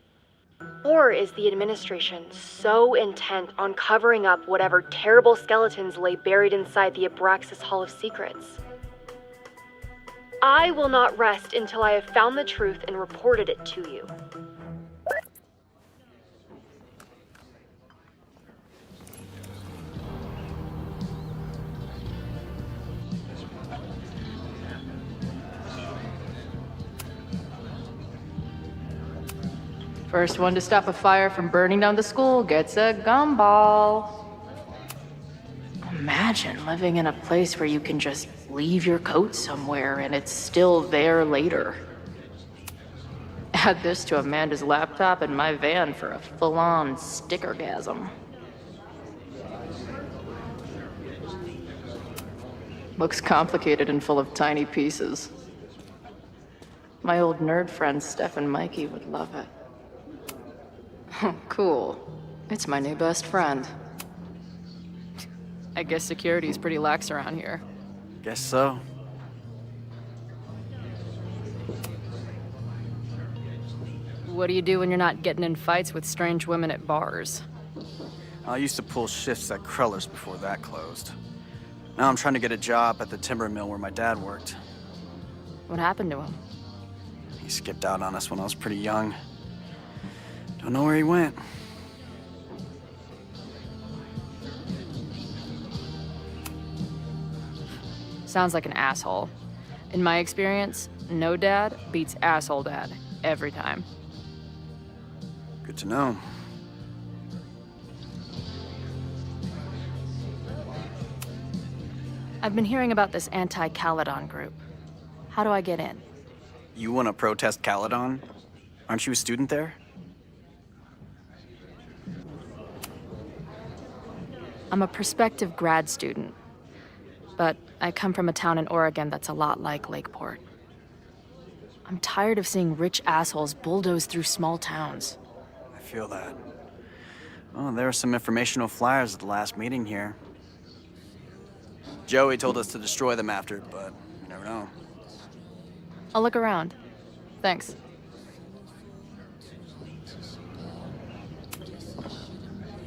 Or is the administration so intent on covering up whatever terrible skeletons lay buried inside the Abraxas Hall of Secrets? I will not rest until I have found the truth and reported it to you. First one to stop a fire from burning down the school gets a gumball. Imagine living in a place where you can just leave your coat somewhere and it's still there later. Add this to Amanda's laptop and my van for a full-on stickergasm. Looks complicated and full of tiny pieces. My old nerd friends Steph and Mikey would love it. Cool. It's my new best friend. I guess security's pretty lax around here. Guess so. What do you do when you're not getting in fights with strange women at bars? I used to pull shifts at Kreller's before that closed. Now I'm trying to get a job at the timber mill where my dad worked. What happened to him? He skipped out on us when I was pretty young. Don't know where he went. Sounds like an asshole. In my experience, no dad beats asshole dad every time. Good to know. I've been hearing about this anti-Caledon group. How do I get in? You want to protest Caledon? Aren't you a student there? I'm a prospective grad student, but I come from a town in Oregon that's a lot like Lakeport. I'm tired of seeing rich assholes bulldoze through small towns. I feel that. Oh, there were some informational flyers at the last meeting here. Joey told us to destroy them after, but you never know. I'll look around. Thanks.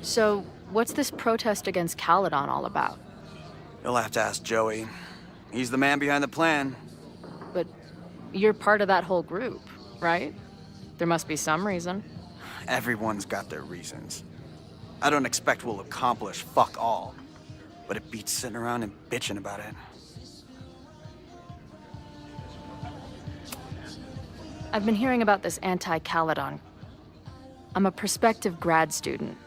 So, what's this protest against Caledon all about? You'll have to ask Joey. He's the man behind the plan. But you're part of that whole group, right? There must be some reason. Everyone's got their reasons. I don't expect we'll accomplish fuck all, but it beats sitting around and bitching about it. I've been hearing about this anti-Caledon. I'm a prospective grad student.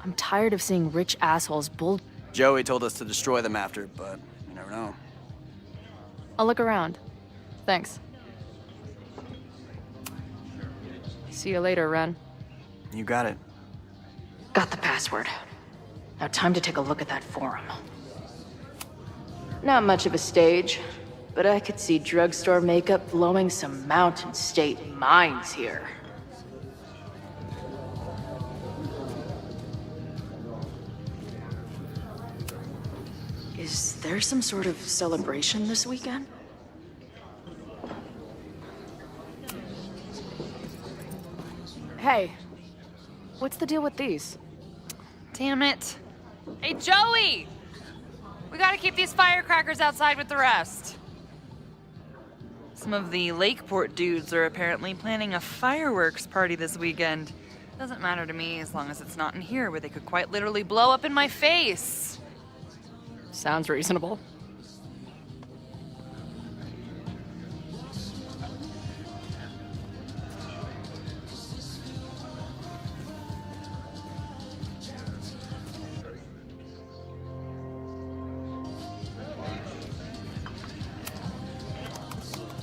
I'm tired of seeing rich assholes Joey told us to destroy them after, but you never know. I'll look around. Thanks. See you later, Ren. You got it. Got the password. Now time to take a look at that forum. Not much of a stage, but I could see drugstore makeup blowing some Mountain State minds here. Is there some sort of celebration this weekend? Hey, what's the deal with these? Damn it. Hey, Joey! We gotta keep these firecrackers outside with the rest. Some of the Lakeport dudes are apparently planning a fireworks party this weekend. Doesn't matter to me as long as it's not in here where they could quite literally blow up in my face. Sounds reasonable.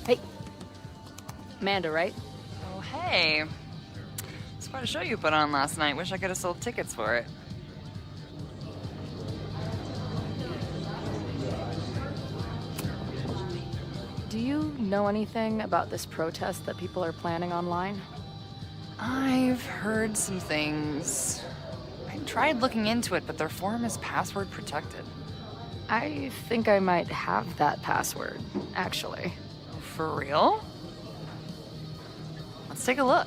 Hey. Amanda, right? Oh, hey. It's quite a show you put on last night. Wish I could have sold tickets for it. Do you know anything about this protest that people are planning online? I've heard some things. I tried looking into it, but their forum is password protected. I think I might have that password, actually. For real? Let's take a look.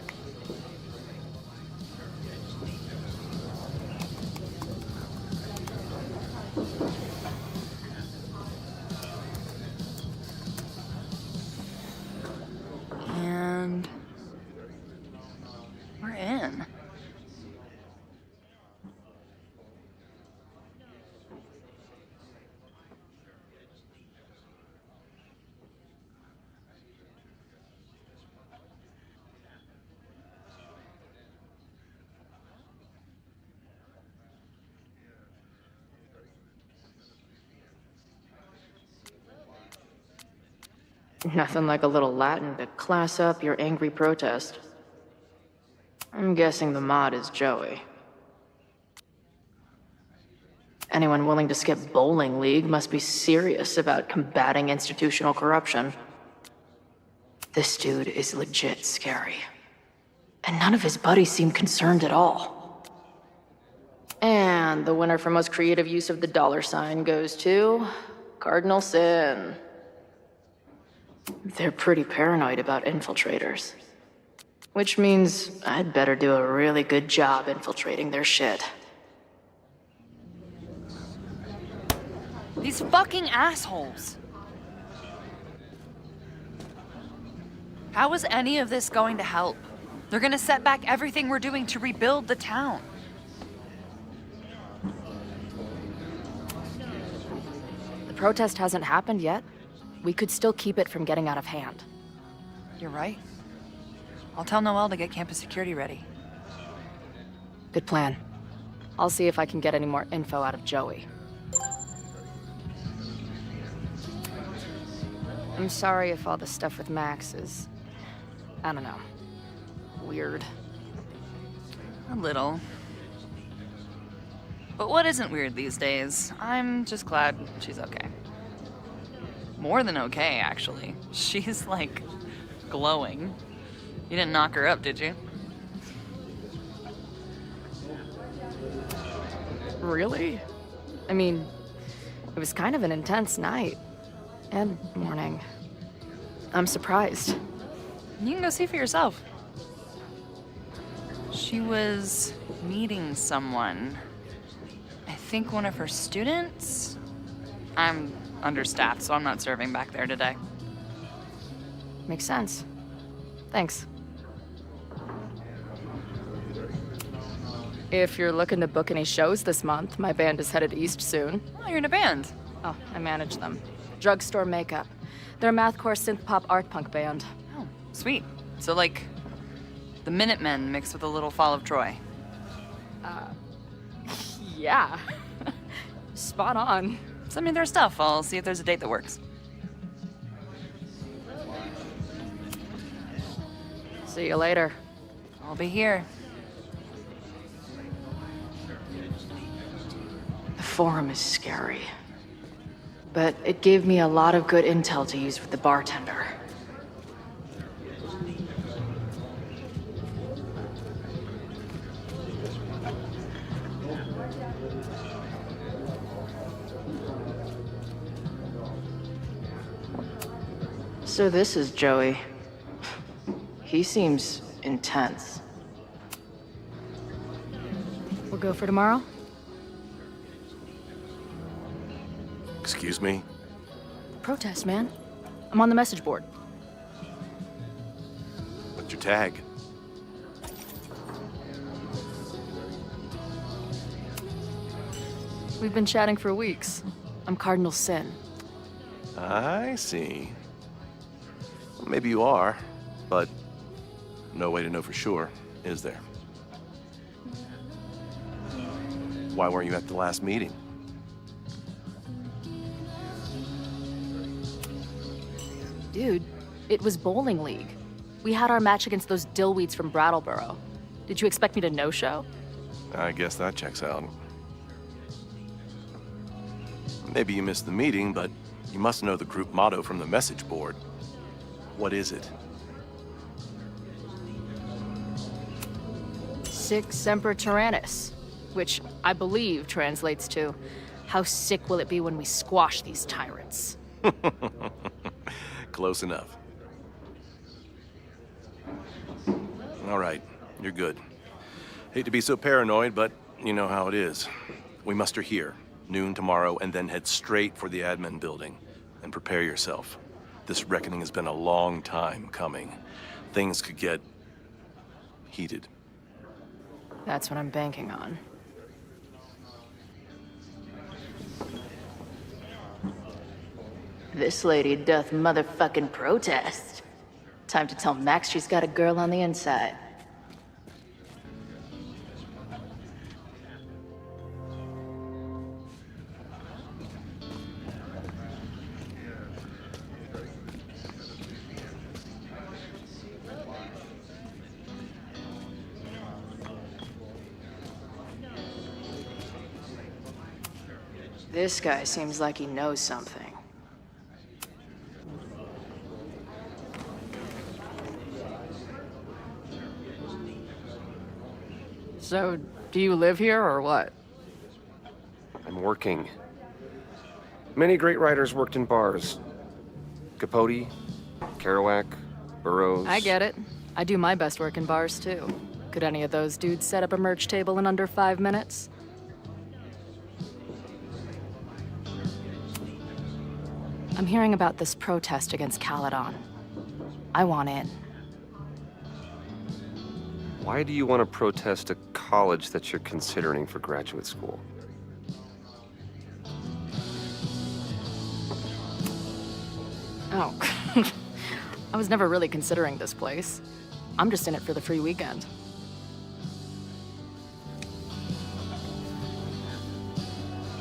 And we're in. Nothing like a little Latin to class up your angry protest. I'm guessing the mod is Joey. Anyone willing to skip bowling league must be serious about combating institutional corruption. This dude is legit scary. And none of his buddies seem concerned at all. And the winner for most creative use of the $ goes to Cardinal Sin. They're pretty paranoid about infiltrators. Which means I'd better do a really good job infiltrating their shit. These fucking assholes. How is any of this going to help? They're gonna set back everything we're doing to rebuild the town. The protest hasn't happened yet. We could still keep it from getting out of hand. You're right. I'll tell Noelle to get campus security ready. Good plan. I'll see if I can get any more info out of Joey. I'm sorry if all the stuff with Max is, I don't know, weird. A little. But what isn't weird these days? I'm just glad she's okay. More than okay, actually. She's, like, glowing. You didn't knock her up, did you? Really? I mean, it was kind of an intense night. And morning. I'm surprised. You can go see for yourself. She was meeting someone. I think one of her students? I'm understaffed, so I'm not serving back there today. Makes sense. Thanks. If you're looking to book any shows this month, my band is headed east soon. Oh, you're in a band. Oh, I manage them. Drugstore Makeup. They're a mathcore synth-pop art punk band. Oh, sweet. So, like, the Minutemen mixed with a little Fall of Troy. Yeah. Spot on. Send me their stuff. I'll see if there's a date that works. See you later. I'll be here. The forum is scary. But it gave me a lot of good intel to use with the bartender. So this is Joey. He seems intense. We'll go for tomorrow? Excuse me? Protest, man. I'm on the message board. What's your tag? We've been chatting for weeks. I'm Cardinal Sin. I see. Well, maybe you are, but no way to know for sure, is there? Why weren't you at the last meeting? Dude, it was bowling league. We had our match against those dillweeds from Brattleboro. Did you expect me to no-show? I guess that checks out. Maybe you missed the meeting, but you must know the group motto from the message board. What is it? Sic semper tyrannis, which I believe translates to, how sick will it be when we squash these tyrants? Close enough. All right, you're good. Hate to be so paranoid, but you know how it is. We muster here, noon tomorrow, and then head straight for the admin building. And prepare yourself. This reckoning has been a long time coming. Things could get heated. That's what I'm banking on. This lady doth motherfucking protest. Time to tell Max she's got a girl on the inside. This guy seems like he knows something. So, do you live here or what? I'm working. Many great writers worked in bars. Capote, Kerouac, Burroughs. I get it. I do my best work in bars too. Could any of those dudes set up a merch table in under 5 minutes? I'm hearing about this protest against Caledon. I want in. Why do you want to protest a college that you're considering for graduate school? Oh. I was never really considering this place. I'm just in it for the free weekend.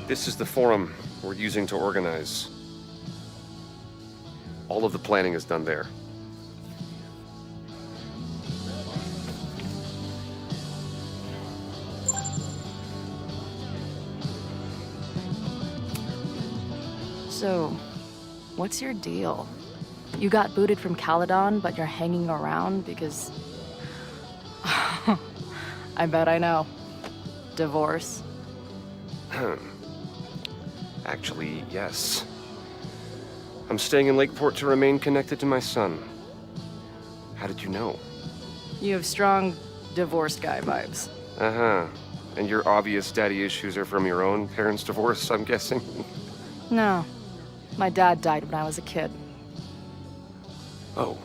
This is the forum we're using to organize. All of the planning is done there. So, what's your deal? You got booted from Caledon, but you're hanging around because... I bet I know. Divorce. Actually, yes. I'm staying in Lakeport to remain connected to my son. How did you know? You have strong divorced guy vibes. Uh-huh. And your obvious daddy issues are from your own parents' divorce, I'm guessing? No. My dad died when I was a kid. Oh.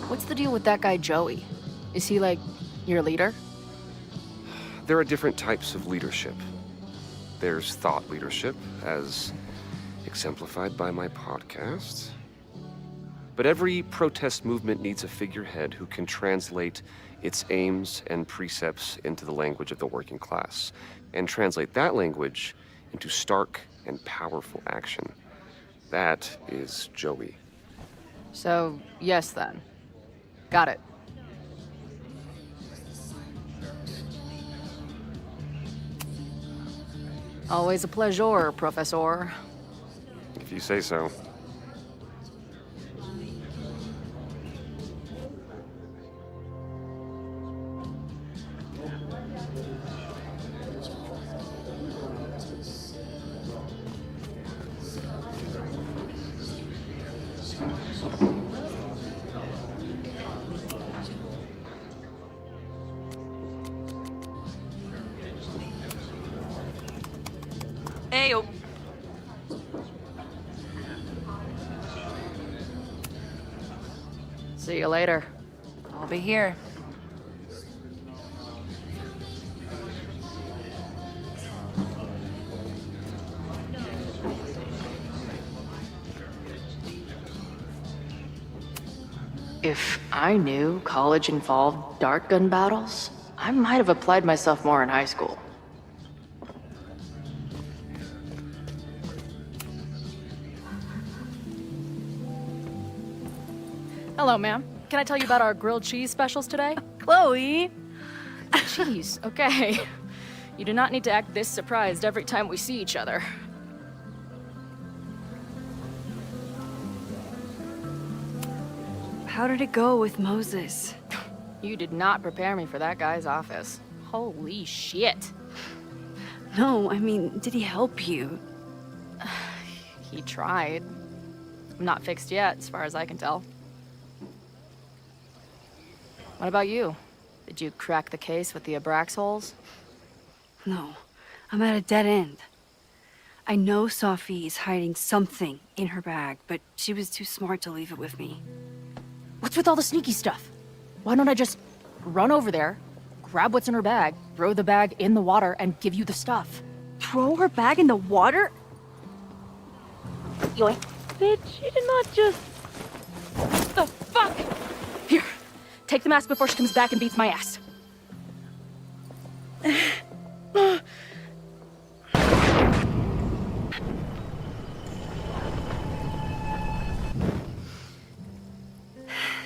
What's the deal with that guy Joey? Is he like your leader? There are different types of leadership. There's thought leadership, as exemplified by my podcast. But every protest movement needs a figurehead who can translate its aims and precepts into the language of the working class, and translate that language into stark and powerful action. That is Joey. So, yes then. Got it. Always a pleasure, Professor. If you say so. Ayo. See you later. I'll be here. If I knew college involved dart gun battles, I might have applied myself more in high school. Hello, ma'am. Can I tell you about our grilled cheese specials today? Chloe! Cheese, okay. You do not need to act this surprised every time we see each other. How did it go with Moses? You did not prepare me for that guy's office. Holy shit. No, I mean, did he help you? He tried. I'm not fixed yet, as far as I can tell. What about you? Did you crack the case with the Abrax holes? No, I'm at a dead end. I know Sophie is hiding something in her bag, but she was too smart to leave it with me. What's with all the sneaky stuff? Why don't I just run over there, grab what's in her bag, throw the bag in the water, and give you the stuff? Throw her bag in the water? Yoink. Bitch, you did not just... The fuck? Here, take the mask before she comes back and beats my ass.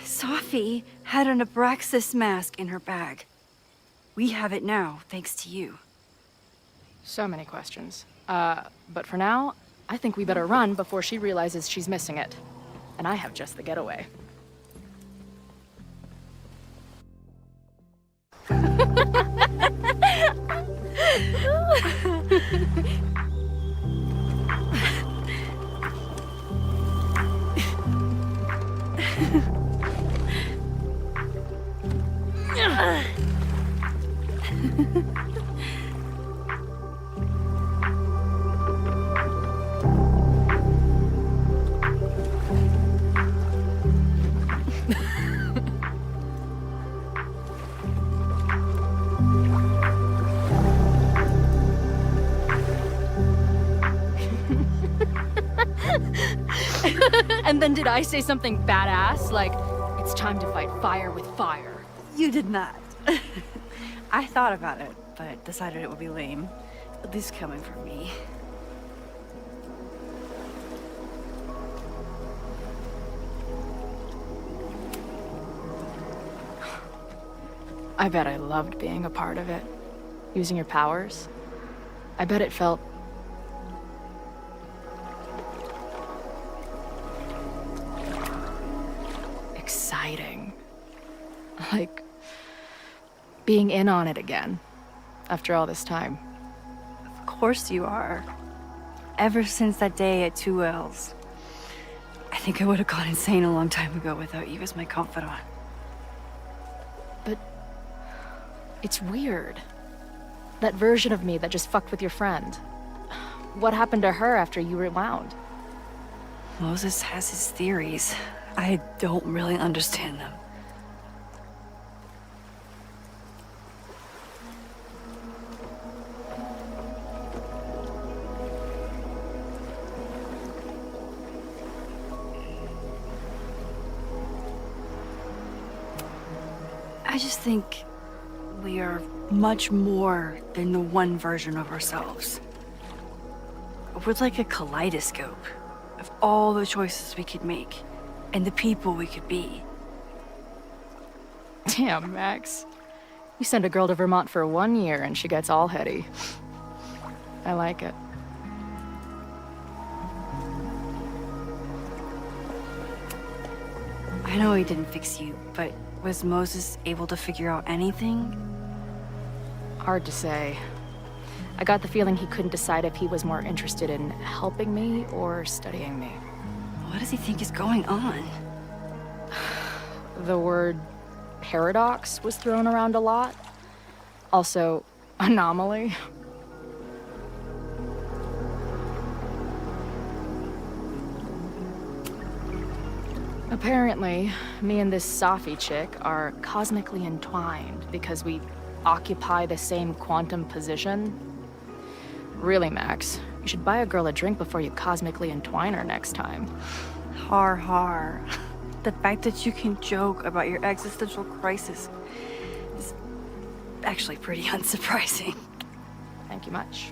Sophie had an Abraxas mask in her bag. We have it now, thanks to you. So many questions. But for now, I think we better run before she realizes she's missing it. And I have just the getaway. And then did I say something badass? Like, it's time to fight fire with fire. You did not. I thought about it, but decided it would be lame. At least coming from me. I bet I loved being a part of it. Using your powers. I bet it felt... exciting. Like... being in on it again. After all this time. Of course you are. Ever since that day at 2L's. I think I would have gone insane a long time ago without you as my confidant. But... it's weird. That version of me that just fucked with your friend. What happened to her after you rewound? Moses has his theories. I don't really understand them. I just think we are much more than the one version of ourselves. We're like a kaleidoscope of all the choices we could make and the people we could be. Damn, Max. You send a girl to Vermont for 1 year and she gets all heady. I like it. I know he didn't fix you, but was Moses able to figure out anything? Hard to say. I got the feeling he couldn't decide if he was more interested in helping me or studying me. What does he think is going on? The word paradox was thrown around a lot. Also, anomaly. Apparently, me and this Safi chick are cosmically entwined because we occupy the same quantum position. Really, Max, you should buy a girl a drink before you cosmically entwine her next time. Har har. The fact that you can joke about your existential crisis is actually pretty unsurprising. Thank you much.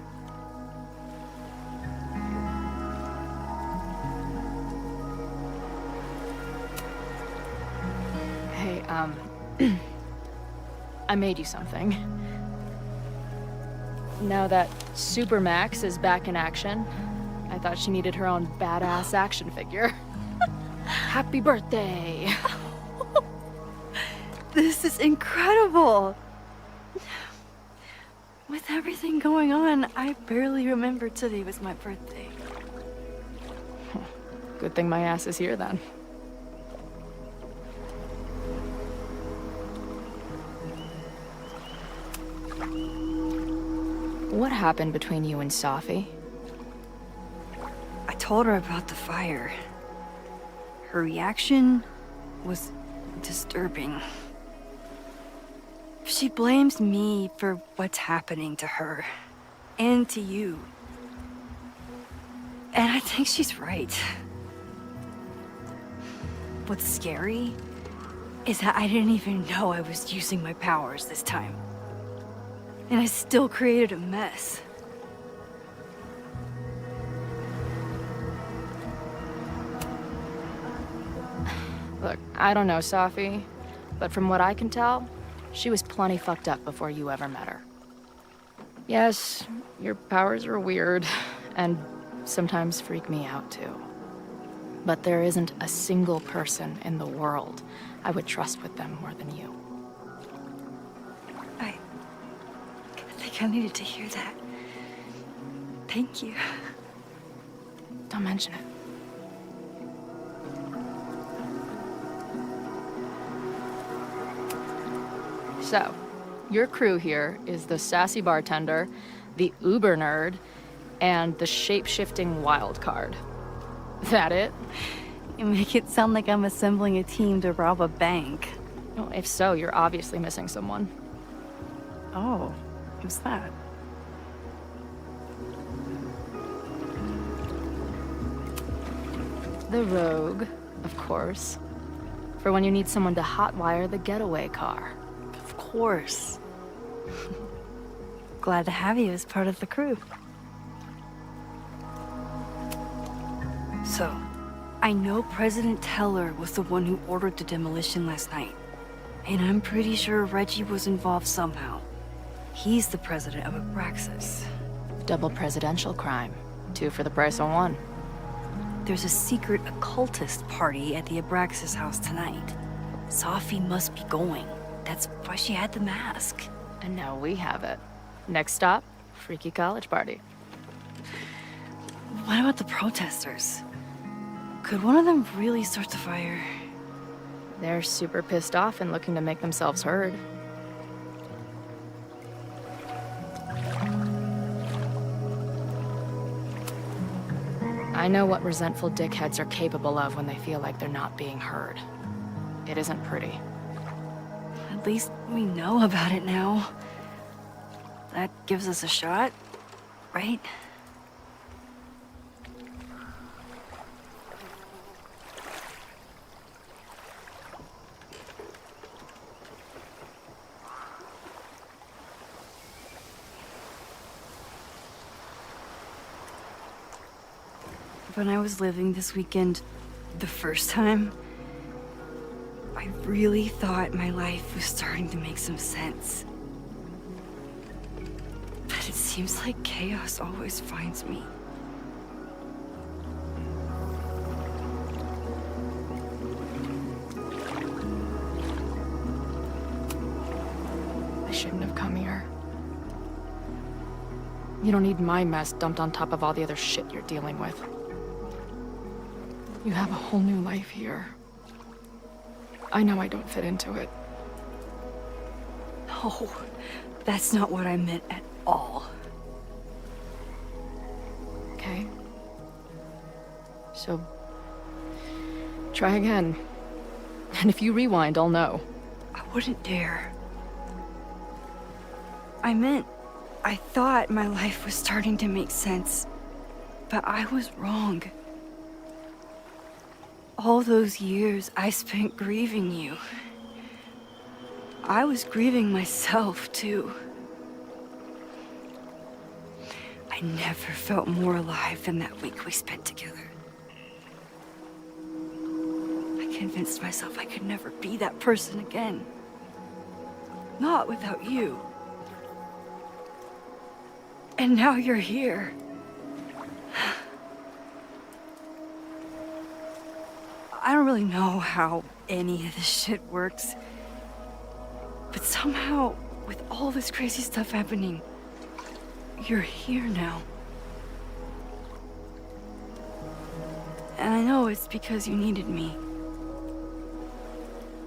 Hey, I made you something. Now that Super Max is back in action, I thought she needed her own badass action figure. Happy birthday! This is incredible! With everything going on, I barely remembered today was my birthday. Good thing my ass is here then. What happened between you and Safi? I told her about the fire. Her reaction was disturbing. She blames me for what's happening to her and to you. And I think she's right. What's scary is that I didn't even know I was using my powers this time. And I still created a mess. Look, I don't know Safi, but from what I can tell, she was plenty fucked up before you ever met her. Yes, your powers are weird, and sometimes freak me out too. But there isn't a single person in the world I would trust with them more than you. I think I needed to hear that. Thank you. Don't mention it. So, your crew here is the sassy bartender, the uber nerd, and the shape-shifting wild card. That it? You make it sound like I'm assembling a team to rob a bank. Well, if so, you're obviously missing someone. Oh, who's that? The Rogue, of course. For when you need someone to hotwire the getaway car. Of course. Glad to have you as part of the crew. So, I know President Teller was the one who ordered the demolition last night. And I'm pretty sure Reggie was involved somehow. He's the president of Abraxas. Double presidential crime. 2 for the price of 1. There's a secret occultist party at the Abraxas house tonight. Sophie must be going. That's why she had the mask. And now we have it. Next stop, freaky college party. What about the protesters? Could one of them really start the fire? They're super pissed off and looking to make themselves heard. I know what resentful dickheads are capable of when they feel like they're not being heard. It isn't pretty. At least we know about it now. That gives us a shot, right? When I was living this weekend, the first time, I really thought my life was starting to make some sense. But it seems like chaos always finds me. I shouldn't have come here. You don't need my mess dumped on top of all the other shit you're dealing with. You have a whole new life here. I know I don't fit into it. No, that's not what I meant at all. Okay. So, try again. And if you rewind, I'll know. I wouldn't dare. I thought my life was starting to make sense, but I was wrong. All those years I spent grieving you. I was grieving myself, too. I never felt more alive than that week we spent together. I convinced myself I could never be that person again. Not without you. And now you're here. I don't really know how any of this shit works. But somehow, with all this crazy stuff happening, you're here now. And I know it's because you needed me.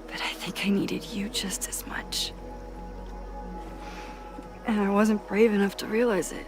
But I think I needed you just as much. And I wasn't brave enough to realize it.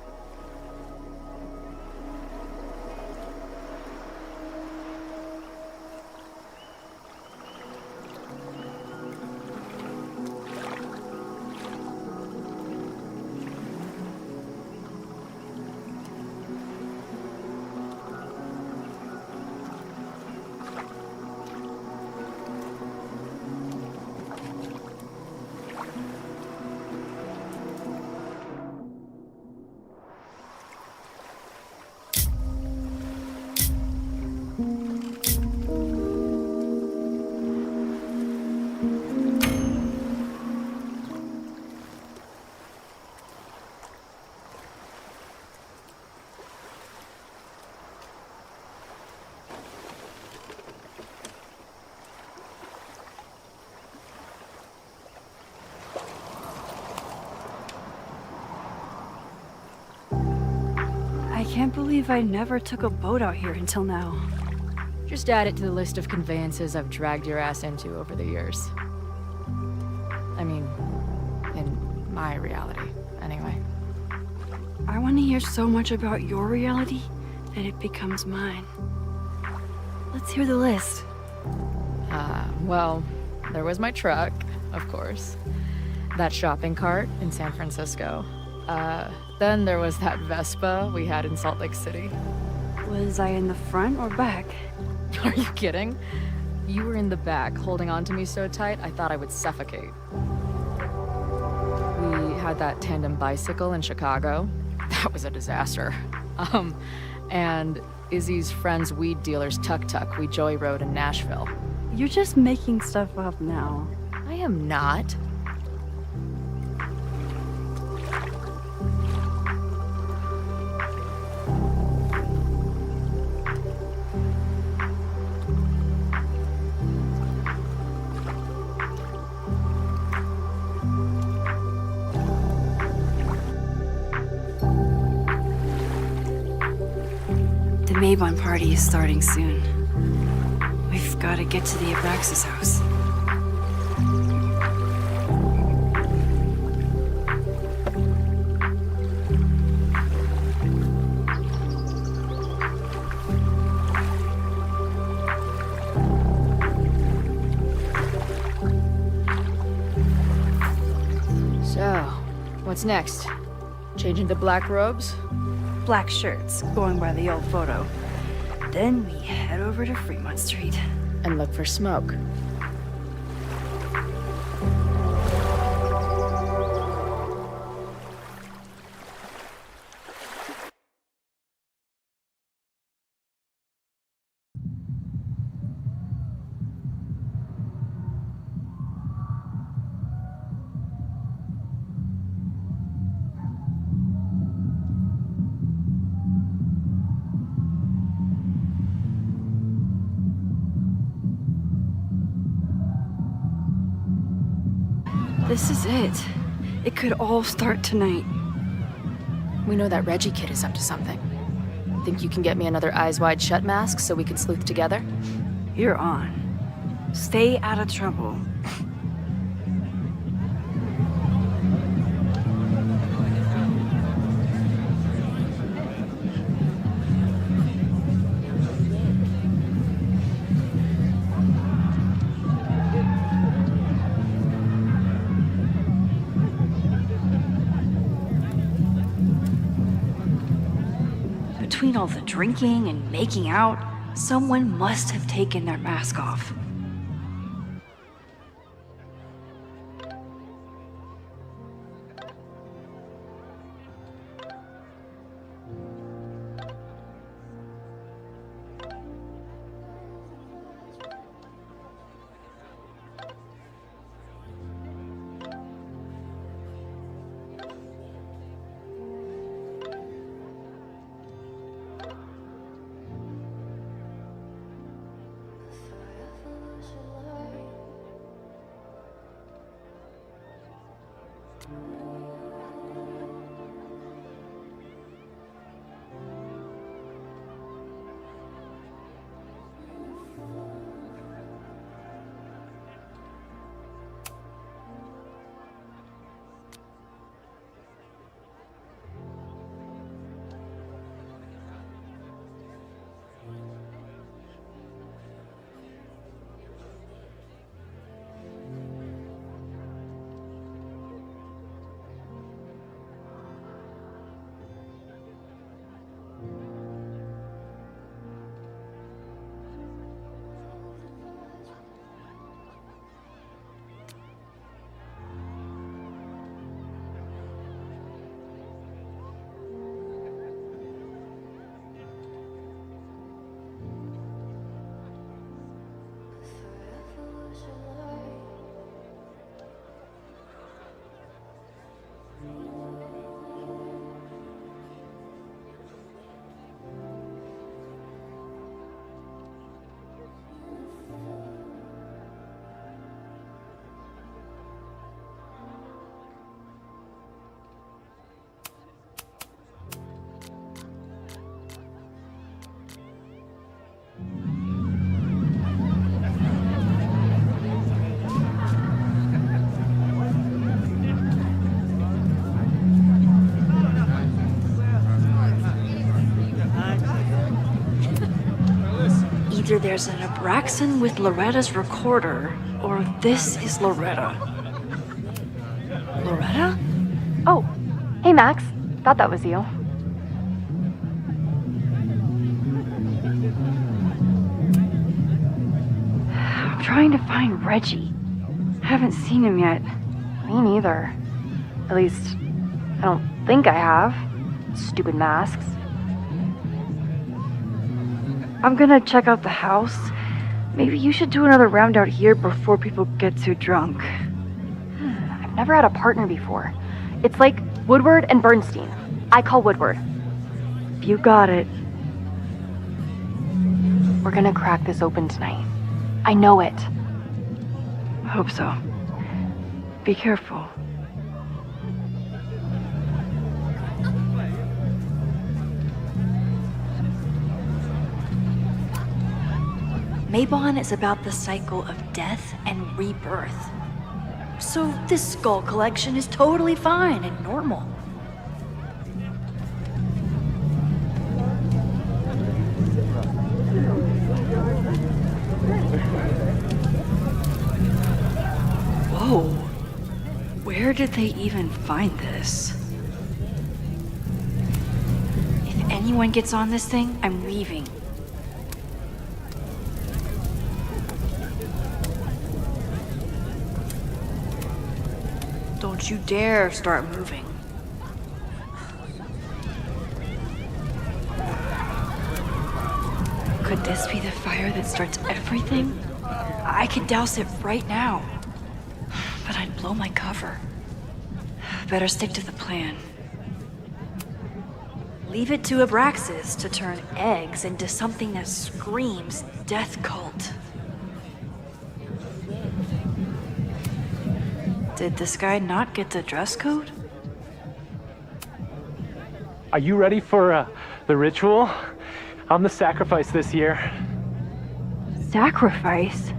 I can't believe I never took a boat out here until now. Just add it to the list of conveyances I've dragged your ass into over the years. I mean, in my reality, anyway. I want to hear so much about your reality that it becomes mine. Let's hear the list. Well, there was my truck, of course. That shopping cart in San Francisco. Then there was that Vespa we had in Salt Lake City. Was I in the front or back? Are you kidding? You were in the back, holding on to me so tight, I thought I would suffocate. We had that tandem bicycle in Chicago. That was a disaster. And Izzy's friend's weed dealer's tuk-tuk we joy rode in Nashville. You're just making stuff up now. I am not. The Mabon party is starting soon. We've got to get to the Abraxas house. So, what's next? Change into black robes? Black shirts, going by the old photo. Then we head over to Fremont Street. And look for smoke. This is it. It could all start tonight. We know that Reggie kid is up to something. Think you can get me another Eyes Wide Shut mask so we can sleuth together? You're on. Stay out of trouble. Between all the drinking and making out, someone must have taken their mask off. Either there's an Abraxan with Loretta's recorder, or this is Loretta. Loretta? Oh, hey Max. Thought that was you. trying to find Reggie. Haven't seen him yet. Me neither. At least, I don't think I have. Stupid masks. I'm gonna check out the house. Maybe you should do another round out here before people get too drunk. I've never had a partner before. It's like Woodward and Bernstein. I call Woodward. You got it. We're gonna crack this open tonight. I know it. Hope so. Be careful. Mabon is about the cycle of death and rebirth. So this skull collection is totally fine and normal. Whoa. Where did they even find this? If anyone gets on this thing, I'm leaving. Don't you dare start moving. Could this be the fire that starts everything? I could douse it right now. But I'd blow my cover. Better stick to the plan. Leave it to Abraxas to turn eggs into something that screams death cult. Did this guy not get the dress code? Are you ready for the ritual? I'm the sacrifice this year. Sacrifice?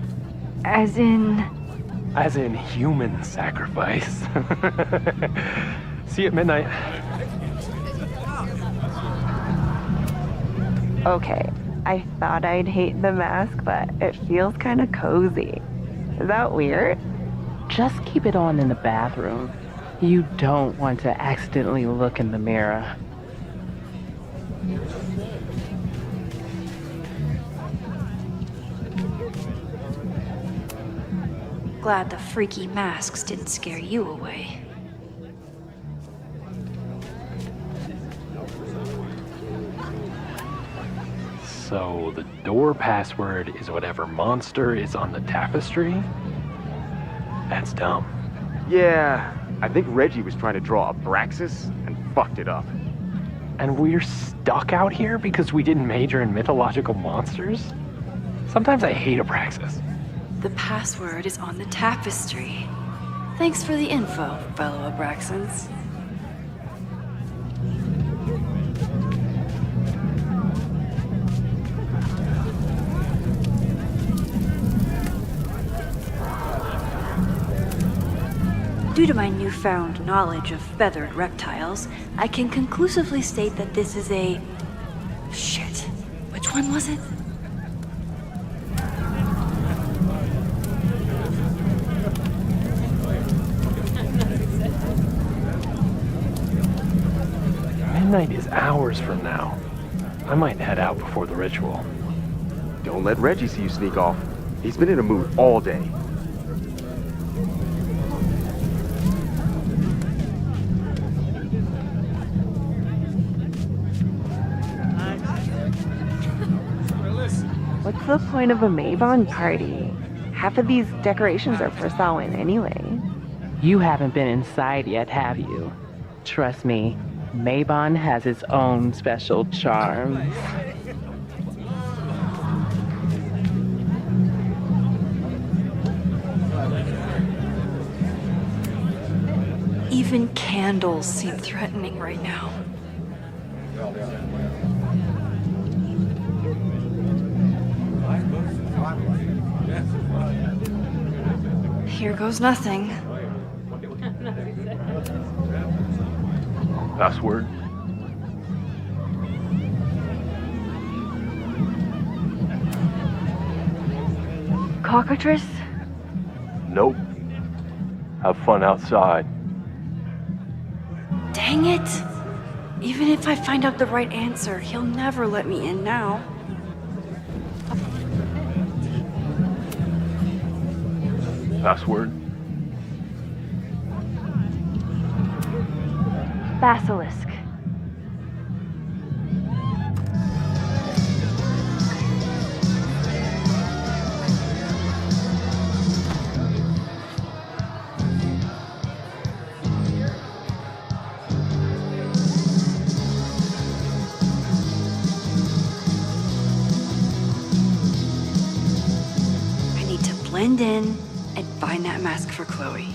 As in human sacrifice. See you at midnight. Okay, I thought I'd hate the mask, but it feels kind of cozy. Is that weird? Just keep it on in the bathroom. You don't want to accidentally look in the mirror. Glad the freaky masks didn't scare you away. So the door password is whatever monster is on the tapestry? That's dumb. Yeah, I think Reggie was trying to draw Abraxas and fucked it up. And we're stuck out here because we didn't major in mythological monsters? Sometimes I hate Abraxas. The password is on the tapestry. Thanks for the info, fellow Abraxans. Due to my newfound knowledge of feathered reptiles, I can conclusively state that this is a... Shit. Which one was it? Midnight is hours from now. I might head out before the ritual. Don't let Reggie see you sneak off. He's been in a mood all day. What's the point of a Mabon party? Half of these decorations are for Samhain anyway. You haven't been inside yet, have you? Trust me, Mabon has its own special charms. Even candles seem threatening right now. Here goes nothing. Password? Cockatrice? Nope. Have fun outside. Dang it! Even if I find out the right answer, he'll never let me in now. Password? Basilisk. Blend in and find that mask for Chloe.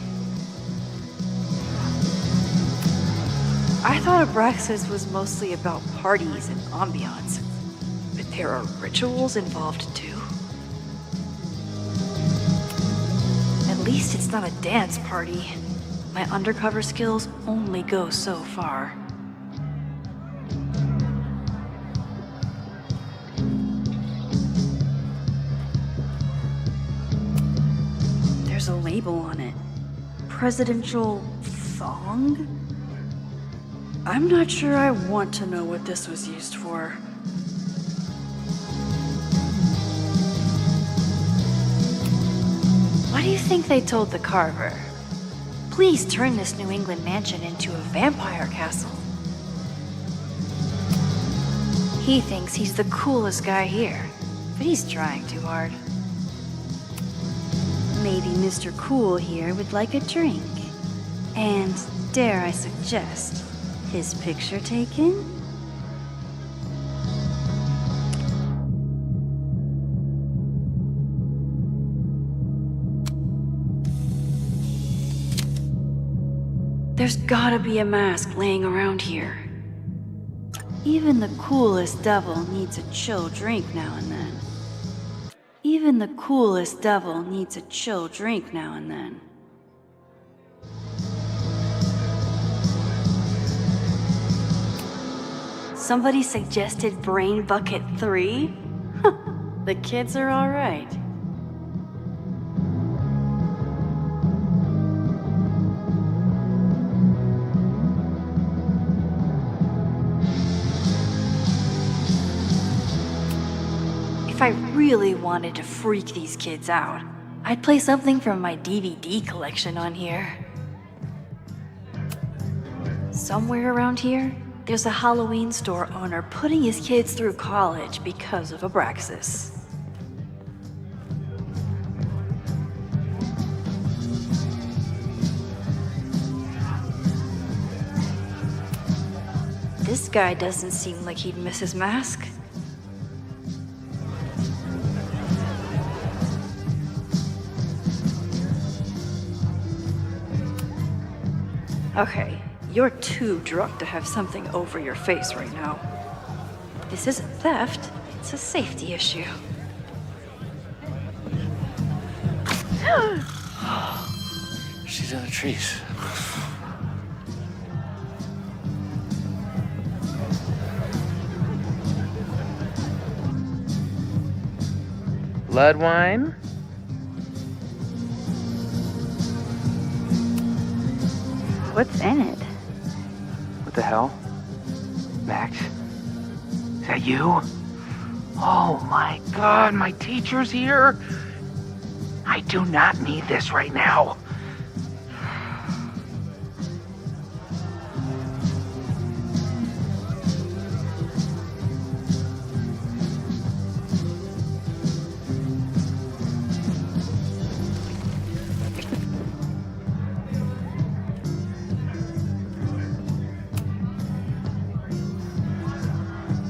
I thought Abraxas was mostly about parties and ambiance, but there are rituals involved too. At least it's not a dance party. My undercover skills only go so far. There's a label on it. Presidential thong? I'm not sure I want to know what this was used for. What do you think they told the carver? Please turn this New England mansion into a vampire castle. He thinks he's the coolest guy here, but he's trying too hard. Maybe Mr. Cool here would like a drink. And, dare I suggest, his picture taken? There's gotta be a mask laying around here. Even the coolest devil needs a chill drink now and then. Even the coolest devil needs a chill drink now and then. Somebody suggested Brain Bucket 3? The kids are alright. If I really wanted to freak these kids out, I'd play something from my DVD collection on here. Somewhere around here, there's a Halloween store owner putting his kids through college because of Abraxas. This guy doesn't seem like he'd miss his mask. Okay, you're too drunk to have something over your face right now. This isn't theft, it's a safety issue. She's in the trees. Blood wine? What's in it? What the hell? Max? Is that you? Oh my god, my teacher's here? I do not need this right now.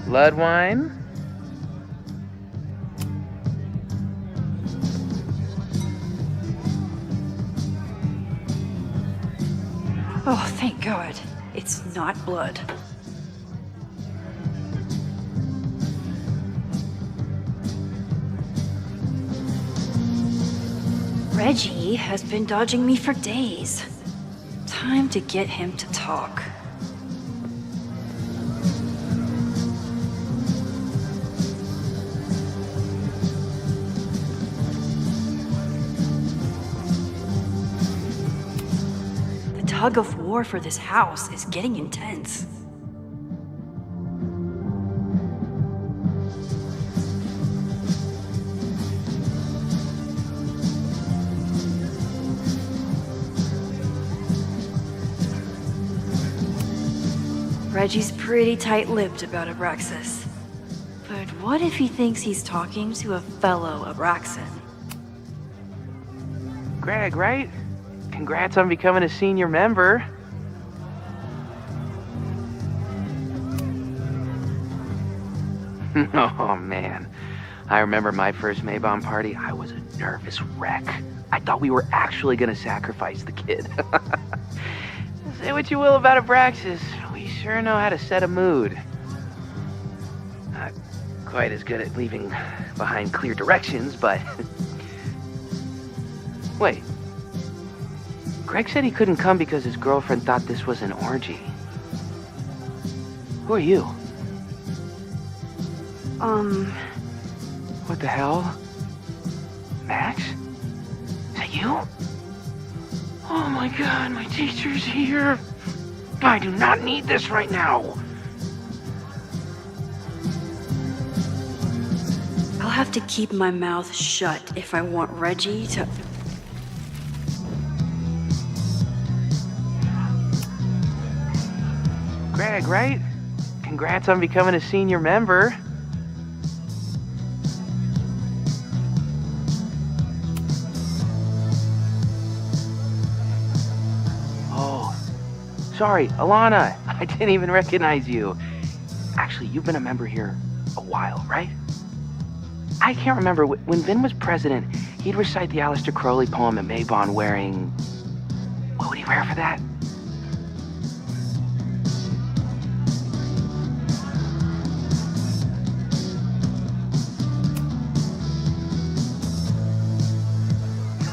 Blood wine? Oh, thank God. It's not blood. Reggie has been dodging me for days. Time to get him to talk. The tug of war for this house is getting intense. Reggie's pretty tight-lipped about Abraxas. But what if he thinks he's talking to a fellow Abraxan? Greg, right? Congrats on becoming a senior member. Oh, man. I remember my first Maybon party. I was a nervous wreck. I thought we were actually gonna sacrifice the kid. Say what you will about Abraxas, we sure know how to set a mood. Not quite as good at leaving behind clear directions, but... Wait. Greg said he couldn't come because his girlfriend thought this was an orgy. Who are you? What the hell? Max? Is that you? Oh my god, my teacher's here. I do not need this right now. I'll have to keep my mouth shut if I want Reggie to... Greg, right? Congrats on becoming a senior member. Sorry, Alana, I didn't even recognize you. Actually, you've been a member here a while, right? I can't remember. When Vin was president, he'd recite the Aleister Crowley poem at Maybon wearing... What would he wear for that?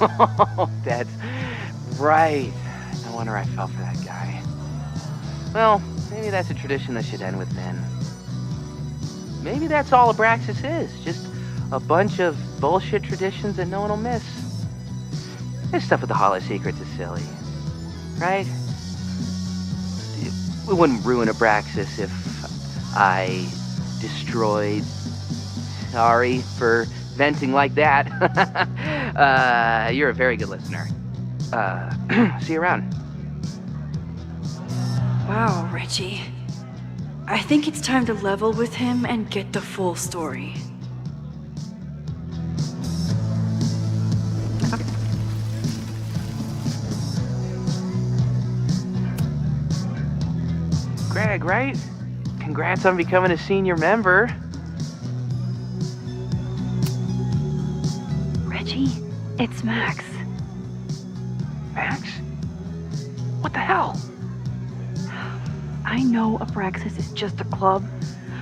Oh, that's right. No wonder I fell for that guy. Well, maybe that's a tradition that should end with Vin. Maybe that's all Abraxas is. Just a bunch of bullshit traditions that no one will miss. This stuff with the Hall of Secrets is silly. Right? We wouldn't ruin Abraxas if I destroyed... Sorry for venting like that. You're a very good listener. See you around. Wow, Reggie. I think it's time to level with him and get the full story. Greg, right? Congrats on becoming a senior member. Reggie, it's Max. Max? What the hell? I know Abraxas is just a club,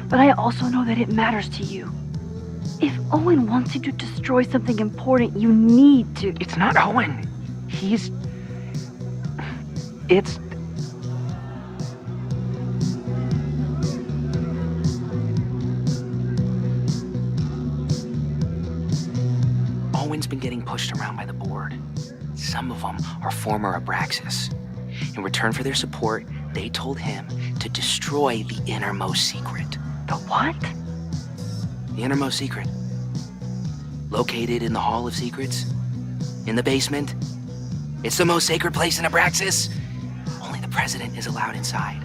but I also know that it matters to you. If Owen wants you to destroy something important, you need to... It's not Owen. It's... Owen's been getting pushed around by the board. Some of them are former Abraxas. In return for their support, they told him to destroy the innermost secret. The what? The innermost secret. Located in the Hall of Secrets. In the basement. It's the most sacred place in Abraxas. Only the president is allowed inside.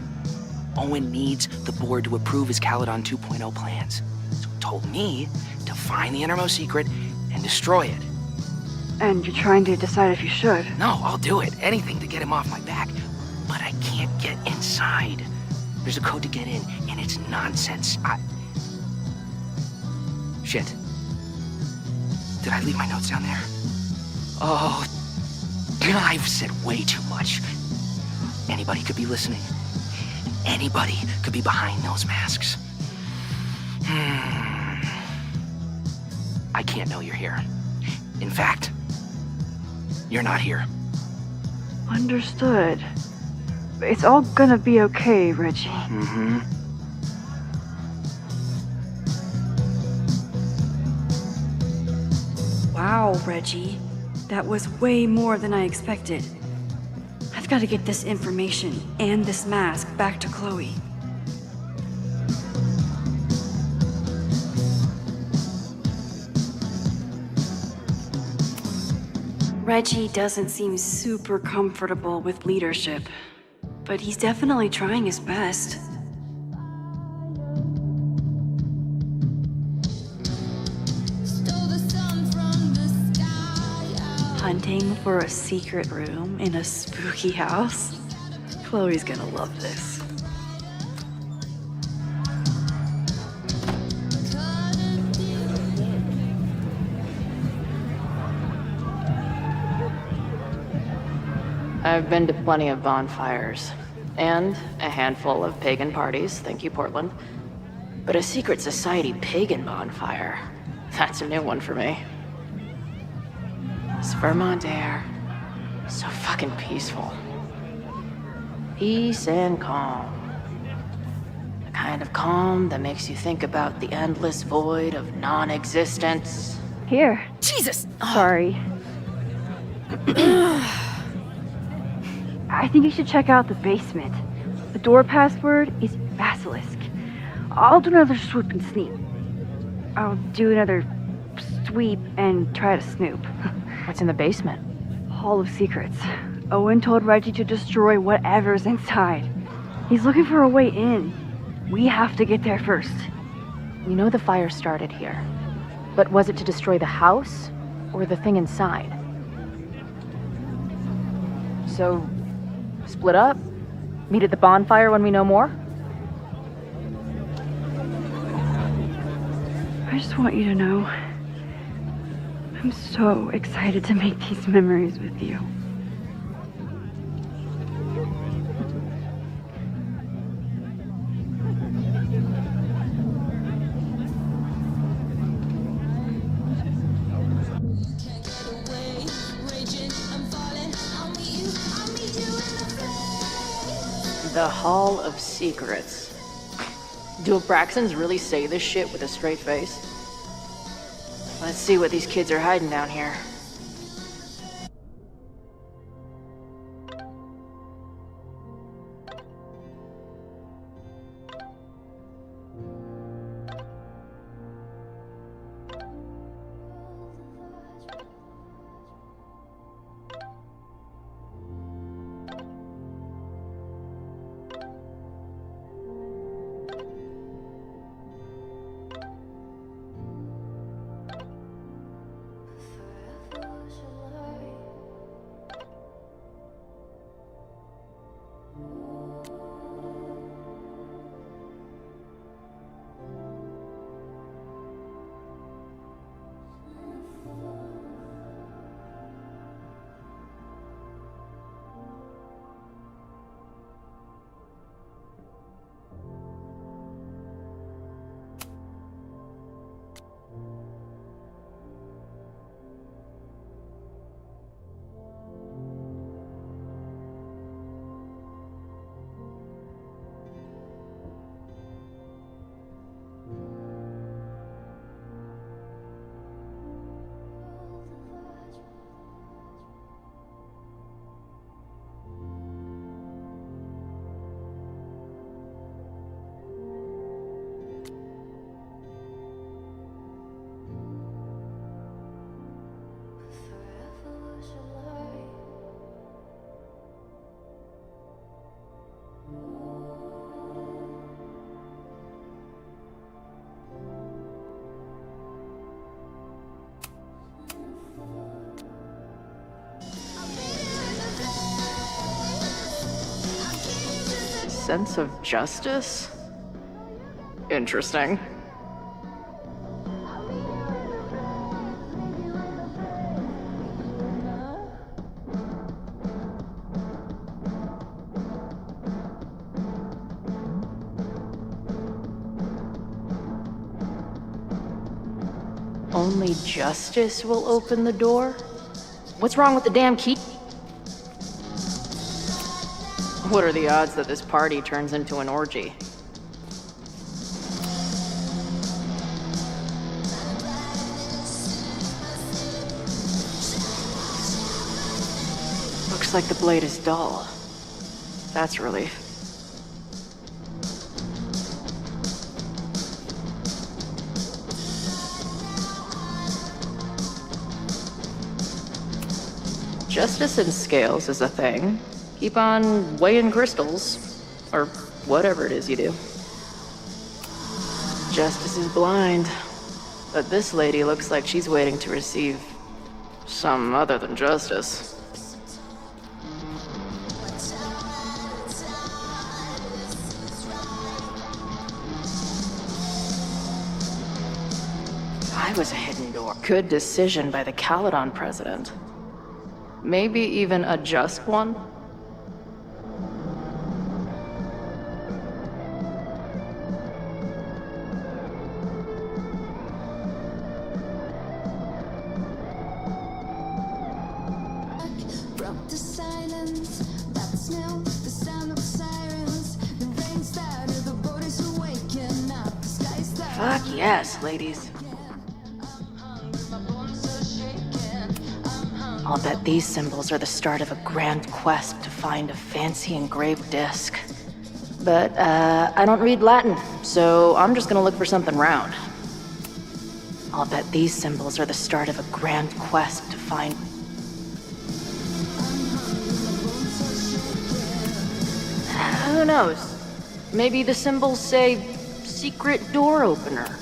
Owen needs the board to approve his Caledon 2.0 plans. So he told me to find the innermost secret and destroy it. And you're trying to decide if you should? No, I'll do it. Anything to get him off my back. But I can't get inside. There's a code to get in, and it's nonsense. Shit. Did I leave my notes down there? Oh, I've said way too much. Anybody could be listening. Anybody could be behind those masks. I can't know you're here. In fact, you're not here. Understood. It's all gonna be okay, Reggie. Mm-hmm. Wow, Reggie. That was way more than I expected. I've got to get this information and this mask back to Chloe. Reggie doesn't seem super comfortable with leadership, but he's definitely trying his best. hunting for a secret room in a spooky house? Chloe's gonna love this. I've been to plenty of bonfires, and a handful of pagan parties, thank you, Portland. But a secret society pagan bonfire, that's a new one for me. This Vermont air, so fucking peaceful. Peace and calm. The kind of calm that makes you think about the endless void of non-existence. Here. Jesus! Sorry. I think you should check out the basement. The door password is basilisk. I'll do another swoop and sneak. I'll do another sweep and try to snoop. What's in the basement? Hall of Secrets. Owen told Reggie to destroy whatever's inside. He's looking for a way in. We have to get there first. We know the fire started here. But was it to destroy the house or the thing inside? So, split up? Meet at the bonfire when we know more? I just want you to know, I'm so excited to make these memories with you. The Hall of Secrets. Do Abraxans really say this shit with a straight face? Let's see what these kids are hiding down here. Sense of justice? Interesting. Only justice will open the door? What's wrong with the damn key? What are the odds that this party turns into an orgy? Looks like the blade is dull. That's a relief. Justice in scales is a thing. Keep on weighing crystals, or whatever it is you do. Justice is blind, but this lady looks like she's waiting to receive Some other than justice. I was a hidden door. Good decision by the Caledon president. Maybe even a just one? Fuck yes, ladies. I'll bet these symbols are the start of a grand quest to find a fancy engraved disc. But, I don't read Latin, so I'm just gonna look for something round. I'll bet these symbols are the start of a grand quest to find... Who knows? Maybe the symbols say, secret door opener.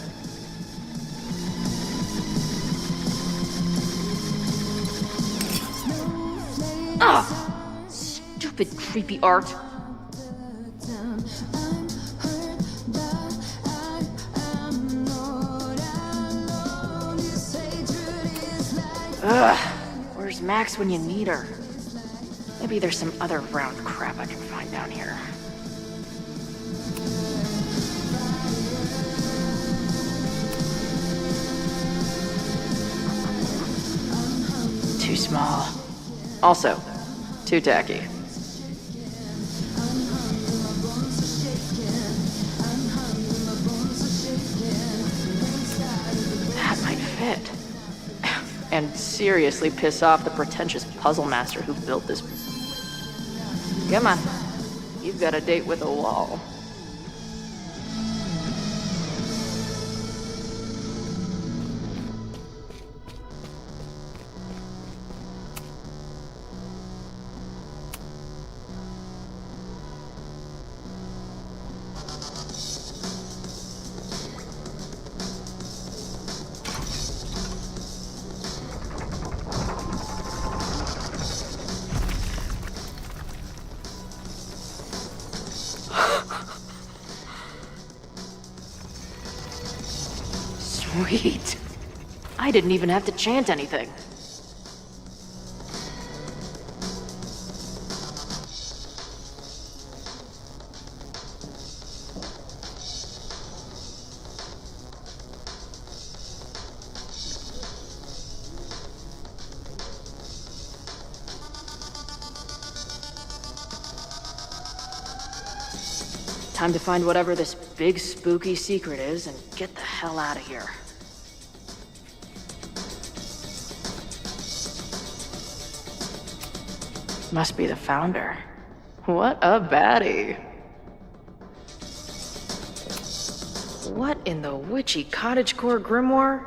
Ah! Stupid creepy art. Ugh, where's Max when you need her? Maybe there's some other round crap I can find down here. Too small. Also, too tacky. That might fit. And seriously piss off the pretentious puzzle master who built this. Come on. You've got a date with a wall. Sweet. I didn't even have to chant anything. Time to find whatever this big spooky secret is and get the hell out of here. Must be the founder. What a baddie. What in the witchy cottagecore grimoire?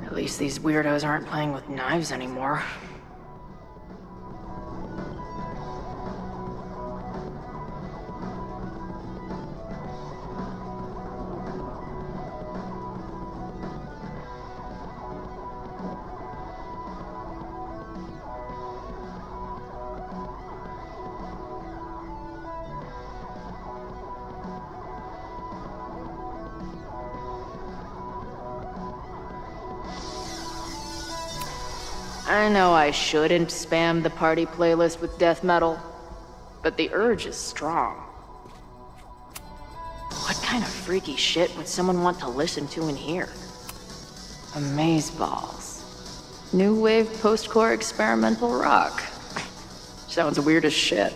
At least these weirdos aren't playing with knives anymore. I know I shouldn't spam the party playlist with death metal, but the urge is strong. What kind of freaky shit would someone want to listen to in here? Amazeballs. New wave post-core experimental rock. Sounds weird as shit.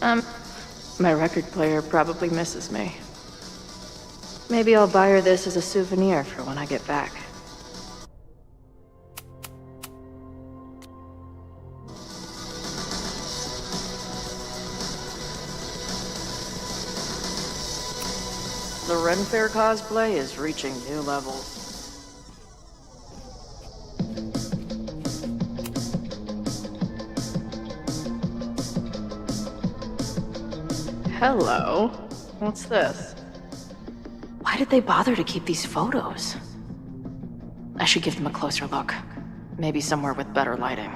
My record player probably misses me. Maybe I'll buy her this as a souvenir for when I get back. The Ren Fair cosplay is reaching new levels. Hello. What's this? Why did they bother to keep these photos? I should give them a closer look. Maybe somewhere with better lighting.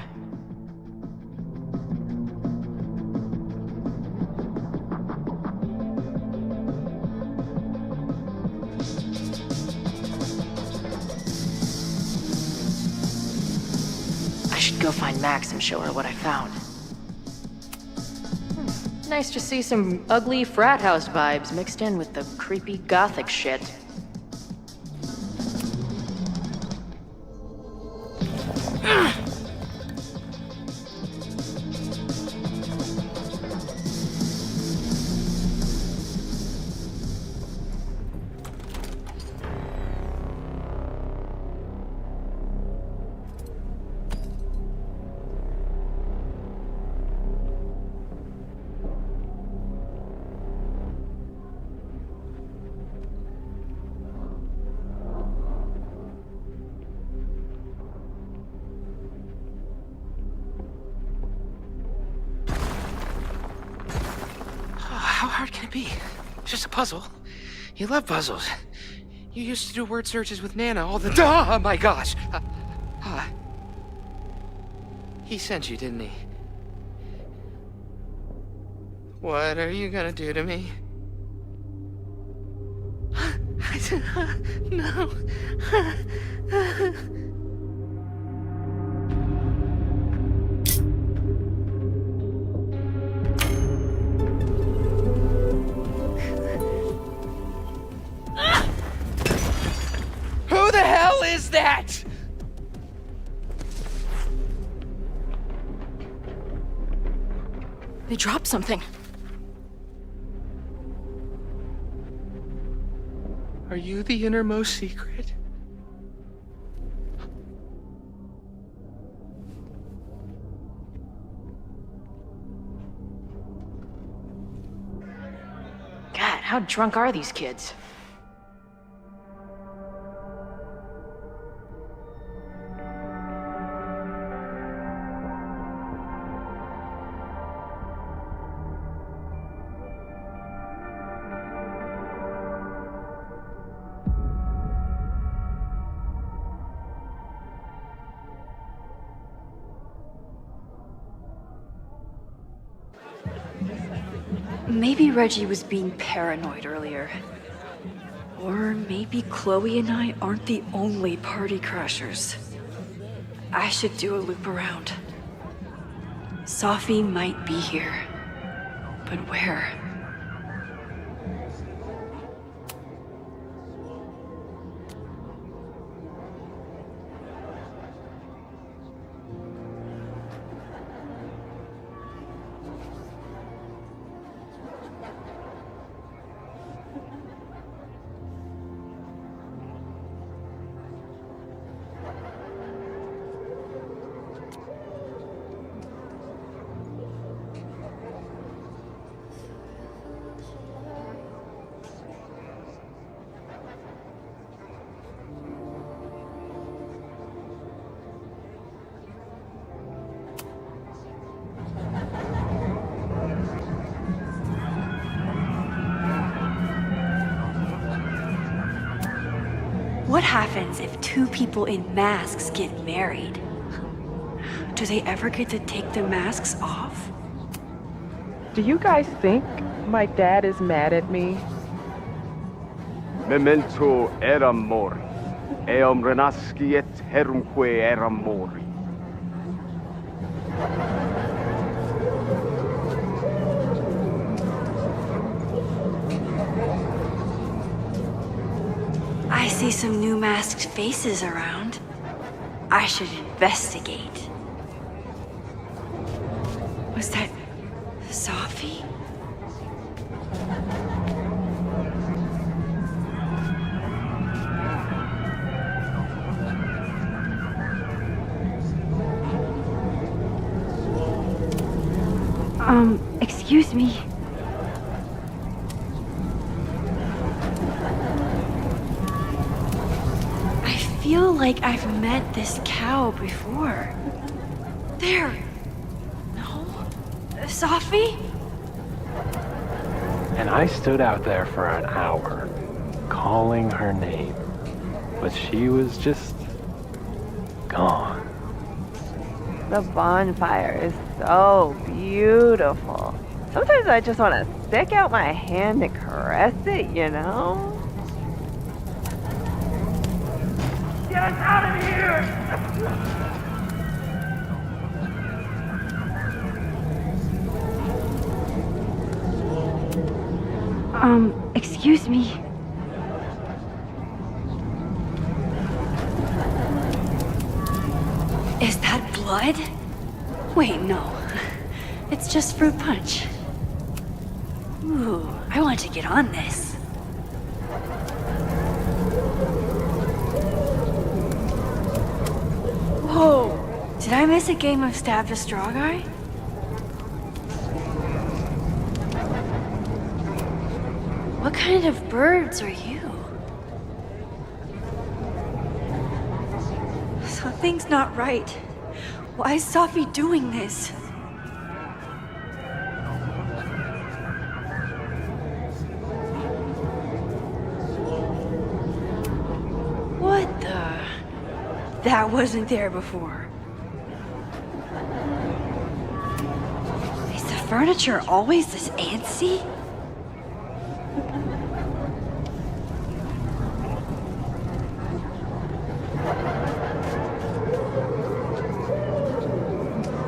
I should go find Max and show her what I found. Nice to see some ugly frat house vibes mixed in with the creepy gothic shit. How hard can it be? It's just a puzzle. You love puzzles. You used to do word searches with Nana all the time. Oh my gosh! He sent you, didn't he? What are you gonna do to me? No. Who the hell is that? They dropped something. Are you the innermost secret? God, how drunk are these kids? Maybe Reggie was being paranoid earlier. Or maybe Chloe and I aren't the only party crashers. I should do a loop around. Sophie might be here. But where? What happens if two people in masks get married? Do they ever get to take the masks off? Do you guys think my dad is mad at me? Memento eram mori, eum renasciet herumque eram mori. I see some new masked faces around. I should investigate. Was that Sophie? Excuse me. I feel like I've met this cow before. There. No? Sophie? And I stood out there for an hour, calling her name. But she was just gone. The bonfire is so beautiful. Sometimes I just want to stick out my hand and caress it, you know? Get us out of here! Excuse me. Is that blood? Wait, no. It's just fruit punch. Ooh, I want to get on this. Whoa! Did I miss a game of Stab the Straw Guy? What kind of birds are you? Something's not right. Why is Sophie doing this? What the? That wasn't there before. Is the furniture always this antsy?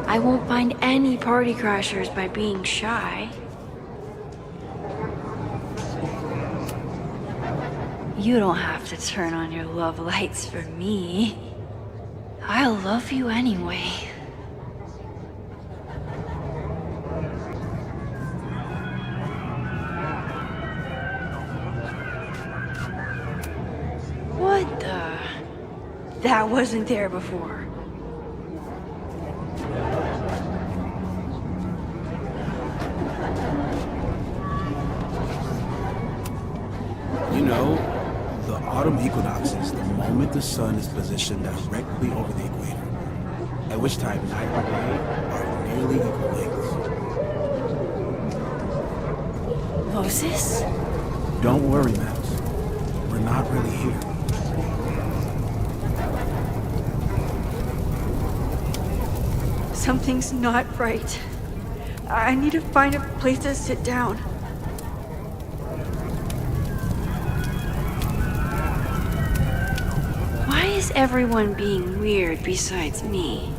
I won't find any party crashers by being shy. You don't have to turn on your love lights for me. I'll love you anyway. What the? That wasn't there before. You know, the autumn equinox is the moment the sun is positioned directly over the equator, at which time night and day are nearly equal lengths. Moses? Don't worry, Max. We're not really here. Something's not right. I need to find a place to sit down. Why is everyone being weird besides me?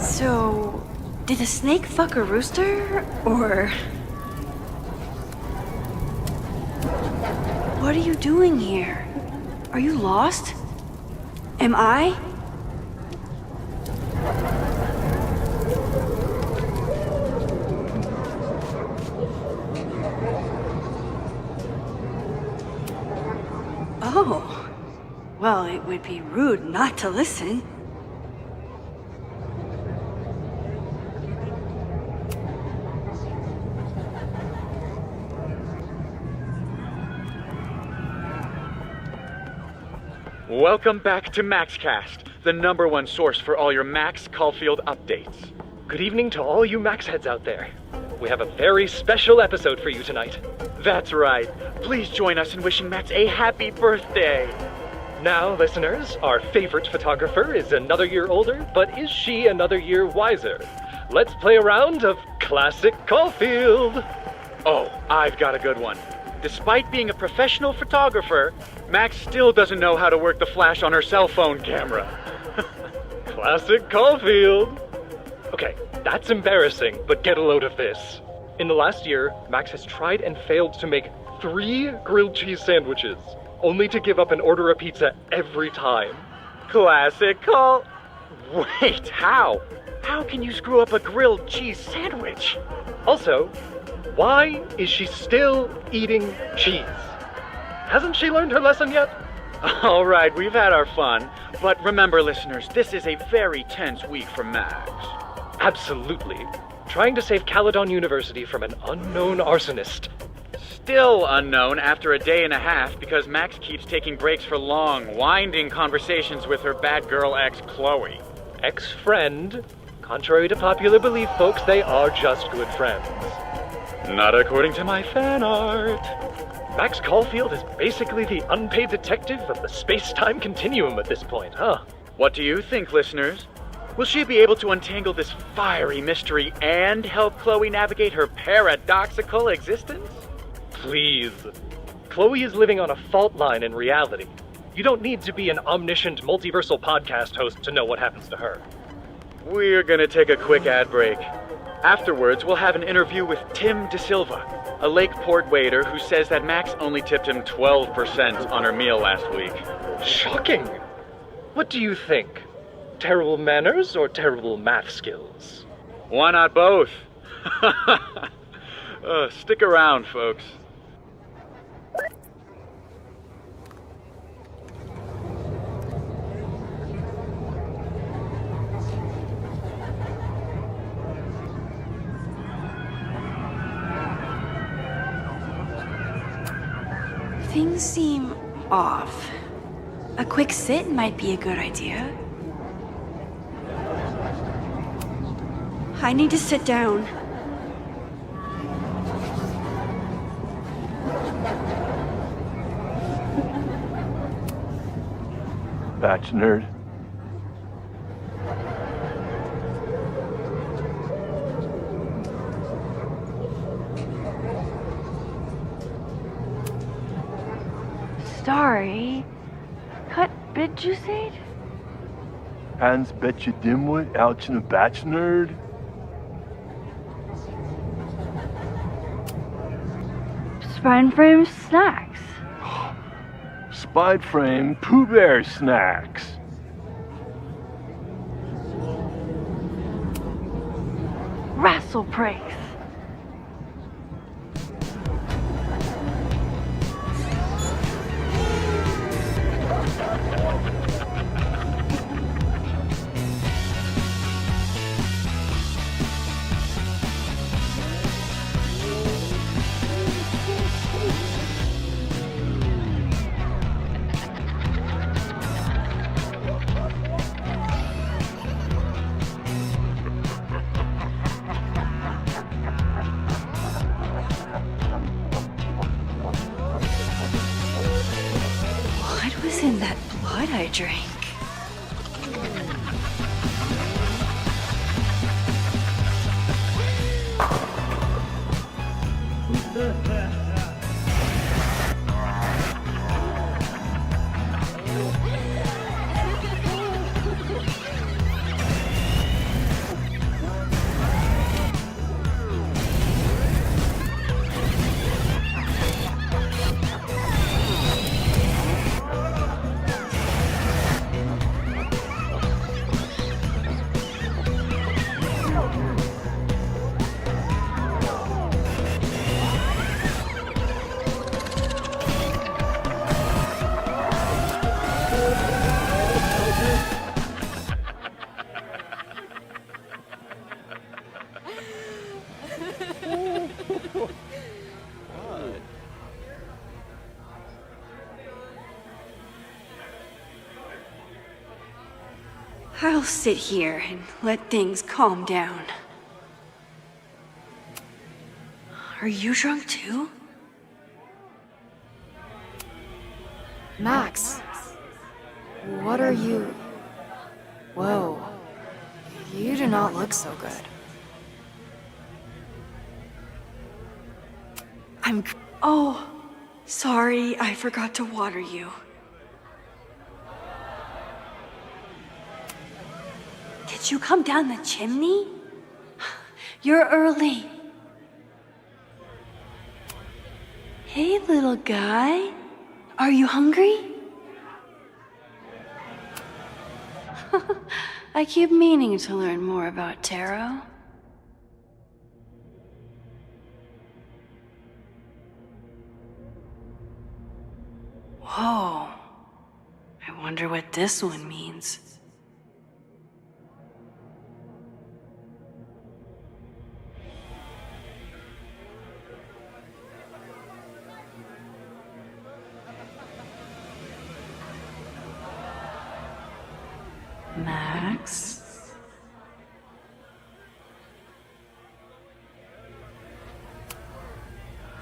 So, did a snake fuck a rooster? Or... What are you doing here? Are you lost? Am I? Oh. Well, it would be rude not to listen. Welcome back to MaxCast, the #1 source for all your Max Caulfield updates. Good evening to all you Max heads out there. We have a very special episode for you tonight. That's right. Please join us in wishing Max a happy birthday. Now, listeners, our favorite photographer is another year older, but is she another year wiser? Let's play a round of Classic Caulfield. Oh, I've got a good one. Despite being a professional photographer, Max still doesn't know how to work the flash on her cell phone camera. Classic Caulfield. Okay, that's embarrassing, but get a load of this. In the last year, Max has tried and failed to make 3 grilled cheese sandwiches, only to give up and order a pizza every time. Classic Wait, how? How can you screw up a grilled cheese sandwich? Also, why is she still eating cheese? Hasn't she learned her lesson yet? All right, we've had our fun, but remember, listeners, this is a very tense week for Max. Absolutely. Trying to save Caledon University from an unknown arsonist. Still unknown after a day and a half because Max keeps taking breaks for long, winding conversations with her bad girl ex, Chloe. Ex-friend, Contrary to popular belief, folks, they are just good friends. Not according to my fan art. Max Caulfield is basically the unpaid detective of the space-time continuum at this point, huh? What do you think, listeners? Will she be able to untangle this fiery mystery and help Chloe navigate her paradoxical existence? Please. Chloe is living on a fault line in reality. You don't need to be an omniscient multiversal podcast host to know what happens to her. We're gonna take a quick ad break. Afterwards, we'll have an interview with Tim DeSilva, a Lakeport waiter who says that Max only tipped him 12% on her meal last week. Shocking! What do you think? Terrible manners or terrible math skills? Why not both? Stick around, folks. Things seem off. A quick sit might be a good idea. I need to sit down. Batch nerd. Sorry. Cut bid you said? Hans bet you dimwit, ouch in a batch nerd. Spine frame snacks. Spide frame Pooh Bear snacks. Wrestle breaks. What was in that blood I drank? I'll sit here and let things calm down. Are you drunk too? Max, what are you... Whoa, you do not look so good. Oh, sorry, I forgot to water you. Did you come down the chimney? You're early. Hey, little guy. Are you hungry? I keep meaning to learn more about tarot. Whoa. I wonder what this one means. Max?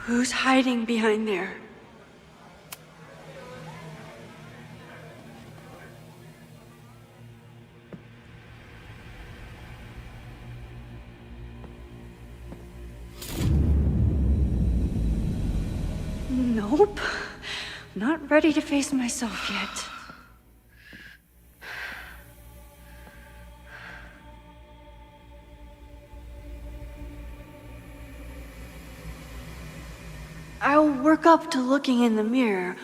Who's hiding behind there? Nope. Not ready to face myself yet. I'll work up to looking in the mirror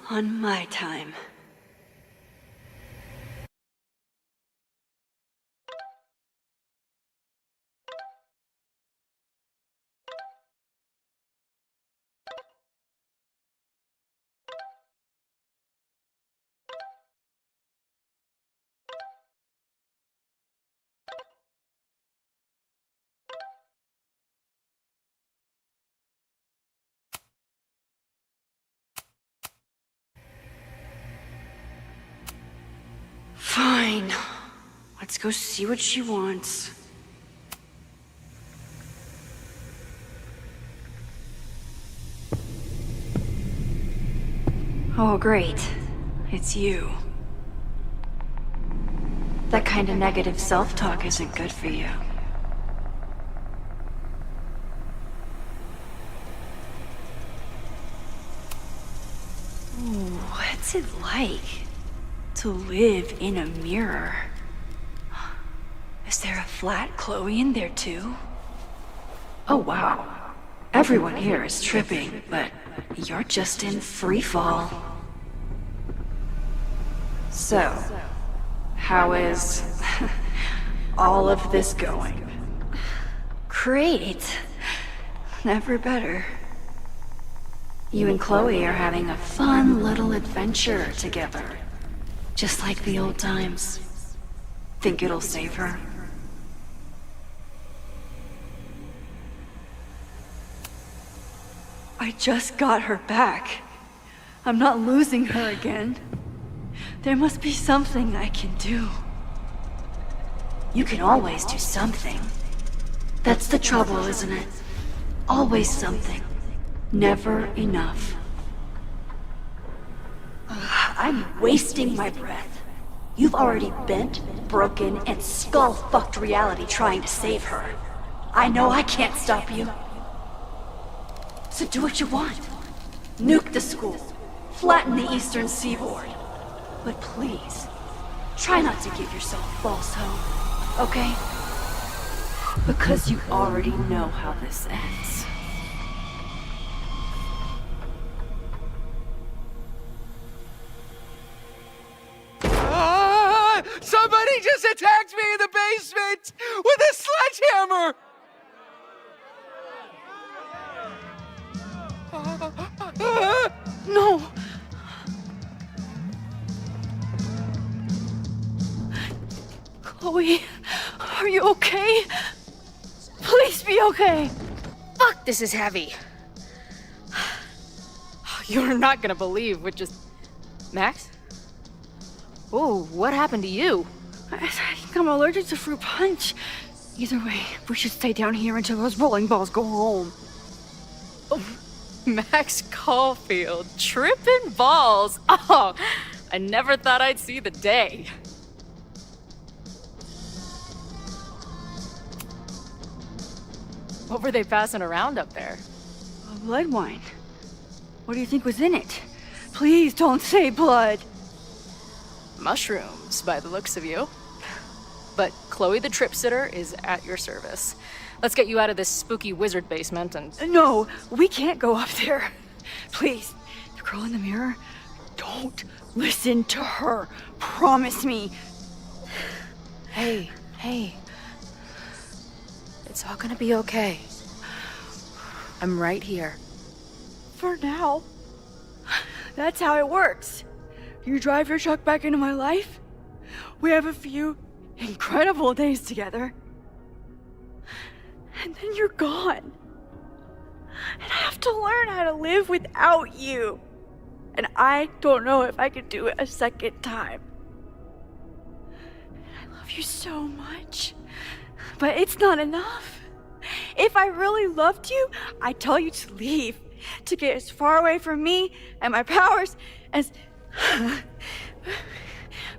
on my time. Fine. Let's go see what she wants. Oh, great. It's you. That kind of negative self-talk isn't good for you. Ooh, what's it like to live in a mirror? Is there a flat Chloe in there too? Oh wow. Everyone here is tripping, but you're just in free fall. So, how is all of this going? Great. Never better. You and Chloe are having a fun little adventure together. Just like the old times. Think it'll save her? I just got her back. I'm not losing her again. There must be something I can do. You can always do something. That's the trouble, isn't it? Always something. Never enough. I'm wasting my breath. You've already bent, broken, and skull-fucked reality trying to save her. I know I can't stop you. So do what you want. Nuke the school. Flatten the eastern seaboard. But please, try not to give yourself false hope, okay? Because you already know how this ends. Somebody just attacked me in the basement with a sledgehammer! No! Chloe, are you okay? Please be okay! Fuck, this is heavy. You're not gonna believe what just... Max? Ooh, what happened to you? I think I'm allergic to fruit punch. Either way, we should stay down here until those bowling balls go home. Oh, Max Caulfield, tripping balls. Oh, I never thought I'd see the day. What were they passing around up there? Blood wine. What do you think was in it? Please don't say blood. Mushrooms, by the looks of you. But Chloe the Trip Sitter is at your service. Let's get you out of this spooky wizard basement and... No, we can't go up there. Please, the girl in the mirror, don't listen to her. Promise me. Hey. It's all gonna be okay. I'm right here. For now. That's how it works. You drive your truck back into my life. We have a few incredible days together. And then you're gone. And I have to learn how to live without you. And I don't know if I could do it a second time. I love you so much. But it's not enough. If I really loved you, I'd tell you to leave. to get as far away from me and my powers as...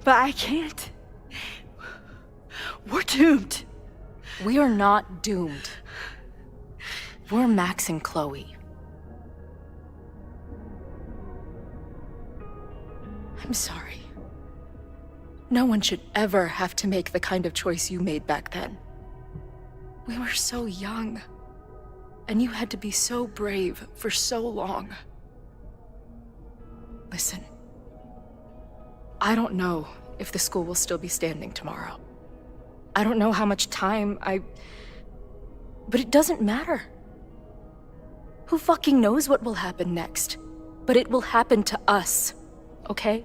But I can't. We're doomed. We are not doomed. We're Max and Chloe. I'm sorry. No one should ever have to make the kind of choice you made back then. We were so young, and you had to be so brave for so long. Listen, I don't know if the school will still be standing tomorrow. I don't know how much time but it doesn't matter. Who fucking knows what will happen next? But it will happen to us, okay?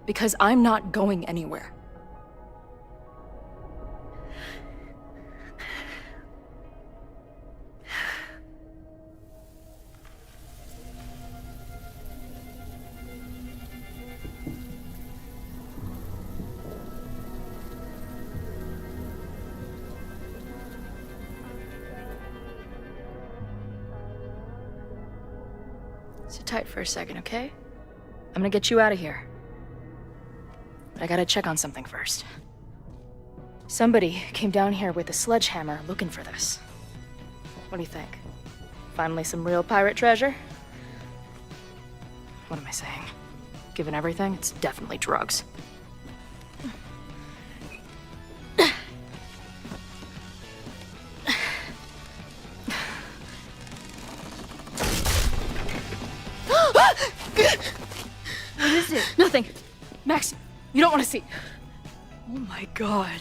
Because I'm not going anywhere. Sit tight for a second, okay? I'm gonna get you out of here. But I gotta check on something first. Somebody came down here with a sledgehammer looking for this. What do you think? Finally some real pirate treasure? What am I saying? Given everything, it's definitely drugs. What is it? Nothing. Max, you don't want to see. Oh my god.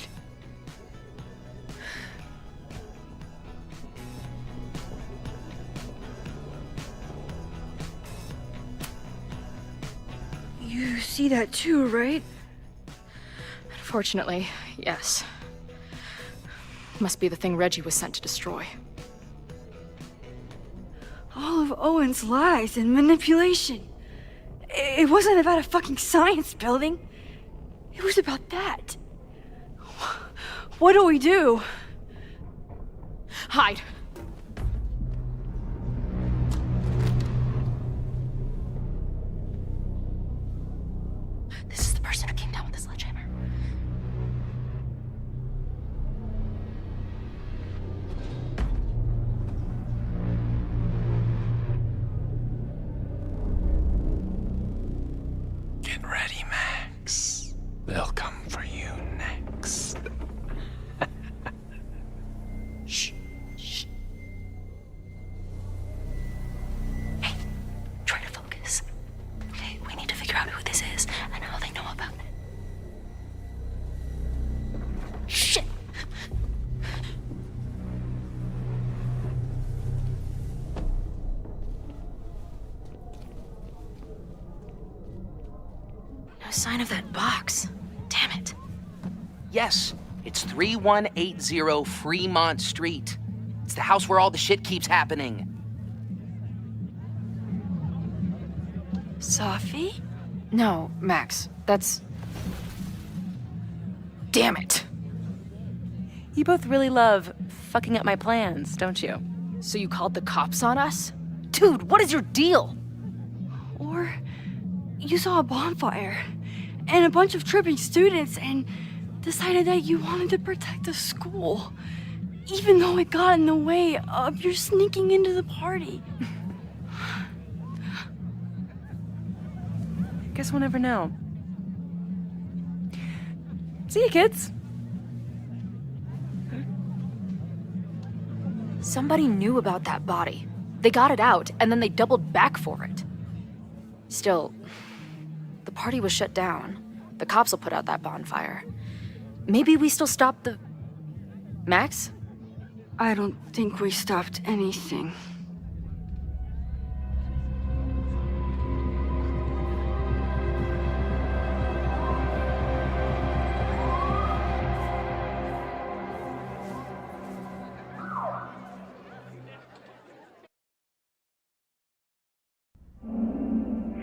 You see that too, right? Unfortunately, yes. Must be the thing Reggie was sent to destroy. All of Owen's lies and manipulation. It wasn't about a fucking science building. It was about that. What do we do? Hide. This is the person who came down with the sledgehammer. Get ready, Max. They'll come for you next. Shh. Shh. Hey, try to focus. Okay, we need to figure out who this is and how they know about it. Shit! No sign of that box. Damn it. Yes, it's 3180 Fremont Street. It's the house where all the shit keeps happening. Sophie? No, Max, that's... Damn it. You both really love fucking up my plans, don't you? So you called the cops on us? Dude, what is your deal? Or you saw a bonfire and a bunch of tripping students and decided that you wanted to protect the school, even though it got in the way of your sneaking into the party. Guess we'll never know. See you, kids. Somebody knew about that body. They got it out, and then they doubled back for it. Still, the party was shut down. The cops will put out that bonfire. Maybe we still stopped the... Max? I don't think we stopped anything.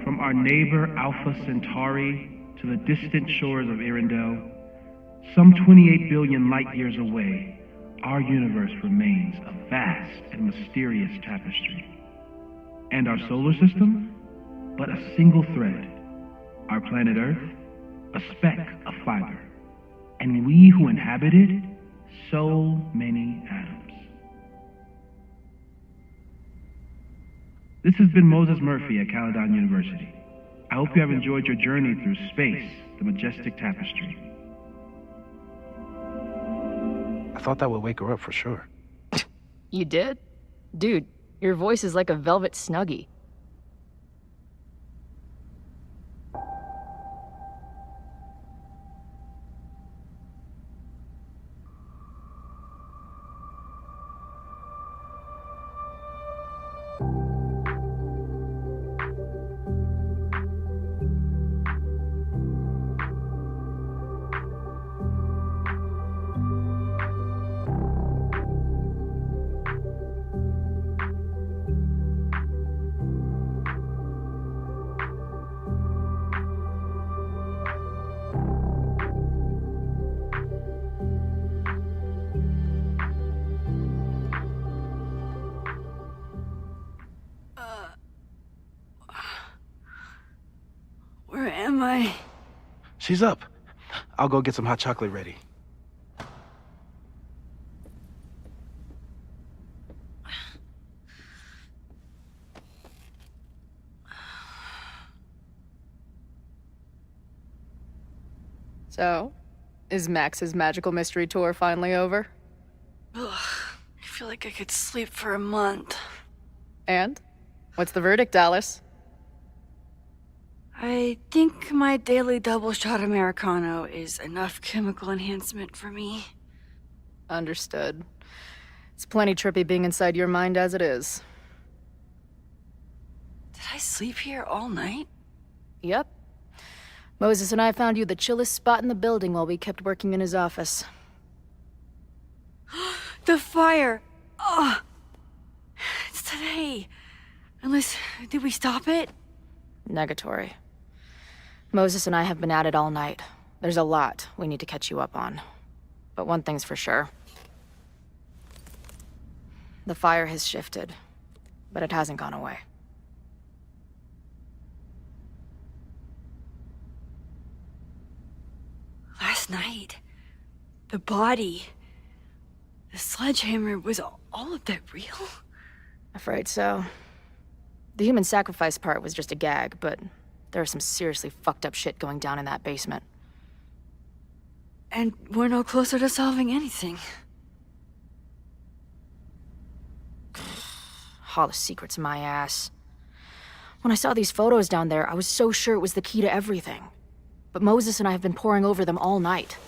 From our neighbor Alpha Centauri to the distant shores of Arendelle, some 28 billion light years away, our universe remains a vast and mysterious tapestry. And our solar system, but a single thread. Our planet Earth, a speck of fiber. And we who inhabit it, so many atoms. This has been Moses Murphy at Caledon University. I hope you have enjoyed your journey through space, the majestic tapestry. I thought that would wake her up for sure. You did? Dude, your voice is like a velvet snuggie. Where am I? She's up. I'll go get some hot chocolate ready. So, is Max's magical mystery tour finally over? Ugh, I feel like I could sleep for a month. And? What's the verdict, Alice? I think my daily double shot Americano is enough chemical enhancement for me. Understood. It's plenty trippy being inside your mind as it is. Did I sleep here all night? Yep. Moses and I found you the chillest spot in the building while we kept working in his office. The fire! Oh! It's today. Unless, did we stop it? Negatory. Moses and I have been at it all night. There's a lot we need to catch you up on. But one thing's for sure. The fire has shifted, but it hasn't gone away. Last night, the body, the sledgehammer, was all of that real? Afraid so. The human sacrifice part was just a gag, but there's some seriously fucked up shit going down in that basement. And we're no closer to solving anything. Hall of Secrets, my ass. When I saw these photos down there, I was so sure it was the key to everything. But Moses and I have been poring over them all night.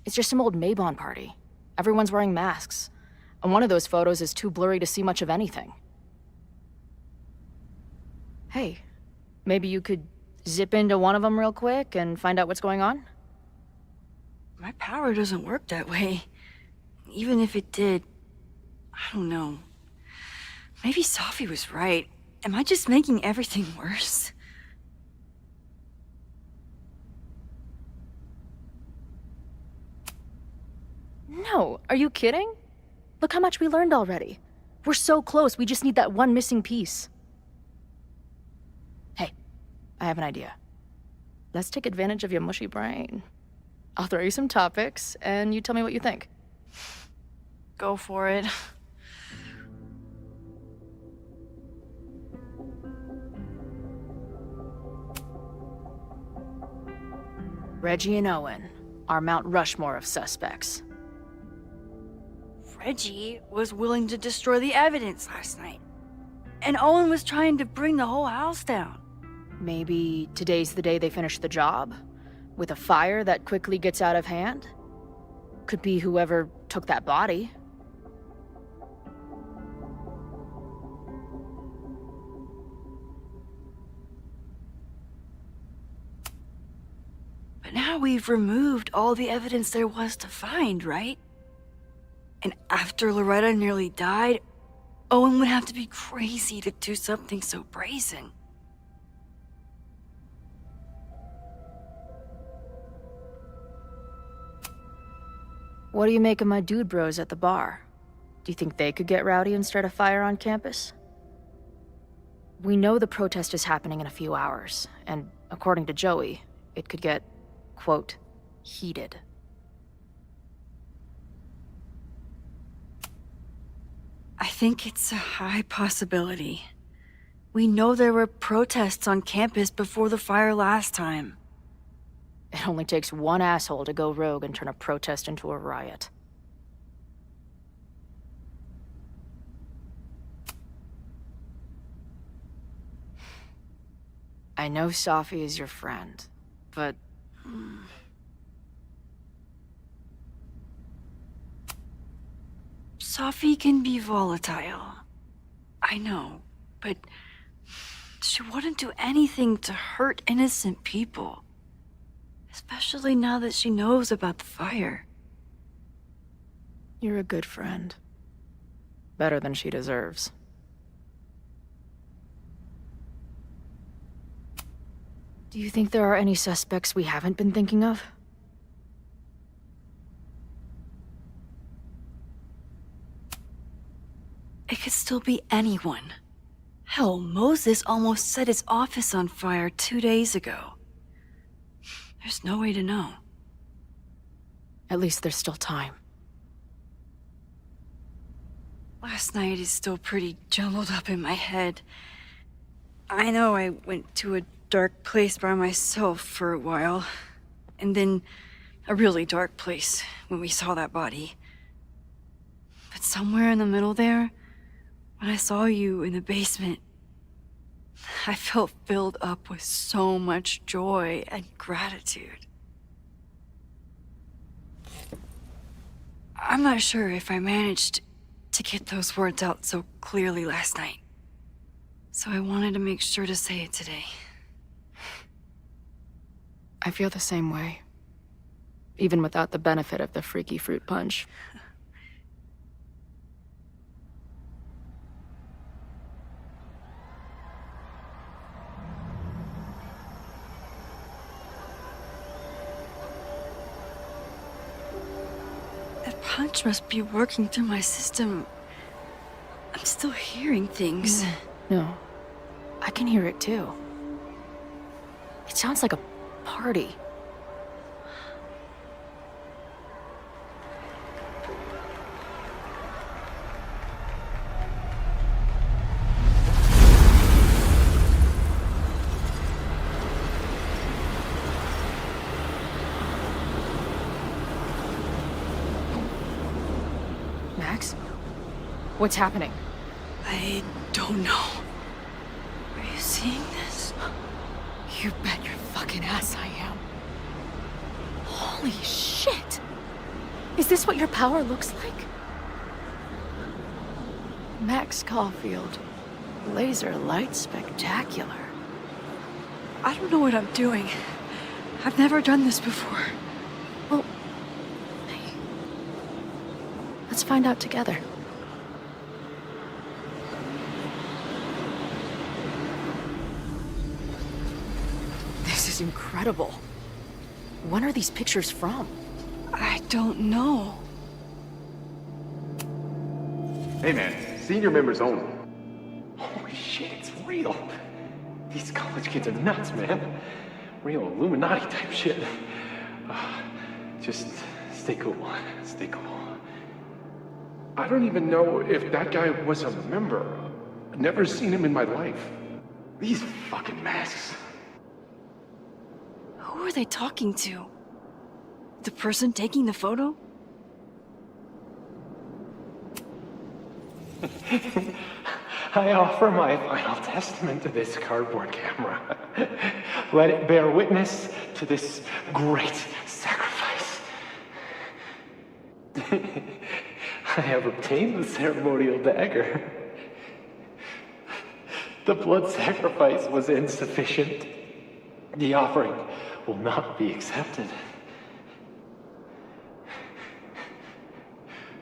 It's just some old Mabon party. Everyone's wearing masks. And one of those photos is too blurry to see much of anything. Hey, maybe you could zip into one of them real quick and find out what's going on? My power doesn't work that way. Even if it did, I don't know. Maybe Sophie was right. Am I just making everything worse? No, are you kidding? Look how much we learned already. We're so close, we just need that one missing piece. Hey, I have an idea. Let's take advantage of your mushy brain. I'll throw you some topics, and you tell me what you think. Go for it. Reggie and Owen, our Mount Rushmore of suspects. Reggie was willing to destroy the evidence last night. And Owen was trying to bring the whole house down. Maybe today's the day they finish the job? With a fire that quickly gets out of hand? Could be whoever took that body. But now we've removed all the evidence there was to find, right? And after Loretta nearly died, Owen would have to be crazy to do something so brazen. What do you make of my dude bros at the bar? Do you think they could get rowdy and start a fire on campus? We know the protest is happening in a few hours, and according to Joey, it could get, quote, heated. I think it's a high possibility. We know there were protests on campus before the fire last time. It only takes one asshole to go rogue and turn a protest into a riot. I know Safi is your friend, but... Safi can be volatile. I know, but she wouldn't do anything to hurt innocent people. Especially now that she knows about the fire. You're a good friend. Better than she deserves. Do you think there are any suspects we haven't been thinking of? It could still be anyone. Hell, Moses almost set his office on fire 2 days ago. There's no way to know. At least there's still time. Last night is still pretty jumbled up in my head. I know I went to a dark place by myself for a while. And then a really dark place when we saw that body. But somewhere in the middle there, when I saw you in the basement, I felt filled up with so much joy and gratitude. I'm not sure if I managed to get those words out so clearly last night. So I wanted to make sure to say it today. I feel the same way. Even without the benefit of the freaky fruit punch. That punch must be working through my system. I'm still hearing things. No. I can hear it too. It sounds like a party. Max? What's happening? I don't know. Are you seeing this? You bet your fucking ass I am. Holy shit! Is this what your power looks like? Max Caulfield. Laser light spectacular. I don't know what I'm doing. I've never done this before. Well, hey. Let's find out together. This is incredible. When are these pictures from? I don't know. Hey man, senior members only. Holy shit, it's real. These college kids are nuts, man. Real Illuminati type shit. Just stay cool. Stay cool. I don't even know if that guy was a member. Never seen him in my life. These fucking masks. Who are they talking to? The person taking the photo? I offer my final testament to this cardboard camera. Let it bear witness to this great sacrifice. I have obtained the ceremonial dagger. The blood sacrifice was insufficient. The offering will not be accepted.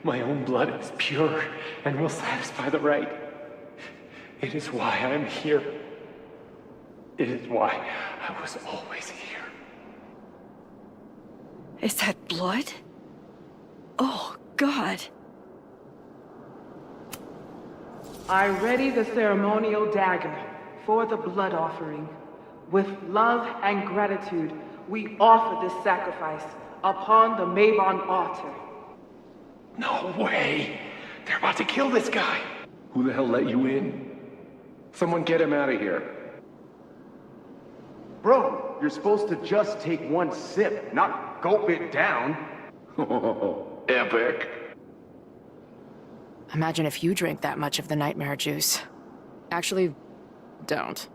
My own blood is pure and will satisfy the rite. It is why I'm here. It is why I was always here. Is that blood? Oh, God. I ready the ceremonial dagger for the blood offering. With love and gratitude, we offer this sacrifice upon the Mabon altar. No way! They're about to kill this guy! Who the hell let you in? Someone get him out of here. Bro, you're supposed to just take one sip, not gulp it down. Oh, epic. Imagine if you drank that much of the nightmare juice. Actually, don't.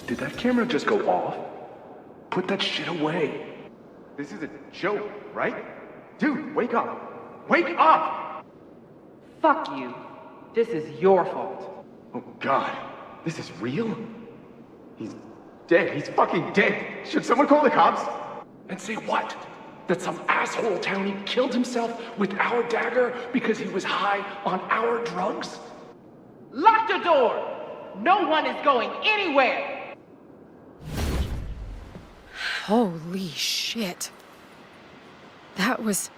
Did that camera just go off? Put that shit away. This is a joke, right? Dude, wake up! Wake up! Fuck you. This is your fault. Oh God, this is real? He's dead. He's fucking dead. Should someone call the cops? And say what? That some asshole townie killed himself with our dagger because he was high on our drugs? Lock the door! No one is going anywhere! Holy shit. That was...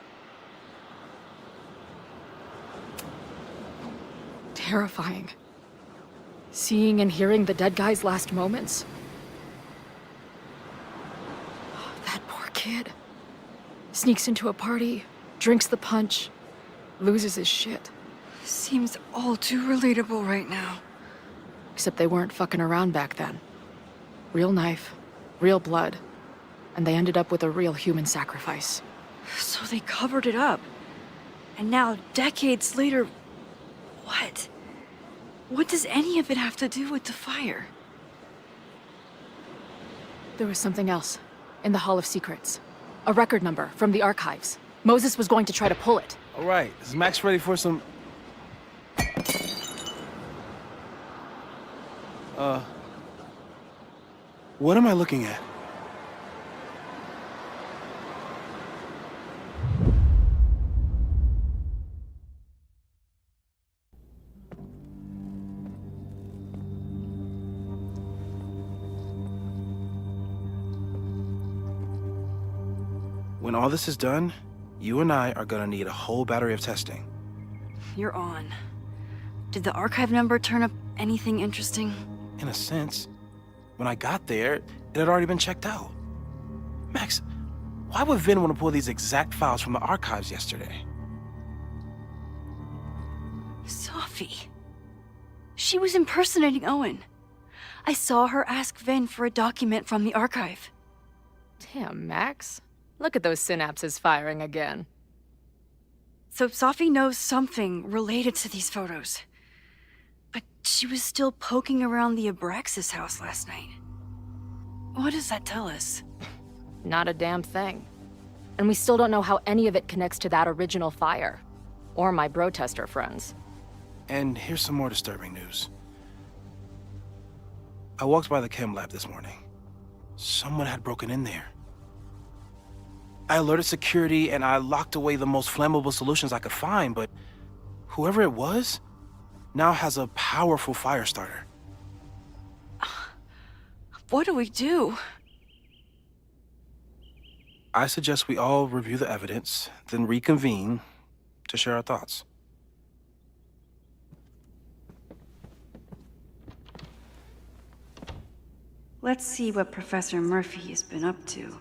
terrifying. Seeing and hearing the dead guy's last moments. That poor kid. Sneaks into a party, drinks the punch, loses his shit. Seems all too relatable right now. Except they weren't fucking around back then. Real knife, real blood, and they ended up with a real human sacrifice. So they covered it up. And now, decades later, what? What does any of it have to do with the fire? There was something else in the Hall of Secrets. A record number from the archives. Moses was going to try to pull it. All right, is Max ready for some... What am I looking at? When all this is done, you and I are gonna need a whole battery of testing. You're on. Did the archive number turn up anything interesting? In a sense. When I got there, it had already been checked out. Max, why would Vin want to pull these exact files from the archives yesterday? Sophie. She was impersonating Owen. I saw her ask Vin for a document from the archive. Damn, Max. Look at those synapses firing again. So Sophie knows something related to these photos. But she was still poking around the Abraxas house last night. What does that tell us? Not a damn thing. And we still don't know how any of it connects to that original fire. Or my bro-tester friends. And here's some more disturbing news. I walked by the chem lab this morning. Someone had broken in there. I alerted security and I locked away the most flammable solutions I could find, but whoever it was now has a powerful fire starter. What do we do? I suggest we all review the evidence, then reconvene to share our thoughts. Let's see what Professor Murphy has been up to.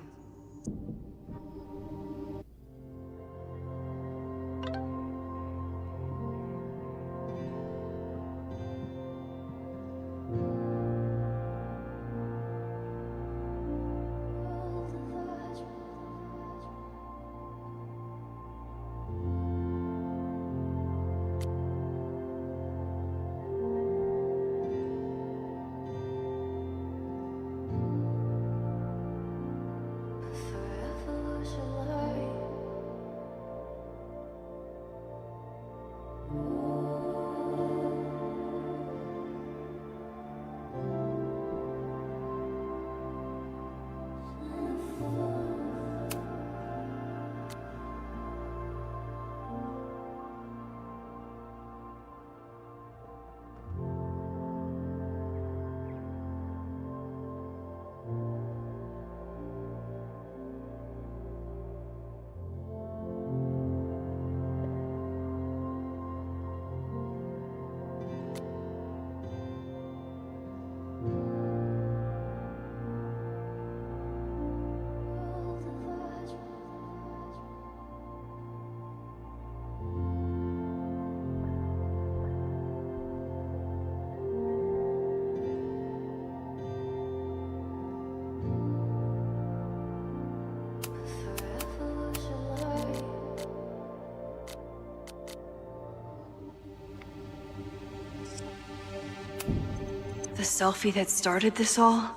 The selfie that started this all,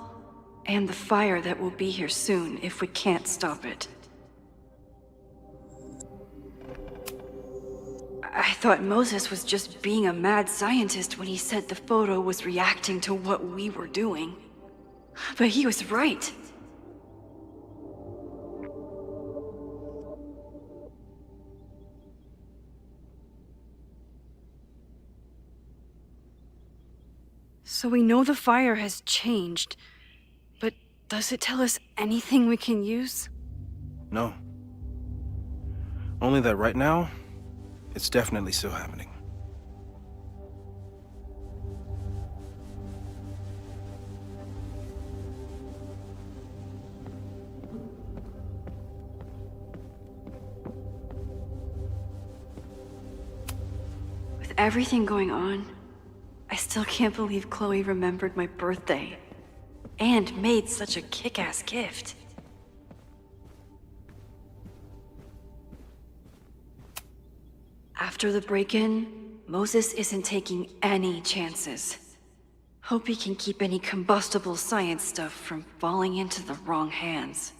and the fire that will be here soon if we can't stop it. I thought Moses was just being a mad scientist when he said the photo was reacting to what we were doing. But he was right. So we know the fire has changed, but does it tell us anything we can use? No. Only that right now, it's definitely still happening. With everything going on, I still can't believe Chloe remembered my birthday and made such a kick-ass gift. After the break-in, Moses isn't taking any chances. Hope he can keep any combustible science stuff from falling into the wrong hands.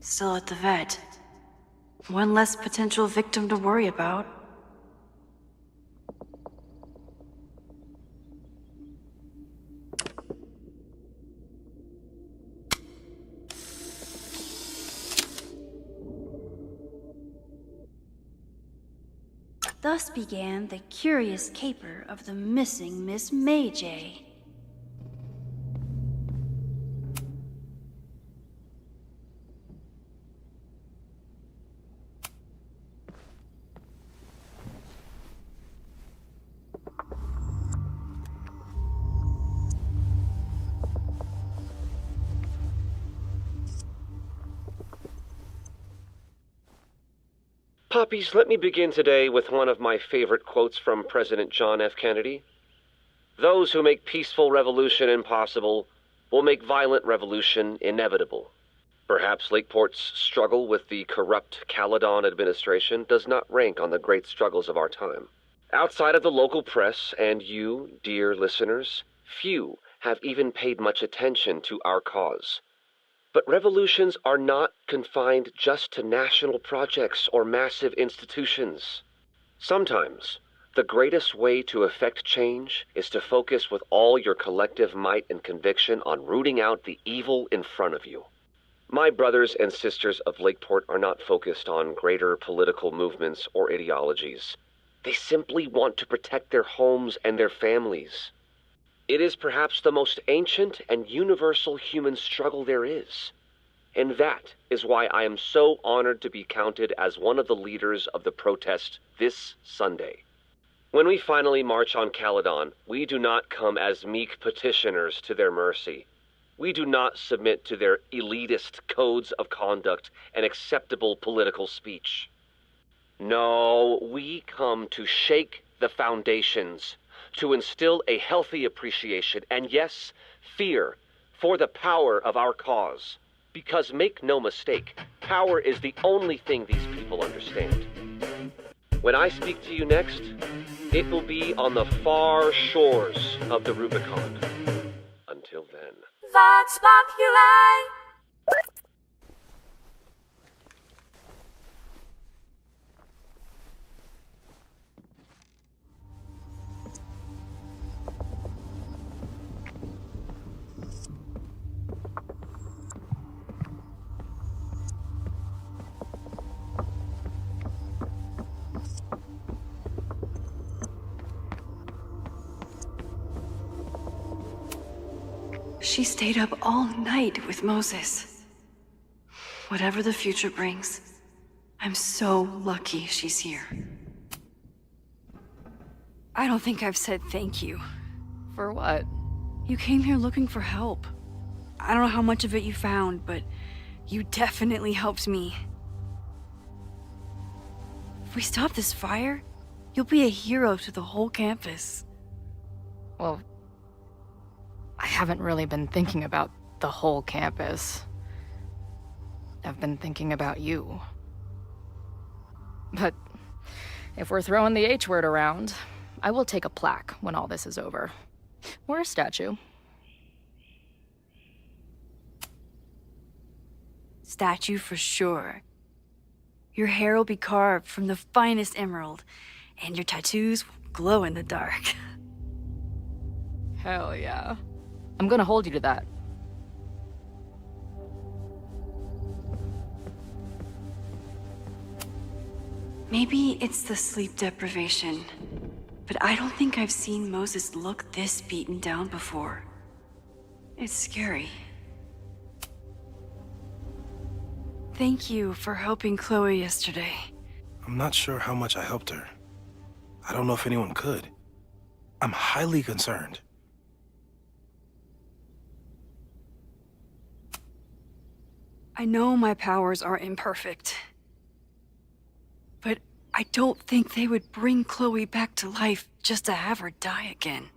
Still at the vet. One less potential victim to worry about. Thus began the curious caper of the missing Miss Mayjay. Puppies, let me begin today with one of my favorite quotes from President John F. Kennedy. Those who make peaceful revolution impossible will make violent revolution inevitable. Perhaps Lakeport's struggle with the corrupt Caledon administration does not rank on the great struggles of our time. Outside of the local press and you, dear listeners, few have even paid much attention to our cause. But revolutions are not confined just to national projects or massive institutions. Sometimes, the greatest way to effect change is to focus with all your collective might and conviction on rooting out the evil in front of you. My brothers and sisters of Lakeport are not focused on greater political movements or ideologies. They simply want to protect their homes and their families. It is perhaps the most ancient and universal human struggle there is. And that is why I am so honored to be counted as one of the leaders of the protest this Sunday. When we finally march on Caledon, we do not come as meek petitioners to their mercy. We do not submit to their elitist codes of conduct and acceptable political speech. No, we come to shake the foundations, to instill a healthy appreciation and, yes, fear for the power of our cause. Because make no mistake, power is the only thing these people understand. When I speak to you next, it will be on the far shores of the Rubicon. Until then. Vox Populi! She stayed up all night with Moses. Whatever the future brings, I'm so lucky she's here. I don't think I've said thank you. For what? You came here looking for help. I don't know how much of it you found, but you definitely helped me. If we stop this fire, you'll be a hero to the whole campus. Well, I haven't really been thinking about the whole campus. I've been thinking about you. But if we're throwing the H word around, I will take a plaque when all this is over. Or a statue. Statue for sure. Your hair will be carved from the finest emerald, and your tattoos will glow in the dark. Hell yeah. I'm gonna hold you to that. Maybe it's the sleep deprivation, but I don't think I've seen Moses look this beaten down before. It's scary. Thank you for helping Chloe yesterday. I'm not sure how much I helped her. I don't know if anyone could. I'm highly concerned. I know my powers are imperfect, but I don't think they would bring Chloe back to life just to have her die again.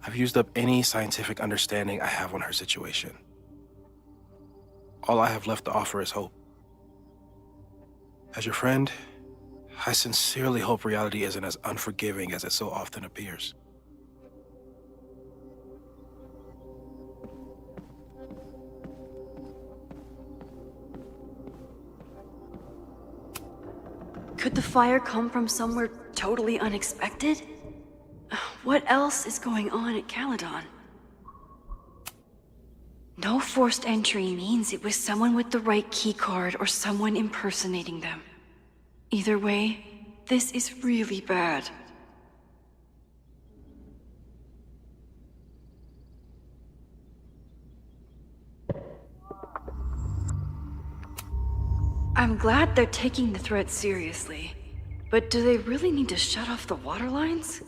I've used up any scientific understanding I have on her situation. All I have left to offer is hope. As your friend, I sincerely hope reality isn't as unforgiving as it so often appears. Could the fire come from somewhere totally unexpected? What else is going on at Caledon? No forced entry means it was someone with the right keycard or someone impersonating them. Either way, this is really bad. I'm glad they're taking the threat seriously, but do they really need to shut off the water lines?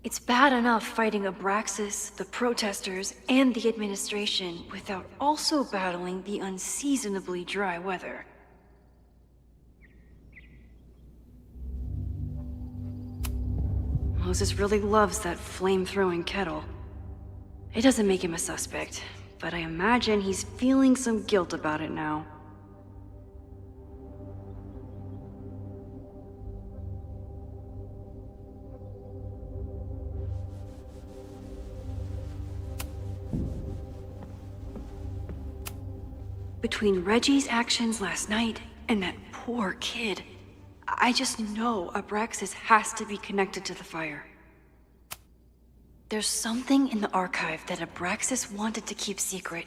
It's bad enough fighting Abraxas, the protesters, and the administration without also battling the unseasonably dry weather. Moses really loves that flame-throwing kettle. It doesn't make him a suspect, but I imagine he's feeling some guilt about it now. Between Reggie's actions last night and that poor kid, I just know Abraxas has to be connected to the fire. There's something in the archive that Abraxas wanted to keep secret,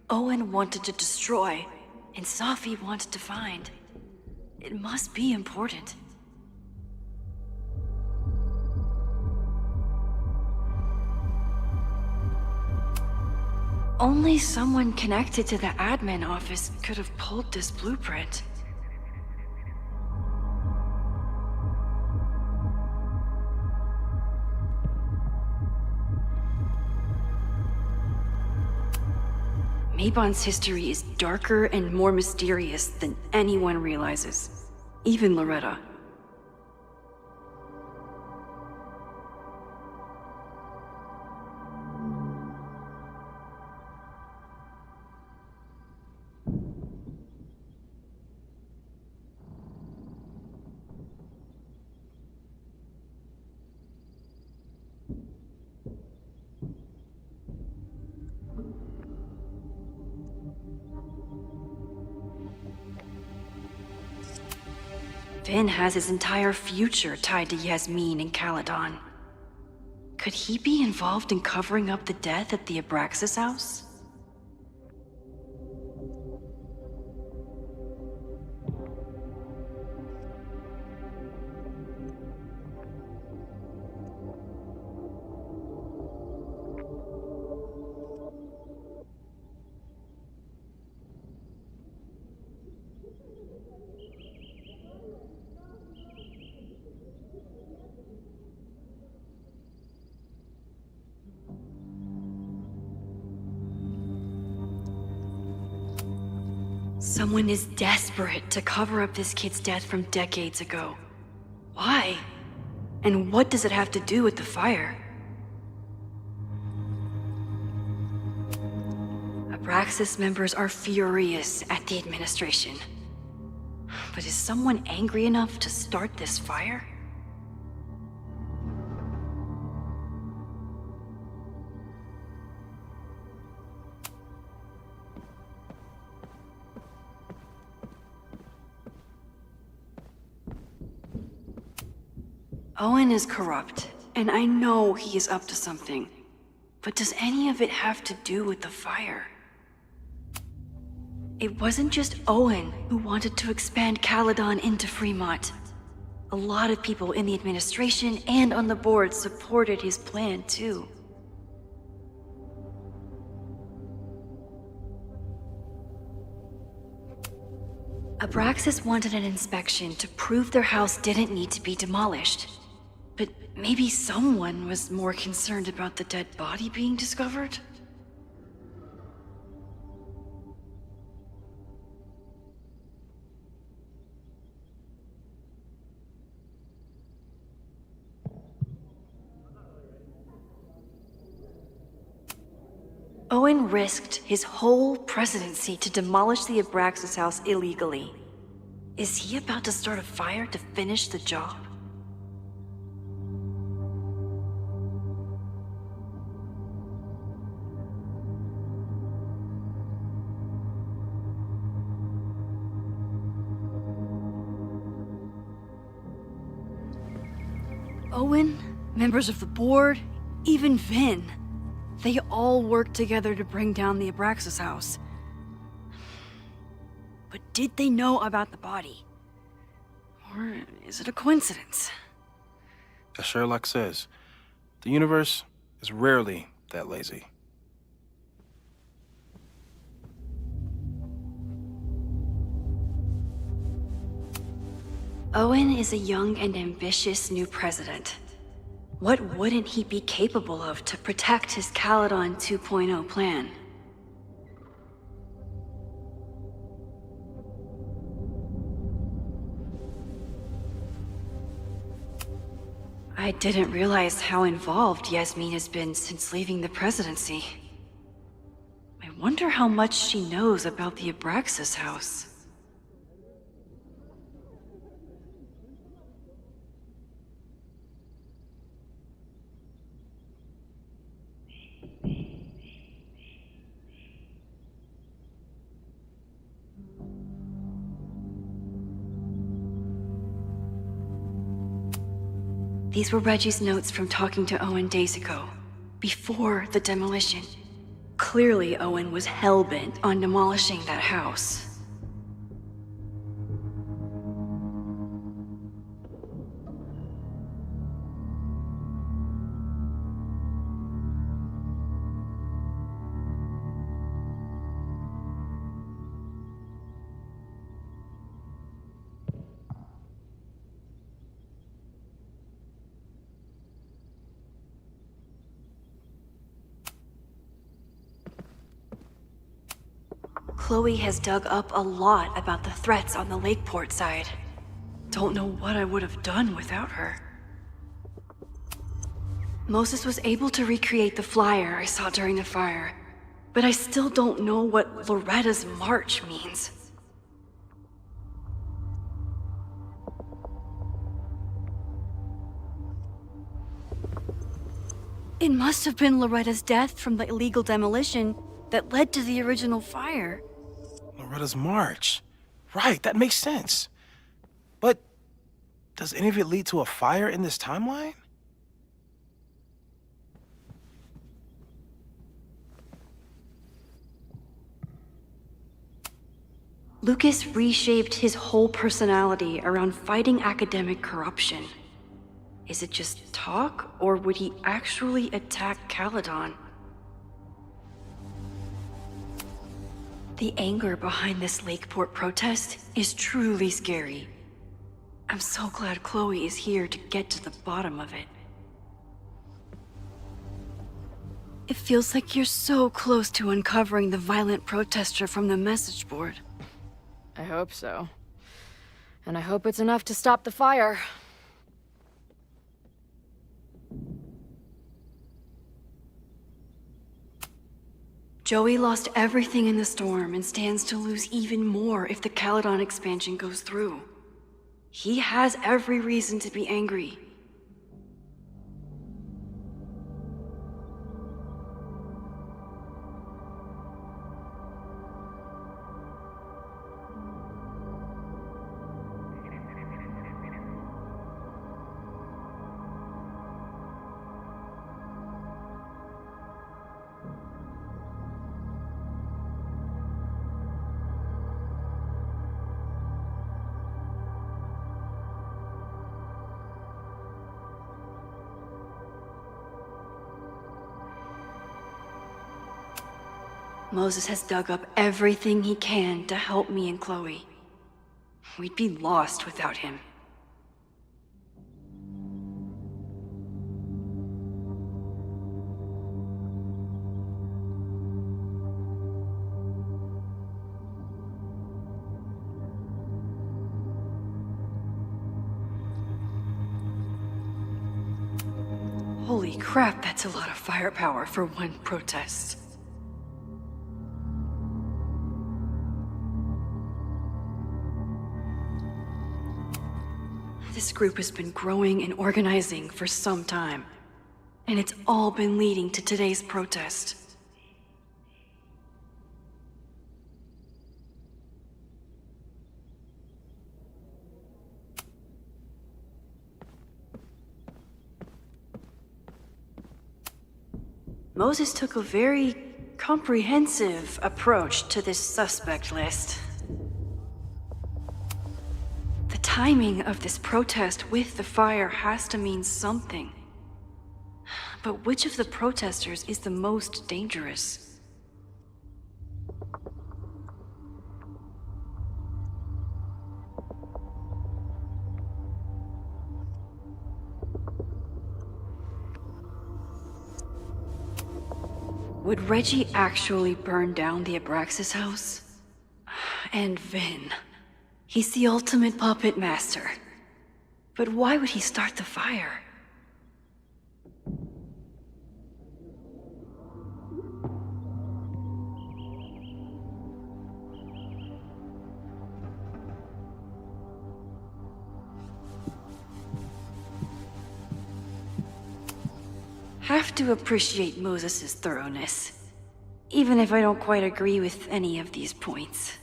Owen wanted to destroy, and Safi wanted to find. It must be important. Only someone connected to the admin office could have pulled this blueprint. Mabon's history is darker and more mysterious than anyone realizes, even Loretta. Finn has his entire future tied to Yasmin and Caledon. Could he be involved in covering up the death at the Abraxas house? Someone is desperate to cover up this kid's death from decades ago. Why? And what does it have to do with the fire? Abraxas members are furious at the administration. But is someone angry enough to start this fire? Owen is corrupt, and I know he is up to something. But does any of it have to do with the fire? It wasn't just Owen who wanted to expand Caledon into Fremont. A lot of people in the administration and on the board supported his plan, too. Abraxas wanted an inspection to prove their house didn't need to be demolished. But maybe someone was more concerned about the dead body being discovered? Owen risked his whole presidency to demolish the Abraxas house illegally. Is he about to start a fire to finish the job? Owen, members of the board, even Vin. They all worked together to bring down the Abraxas house. But did they know about the body? Or is it a coincidence? As Sherlock says, the universe is rarely that lazy. Owen is a young and ambitious new president. What wouldn't he be capable of to protect his Caledon 2.0 plan? I didn't realize how involved Yasmin has been since leaving the presidency. I wonder how much she knows about the Abraxas house. These were Reggie's notes from talking to Owen days ago, before the demolition. Clearly, Owen was hell-bent on demolishing that house. Chloe has dug up a lot about the threats on the Lakeport side. Don't know what I would have done without her. Moses was able to recreate the flyer I saw during the fire, but I still don't know what Loretta's march means. It must have been Loretta's death from the illegal demolition that led to the original fire. Loretta's march. Right, that makes sense. But does any of it lead to a fire in this timeline? Lucas reshaped his whole personality around fighting academic corruption. Is it just talk, or would he actually attack Caledon? The anger behind this Lakeport protest is truly scary. I'm so glad Chloe is here to get to the bottom of it. It feels like you're so close to uncovering the violent protester from the message board. I hope so. And I hope it's enough to stop the fire. Joey lost everything in the storm and stands to lose even more if the Caledon expansion goes through. He has every reason to be angry. Moses has dug up everything he can to help me and Chloe. We'd be lost without him. Holy crap, that's a lot of firepower for one protest. This group has been growing and organizing for some time, and it's all been leading to today's protest. Moses took a very comprehensive approach to this suspect list. The timing of this protest with the fire has to mean something. But which of the protesters is the most dangerous? Would Reggie actually burn down the Abraxas house? And Vin. He's the ultimate puppet master. But why would he start the fire? Have to appreciate Moses' thoroughness, even if I don't quite agree with any of these points.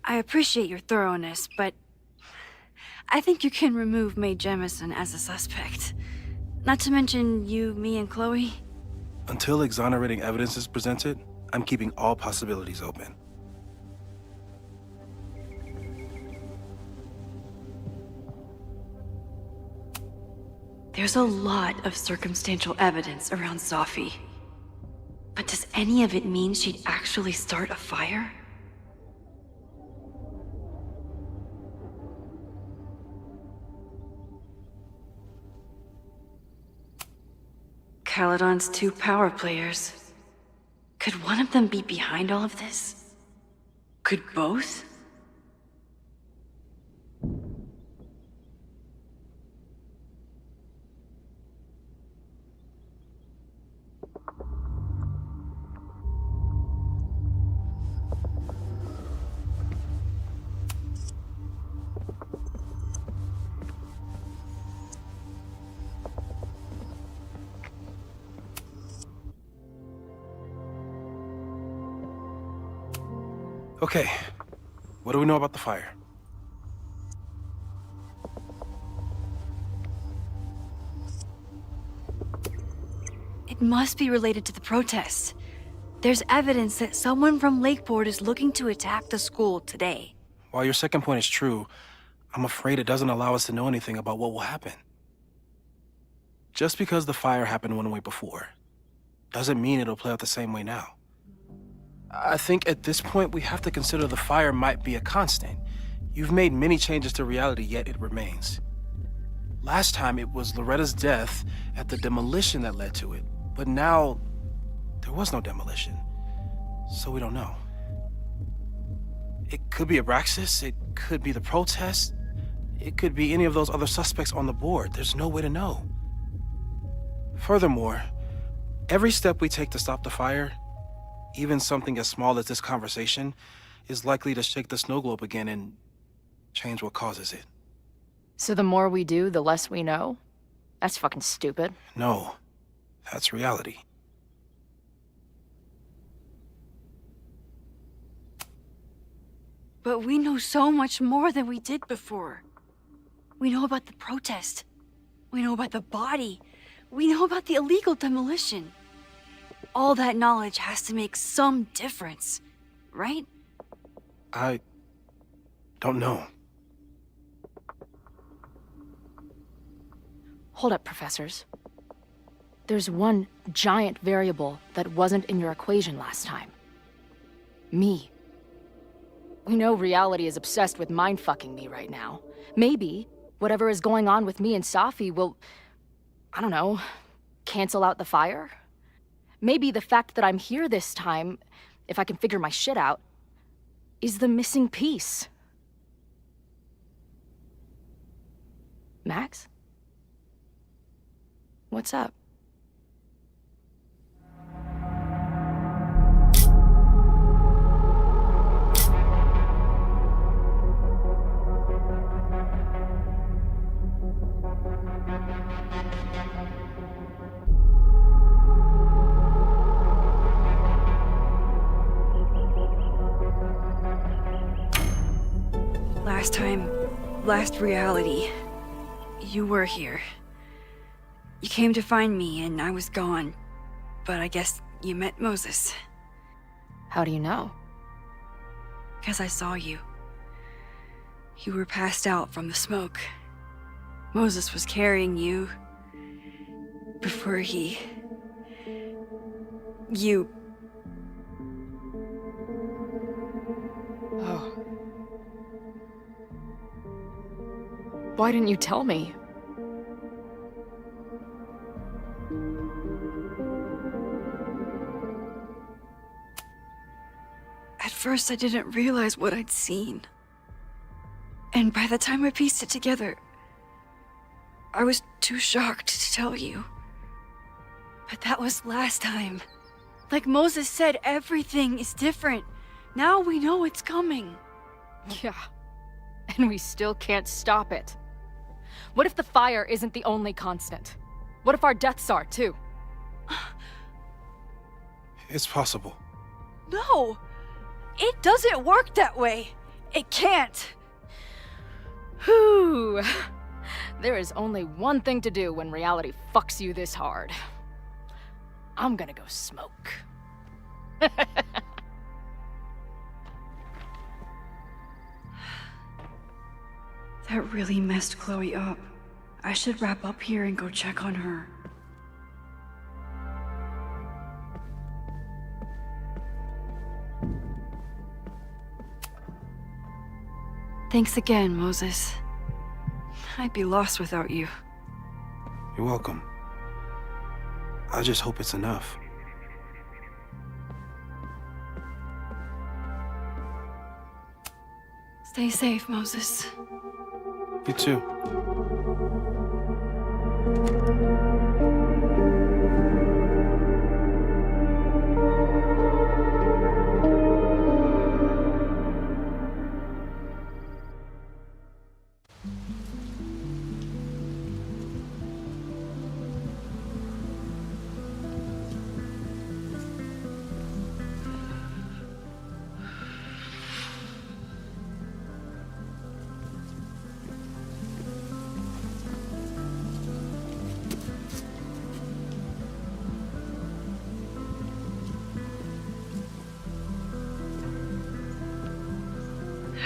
I appreciate your thoroughness, but I think you can remove Mae Jemison as a suspect. Not to mention you, me, and Chloe. Until exonerating evidence is presented, I'm keeping all possibilities open. There's a lot of circumstantial evidence around Zofie. But does any of it mean she'd actually start a fire? Caledon's 2 power players. Could one of them be behind all of this? Could both? Okay, what do we know about the fire? It must be related to the protests. There's evidence that someone from Lakeport is looking to attack the school today. While your second point is true, I'm afraid it doesn't allow us to know anything about what will happen. Just because the fire happened one way before, doesn't mean it'll play out the same way now. I think at this point we have to consider the fire might be a constant. You've made many changes to reality, yet it remains. Last time it was Loretta's death at the demolition that led to it, but now there was no demolition, so we don't know. It could be Abraxas, it could be the protest, it could be any of those other suspects on the board. There's no way to know. Furthermore, every step we take to stop the fire, even something as small as this conversation, is likely to shake the snow globe again and change what causes it. So the more we do, the less we know? That's fucking stupid. No, that's reality. But we know so much more than we did before. We know about the protest. We know about the body. We know about the illegal demolition. All that knowledge has to make some difference, right? I don't know. Hold up, professors. There's one giant variable that wasn't in your equation last time. Me. We know reality is obsessed with mind-fucking me right now. Maybe whatever is going on with me and Safi will, I don't know, cancel out the fire? Maybe the fact that I'm here this time, if I can figure my shit out, is the missing piece. Max? What's up? Last reality, you were here. You came to find me and I was gone, but I guess you met Moses. How do you know? Because I saw you. You were passed out from the smoke. Moses was carrying you before you... Oh. Why didn't you tell me? At first, I didn't realize what I'd seen. And by the time I pieced it together, I was too shocked to tell you. But that was last time. Like Moses said, everything is different. Now we know it's coming. Yeah. And we still can't stop it. What if the fire isn't the only constant? What if our deaths are, too? It's possible. No! It doesn't work that way! It can't! Whew. There is only one thing to do when reality fucks you this hard. I'm gonna go smoke. That really messed Chloe up. I should wrap up here and go check on her. Thanks again, Moses. I'd be lost without you. You're welcome. I just hope it's enough. Stay safe, Moses. You too.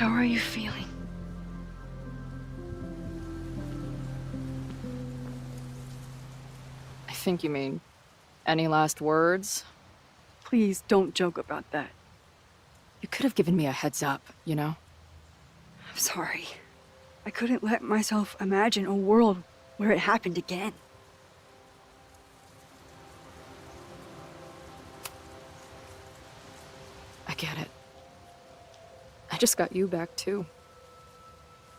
How are you feeling? I think you mean Any last words? Please don't joke about that. You could have given me a heads up, you know? I'm sorry. I couldn't let myself imagine a world where it happened again. I get it. I just got you back, too.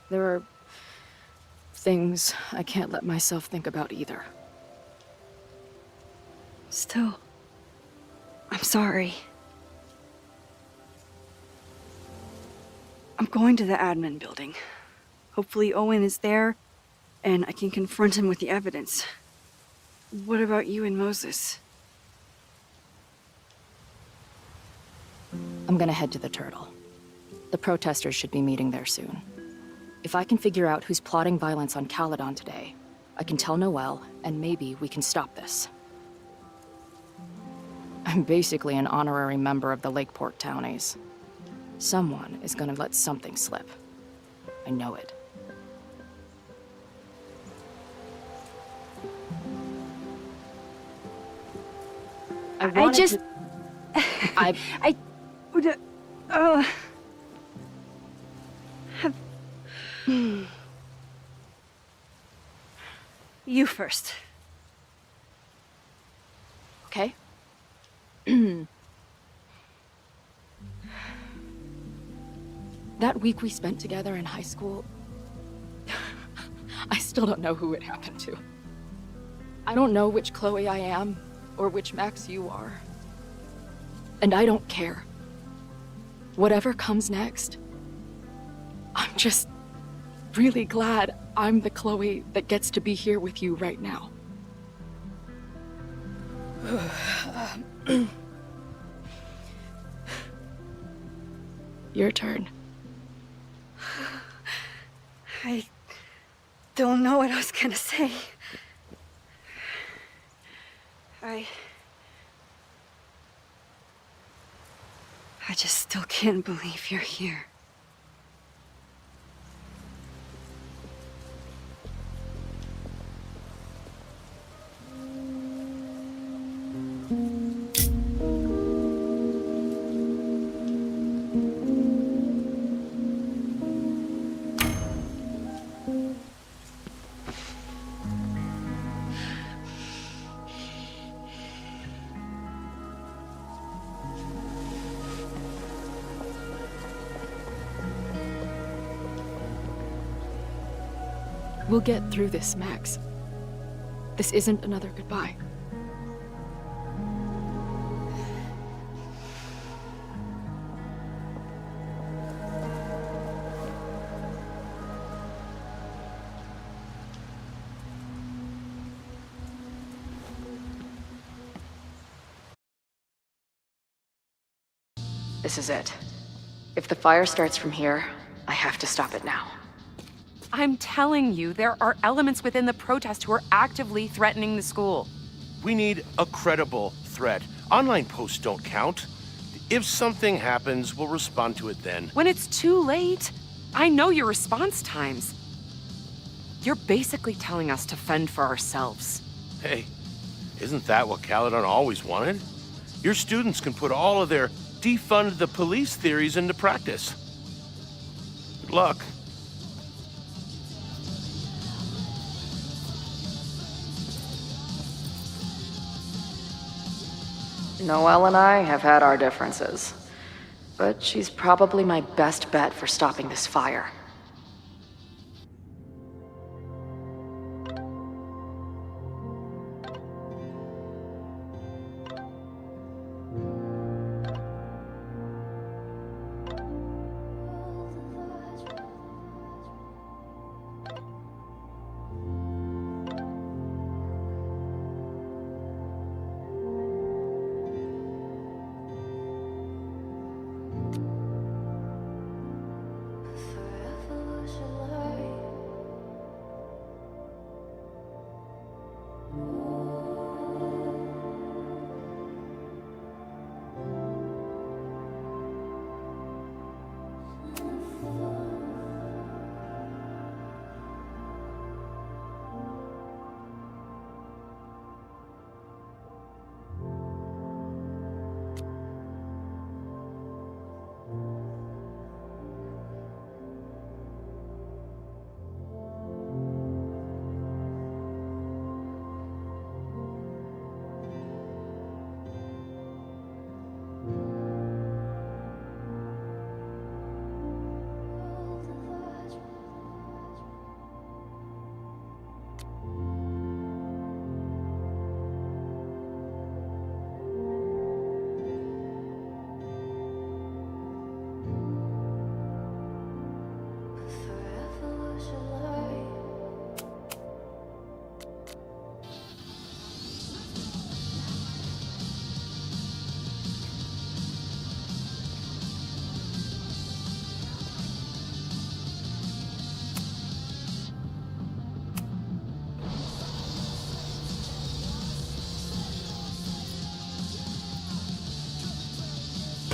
There are things I can't let myself think about either. Still, I'm sorry. I'm going to the admin building. Hopefully Owen is there, and I can confront him with the evidence. What about you and Moses? I'm gonna head to the Turtle. The protesters should be meeting there soon. If I can figure out who's plotting violence on Caledon today, I can tell Noelle, and maybe we can stop this. I'm basically an honorary member of the Lakeport Townies. Someone is gonna let something slip. I know it. I just... You first. Okay. That week we spent together in high school, I still don't know who it happened to. I don't know which Chloe I am, or which Max you are. And I don't care. Whatever comes next, I'm just really glad I'm the Chloe that gets to be here with you right now. Your turn. I don't know what I was gonna say. I just still can't believe you're here. We'll get through this, Max. This isn't another goodbye. This is it. If the fire starts from here, I have to stop it now. I'm telling you, there are elements within the protest who are actively threatening the school. We need a credible threat. Online posts don't count. If something happens, we'll respond to it then. When it's too late, I know your response times. You're basically telling us to fend for ourselves. Hey, isn't that what Caledon always wanted? Your students can put all of their defund the police theories into practice. Good luck. Noelle and I have had our differences, but she's probably my best bet for stopping this fire.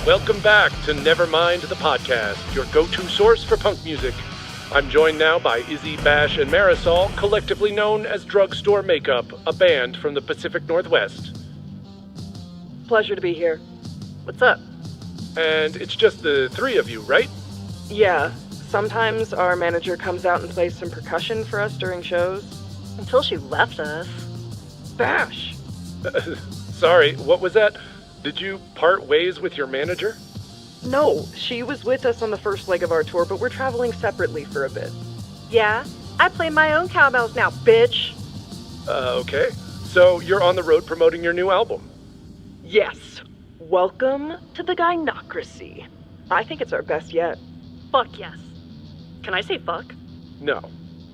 Welcome back to Nevermind the Podcast, your go-to source for punk music. I'm joined now by Izzy, Bash, and Marisol, collectively known as Drugstore Makeup, a band from the Pacific Northwest. Pleasure to be here. What's up? And it's just the three of you, right? Yeah, sometimes our manager comes out and plays some percussion for us during shows. Until she left us. Bash! Sorry, what was that? Did you part ways with your manager? No, she was with us on the first leg of our tour, but we're traveling separately for a bit. Yeah, I play my own cowbells now, bitch. Okay. So you're on the road promoting your new album? Yes. Welcome to the Gynocracy. I think it's our best yet. Fuck yes. Can I say fuck? No.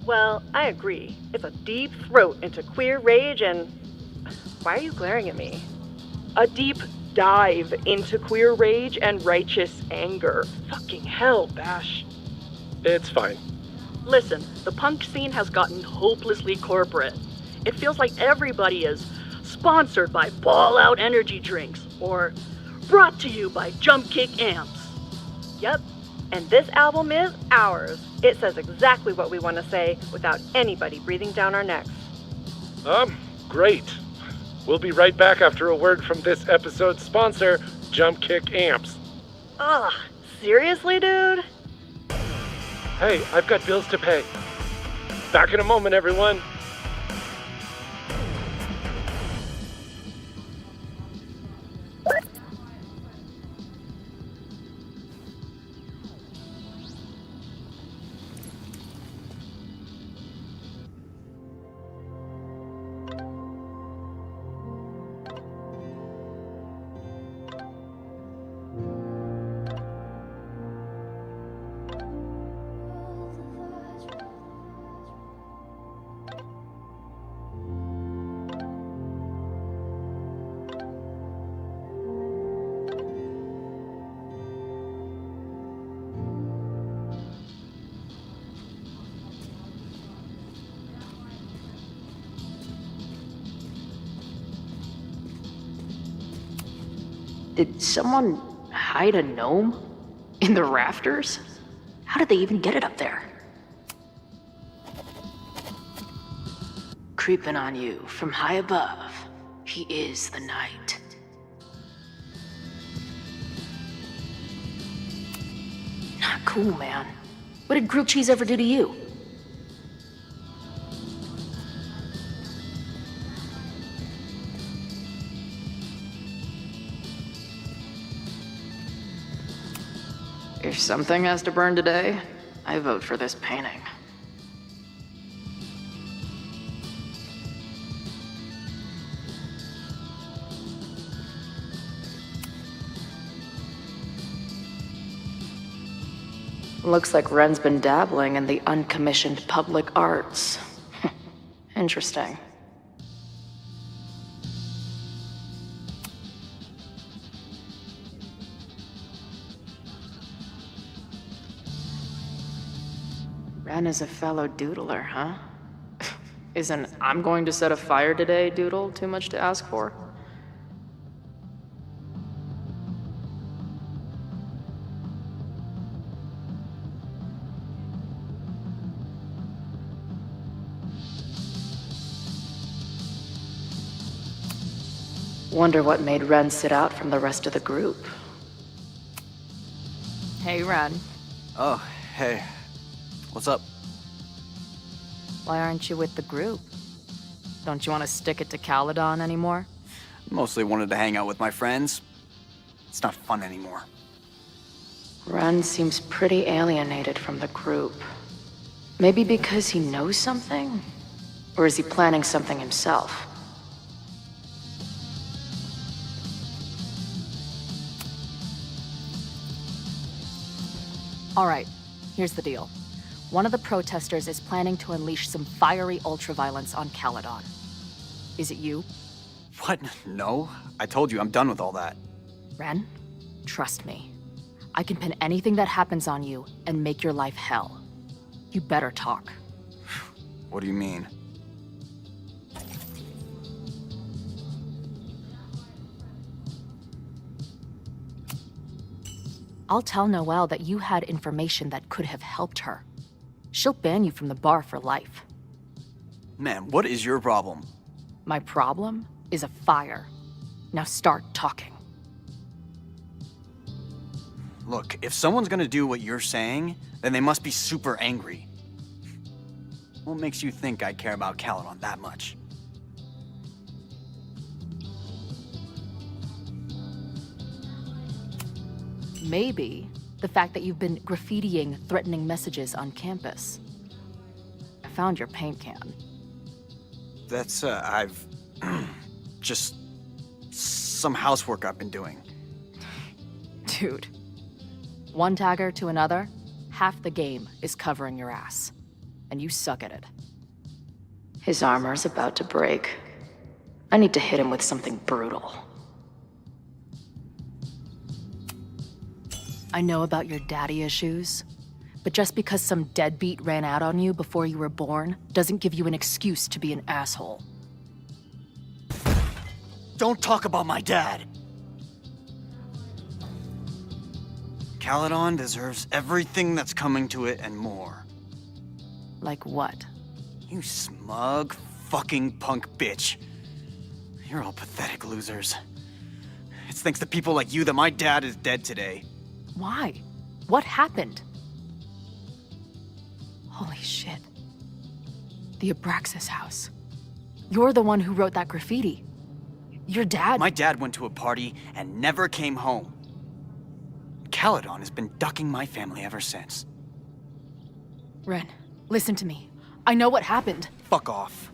Well, I agree. It's a deep throat into queer rage and... Why are you glaring at me? A deep dive into queer rage and righteous anger. Fucking hell, Bash. It's fine. Listen, the punk scene has gotten hopelessly corporate. It feels like everybody is sponsored by Ball Out energy drinks or brought to you by Jump Kick amps. Yep, and this album is ours. It says exactly what we want to say without anybody breathing down our necks. Great. We'll be right back after a word from this episode's sponsor, Jump Kick Amps. Ugh, seriously, dude? Hey, I've got bills to pay. Back in a moment, everyone. Did someone hide a gnome? In the rafters? How did they even get it up there? Creeping on you from high above. He is the night. Not cool, man. What did grilled cheese ever do to you? If something has to burn today, I vote for this painting. Looks like Ren's been dabbling in the uncommissioned public arts. Interesting. Ren is a fellow doodler, huh? Isn't "I'm going to set a fire today" doodle too much to ask for? Wonder what made Ren sit out from the rest of the group. Hey, Ren. Oh, hey. What's up? Why aren't you with the group? Don't you want to stick it to Caledon anymore? Mostly wanted to hang out with my friends. It's not fun anymore. Ren seems pretty alienated from the group. Maybe because he knows something? Or is he planning something himself? All right, here's the deal. One of the protesters is planning to unleash some fiery ultraviolence on Caledon. Is it you? What? No. I told you, I'm done with all that. Ren, trust me. I can pin anything that happens on you and make your life hell. You better talk. What do you mean? I'll tell Noelle that you had information that could have helped her. She'll ban you from the bar for life. Man, what is your problem? My problem is a fire. Now start talking. Look, if someone's gonna do what you're saying, then they must be super angry. What makes you think I care about Caledon that much? Maybe the fact that you've been graffitiing threatening messages on campus. I found your paint can. That's, I've... just... some housework I've been doing. Dude. One tagger to another, half the game is covering your ass. And you suck at it. His armor's about to break. I need to hit him with something brutal. I know about your daddy issues, but just because some deadbeat ran out on you before you were born doesn't give you an excuse to be an asshole. Don't talk about my dad! Caledon deserves everything that's coming to it and more. Like what? You smug, fucking punk bitch. You're all pathetic losers. It's thanks to people like you that my dad is dead today. Why? What happened? Holy shit. The Abraxas house. You're the one who wrote that graffiti. Your dad— My dad went to a party and never came home. Caledon has been ducking my family ever since. Ren, listen to me. I know what happened. Fuck off.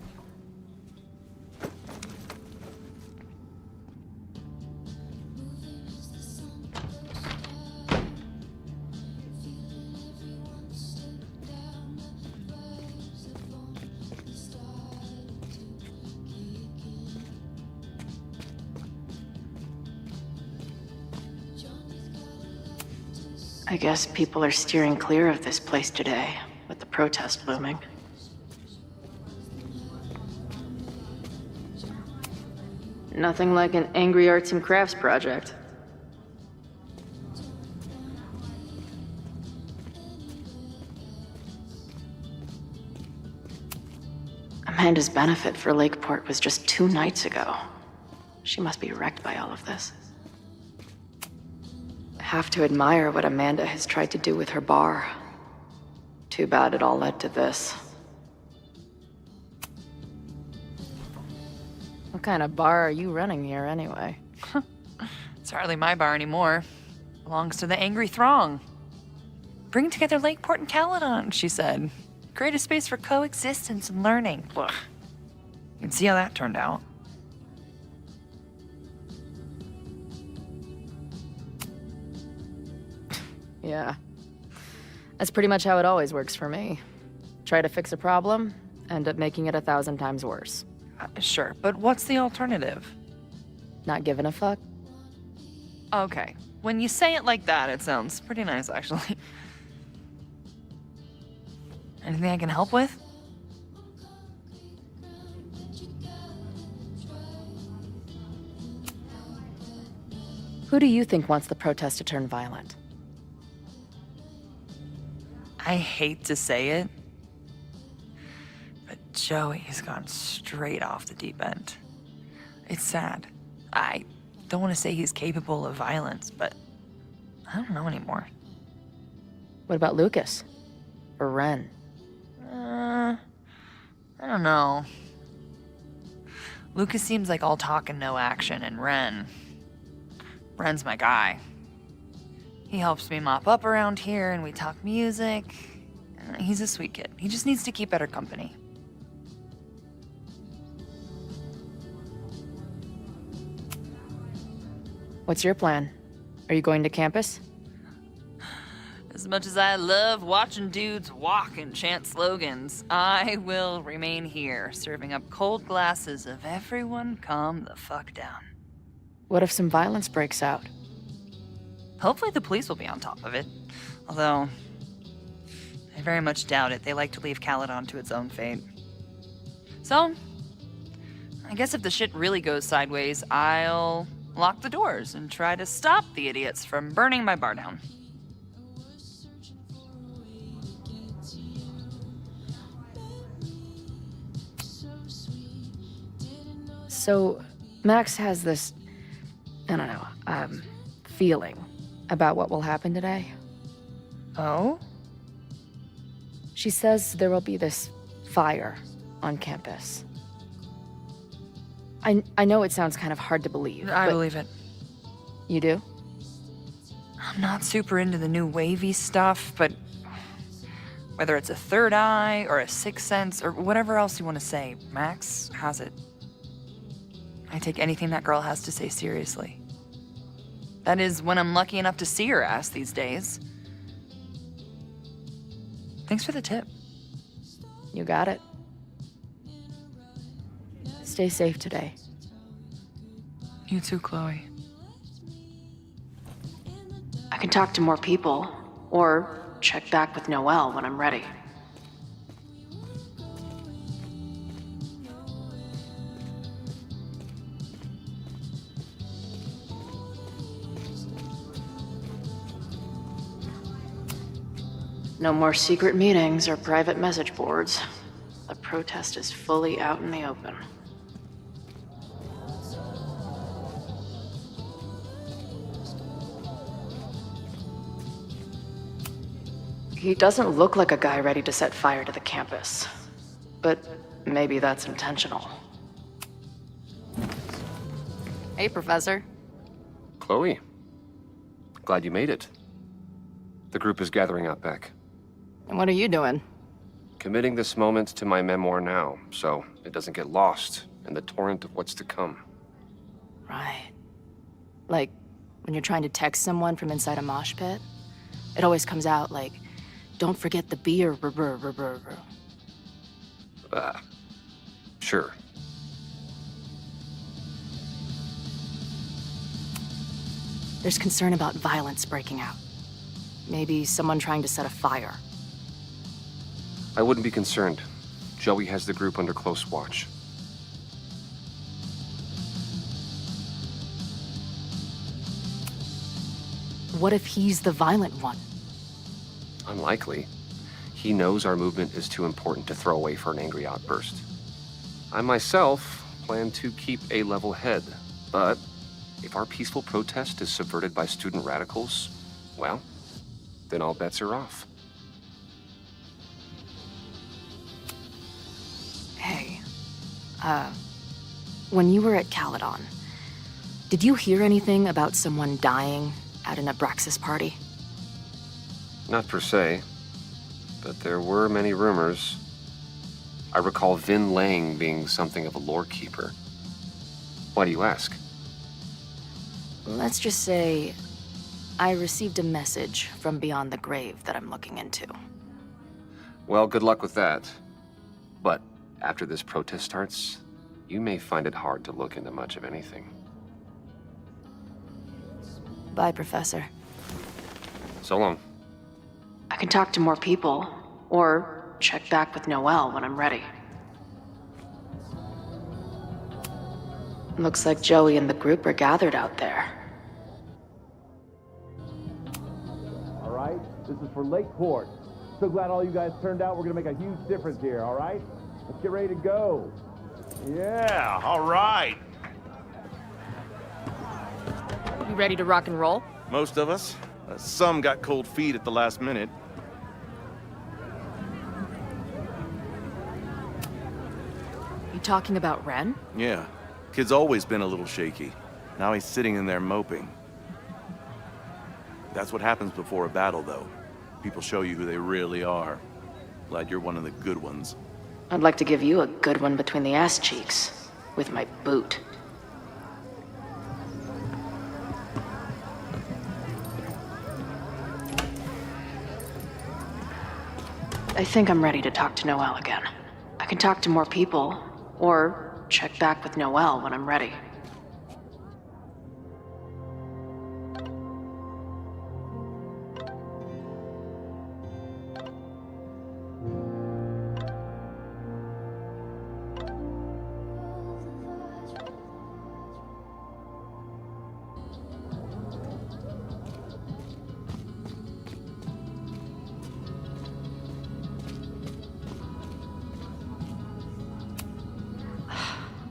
I guess people are steering clear of this place today, with the protest looming. Nothing like an angry arts and crafts project. Amanda's benefit for Lakeport was just 2 nights ago. She must be wrecked by all of this. I have to admire what Amanda has tried to do with her bar. Too bad it all led to this. What kind of bar are you running here anyway? It's hardly my bar anymore. Belongs to the angry throng. Bring together Lakeport and Caledon, she said. Create a space for coexistence and learning. Ugh. You can see how that turned out. Yeah. That's pretty much how it always works for me. Try to fix a problem, end up making it 1,000 times worse. Sure, but what's the alternative? Not giving a fuck? Okay. When you say it like that, it sounds pretty nice, actually. Anything I can help with? Who do you think wants the protest to turn violent? I hate to say it, but Joey's gone straight off the deep end. It's sad. I don't want to say he's capable of violence, but I don't know anymore. What about Lucas? Or Ren? I don't know. Lucas seems like all talk and no action, and Ren's my guy. He helps me mop up around here, and we talk music. He's a sweet kid. He just needs to keep better company. What's your plan? Are you going to campus? As much as I love watching dudes walk and chant slogans, I will remain here, serving up cold glasses of everyone calm the fuck down. What if some violence breaks out? Hopefully the police will be on top of it. Although, I very much doubt it. They like to leave Caledon to its own fate. So, I guess if the shit really goes sideways, I'll lock the doors and try to stop the idiots from burning my bar down. So, Max has this, I don't know, feeling about what will happen today. Oh? She says there will be this fire on campus. I know it sounds kind of hard to believe. I but believe it. You do? I'm not super into the new wavy stuff, but whether it's a third eye or a sixth sense or whatever else you want to say, Max has it. I take anything that girl has to say seriously. That is, when I'm lucky enough to see her ass these days. Thanks for the tip. You got it. Stay safe today. You too, Chloe. I can talk to more people, or check back with Noelle when I'm ready. No more secret meetings or private message boards. The protest is fully out in the open. He doesn't look like a guy ready to set fire to the campus. But maybe that's intentional. Hey, Professor. Chloe, glad you made it. The group is gathering out back. And what are you doing? Committing this moment to my memoir now, so it doesn't get lost in the torrent of what's to come. Right. Like, when you're trying to text someone from inside a mosh pit, it always comes out like, don't forget the beer, Sure. There's concern about violence breaking out. Maybe someone trying to set a fire. I wouldn't be concerned. Joey has the group under close watch. What if he's the violent one? Unlikely. He knows our movement is too important to throw away for an angry outburst. I myself plan to keep a level head, but if our peaceful protest is subverted by student radicals, well, then all bets are off. Hey, when you were at Caledon, did you hear anything about someone dying at an Abraxas party? Not per se, but there were many rumors. I recall Vin Lang being something of a lore keeper. Why do you ask? Let's just say I received a message from beyond the grave that I'm looking into. Well, good luck with that. But after this protest starts, you may find it hard to look into much of anything. Bye, Professor. So long. I can talk to more people, or check back with Noelle when I'm ready. Looks like Joey and the group are gathered out there. All right, this is for Lake Port. So glad all you guys turned out. We're gonna make a huge difference here, all right? Let's get ready to go. Yeah, all right. You ready to rock and roll? Most of us. Some got cold feet at the last minute. You talking about Ren? Yeah, kid's always been a little shaky. Now he's sitting in there moping. That's what happens before a battle, though. People show you who they really are. Glad you're one of the good ones. I'd like to give you a good one between the ass cheeks, with my boot. I think I'm ready to talk to Noelle again. I can talk to more people, or check back with Noelle when I'm ready.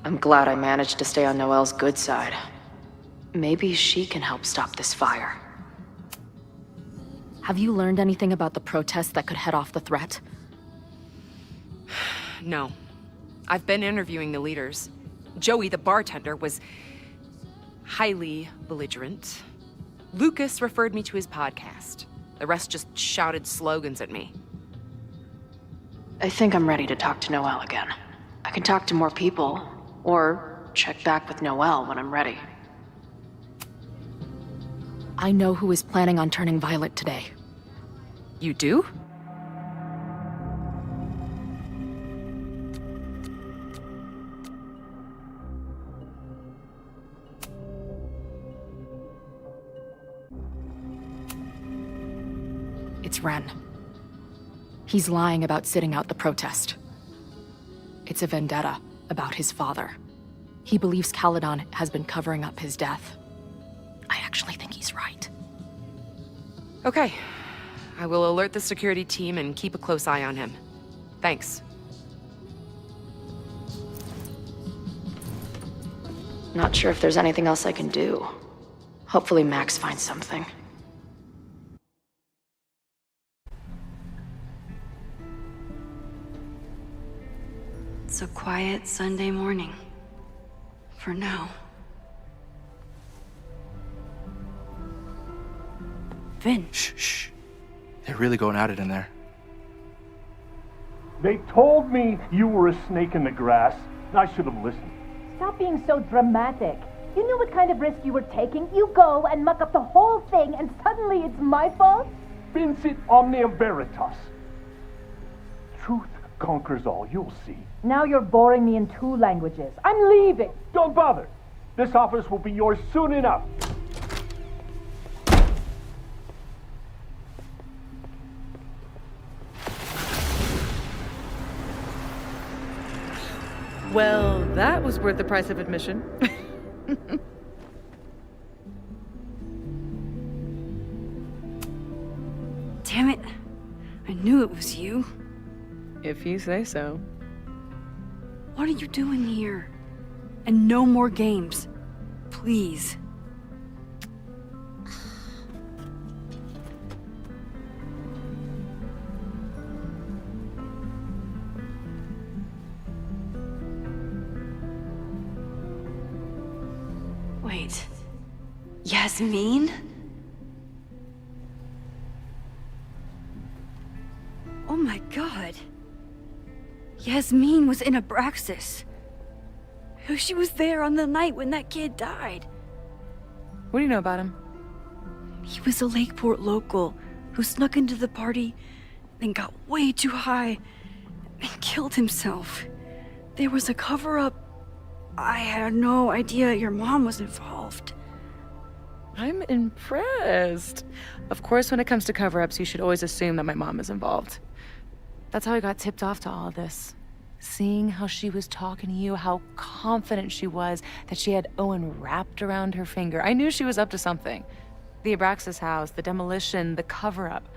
I'm glad I managed to stay on Noelle's good side. Maybe she can help stop this fire. Have you learned anything about the protest that could head off the threat? No. I've been interviewing the leaders. Joey, the bartender, was highly belligerent. Lucas referred me to his podcast. The rest just shouted slogans at me. I think I'm ready to talk to Noelle again. I can talk to more people, or check back with Noelle when I'm ready. I know who is planning on turning violent today. You do? It's Ren. He's lying about sitting out the protest. It's a vendetta about his father. He believes Caledon has been covering up his death. I actually think he's right. Okay. I will alert the security team and keep a close eye on him. Thanks. Not sure if there's anything else I can do. Hopefully Max finds something. It's a quiet Sunday morning. For now. Vin. Shh. They're really going at it in there. They told me you were a snake in the grass. I should have listened. Stop being so dramatic. You knew what kind of risk you were taking. You go and muck up the whole thing, and suddenly it's my fault? Vincit omnia veritas. Truth conquers all, you'll see. Now you're boring me in 2 languages. I'm leaving. Don't bother. This office will be yours soon enough. Well, that was worth the price of admission. Damn it. I knew it was you. If you say so. What are you doing here? And no more games. Please. Wait. Yasmin? Oh my god. Yasmin was in Abraxas. She was there on the night when that kid died. What do you know about him? He was a Lakeport local who snuck into the party and got way too high and killed himself. There was a cover-up. I had no idea your mom was involved. I'm impressed. Of course, when it comes to cover-ups, you should always assume that my mom is involved. That's how I got tipped off to all of this. Seeing how she was talking to you, how confident she was that she had Owen wrapped around her finger. I knew she was up to something. The Abraxas house, the demolition, the cover-up.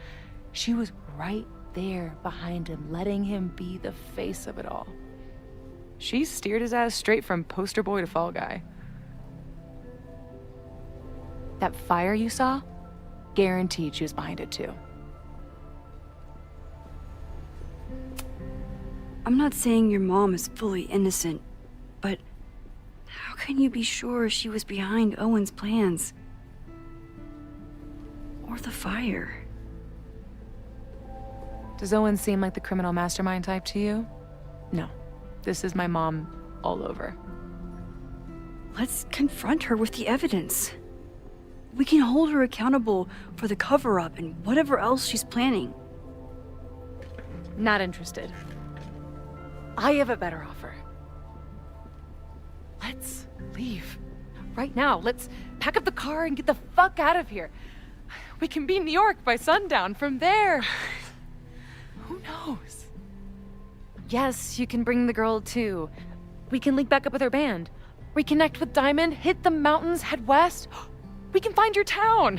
She was right there behind him, letting him be the face of it all. She steered his ass straight from poster boy to fall guy. That fire you saw? Guaranteed she was behind it too. I'm not saying your mom is fully innocent, but how can you be sure she was behind Owen's plans? Or the fire? Does Owen seem like the criminal mastermind type to you? No. This is my mom all over. Let's confront her with the evidence. We can hold her accountable for the cover-up and whatever else she's planning. Not interested. I have a better offer. Let's leave. Right now. Let's pack up the car and get the fuck out of here. We can be in New York by sundown. From there, who knows? Yes, you can bring the girl too. We can link back up with her band. Reconnect with Diamond, hit the mountains, head west. We can find your town.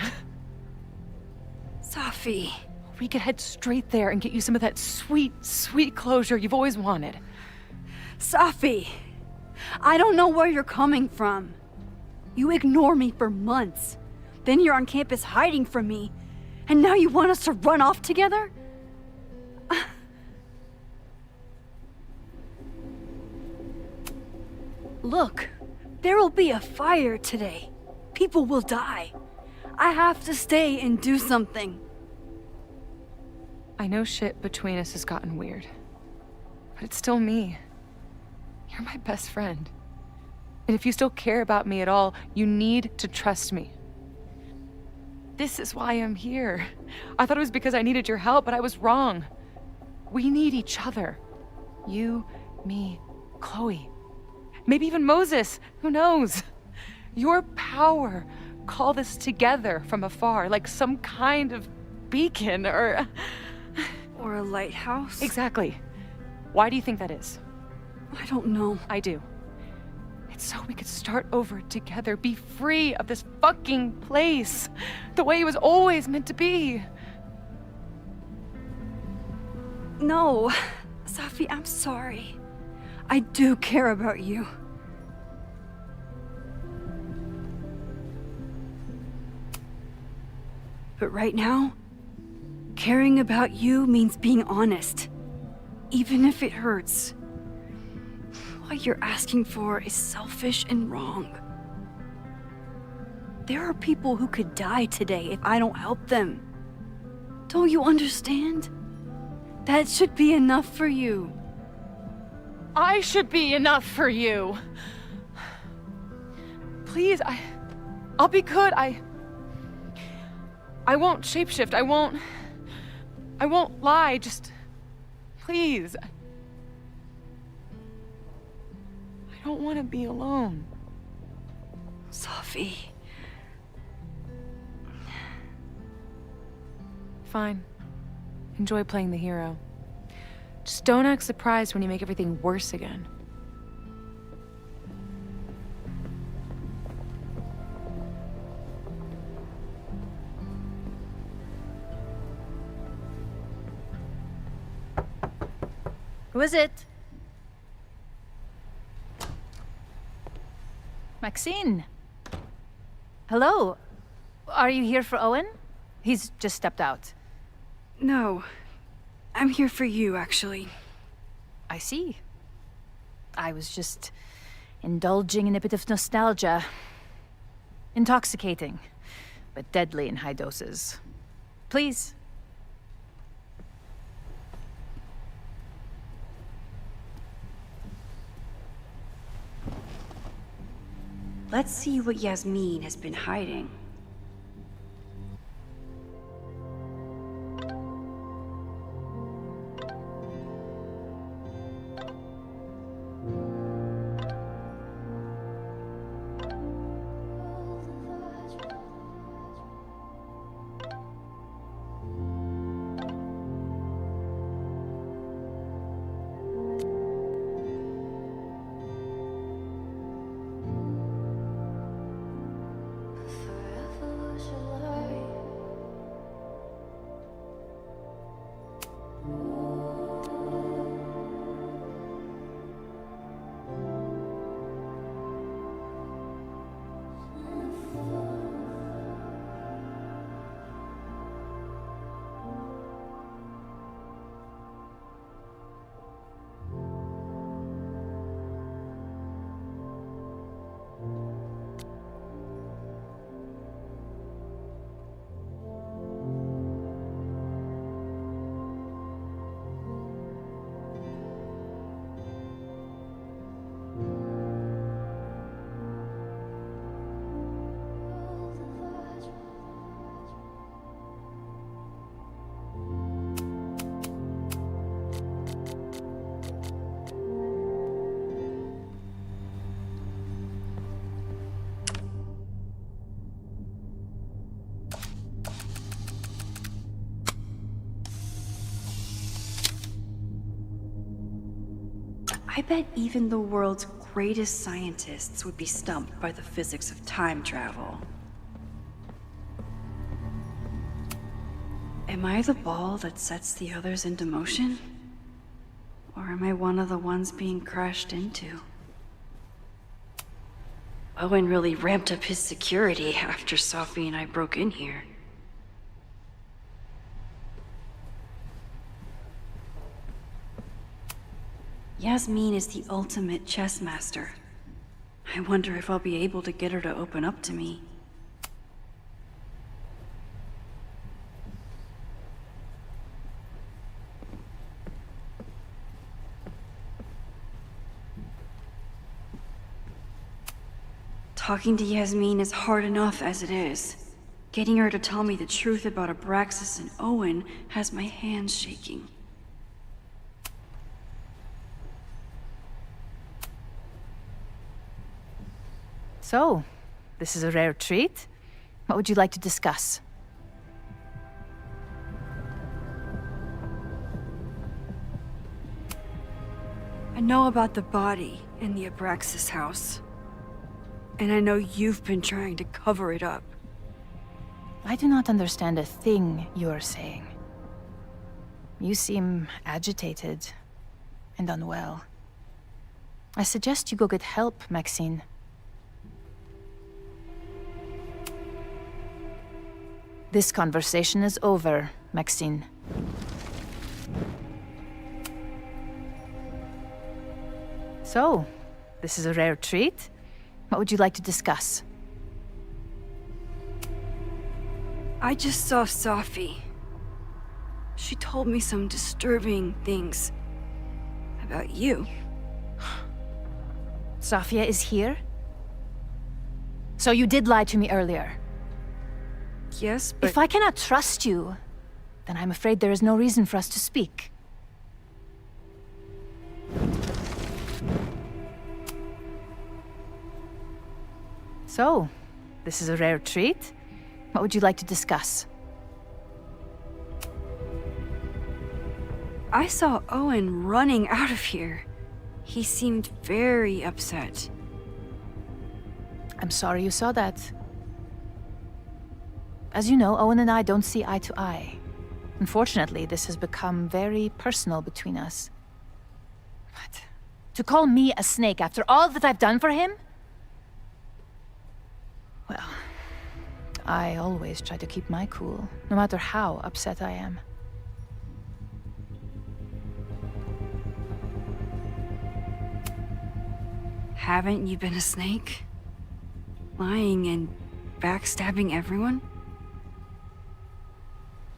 Safi. We could head straight there and get you some of that sweet, sweet closure you've always wanted. Safi, I don't know where you're coming from. You ignore me for months. Then you're on campus hiding from me. And now you want us to run off together? Look, there will be a fire today. People will die. I have to stay and do something. I know shit between us has gotten weird. But it's still me. You're my best friend. And if you still care about me at all, you need to trust me. This is why I'm here. I thought it was because I needed your help, but I was wrong. We need each other. You, me, Chloe. Maybe even Moses. Who knows? Your power called us together from afar, like some kind of beacon or a lighthouse? Exactly. Why do you think that is? I don't know. I do. It's so we could start over together, be free of this fucking place, the way it was always meant to be. No, Safi, I'm sorry. I do care about you. But right now, caring about you means being honest, even if it hurts. What you're asking for is selfish and wrong. There are people who could die today if I don't help them. Don't you understand? That should be enough for you. I should be enough for you. Please, I'll be good. I won't shapeshift. I won't lie. Just, please. I don't want to be alone. Safi. Fine. Enjoy playing the hero. Just don't act surprised when you make everything worse again. Who is it? Maxine. Hello. Are you here for Owen? He's just stepped out. No. I'm here for you, actually. I see. I was just indulging in a bit of nostalgia. Intoxicating, but deadly in high doses. Please. Let's see what Yasmin has been hiding. I bet even the world's greatest scientists would be stumped by the physics of time travel. Am I the ball that sets the others into motion? Or am I one of the ones being crashed into? Owen really ramped up his security after Sophie and I broke in here. Yasmin is the ultimate chess master. I wonder if I'll be able to get her to open up to me. Talking to Yasmin is hard enough as it is. Getting her to tell me the truth about Abraxas and Owen has my hands shaking. So, this is a rare treat. What would you like to discuss? I know about the body in the Abraxas house. And I know you've been trying to cover it up. I do not understand a thing you are saying. You seem agitated and unwell. I suggest you go get help, Maxine. This conversation is over, Maxine. So, this is a rare treat. What would you like to discuss? I just saw Sophie. She told me some disturbing things about you. Sophia is here? So you did lie to me earlier? Yes, but... If I cannot trust you, then I'm afraid there is no reason for us to speak. So, this is a rare treat. What would you like to discuss? I saw Owen running out of here. He seemed very upset. I'm sorry you saw that. As you know, Owen and I don't see eye to eye. Unfortunately, this has become very personal between us. But to call me a snake after all that I've done for him? Well, I always try to keep my cool, no matter how upset I am. Haven't you been a snake? Lying and backstabbing everyone?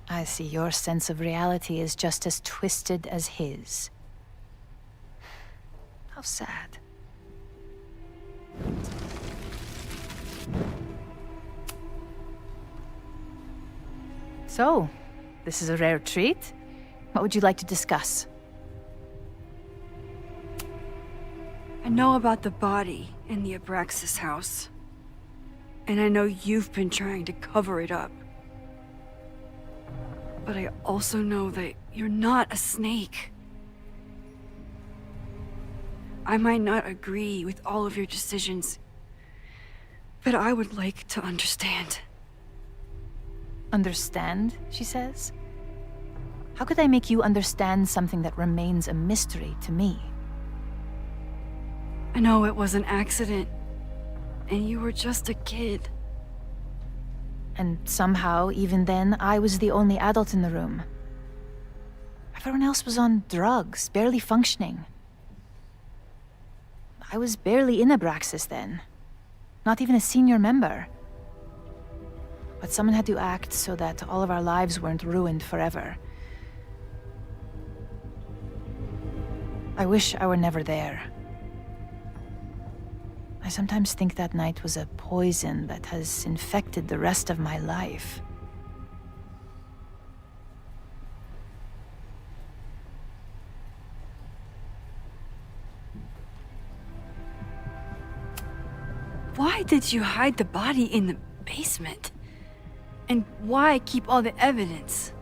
I see your sense of reality is just as twisted as his. How sad. So, this is a rare treat. What would you like to discuss? I know about the body in the Abraxas house. And I know you've been trying to cover it up. But I also know that you're not a snake. I might not agree with all of your decisions, but I would like to understand. Understand, she says? How could I make you understand something that remains a mystery to me? I know it was an accident, and you were just a kid. And somehow, even then, I was the only adult in the room. Everyone else was on drugs, barely functioning. I was barely in Abraxas then. Not even a senior member. But someone had to act so that all of our lives weren't ruined forever. I wish I were never there. I sometimes think that night was a poison that has infected the rest of my life. Why did you hide the body in the basement? And why keep all the evidence?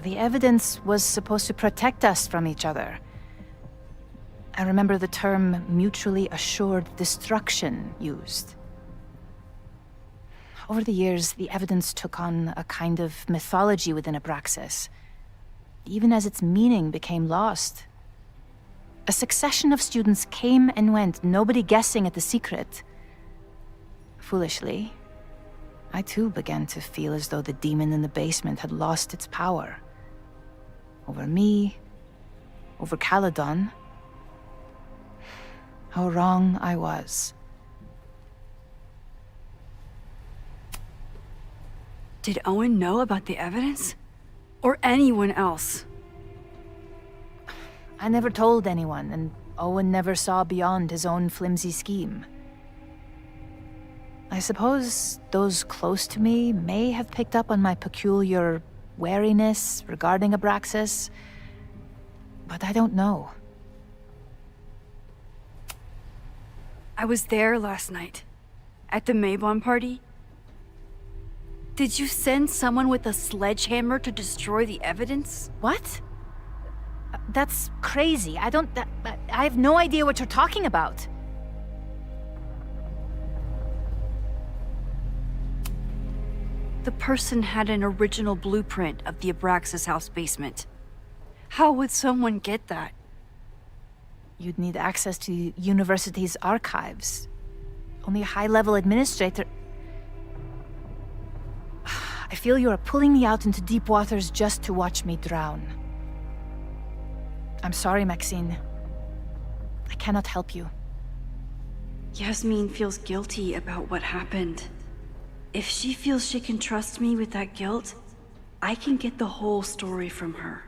The evidence was supposed to protect us from each other. I remember the term mutually assured destruction used. Over the years, the evidence took on a kind of mythology within Abraxas, even as its meaning became lost. A succession of students came and went, nobody guessing at the secret. foolishly, I too began to feel as though the demon in the basement had lost its power. Over me, over Caledon. How wrong I was. Did Owen know about the evidence? Or anyone else? I never told anyone, and Owen never saw beyond his own flimsy scheme. I suppose those close to me may have picked up on my peculiar wariness regarding Abraxas, but I don't know. I was there last night, at the Maybon party. Did you send someone with a sledgehammer to destroy the evidence? What? That's crazy. I have no idea what you're talking about. The person had an original blueprint of the Abraxas house basement. How would someone get that? You'd need access to the university's archives. Only a high-level administrator... I feel you are pulling me out into deep waters just to watch me drown. I'm sorry, Maxine. I cannot help you. Yasmin feels guilty about what happened. If she feels she can trust me with that guilt, I can get the whole story from her.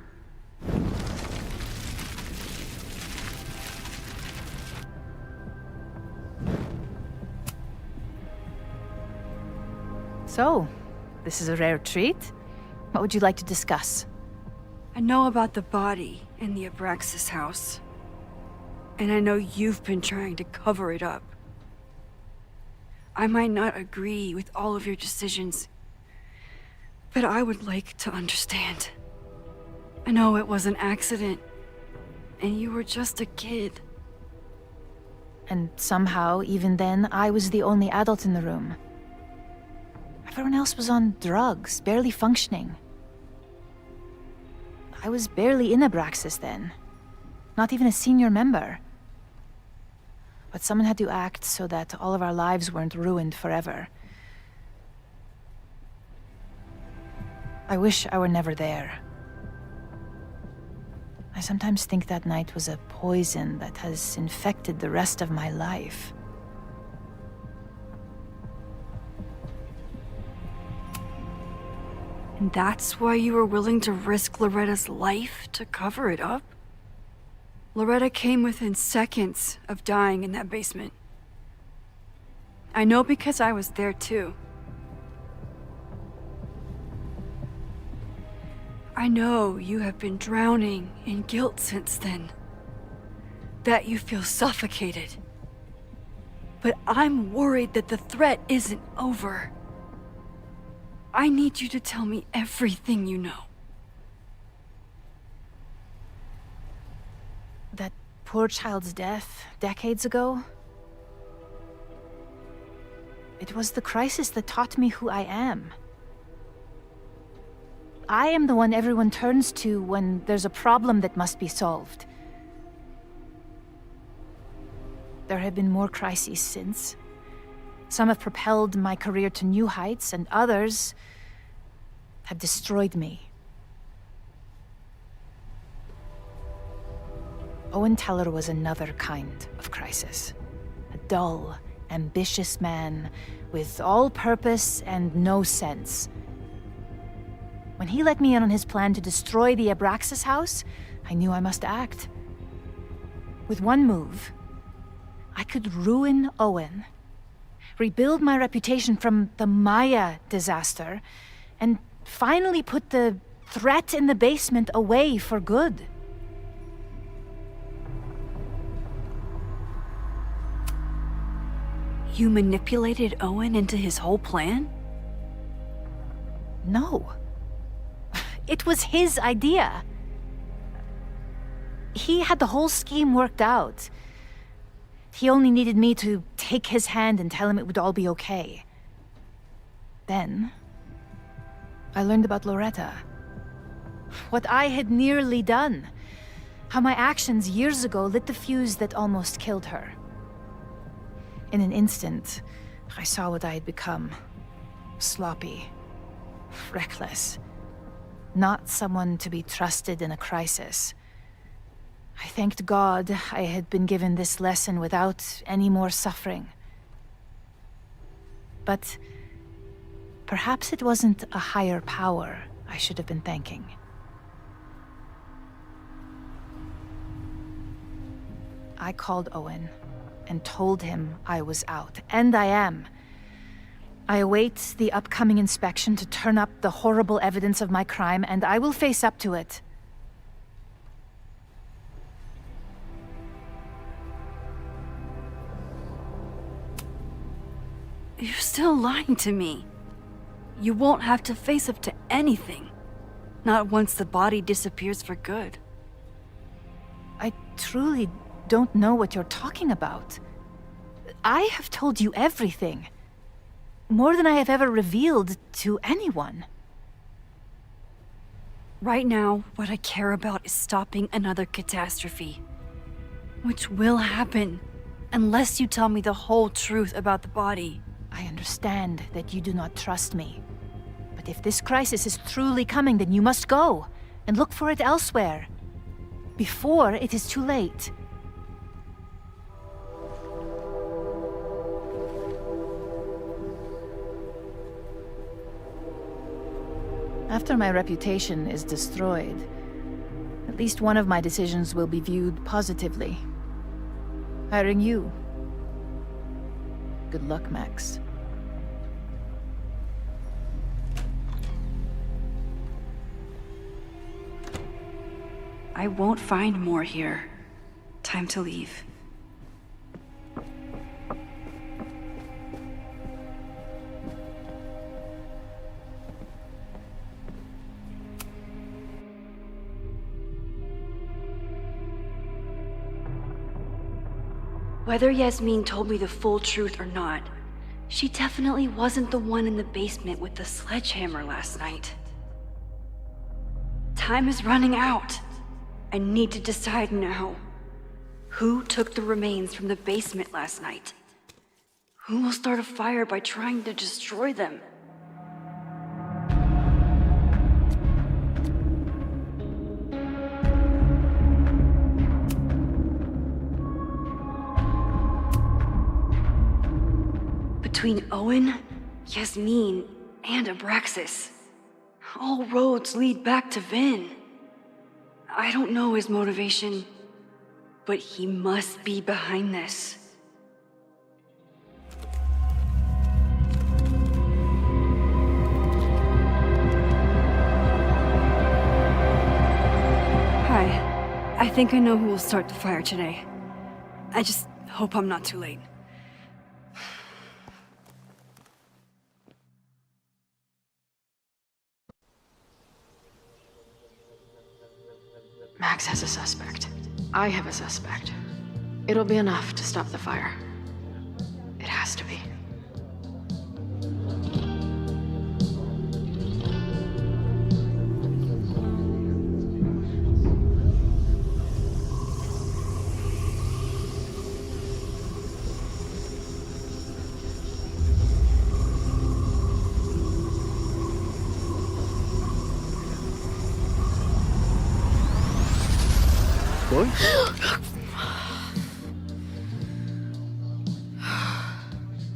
So, this is a rare treat. What would you like to discuss? I know about the body in the Abraxas house. And I know you've been trying to cover it up. I might not agree with all of your decisions, but I would like to understand. I know it was an accident, and you were just a kid. And somehow, even then, I was the only adult in the room. Everyone else was on drugs, barely functioning. I was barely in Abraxas then. Not even a senior member. But someone had to act so that all of our lives weren't ruined forever. I wish I were never there. I sometimes think that night was a poison that has infected the rest of my life. And that's why you were willing to risk Loretta's life to cover it up? Loretta came within seconds of dying in that basement. I know because I was there too. I know you have been drowning in guilt since then. That you feel suffocated. But I'm worried that the threat isn't over. I need you to tell me everything you know. That poor child's death, decades ago? It was the crisis that taught me who I am. I am the one everyone turns to when there's a problem that must be solved. There have been more crises since. Some have propelled my career to new heights, and others have destroyed me. Owen Teller was another kind of crisis. A dull, ambitious man with all purpose and no sense. When he let me in on his plan to destroy the Abraxas house, I knew I must act. With one move, I could ruin Owen, rebuild my reputation from the Maya disaster, and finally put the threat in the basement away for good. You manipulated Owen into his whole plan? No. It was his idea. He had the whole scheme worked out. He only needed me to take his hand and tell him it would all be okay. Then, I learned about Loretta. What I had nearly done. How my actions years ago lit the fuse that almost killed her. In an instant, I saw what I had become. Sloppy. Reckless. Not someone to be trusted in a crisis. I thanked God I had been given this lesson without any more suffering. But perhaps it wasn't a higher power I should have been thanking. I called Owen and told him I was out, and I am. I await the upcoming inspection to turn up the horrible evidence of my crime, and I will face up to it. You're still lying to me. You won't have to face up to anything. Not once the body disappears for good. I truly don't know what you're talking about. I have told you everything. More than I have ever revealed to anyone. Right now, what I care about is stopping another catastrophe. Which will happen, unless you tell me the whole truth about the body. I understand that you do not trust me. But if this crisis is truly coming, then you must go and look for it elsewhere. Before it is too late. After my reputation is destroyed, at least one of my decisions will be viewed positively. Hiring you. Good luck, Max. I won't find more here. Time to leave. Whether Yasmin told me the full truth or not, she definitely wasn't the one in the basement with the sledgehammer last night. Time is running out. I need to decide now. Who took the remains from the basement last night? Who will start a fire by trying to destroy them? Between Owen, Yasmin, and Abraxas, all roads lead back to Vin. I don't know his motivation, but he must be behind this. Hi. I think I know who will start the fire today. I just hope I'm not too late. Max has a suspect. I have a suspect. It'll be enough to stop the fire. It has to be.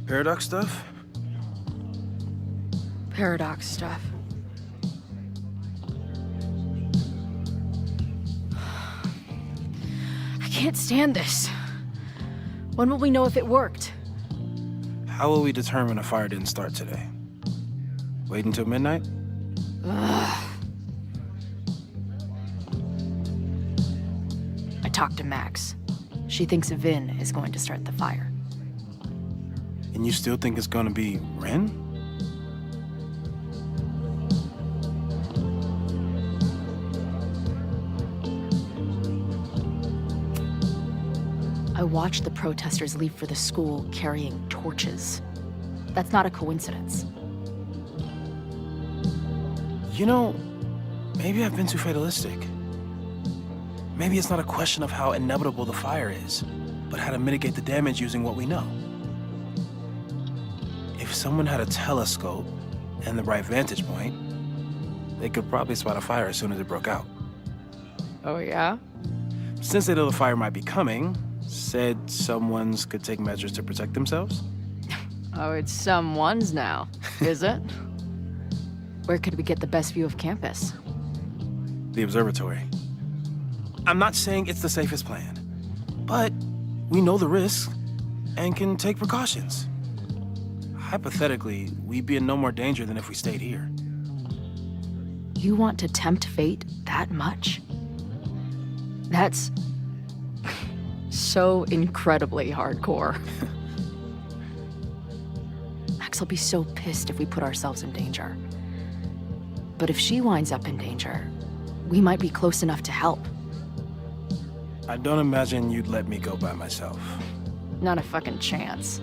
Paradox stuff? Paradox stuff. I can't stand this. When will we know if it worked? How will we determine a fire didn't start today? Wait until midnight? Ugh. I talked to Max. She thinks Vin is going to start the fire. And you still think it's gonna be Ren? I watched the protesters leave for the school carrying torches. That's not a coincidence. You know, maybe I've been too fatalistic. Maybe it's not a question of how inevitable the fire is, but how to mitigate the damage using what we know. If someone had a telescope and the right vantage point, they could probably spot a fire as soon as it broke out. Oh, yeah? Since they know the fire might be coming, said someone's could take measures to protect themselves? Oh, it's someone's now, is it? Where could we get the best view of campus? The observatory. I'm not saying it's the safest plan, but we know the risks and can take precautions. Hypothetically, we'd be in no more danger than if we stayed here. You want to tempt fate that much? That's so incredibly hardcore. Max will be so pissed if we put ourselves in danger. But if she winds up in danger, we might be close enough to help. I don't imagine you'd let me go by myself. Not a fucking chance.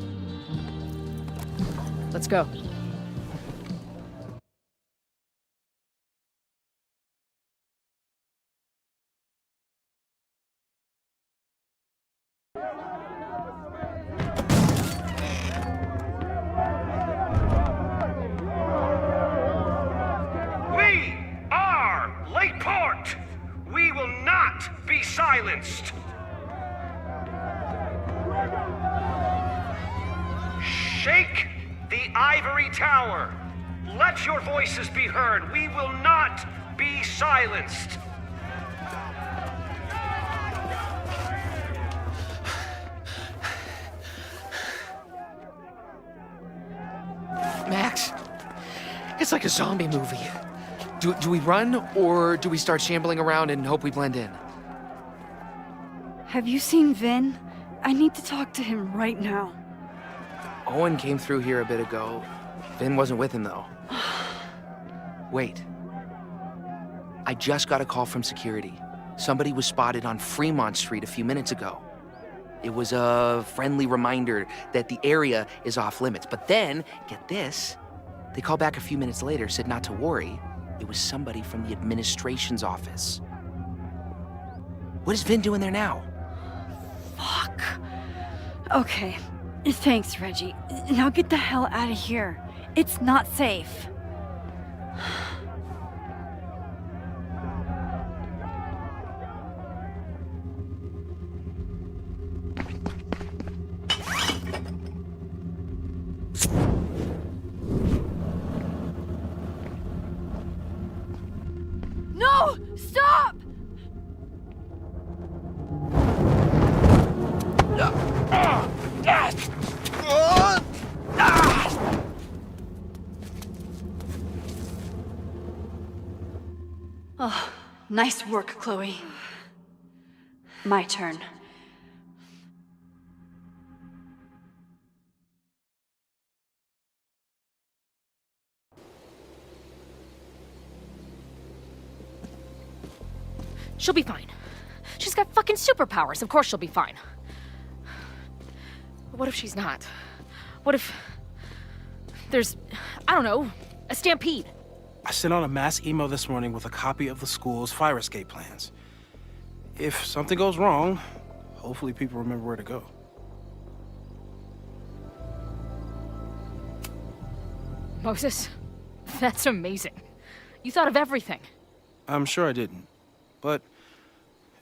Let's go. We are Lakeport! We will not be silenced! Shake the ivory tower! Let your voices be heard! We will not be silenced! Max, it's like a zombie movie. Do we run, or do we start shambling around and hope we blend in? Have you seen Vin? I need to talk to him right now. Owen came through here a bit ago. Vin wasn't with him, though. Wait. I just got a call from security. Somebody was spotted on Fremont Street a few minutes ago. It was a friendly reminder that the area is off limits. But then, get this, they called back a few minutes later, said not to worry. It was somebody from the administration's office. What is Vin doing there now? Fuck. Okay. Thanks, Reggie. Now get the hell out of here. It's not safe. No! Stop! Oh, nice work, Chloe. My turn. She'll be fine. She's got fucking superpowers. Of course she'll be fine. But what if she's not? What if there's, I don't know, a stampede? I sent out a mass email this morning with a copy of the school's fire escape plans. If something goes wrong, hopefully people remember where to go. Moses, that's amazing. You thought of everything. I'm sure I didn't, but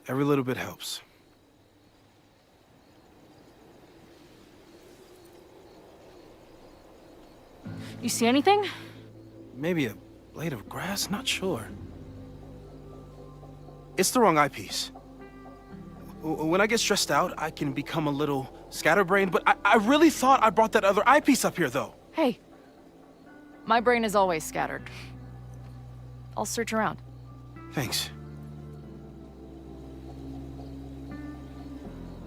every little bit helps. You see anything? Maybe a blade of grass? Not sure. It's the wrong eyepiece. When I get stressed out, I can become a little scatterbrained, but I really thought I brought that other eyepiece up here, though. Hey, my brain is always scattered. I'll search around. Thanks.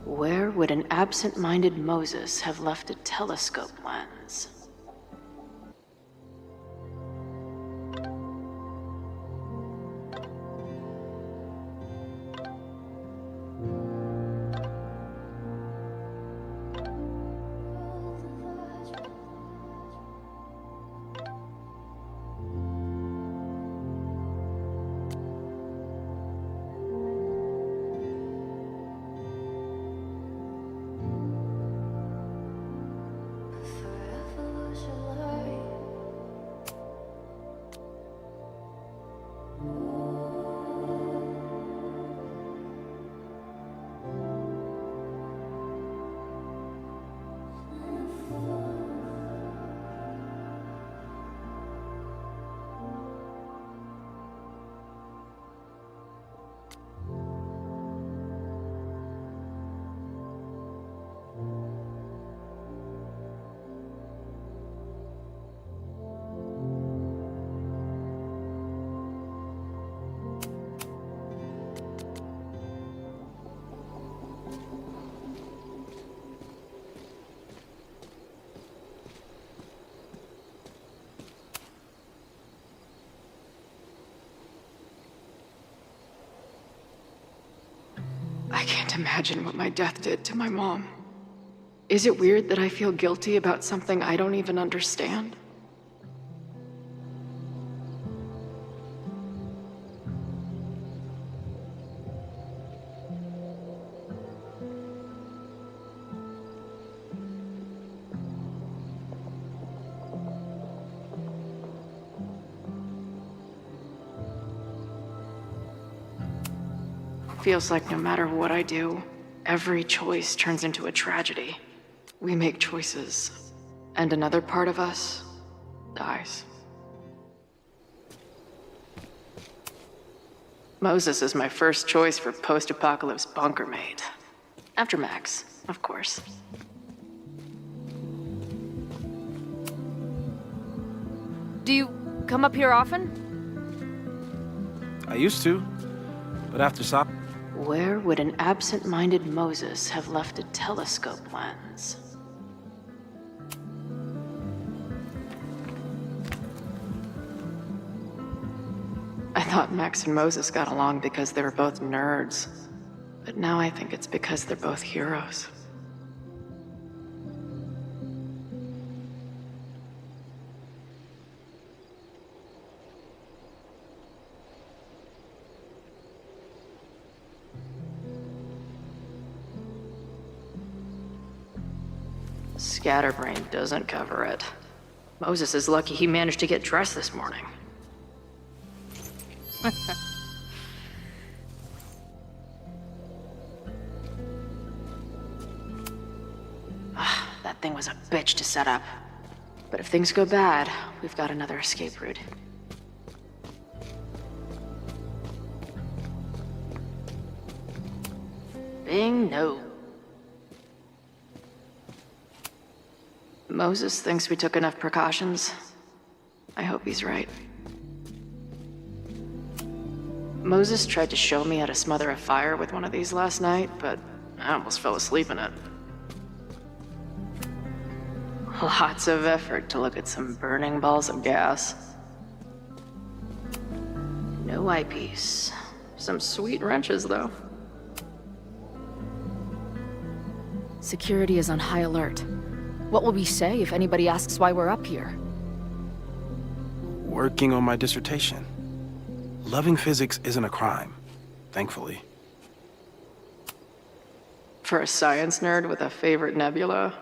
Where would an absent-minded Moses have left a telescope lens? I can't imagine what my death did to my mom. Is it weird that I feel guilty about something I don't even understand? Feels like no matter what I do, every choice turns into a tragedy. We make choices, and another part of us dies. Moses is my first choice for post-apocalypse bunker mate. After Max, of course. Do you come up here often? I used to, but after Sop... Where would an absent-minded Moses have left a telescope lens? I thought Max and Moses got along because they were both nerds. But now I think it's because they're both heroes. Scatterbrain doesn't cover it. Moses is lucky he managed to get dressed this morning. That thing was a bitch to set up. But if things go bad, we've got another escape route. Bingo. Moses thinks we took enough precautions. I hope he's right. Moses tried to show me how to smother a fire with one of these last night, but I almost fell asleep in it. Lots of effort to look at some burning balls of gas. No eyepiece. Some sweet wrenches, though. Security is on high alert. What will we say if anybody asks why we're up here? Working on my dissertation. Loving physics isn't a crime, thankfully. For a science nerd with a favorite nebula,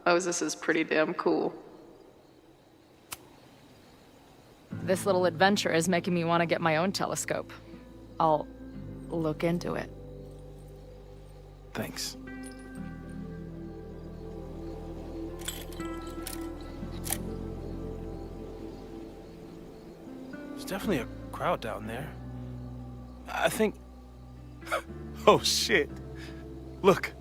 Moses is pretty damn cool. This little adventure is making me want to get my own telescope. I'll look into it. Thanks. There's definitely a crowd down there. I think... Oh, shit. Look.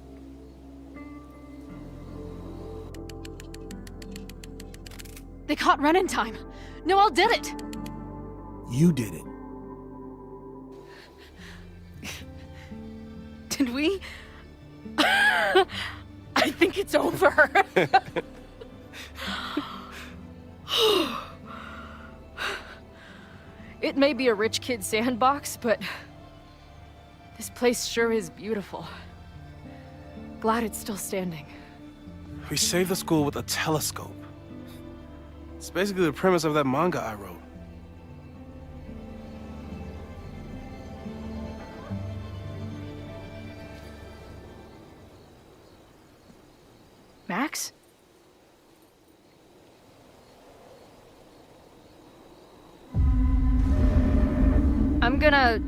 They caught Ren in time. Noel did it. You did it. Did we? I think it's over. It may be a rich kid's sandbox, but this place sure is beautiful. Glad it's still standing. We saved the school with a telescope. It's basically the premise of that manga I wrote. Max? I'm gonna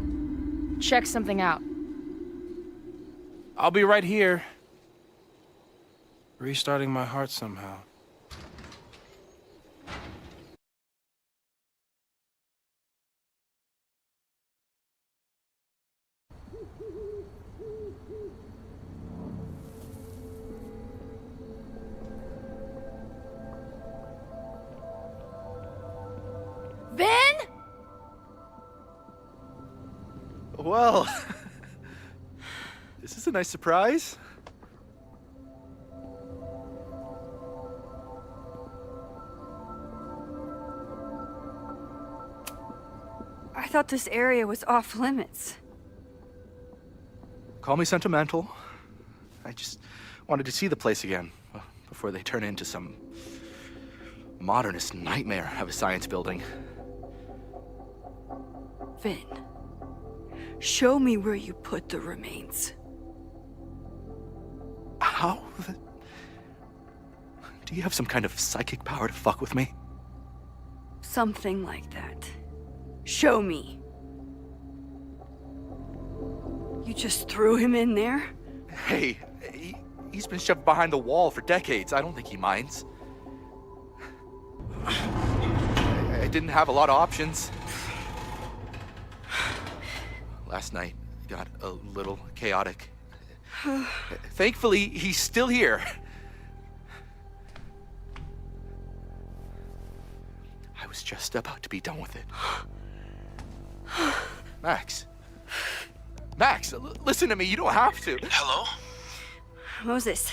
check something out. I'll be right here. Restarting my heart somehow. Vin? Well, is this a nice surprise? I thought this area was off limits. Call me sentimental. I just wanted to see the place again before they turn into some modernist nightmare of a science building. Vin, show me where you put the remains. How? Do you have some kind of psychic power to fuck with me? Something like that. Show me. You just threw him in there? Hey, he's been shoved behind the wall for decades. I don't think he minds. I didn't have a lot of options. Last night got a little chaotic. Thankfully, he's still here. I was just about to be done with it. Max. Max, listen to me. You don't have to. Hello? Moses,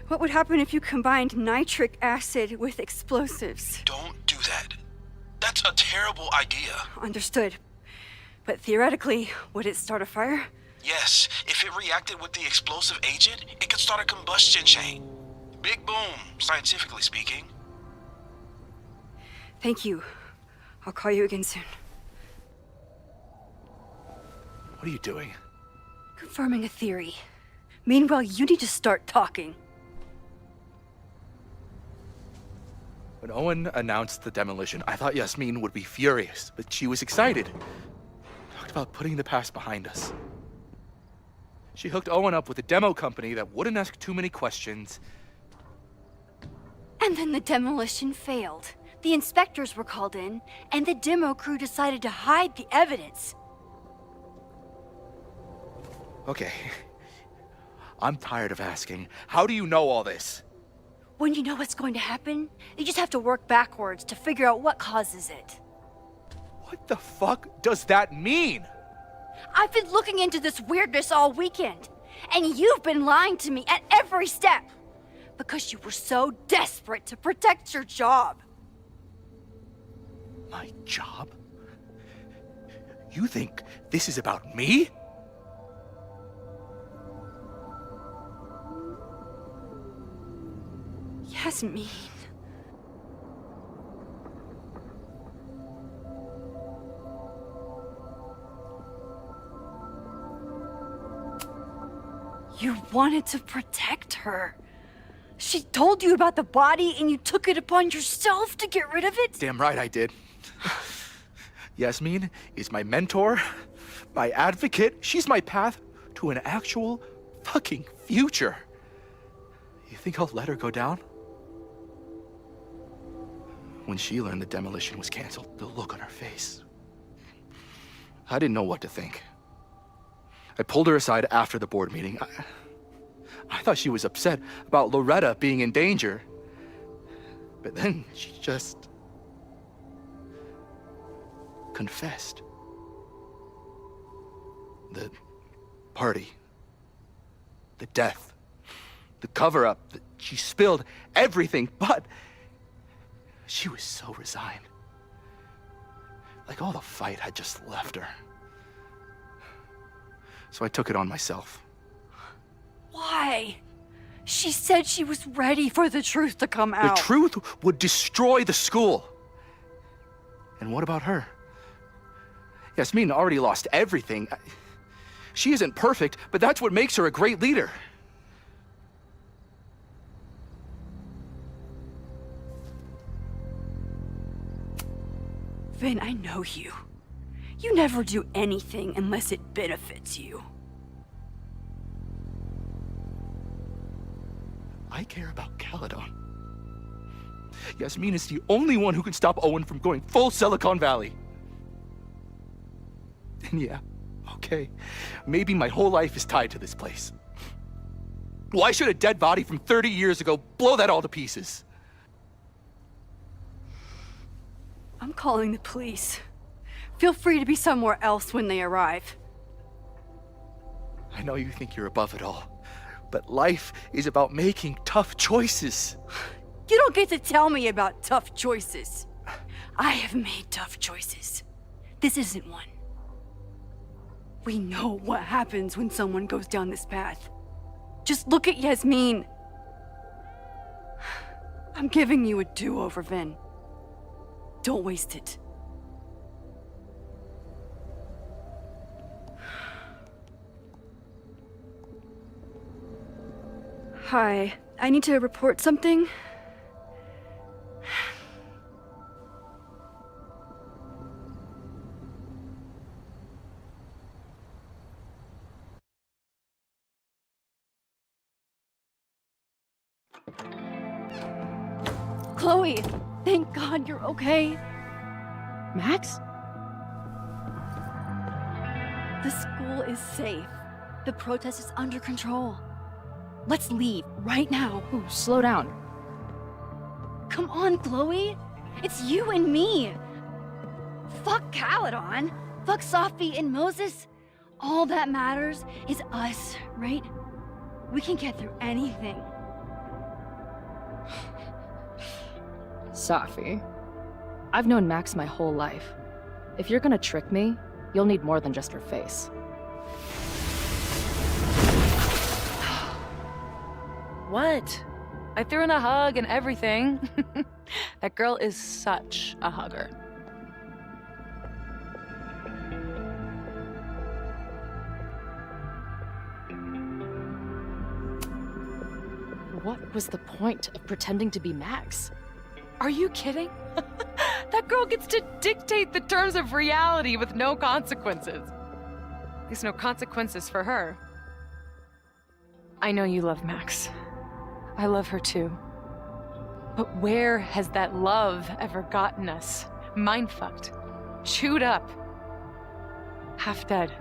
what would happen if you combined nitric acid with explosives? Don't do that. That's a terrible idea. Understood. But theoretically, would it start a fire? Yes, if it reacted with the explosive agent, it could start a combustion chain. Big boom, scientifically speaking. Thank you. I'll call you again soon. What are you doing? Confirming a theory. Meanwhile, you need to start talking. When Owen announced the demolition, I thought Yasmin would be furious, but she was excited. Talked about putting the past behind us. She hooked Owen up with a demo company that wouldn't ask too many questions. And then the demolition failed. The inspectors were called in, and the demo crew decided to hide the evidence. Okay. I'm tired of asking. How do you know all this? When you know what's going to happen, you just have to work backwards to figure out what causes it. What the fuck does that mean? I've been looking into this weirdness all weekend, and you've been lying to me at every step because you were so desperate to protect your job. My job? You think this is about me? Yasmin. You wanted to protect her. She told you about the body and you took it upon yourself to get rid of it? Damn right I did. Yasmin is my mentor, my advocate. She's my path to an actual fucking future. You think I'll let her go down? When she learned the demolition was canceled, the look on her face. I didn't know what to think. I pulled her aside after the board meeting. I thought she was upset about Loretta being in danger. But then she just confessed. The party, the death, the cover-up, she spilled everything, but she was so resigned. Like all the fight had just left her. So I took it on myself. Why? She said she was ready for the truth to come out. The truth would destroy the school. And what about her? Yasmin already lost everything. She isn't perfect, but that's what makes her a great leader. Vin, I know you. You never do anything unless it benefits you. I care about Caledon. Yasmin is the only one who can stop Owen from going full Silicon Valley. And yeah, okay, maybe my whole life is tied to this place. Why should a dead body from 30 years ago blow that all to pieces? I'm calling the police. Feel free to be somewhere else when they arrive. I know you think you're above it all, but life is about making tough choices. You don't get to tell me about tough choices. I have made tough choices. This isn't one. We know what happens when someone goes down this path. Just look at Yasmin. I'm giving you a do-over, Vin. Don't waste it. Hi, I need to report something. Chloe, thank God you're okay. Max? The school is safe. The protest is under control. Let's leave right now. Ooh, slow down. Come on, Chloe. It's you and me. Fuck Caledon. Fuck Sophie and Moses. All that matters is us, right? We can get through anything. Sophie, I've known Max my whole life. If you're gonna trick me, you'll need more than just her face. What? I threw in a hug and everything. That girl is such a hugger. What was the point of pretending to be Max? Are you kidding? That girl gets to dictate the terms of reality with no consequences. There's no consequences for her. I know you love Max. I love her too. But where has that love ever gotten us? Mind-fucked. Chewed up. Half dead.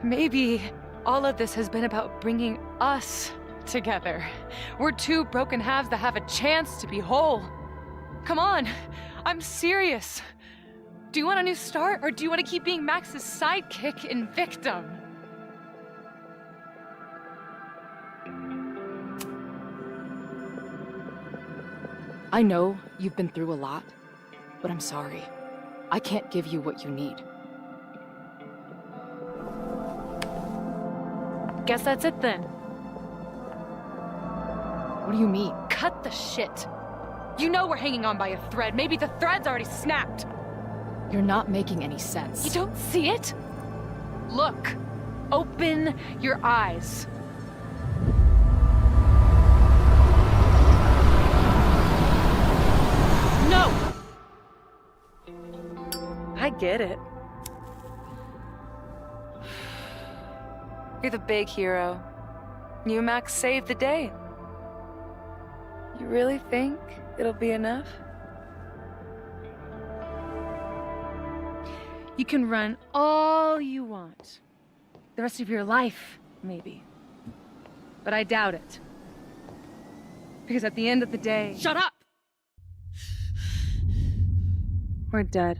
Maybe all of this has been about bringing us together. We're two broken halves that have a chance to be whole. Come on, I'm serious. Do you want a new start, or do you want to keep being Max's sidekick and victim? I know you've been through a lot, but I'm sorry. I can't give you what you need. Guess that's it then. What do you mean? Cut the shit. You know we're hanging on by a thread. Maybe the thread's already snapped. You're not making any sense. You don't see it? Look. Open your eyes. No! I get it. You're the big hero. You and Max saved the day. You really think it'll be enough? You can run all you want. The rest of your life, maybe. But I doubt it. Because at the end of the day... Shut up! We're dead.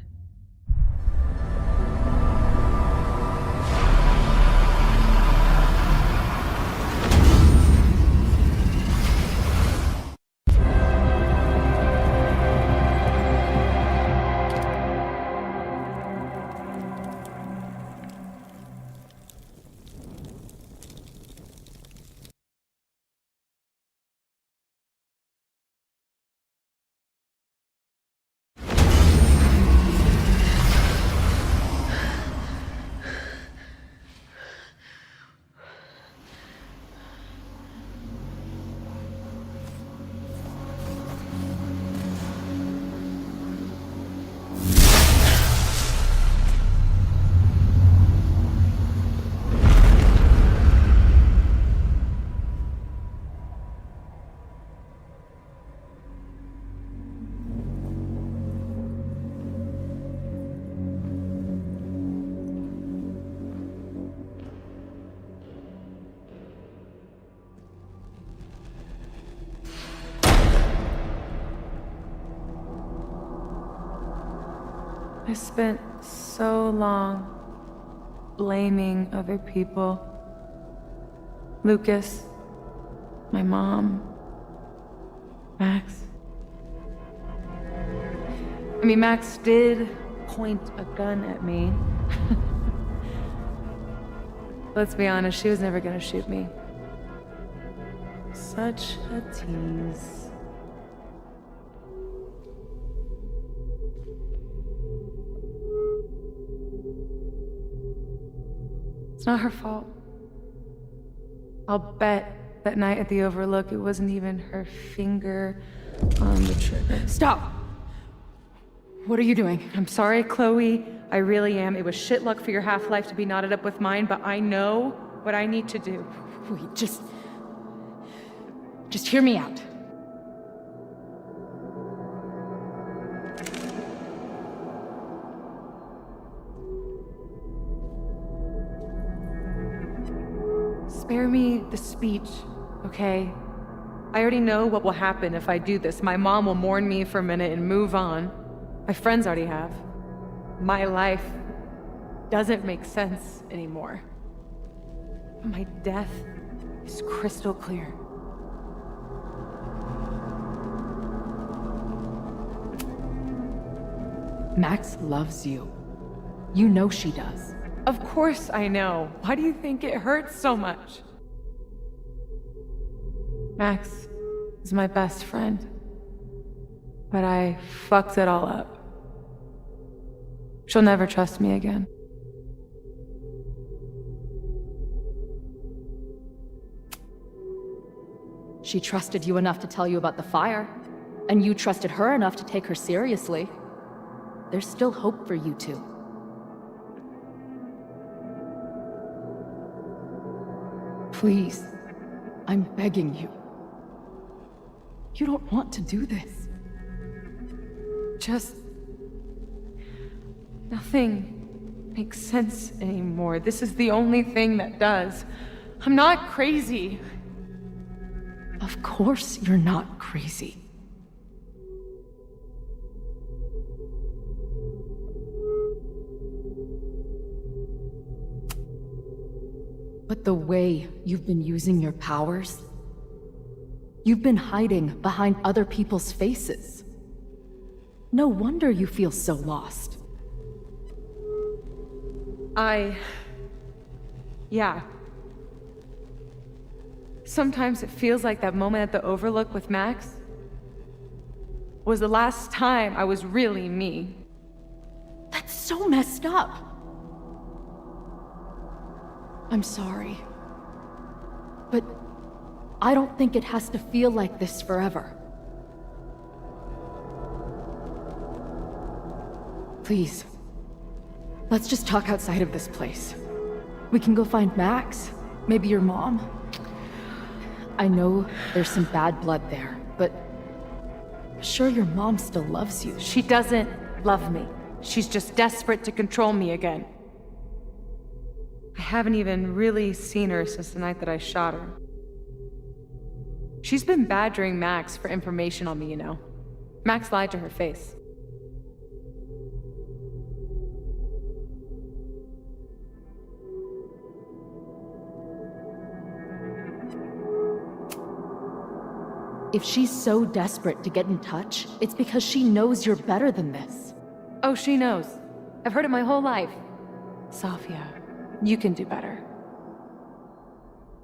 I spent so long blaming other people. Lucas, my mom, Max. I mean, Max did point a gun at me. Let's be honest, she was never gonna shoot me. Such a tease. It's not her fault. I'll bet that night at the Overlook, it wasn't even her finger on the trigger. Stop! What are you doing? I'm sorry, Chloe. I really am. It was shit luck for your half-life to be knotted up with mine, but I know what I need to do. Wait, just hear me out. Spare me the speech, okay? I already know what will happen if I do this. My mom will mourn me for a minute and move on. My friends already have. My life doesn't make sense anymore. My death is crystal clear. Max loves you. You know she does. Of course I know. Why do you think it hurts so much? Max is my best friend. But I fucked it all up. She'll never trust me again. She trusted you enough to tell you about the fire, and you trusted her enough to take her seriously. There's still hope for you two. Please, I'm begging you. You don't want to do this. Just... nothing makes sense anymore. This is the only thing that does. I'm not crazy. Of course you're not crazy. But the way you've been using your powers, you've been hiding behind other people's faces. No wonder you feel so lost. Yeah. Sometimes it feels like that moment at the Overlook with Max was the last time I was really me. That's so messed up. I'm sorry. But I don't think it has to feel like this forever. Please, let's just talk outside of this place. We can go find Max, maybe your mom. I know there's some bad blood there, but I'm sure your mom still loves you. She doesn't love me. She's just desperate to control me again. I haven't even really seen her since the night that I shot her. She's been badgering Max for information on me, you know. Max lied to her face. If she's so desperate to get in touch, it's because she knows you're better than this. Oh, she knows. I've heard it my whole life. Safia, you can do better.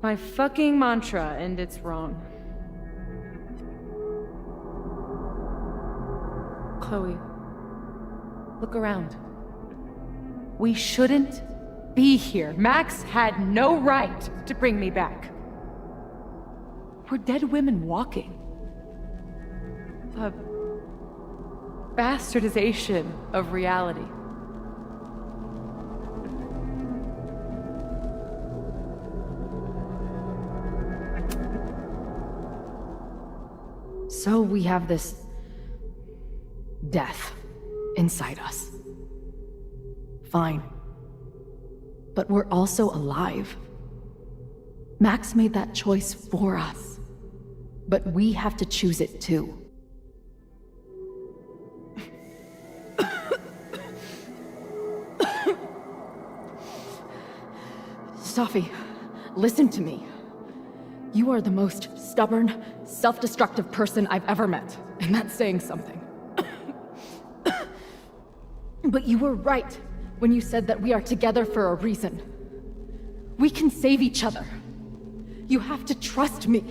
My fucking mantra, and it's wrong. Chloe, look around. We shouldn't be here. Max had no right to bring me back. We're dead women walking. A bastardization of reality. So we have this death inside us. Fine. But we're also alive. Max made that choice for us. But we have to choose it too. Sophie, listen to me. You are the most stubborn, self-destructive person I've ever met, and that's saying something. But you were right when you said that we are together for a reason. We can save each other. You have to trust me.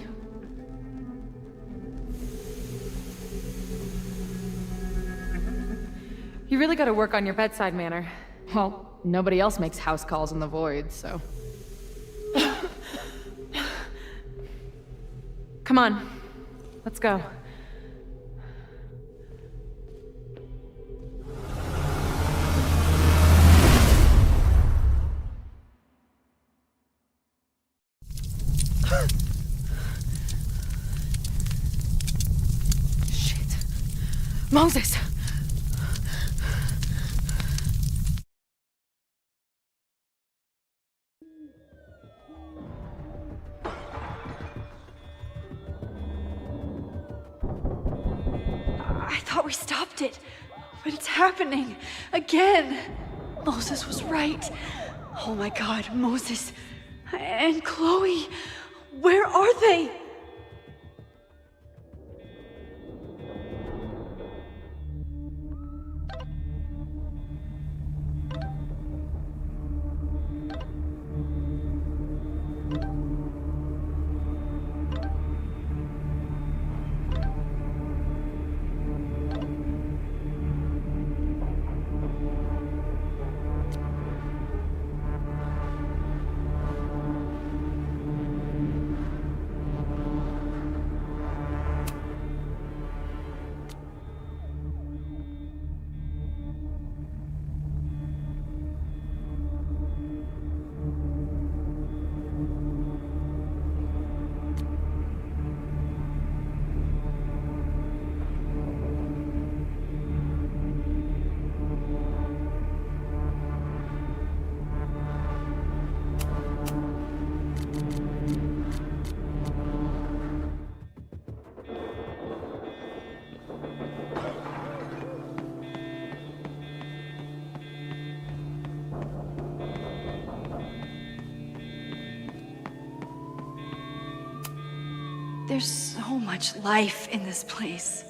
You really gotta work on your bedside manner. Well, nobody else makes house calls in the void, so... Come on, let's go. Shit. Moses! I thought we stopped it, but it's happening again. Moses was right. Oh my God, Moses and Chloe, where are they? There's so much life in this place.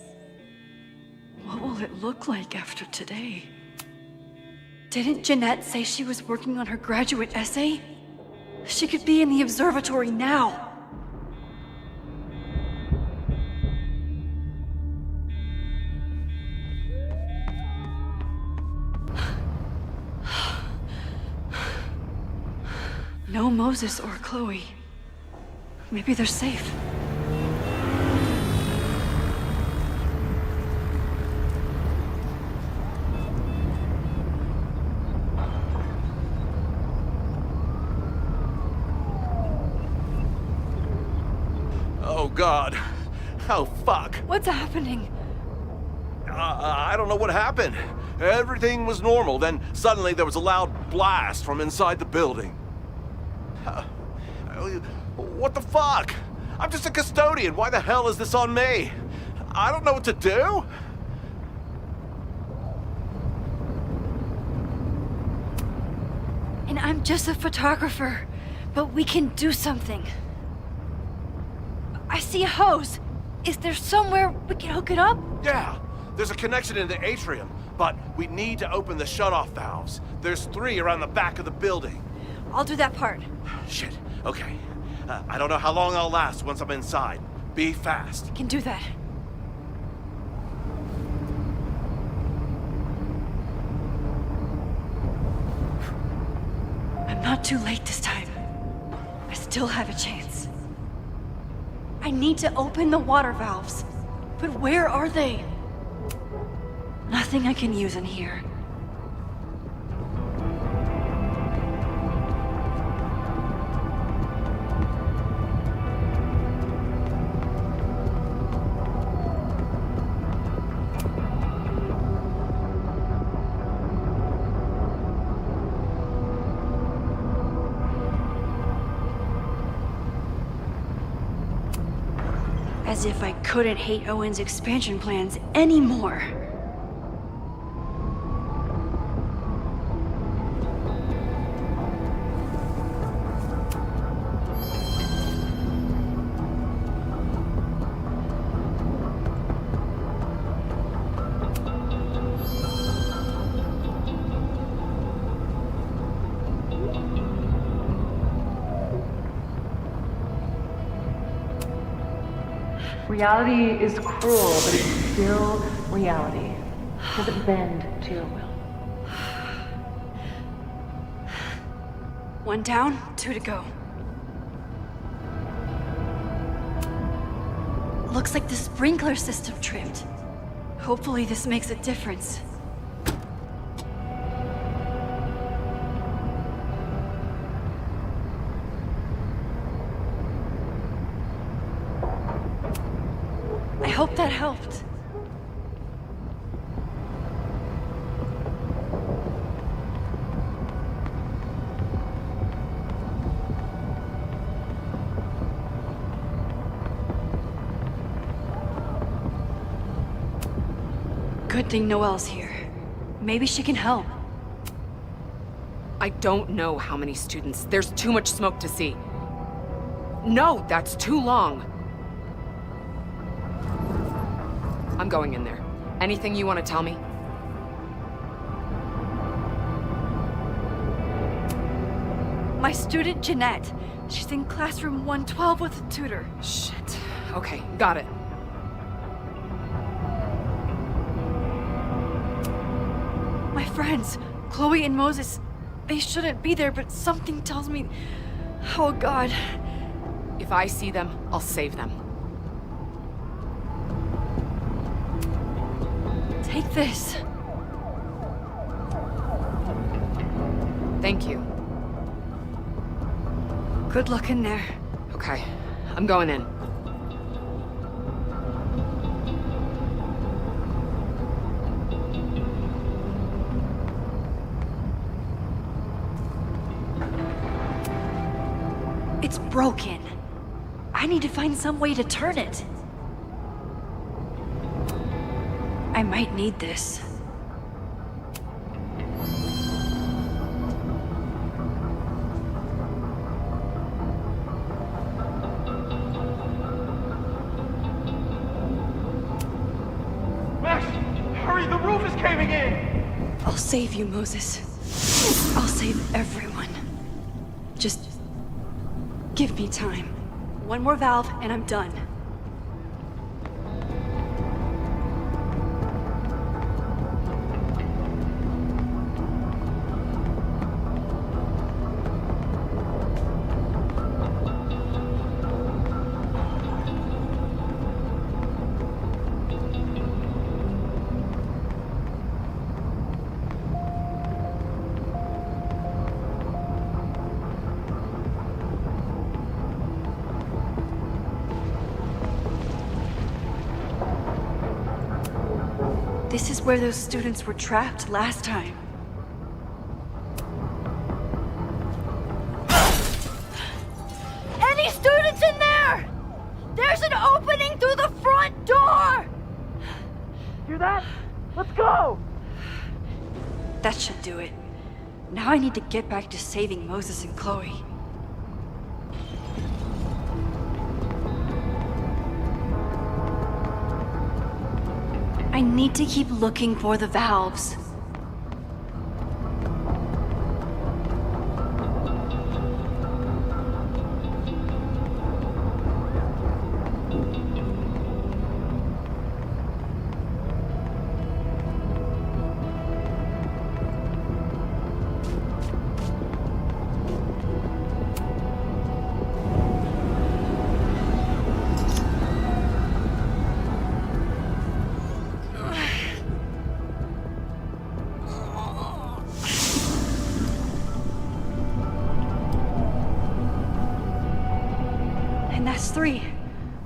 What will it look like after today? Didn't Jeanette say she was working on her graduate essay? She could be in the observatory now. No Moses or Chloe. Maybe they're safe. Oh, God. Oh, fuck. What's happening? I don't know what happened. Everything was normal, then suddenly there was a loud blast from inside the building. What the fuck? I'm just a custodian. Why the hell is this on me? I don't know what to do. And I'm just a photographer, but we can do something. I see a hose. Is there somewhere we can hook it up? Yeah, there's a connection in the atrium, but we need to open the shutoff valves. There's 3 around the back of the building. I'll do that part. Shit, okay. I don't know how long I'll last once I'm inside. Be fast. Can do that. I'm not too late this time. I still have a chance. I need to open the water valves. But where are they? Nothing I can use in here. As if I couldn't hate Owen's expansion plans anymore. Reality is cruel, but it's still reality. It doesn't bend to your will. One down, 2 to go. Looks like the sprinkler system tripped. Hopefully this makes a difference. I hope that helped. Good thing Noelle's here. Maybe she can help. I don't know how many students. There's too much smoke to see. No, that's too long. I'm going in there. Anything you want to tell me? My student, Jeanette. She's in classroom 112 with a tutor. Shit. Okay, got it. My friends, Chloe and Moses, they shouldn't be there, but something tells me... Oh, God. If I see them, I'll save them. Take this. Thank you. Good luck in there. Okay, I'm going in. It's broken. I need to find some way to turn it. I might need this. Max, hurry, the roof is caving in! I'll save you, Moses. I'll save everyone. Just give me time. One more valve and I'm done. This is where those students were trapped last time. Any students in there? There's an opening through the front door! Hear that? Let's go! That should do it. Now I need to get back to saving Moses and Chloe. I need to keep looking for the valves. That's 3.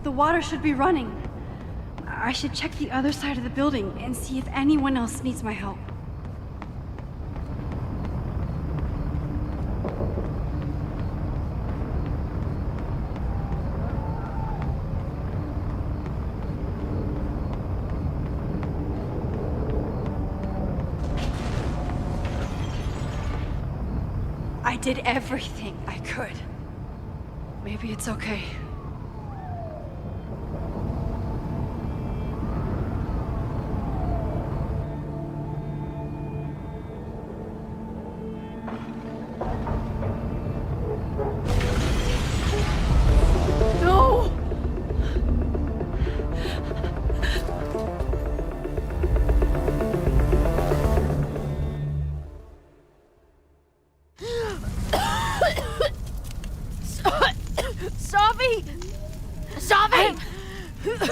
The water should be running. I should check the other side of the building and see if anyone else needs my help. I did everything I could. Maybe it's okay.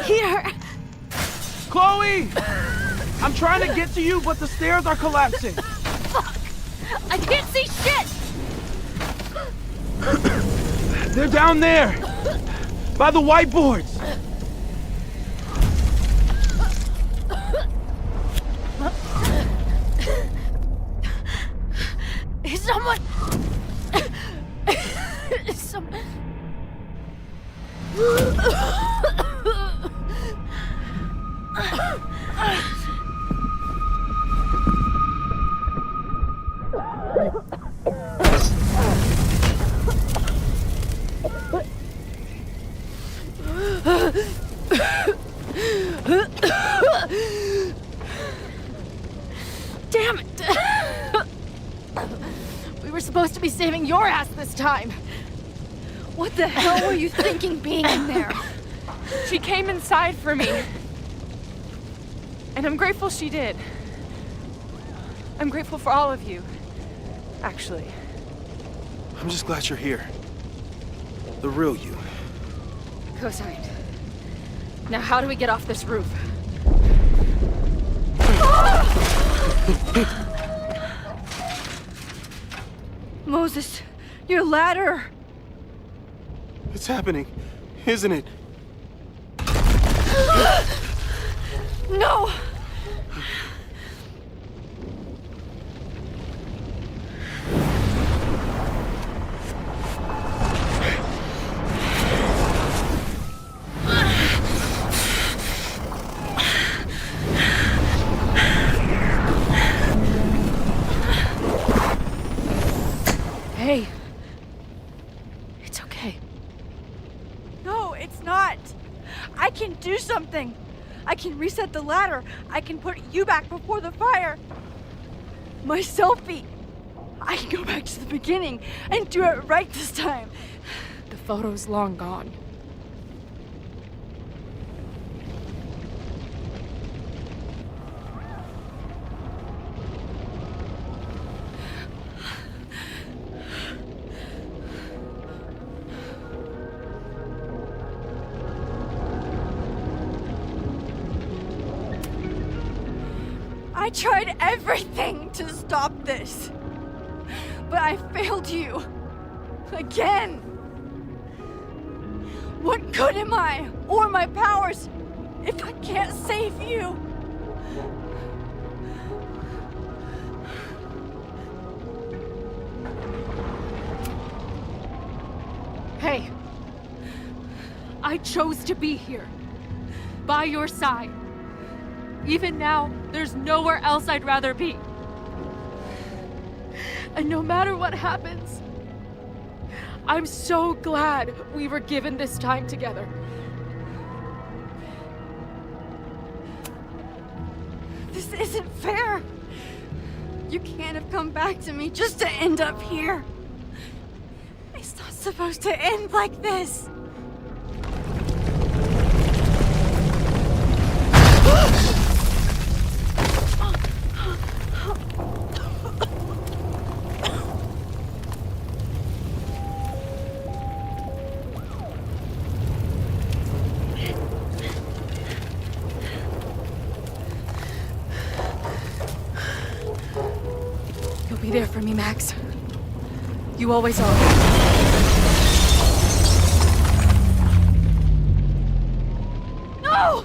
Here! Chloe! I'm trying to get to you, but the stairs are collapsing. Fuck! I can't see shit! They're down there! By the whiteboards! Is someone... Is someone... Damn it! We were supposed to be saving your ass this time. What the hell were you thinking being in there? She came inside for me. And I'm grateful she did. I'm grateful for all of you, actually. I'm just glad you're here. The real you. Co-signed. Now how do we get off this roof? Moses, your ladder! It's happening, isn't it? No! Hey. It's okay. No, it's not! I can do something! I can reset the ladder. I can put you back before the fire. My selfie. I can go back to the beginning and do it right this time. The photo's long gone. I tried everything to stop this, but I failed you. Again. What good am I, or my powers, if I can't save you? Hey. I chose to be here. By your side. Even now, there's nowhere else I'd rather be. And no matter what happens, I'm so glad we were given this time together. This isn't fair. You can't have come back to me just to end up here. It's not supposed to end like this. You'll be there for me, Max. You always are. No!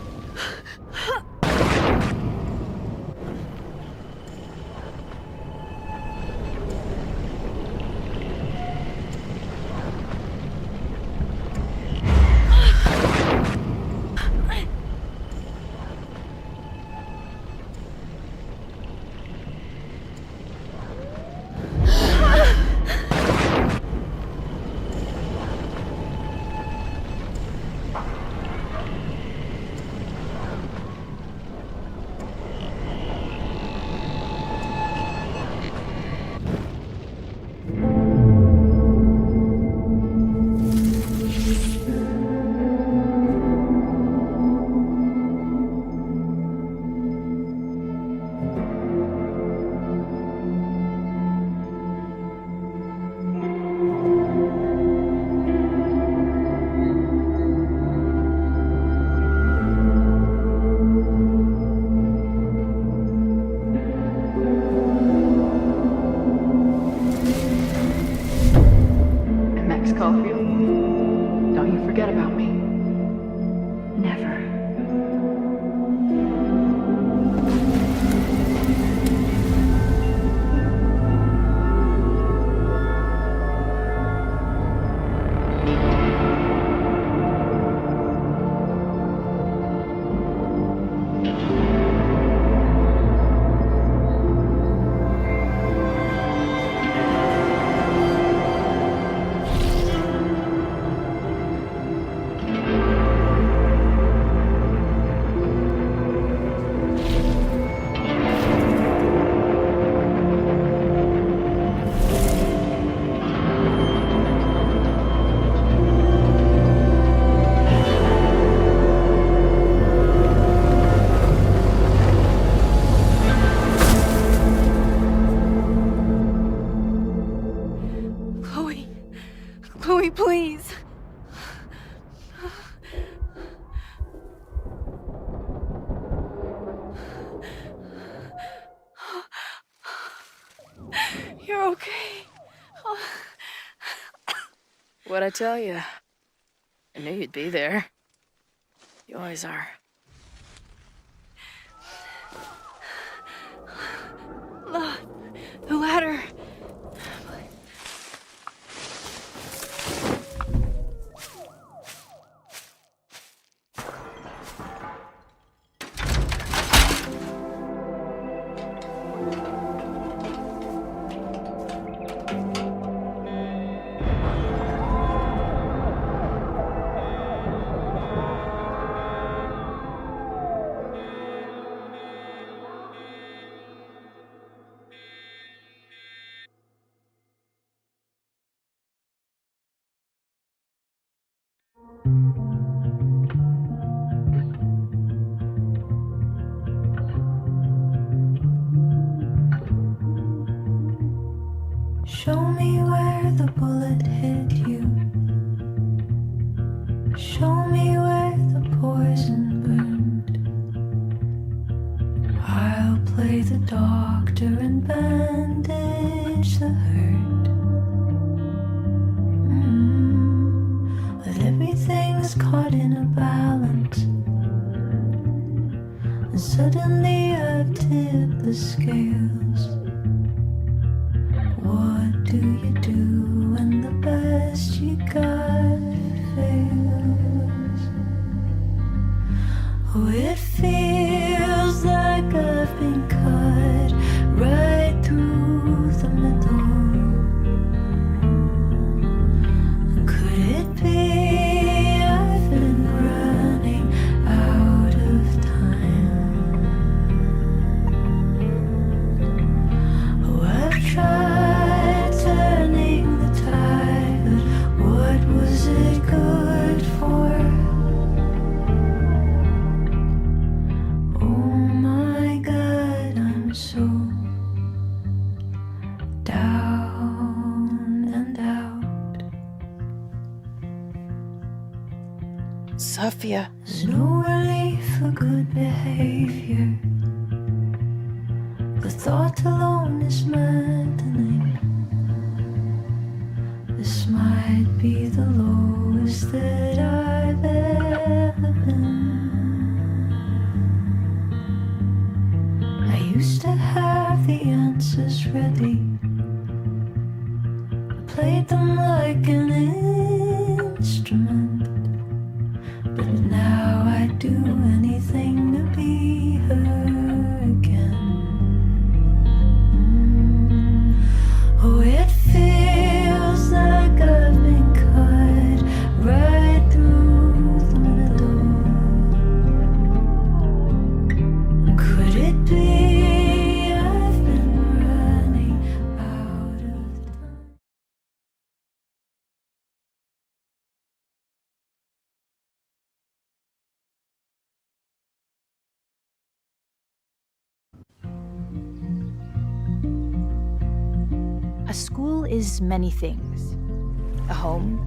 What'd I tell you? I knew you'd be there. You always are. The ladder. Show me where the bullet hit you. Show me where the poison burned. I'll play the doctor and bandage the hurt. But everything's caught in a balance, and suddenly I've tipped the scales. What do you do when the best you got fails? Oh, it feels like I've been cut right through the middle. Could it be I've been running out of time? Oh, I've tried turning the tide, but what was it good for? Oh my God, I'm so down and out. Sophia. There's no relief for good behavior. The thought alone is maddening. This might be the lowest that I've ever been. I used to have the answers ready. I played them like an instrument. But now I'd do anything to be her again. Oh, it feels like I've been cut right through the middle. Could it be I've been running out of time? A school is many things. A home,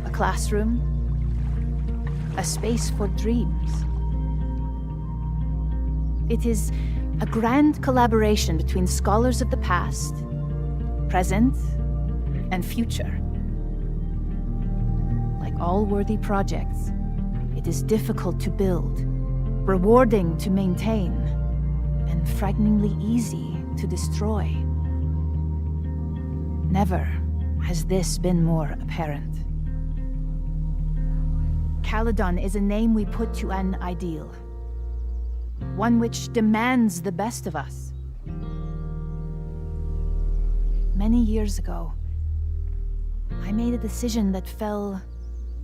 a classroom, a space for dreams. It is a grand collaboration between scholars of the past, present, and future. Like all worthy projects, it is difficult to build, rewarding to maintain, and frighteningly easy to destroy. Never has this been more apparent. Caledon is a name we put to an ideal, one which demands the best of us. Many years ago, I made a decision that fell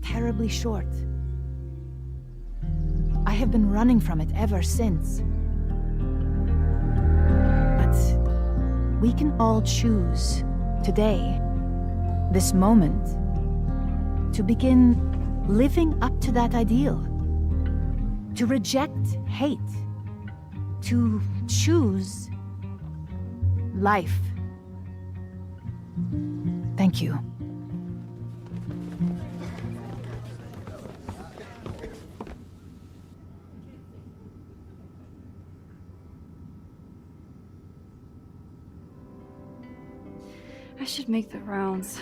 terribly short. I have been running from it ever since. But we can all choose today, this moment, to begin living up to that ideal, to reject hate, to choose life. Thank you. I should make the rounds.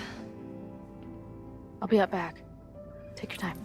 be up back. Take your time.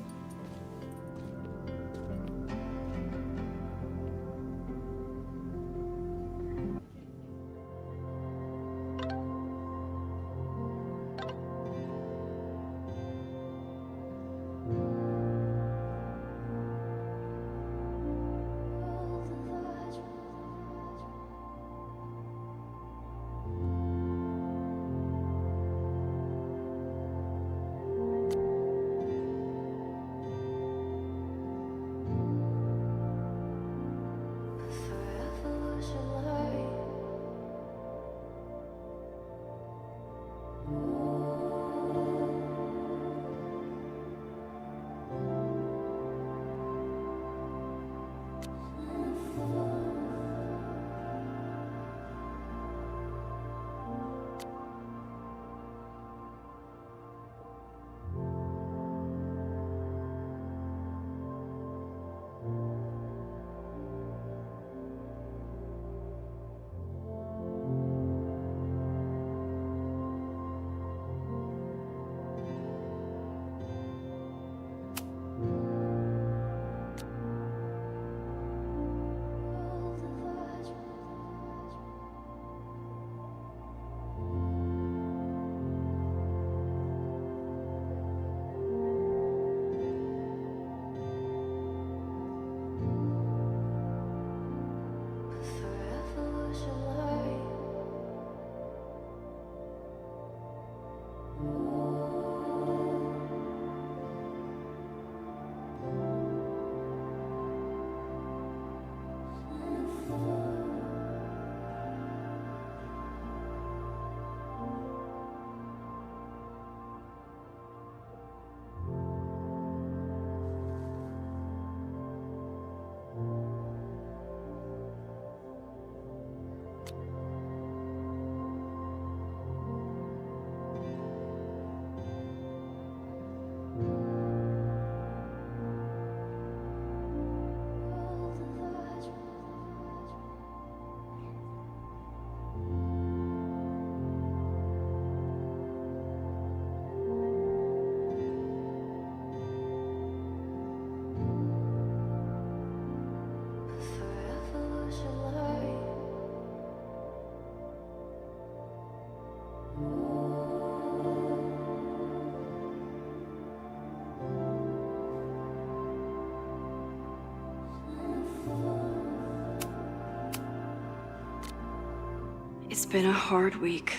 It's been a hard week.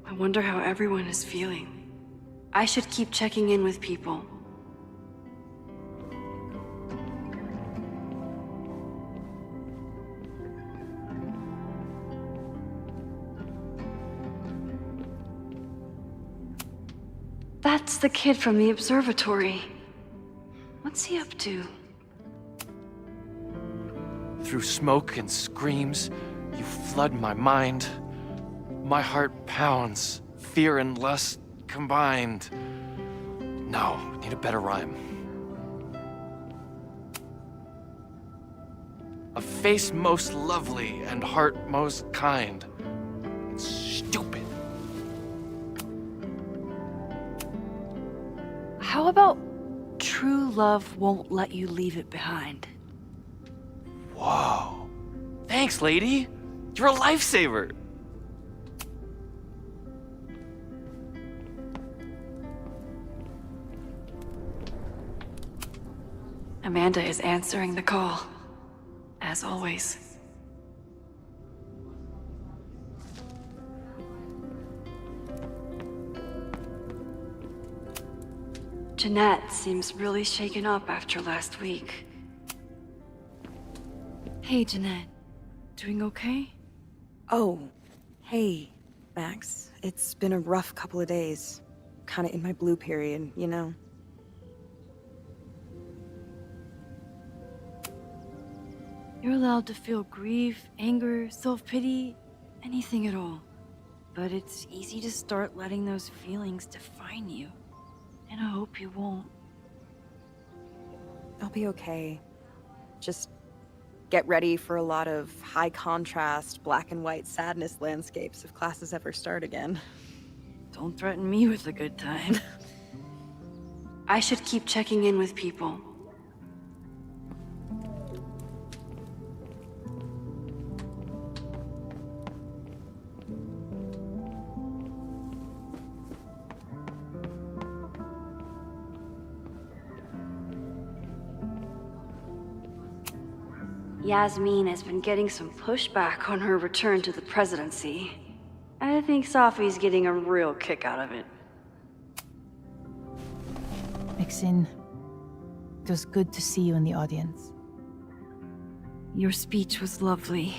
I wonder how everyone is feeling. I should keep checking in with people. That's the kid from the observatory. What's he up to? Through smoke and screams, you flood my mind. My heart pounds, fear and lust combined. No, need a better rhyme. A face most lovely and heart most kind. Stupid. How about true love won't let you leave it behind? Whoa. Thanks, lady. You're a lifesaver. Amanda is answering the call, as always. Jeanette seems really shaken up after last week. Hey, Jeanette. Doing okay? Oh, hey, Max. It's been a rough couple of days. Kinda in my blue period, you know? You're allowed to feel grief, anger, self-pity, anything at all. But it's easy to start letting those feelings define you. And I hope you won't. I'll be okay. Just get ready for a lot of high contrast, black and white sadness landscapes if classes ever start again. Don't threaten me with a good time. I should keep checking in with people. Yasmin has been getting some pushback on her return to the presidency. I think Sophie's getting a real kick out of it. Maxine, it was good to see you in the audience. Your speech was lovely.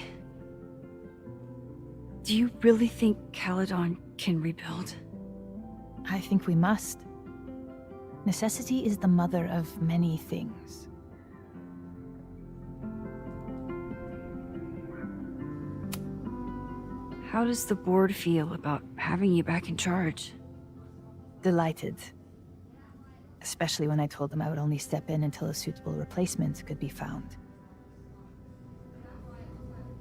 Do you really think Caledon can rebuild? I think we must. Necessity is the mother of many things. How does the board feel about having you back in charge? Delighted. Especially when I told them I would only step in until a suitable replacement could be found.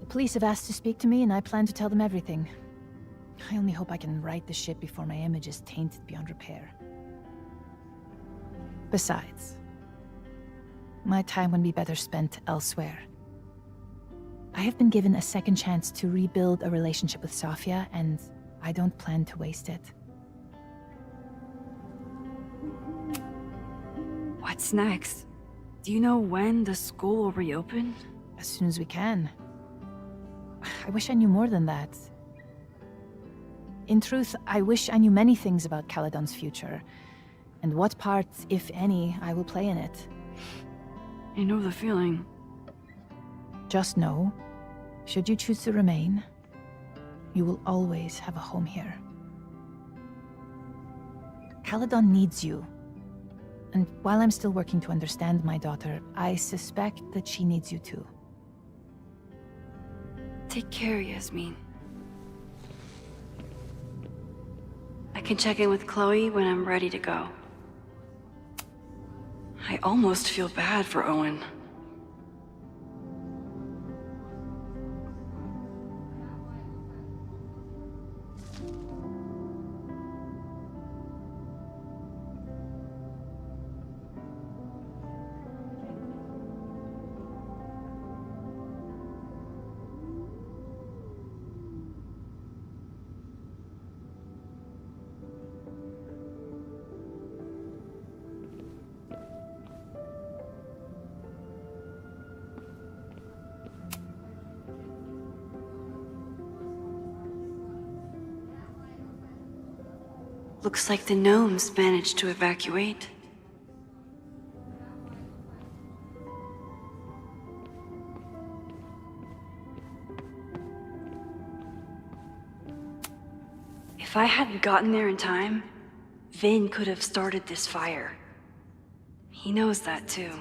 The police have asked to speak to me, and I plan to tell them everything. I only hope I can right the ship before my image is tainted beyond repair. Besides, my time would be better spent elsewhere. I have been given a second chance to rebuild a relationship with Sofia, and I don't plan to waste it. What's next? Do you know when the school will reopen? As soon as we can. I wish I knew more than that. In truth, I wish I knew many things about Caledon's future, and what part, if any, I will play in it. I know the feeling. Just know, should you choose to remain, you will always have a home here. Caledon needs you. And while I'm still working to understand my daughter, I suspect that she needs you too. Take care, Yasmin. I can check in with Chloe when I'm ready to go. I almost feel bad for Owen. Looks like the gnomes managed to evacuate. If I hadn't gotten there in time, Vin could have started this fire. He knows that too.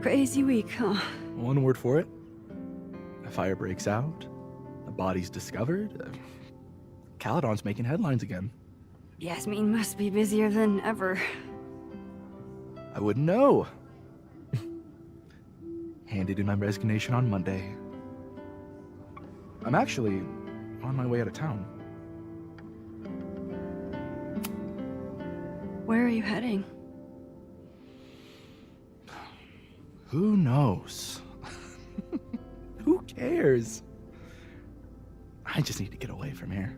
Crazy week, huh? One word for it. A fire breaks out, a body's discovered. Caledon's making headlines again. Yasmin must be busier than ever. I wouldn't know. Handed in my resignation on Monday. I'm actually on my way out of town. Where are you heading? Who knows? Who cares? I just need to get away from here.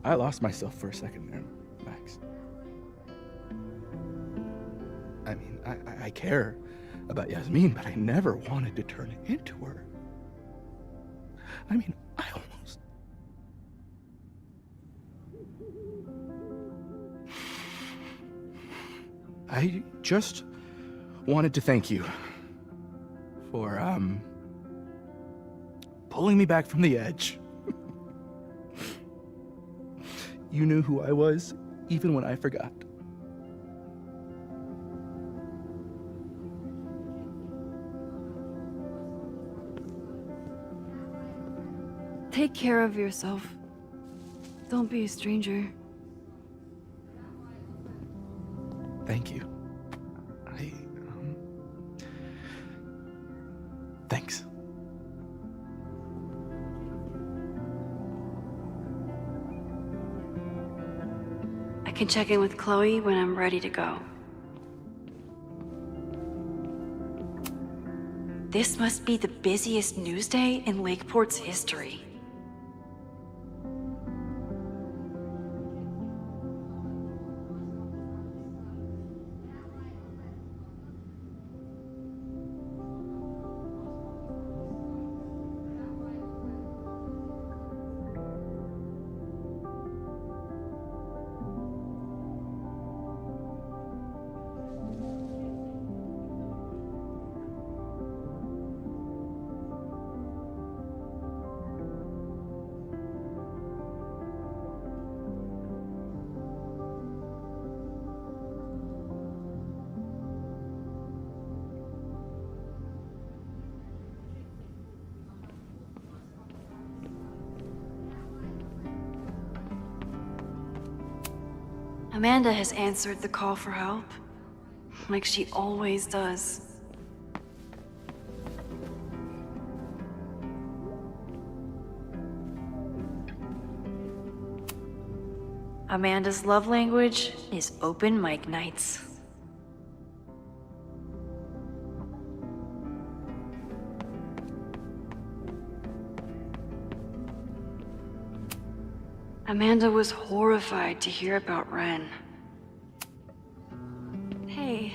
I lost myself for a second there, Max. I mean, I care about Yasmin, but I never wanted to turn it into her. I mean, I just wanted to thank you for, pulling me back from the edge. You knew who I was, even when I forgot. Take care of yourself. Don't be a stranger. Thank you. can check in with Chloe when I'm ready to go. This must be the busiest news day in Lakeport's history. Amanda has answered the call for help, like she always does. Amanda's love language is open mic nights. Amanda was horrified to hear about Ren. Hey,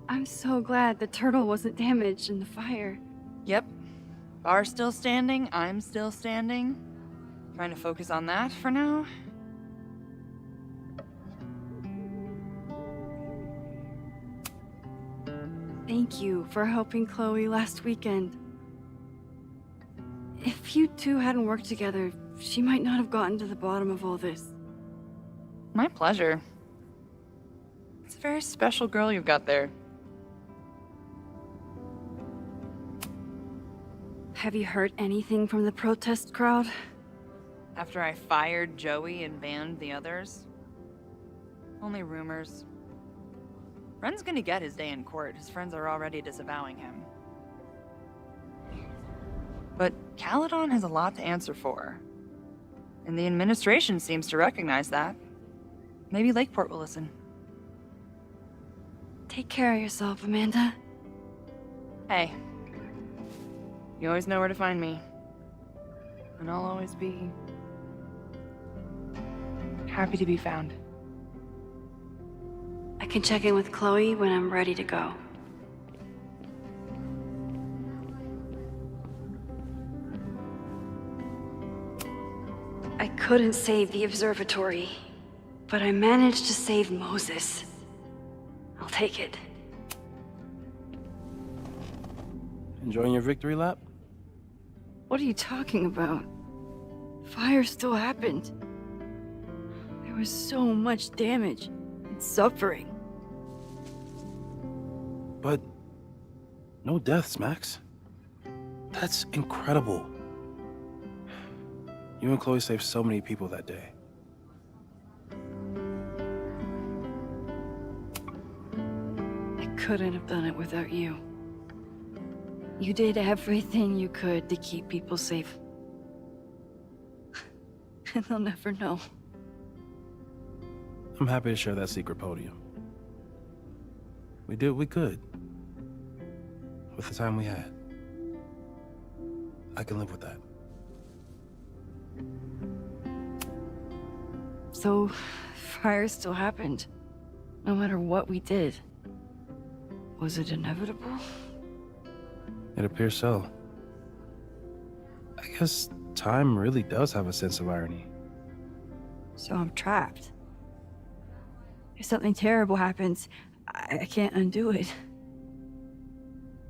I'm so glad the turtle wasn't damaged in the fire. Yep. Bar's still standing, I'm still standing. Trying to focus on that for now. Thank you for helping Chloe last weekend. If you two hadn't worked together, she might not have gotten to the bottom of all this. My pleasure. It's a very special girl you've got there. Have you heard anything from the protest crowd? After I fired Joey and banned the others? Only rumors. Ren's gonna get his day in court. His friends are already disavowing him. But Caledon has a lot to answer for. And the administration seems to recognize that. Maybe Lakeport will listen. Take care of yourself, Amanda. Hey. You always know where to find me. And I'll always be happy to be found. I can check in with Chloe when I'm ready to go. I couldn't save the observatory, but I managed to save Moses. I'll take it. Enjoying your victory lap? What are you talking about? Fire still happened. There was so much damage and suffering. But no deaths, Max. That's incredible. You and Chloe saved so many people that day. I couldn't have done it without you. You did everything you could to keep people safe. And they'll never know. I'm happy to share that secret podium. We did what we could. With the time we had. I can live with that. So, fire still happened. No matter what we did. Was it inevitable? It appears so. I guess time really does have a sense of irony. So I'm trapped. If something terrible happens, I can't undo it.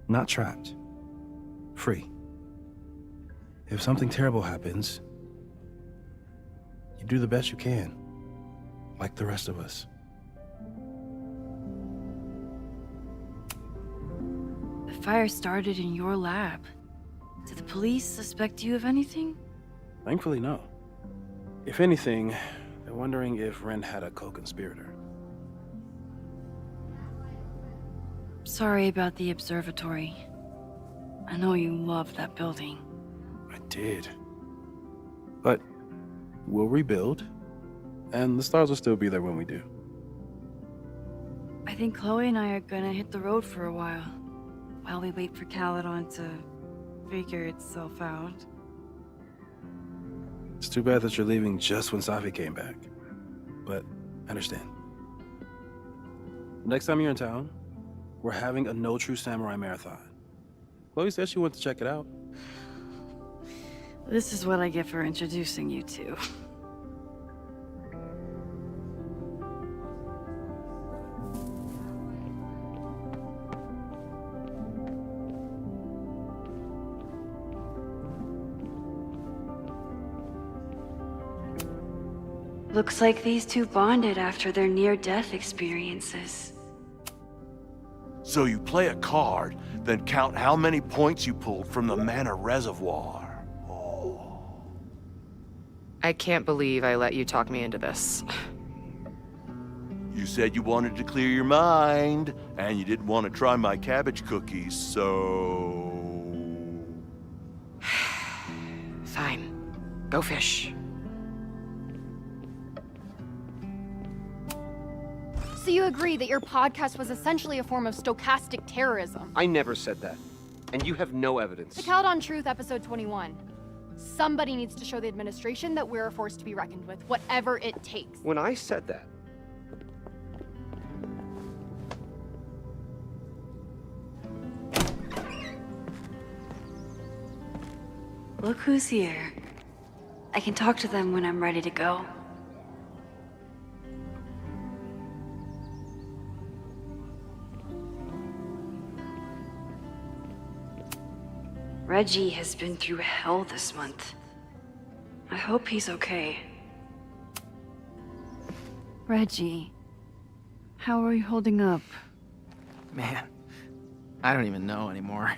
Not trapped. Free. If something terrible happens, you do the best you can. Like the rest of us. The fire started in your lab. Did the police suspect you of anything? Thankfully, no. If anything, they're wondering if Ren had a co-conspirator. Sorry about the observatory. I know you loved that building. I did. But we'll rebuild, And the stars will still be there when we do. I think Chloe and I are gonna hit the road for a while we wait for Caledon to figure itself out. It's too bad that you're leaving just when Safi came back. But I understand. Next time you're in town, we're having a No True Samurai marathon. Chloe said she wanted to check it out. This is what I get for introducing you to. Looks like these two bonded after their near-death experiences. So you play a card, then count how many points you pulled from the mana reservoir. I can't believe I let you talk me into this. You said you wanted to clear your mind, and you didn't want to try my cabbage cookies, so... Fine. Go fish. So you agree that your podcast was essentially a form of stochastic terrorism? I never said that. And you have no evidence. The Caledon Truth, episode 21. Somebody needs to show the administration that we're a force to be reckoned with, whatever it takes. When I said that, Look who's here. I can talk to them when I'm ready to go. Reggie has been through hell this month. I hope he's okay. Reggie, how are you holding up? Man, I don't even know anymore.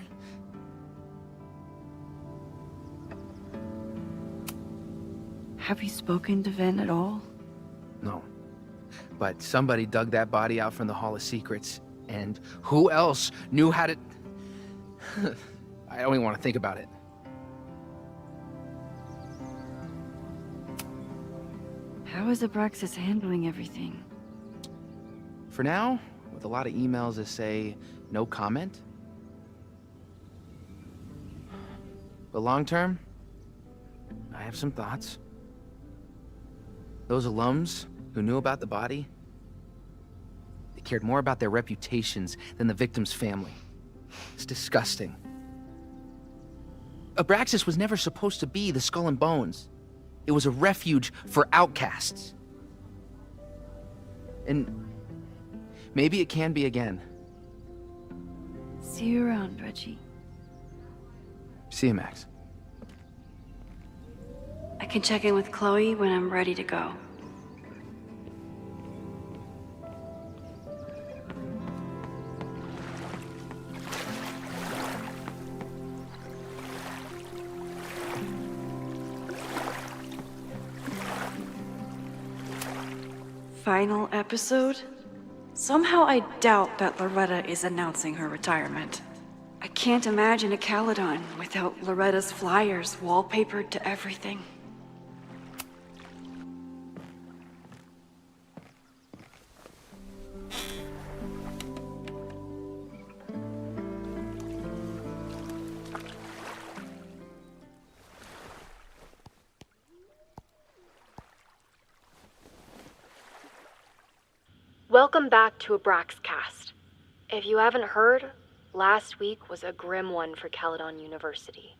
Have you spoken to Ven at all? No. But somebody dug that body out from the Hall of Secrets, and who else knew how to... I don't even want to think about it. How is Abraxas handling everything? For now, with a lot of emails that say no comment. But long term, I have some thoughts. Those alums who knew about the body, they cared more about their reputations than the victim's family. It's disgusting. Abraxas was never supposed to be the Skull and Bones. It was a refuge for outcasts. And maybe it can be again. See you around, Reggie. See you, Max. I can check in with Chloe when I'm ready to go. Final episode? Somehow I doubt that Loretta is announcing her retirement. I can't imagine a Caledon without Loretta's flyers wallpapered to everything. Welcome back to Abraxcast. If you haven't heard, last week was a grim one for Caledon University.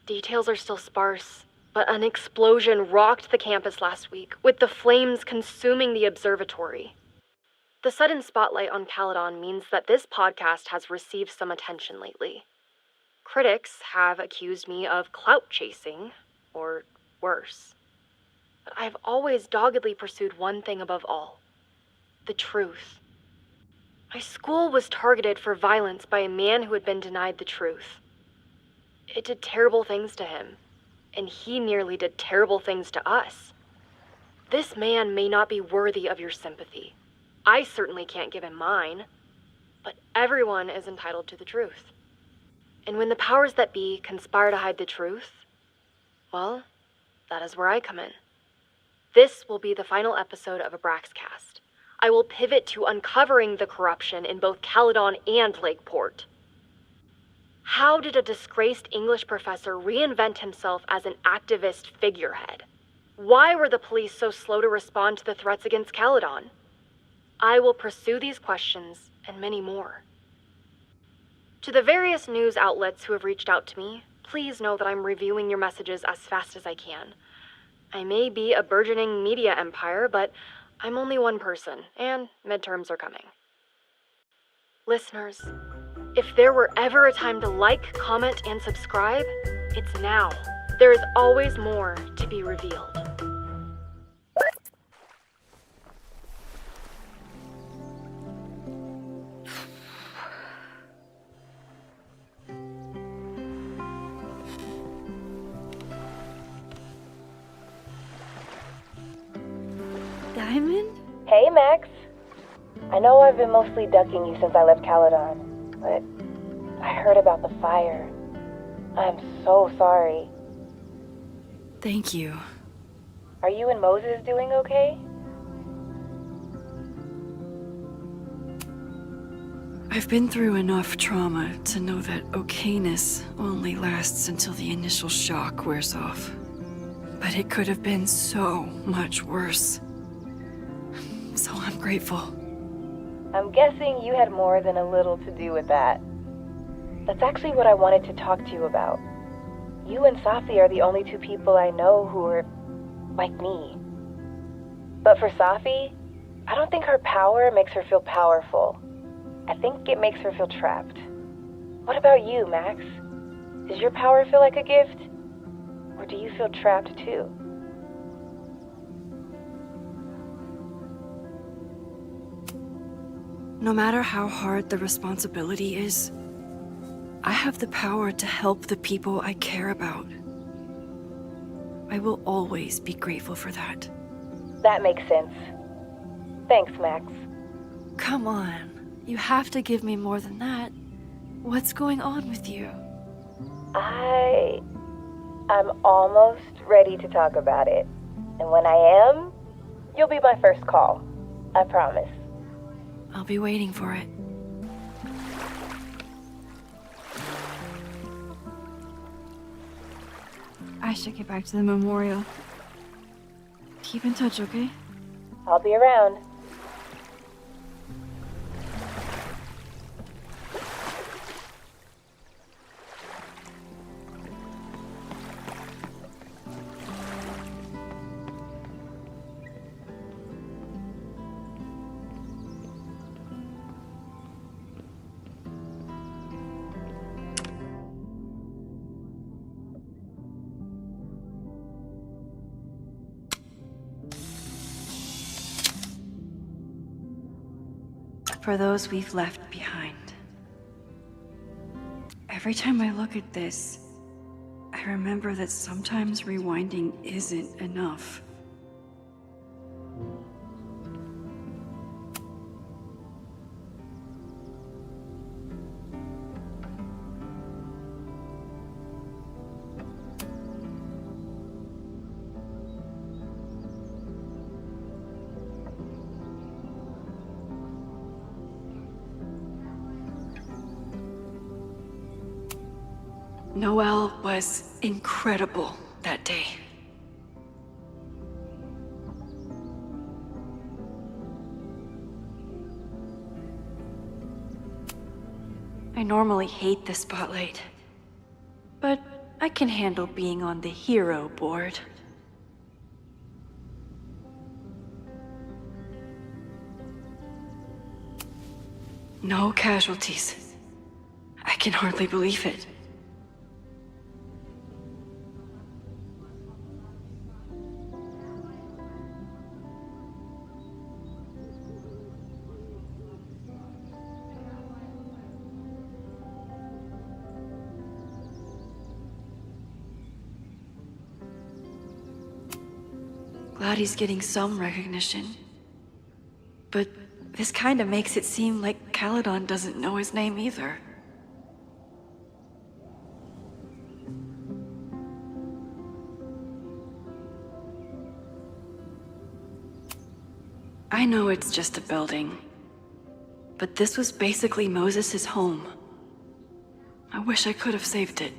Details are still sparse, but an explosion rocked the campus last week, with the flames consuming the observatory. The sudden spotlight on Caledon means that this podcast has received some attention lately. Critics have accused me of clout chasing, or worse. But I've always doggedly pursued one thing above all: the truth. My school was targeted for violence by a man who had been denied the truth. It did terrible things to him, and he nearly did terrible things to us. This man may not be worthy of your sympathy. I certainly can't give him mine, but everyone is entitled to the truth. And when the powers that be conspire to hide the truth, well, that is where I come in. This will be the final episode of Abraxcast. I will pivot to uncovering the corruption in both Caledon and Lakeport. How did a disgraced English professor reinvent himself as an activist figurehead? Why were the police so slow to respond to the threats against Caledon? I will pursue these questions and many more. To the various news outlets who have reached out to me, please know that I'm reviewing your messages as fast as I can. I may be a burgeoning media empire, but I'm only one person, and midterms are coming. Listeners, if there were ever a time to like, comment, and subscribe, it's now. There is always more to be revealed. Diamond? Hey, Max. I know I've been mostly ducking you since I left Caledon, but I heard about the fire. I'm so sorry. Thank you. Are you and Moses doing okay? I've been through enough trauma to know that okayness only lasts until the initial shock wears off. But it could have been so much worse. So I'm grateful. I'm guessing you had more than a little to do with that. That's actually what I wanted to talk to you about. You and Safi are the only two people I know who are like me. But for Safi, I don't think her power makes her feel powerful. I think it makes her feel trapped. What about you, Max? Does your power feel like a gift? Or do you feel trapped too? No matter how hard the responsibility is, I have the power to help the people I care about. I will always be grateful for that. That makes sense. Thanks, Max. Come on, you have to give me more than that. What's going on with you? I'm almost ready to talk about it. And when I am, you'll be my first call. I promise. I'll be waiting for it. I should get back to the memorial. Keep in touch, okay? I'll be around. For those we've left behind. Every time I look at this, I remember that sometimes rewinding isn't enough. Noelle was incredible that day. I normally hate the spotlight, but I can handle being on the hero board. No casualties. I can hardly believe it. Glad he's getting some recognition. But this kind of makes it seem like Caledon doesn't know his name either. I know it's just a building, but this was basically Moses' home. I wish I could have saved it.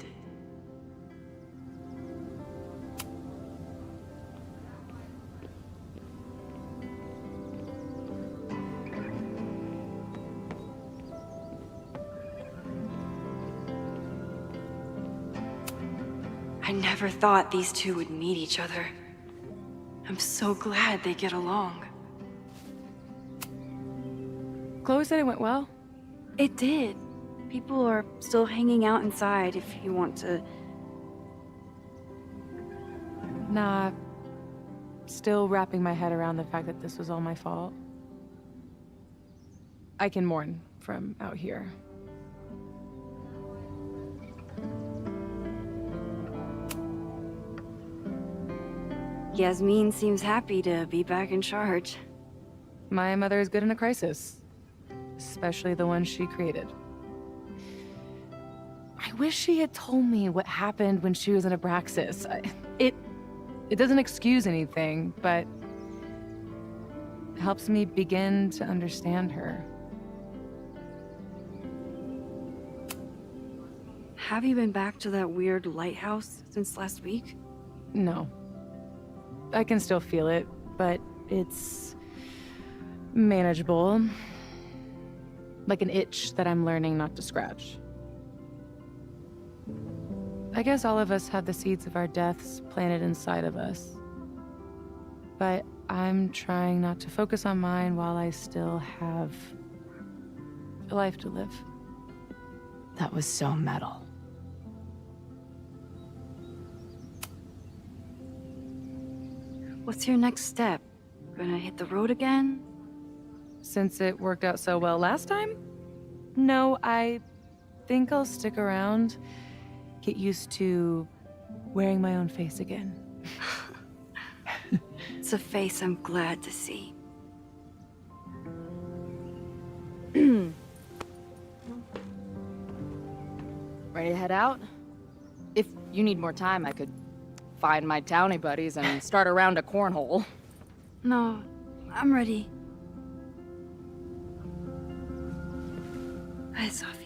I never thought these two would meet each other. I'm so glad they get along. Chloe said it went well. It did. People are still hanging out inside if you want to. Nah, still wrapping my head around the fact that this was all my fault. I can mourn from out here. Yasmin seems happy to be back in charge. My mother is good in a crisis, especially the one she created. I wish she had told me what happened when she was in Abraxas. It doesn't excuse anything, but helps me begin to understand her. Have you been back to that weird lighthouse since last week? No. I can still feel it, but it's manageable. Like an itch that I'm learning not to scratch. I guess all of us have the seeds of our deaths planted inside of us. But I'm trying not to focus on mine while I still have a life to live. That was so metal. What's your next step? Gonna hit the road again? Since it worked out so well last time? No, I think I'll stick around, get used to wearing my own face again. It's a face I'm glad to see. Ready to head out? If you need more time, I could find my townie buddies and start a round of cornhole. No, I'm ready. Hi, Sophie.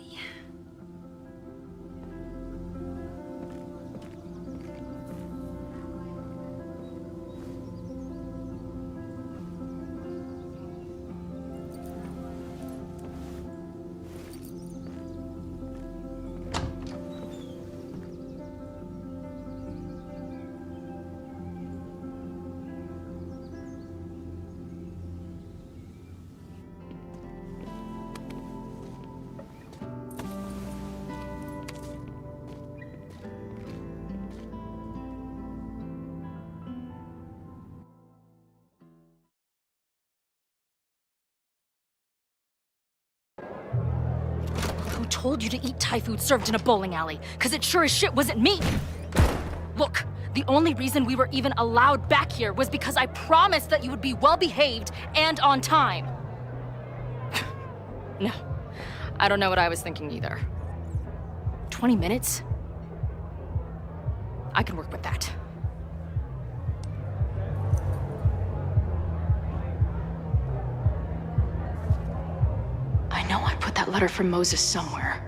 Who told you to eat Thai food served in a bowling alley? Cause it sure as shit wasn't me! Look, the only reason we were even allowed back here was because I promised that you would be well-behaved and on time. No, I don't know what I was thinking either. 20 minutes? I can work with that. I know I put that letter from Moses somewhere.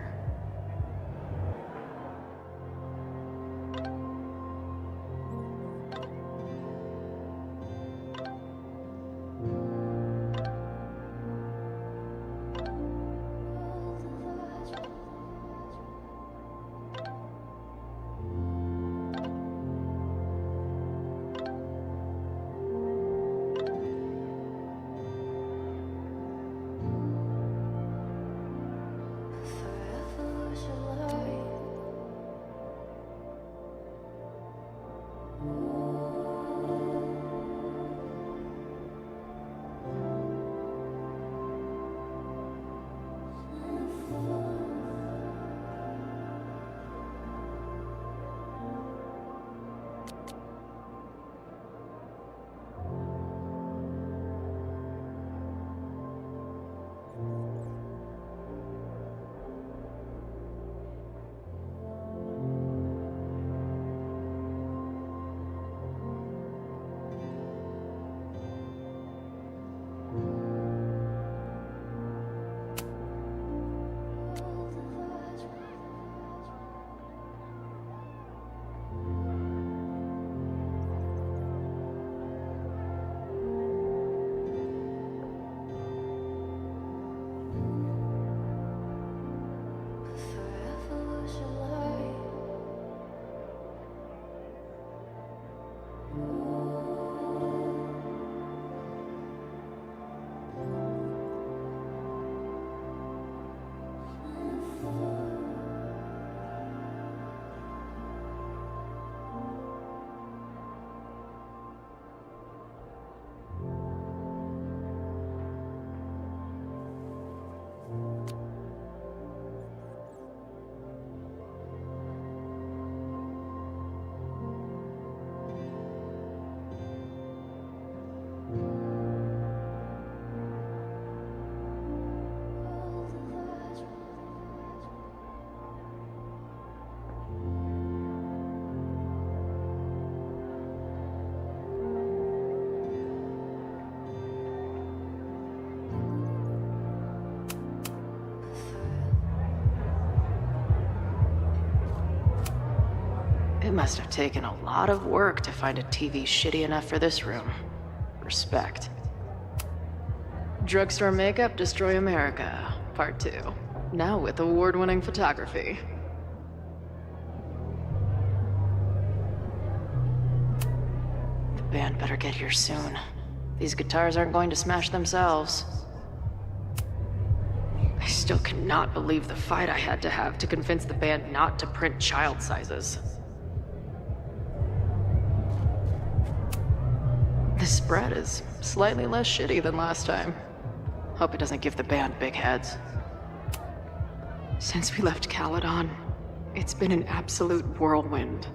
It must have taken a lot of work to find a TV shitty enough for this room. Respect. Drugstore makeup destroy America, part 2. Now with award-winning photography. The band better get here soon. These guitars aren't going to smash themselves. I still cannot believe the fight I had to have to convince the band not to print child sizes. This spread is slightly less shitty than last time. Hope it doesn't give the band big heads. Since we left Caledon, it's been an absolute whirlwind.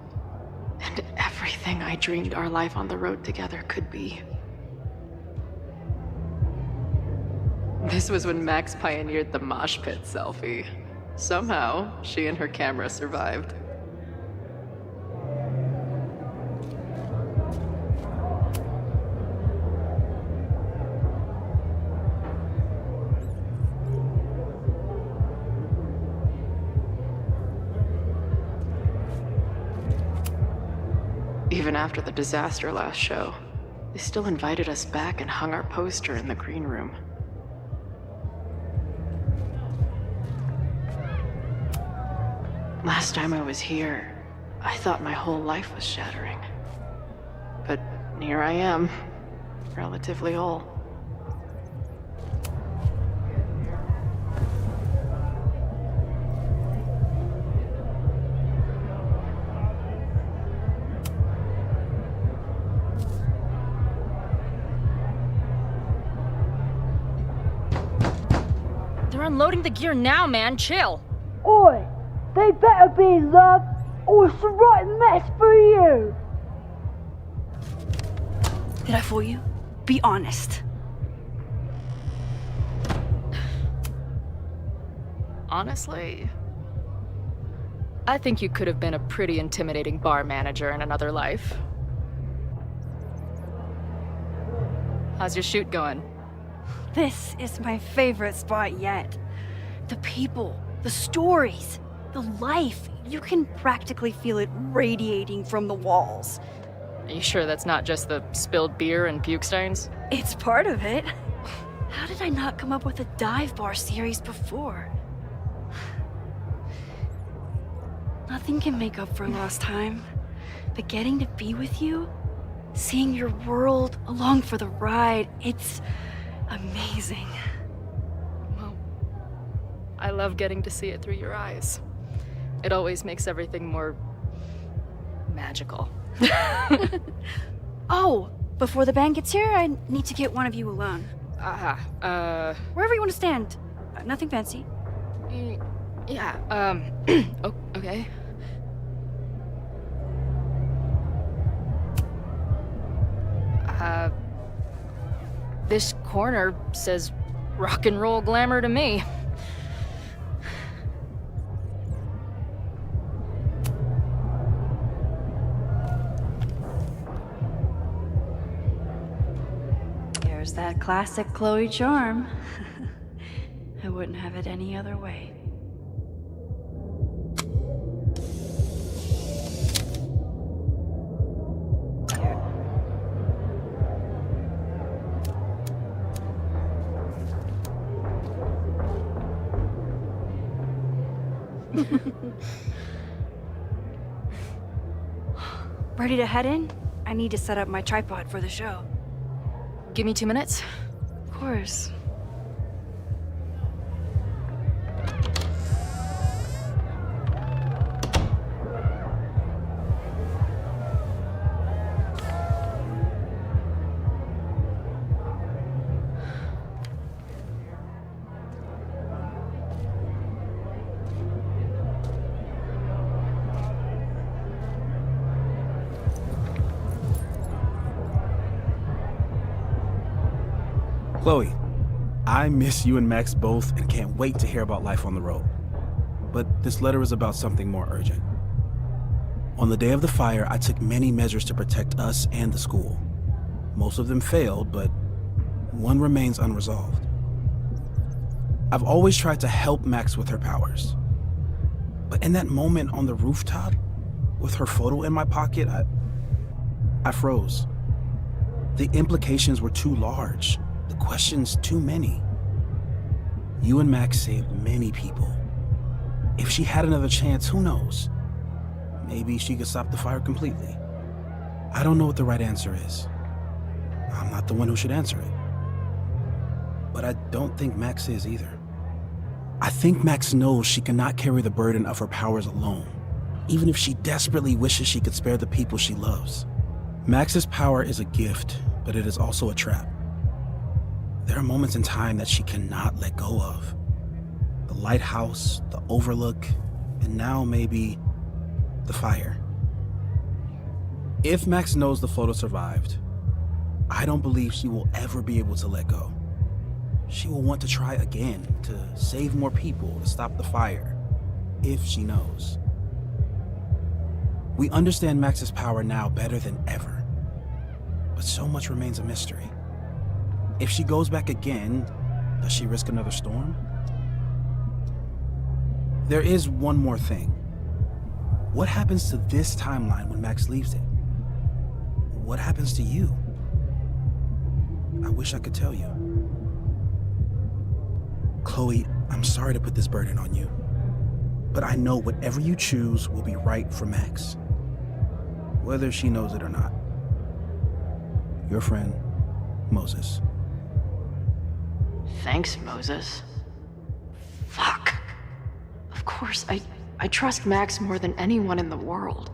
And everything I dreamed our life on the road together could be. This was when Max pioneered the mosh pit selfie. Somehow, she and her camera survived. Even after the disaster last show, they still invited us back and hung our poster in the green room. Last time I was here, I thought my whole life was shattering. But here I am, relatively whole. They're unloading the gear now, man. Chill. Oi! They better be in love, or it's the right mess for you! Did I fool you? Be honest. Honestly, I think you could have been a pretty intimidating bar manager in another life. How's your shoot going? This is my favorite spot yet. The people, the stories, the life. You can practically feel it radiating from the walls. Are you sure that's not just the spilled beer and puke stains? It's part of it. How did I not come up with a dive bar series before? Nothing can make up for lost time, but getting to be with you, seeing your world along for the ride, it's amazing. Well, I love getting to see it through your eyes. It always makes everything more magical. Oh, before the band gets here, I need to get one of you alone. Wherever you want to stand. Nothing fancy. Yeah, okay. This corner says rock and roll glamour to me. There's that classic Chloe charm. I wouldn't have it any other way. Ready to head in? I need to set up my tripod for the show. Give me 2 minutes. Of course. Chloe, I miss you and Max both and can't wait to hear about life on the road. But this letter is about something more urgent. On the day of the fire, I took many measures to protect us and the school. Most of them failed, but one remains unresolved. I've always tried to help Max with her powers. But in that moment on the rooftop, With her photo in my pocket, I froze. The implications were too large, the questions too many. You and Max saved many people. If she had another chance, who knows? Maybe she could stop the fire completely. I don't know what the right answer is. I'm not the one who should answer it. But I don't think Max is either. I think Max knows she cannot carry the burden of her powers alone, even if she desperately wishes she could spare the people she loves. Max's power is a gift, but it is also a trap. There are moments in time that she cannot let go of. The lighthouse, the overlook, and now maybe the fire. If Max knows the photo survived, I don't believe she will ever be able to let go. She will want to try again, to save more people, to stop the fire, if she knows. We understand Max's power now better than ever, but so much remains a mystery. If she goes back again, does she risk another storm? There is one more thing. What happens to this timeline when Max leaves it? What happens to you? I wish I could tell you. Chloe, I'm sorry to put this burden on you, but I know whatever you choose will be right for Max, whether she knows it or not. Your friend, Moses. Thanks, Moses. Fuck. Of course, I trust Max more than anyone in the world.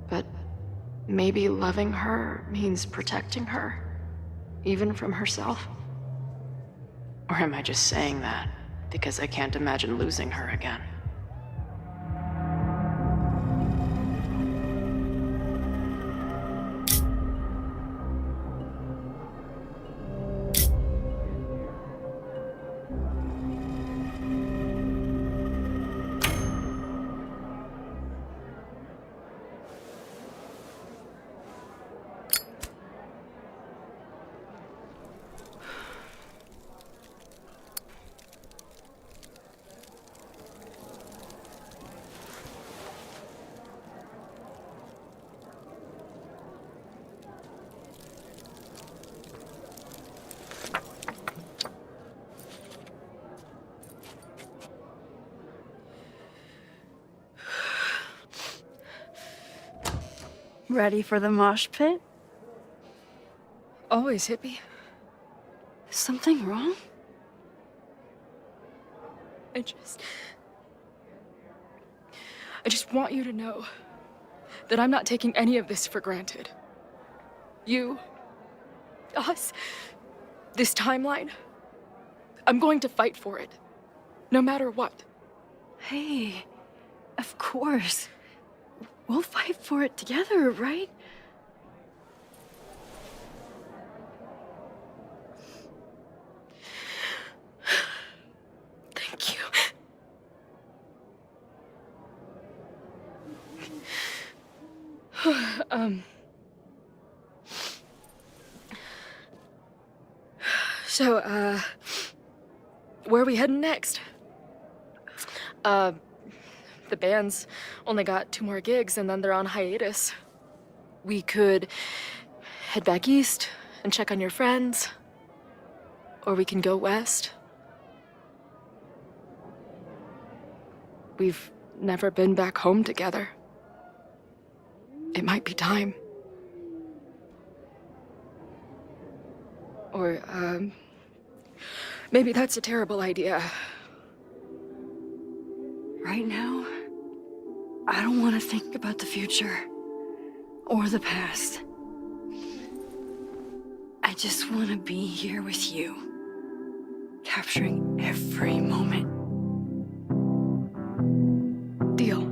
But maybe loving her means protecting her, even from herself? Or am I just saying that because I can't imagine losing her again? Ready for the mosh pit? Always, hippie. Is something wrong? I just want you to know that I'm not taking any of this for granted. You, us, this timeline. I'm going to fight for it, no matter what. Hey, of course. We'll fight for it together, right? Thank you. So, where are we heading next? The band's only got 2 more gigs and then they're on hiatus. We could head back east and check on your friends, or we can go west. We've never been back home together. It might be time. Or, maybe that's a terrible idea. Right now, I don't want to think about the future or the past. I just want to be here with you, capturing every moment. Deal.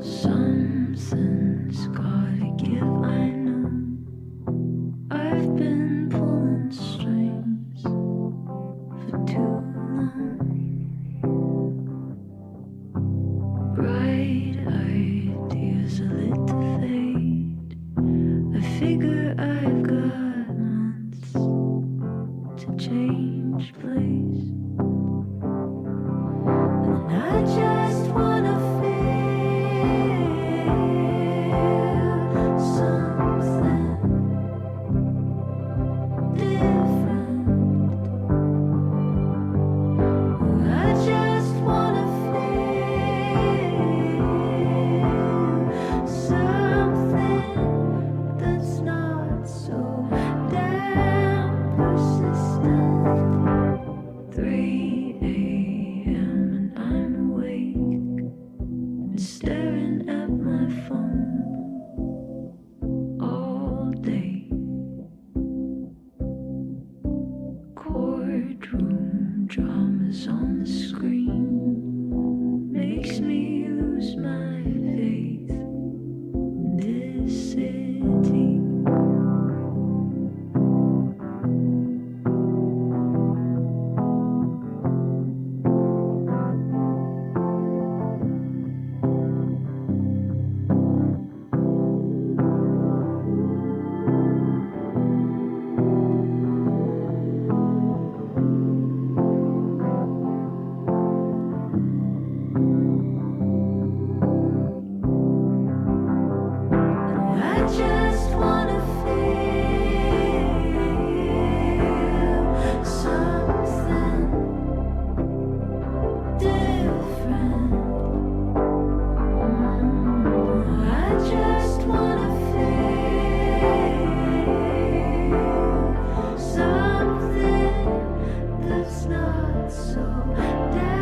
Something's gotta give, I know. so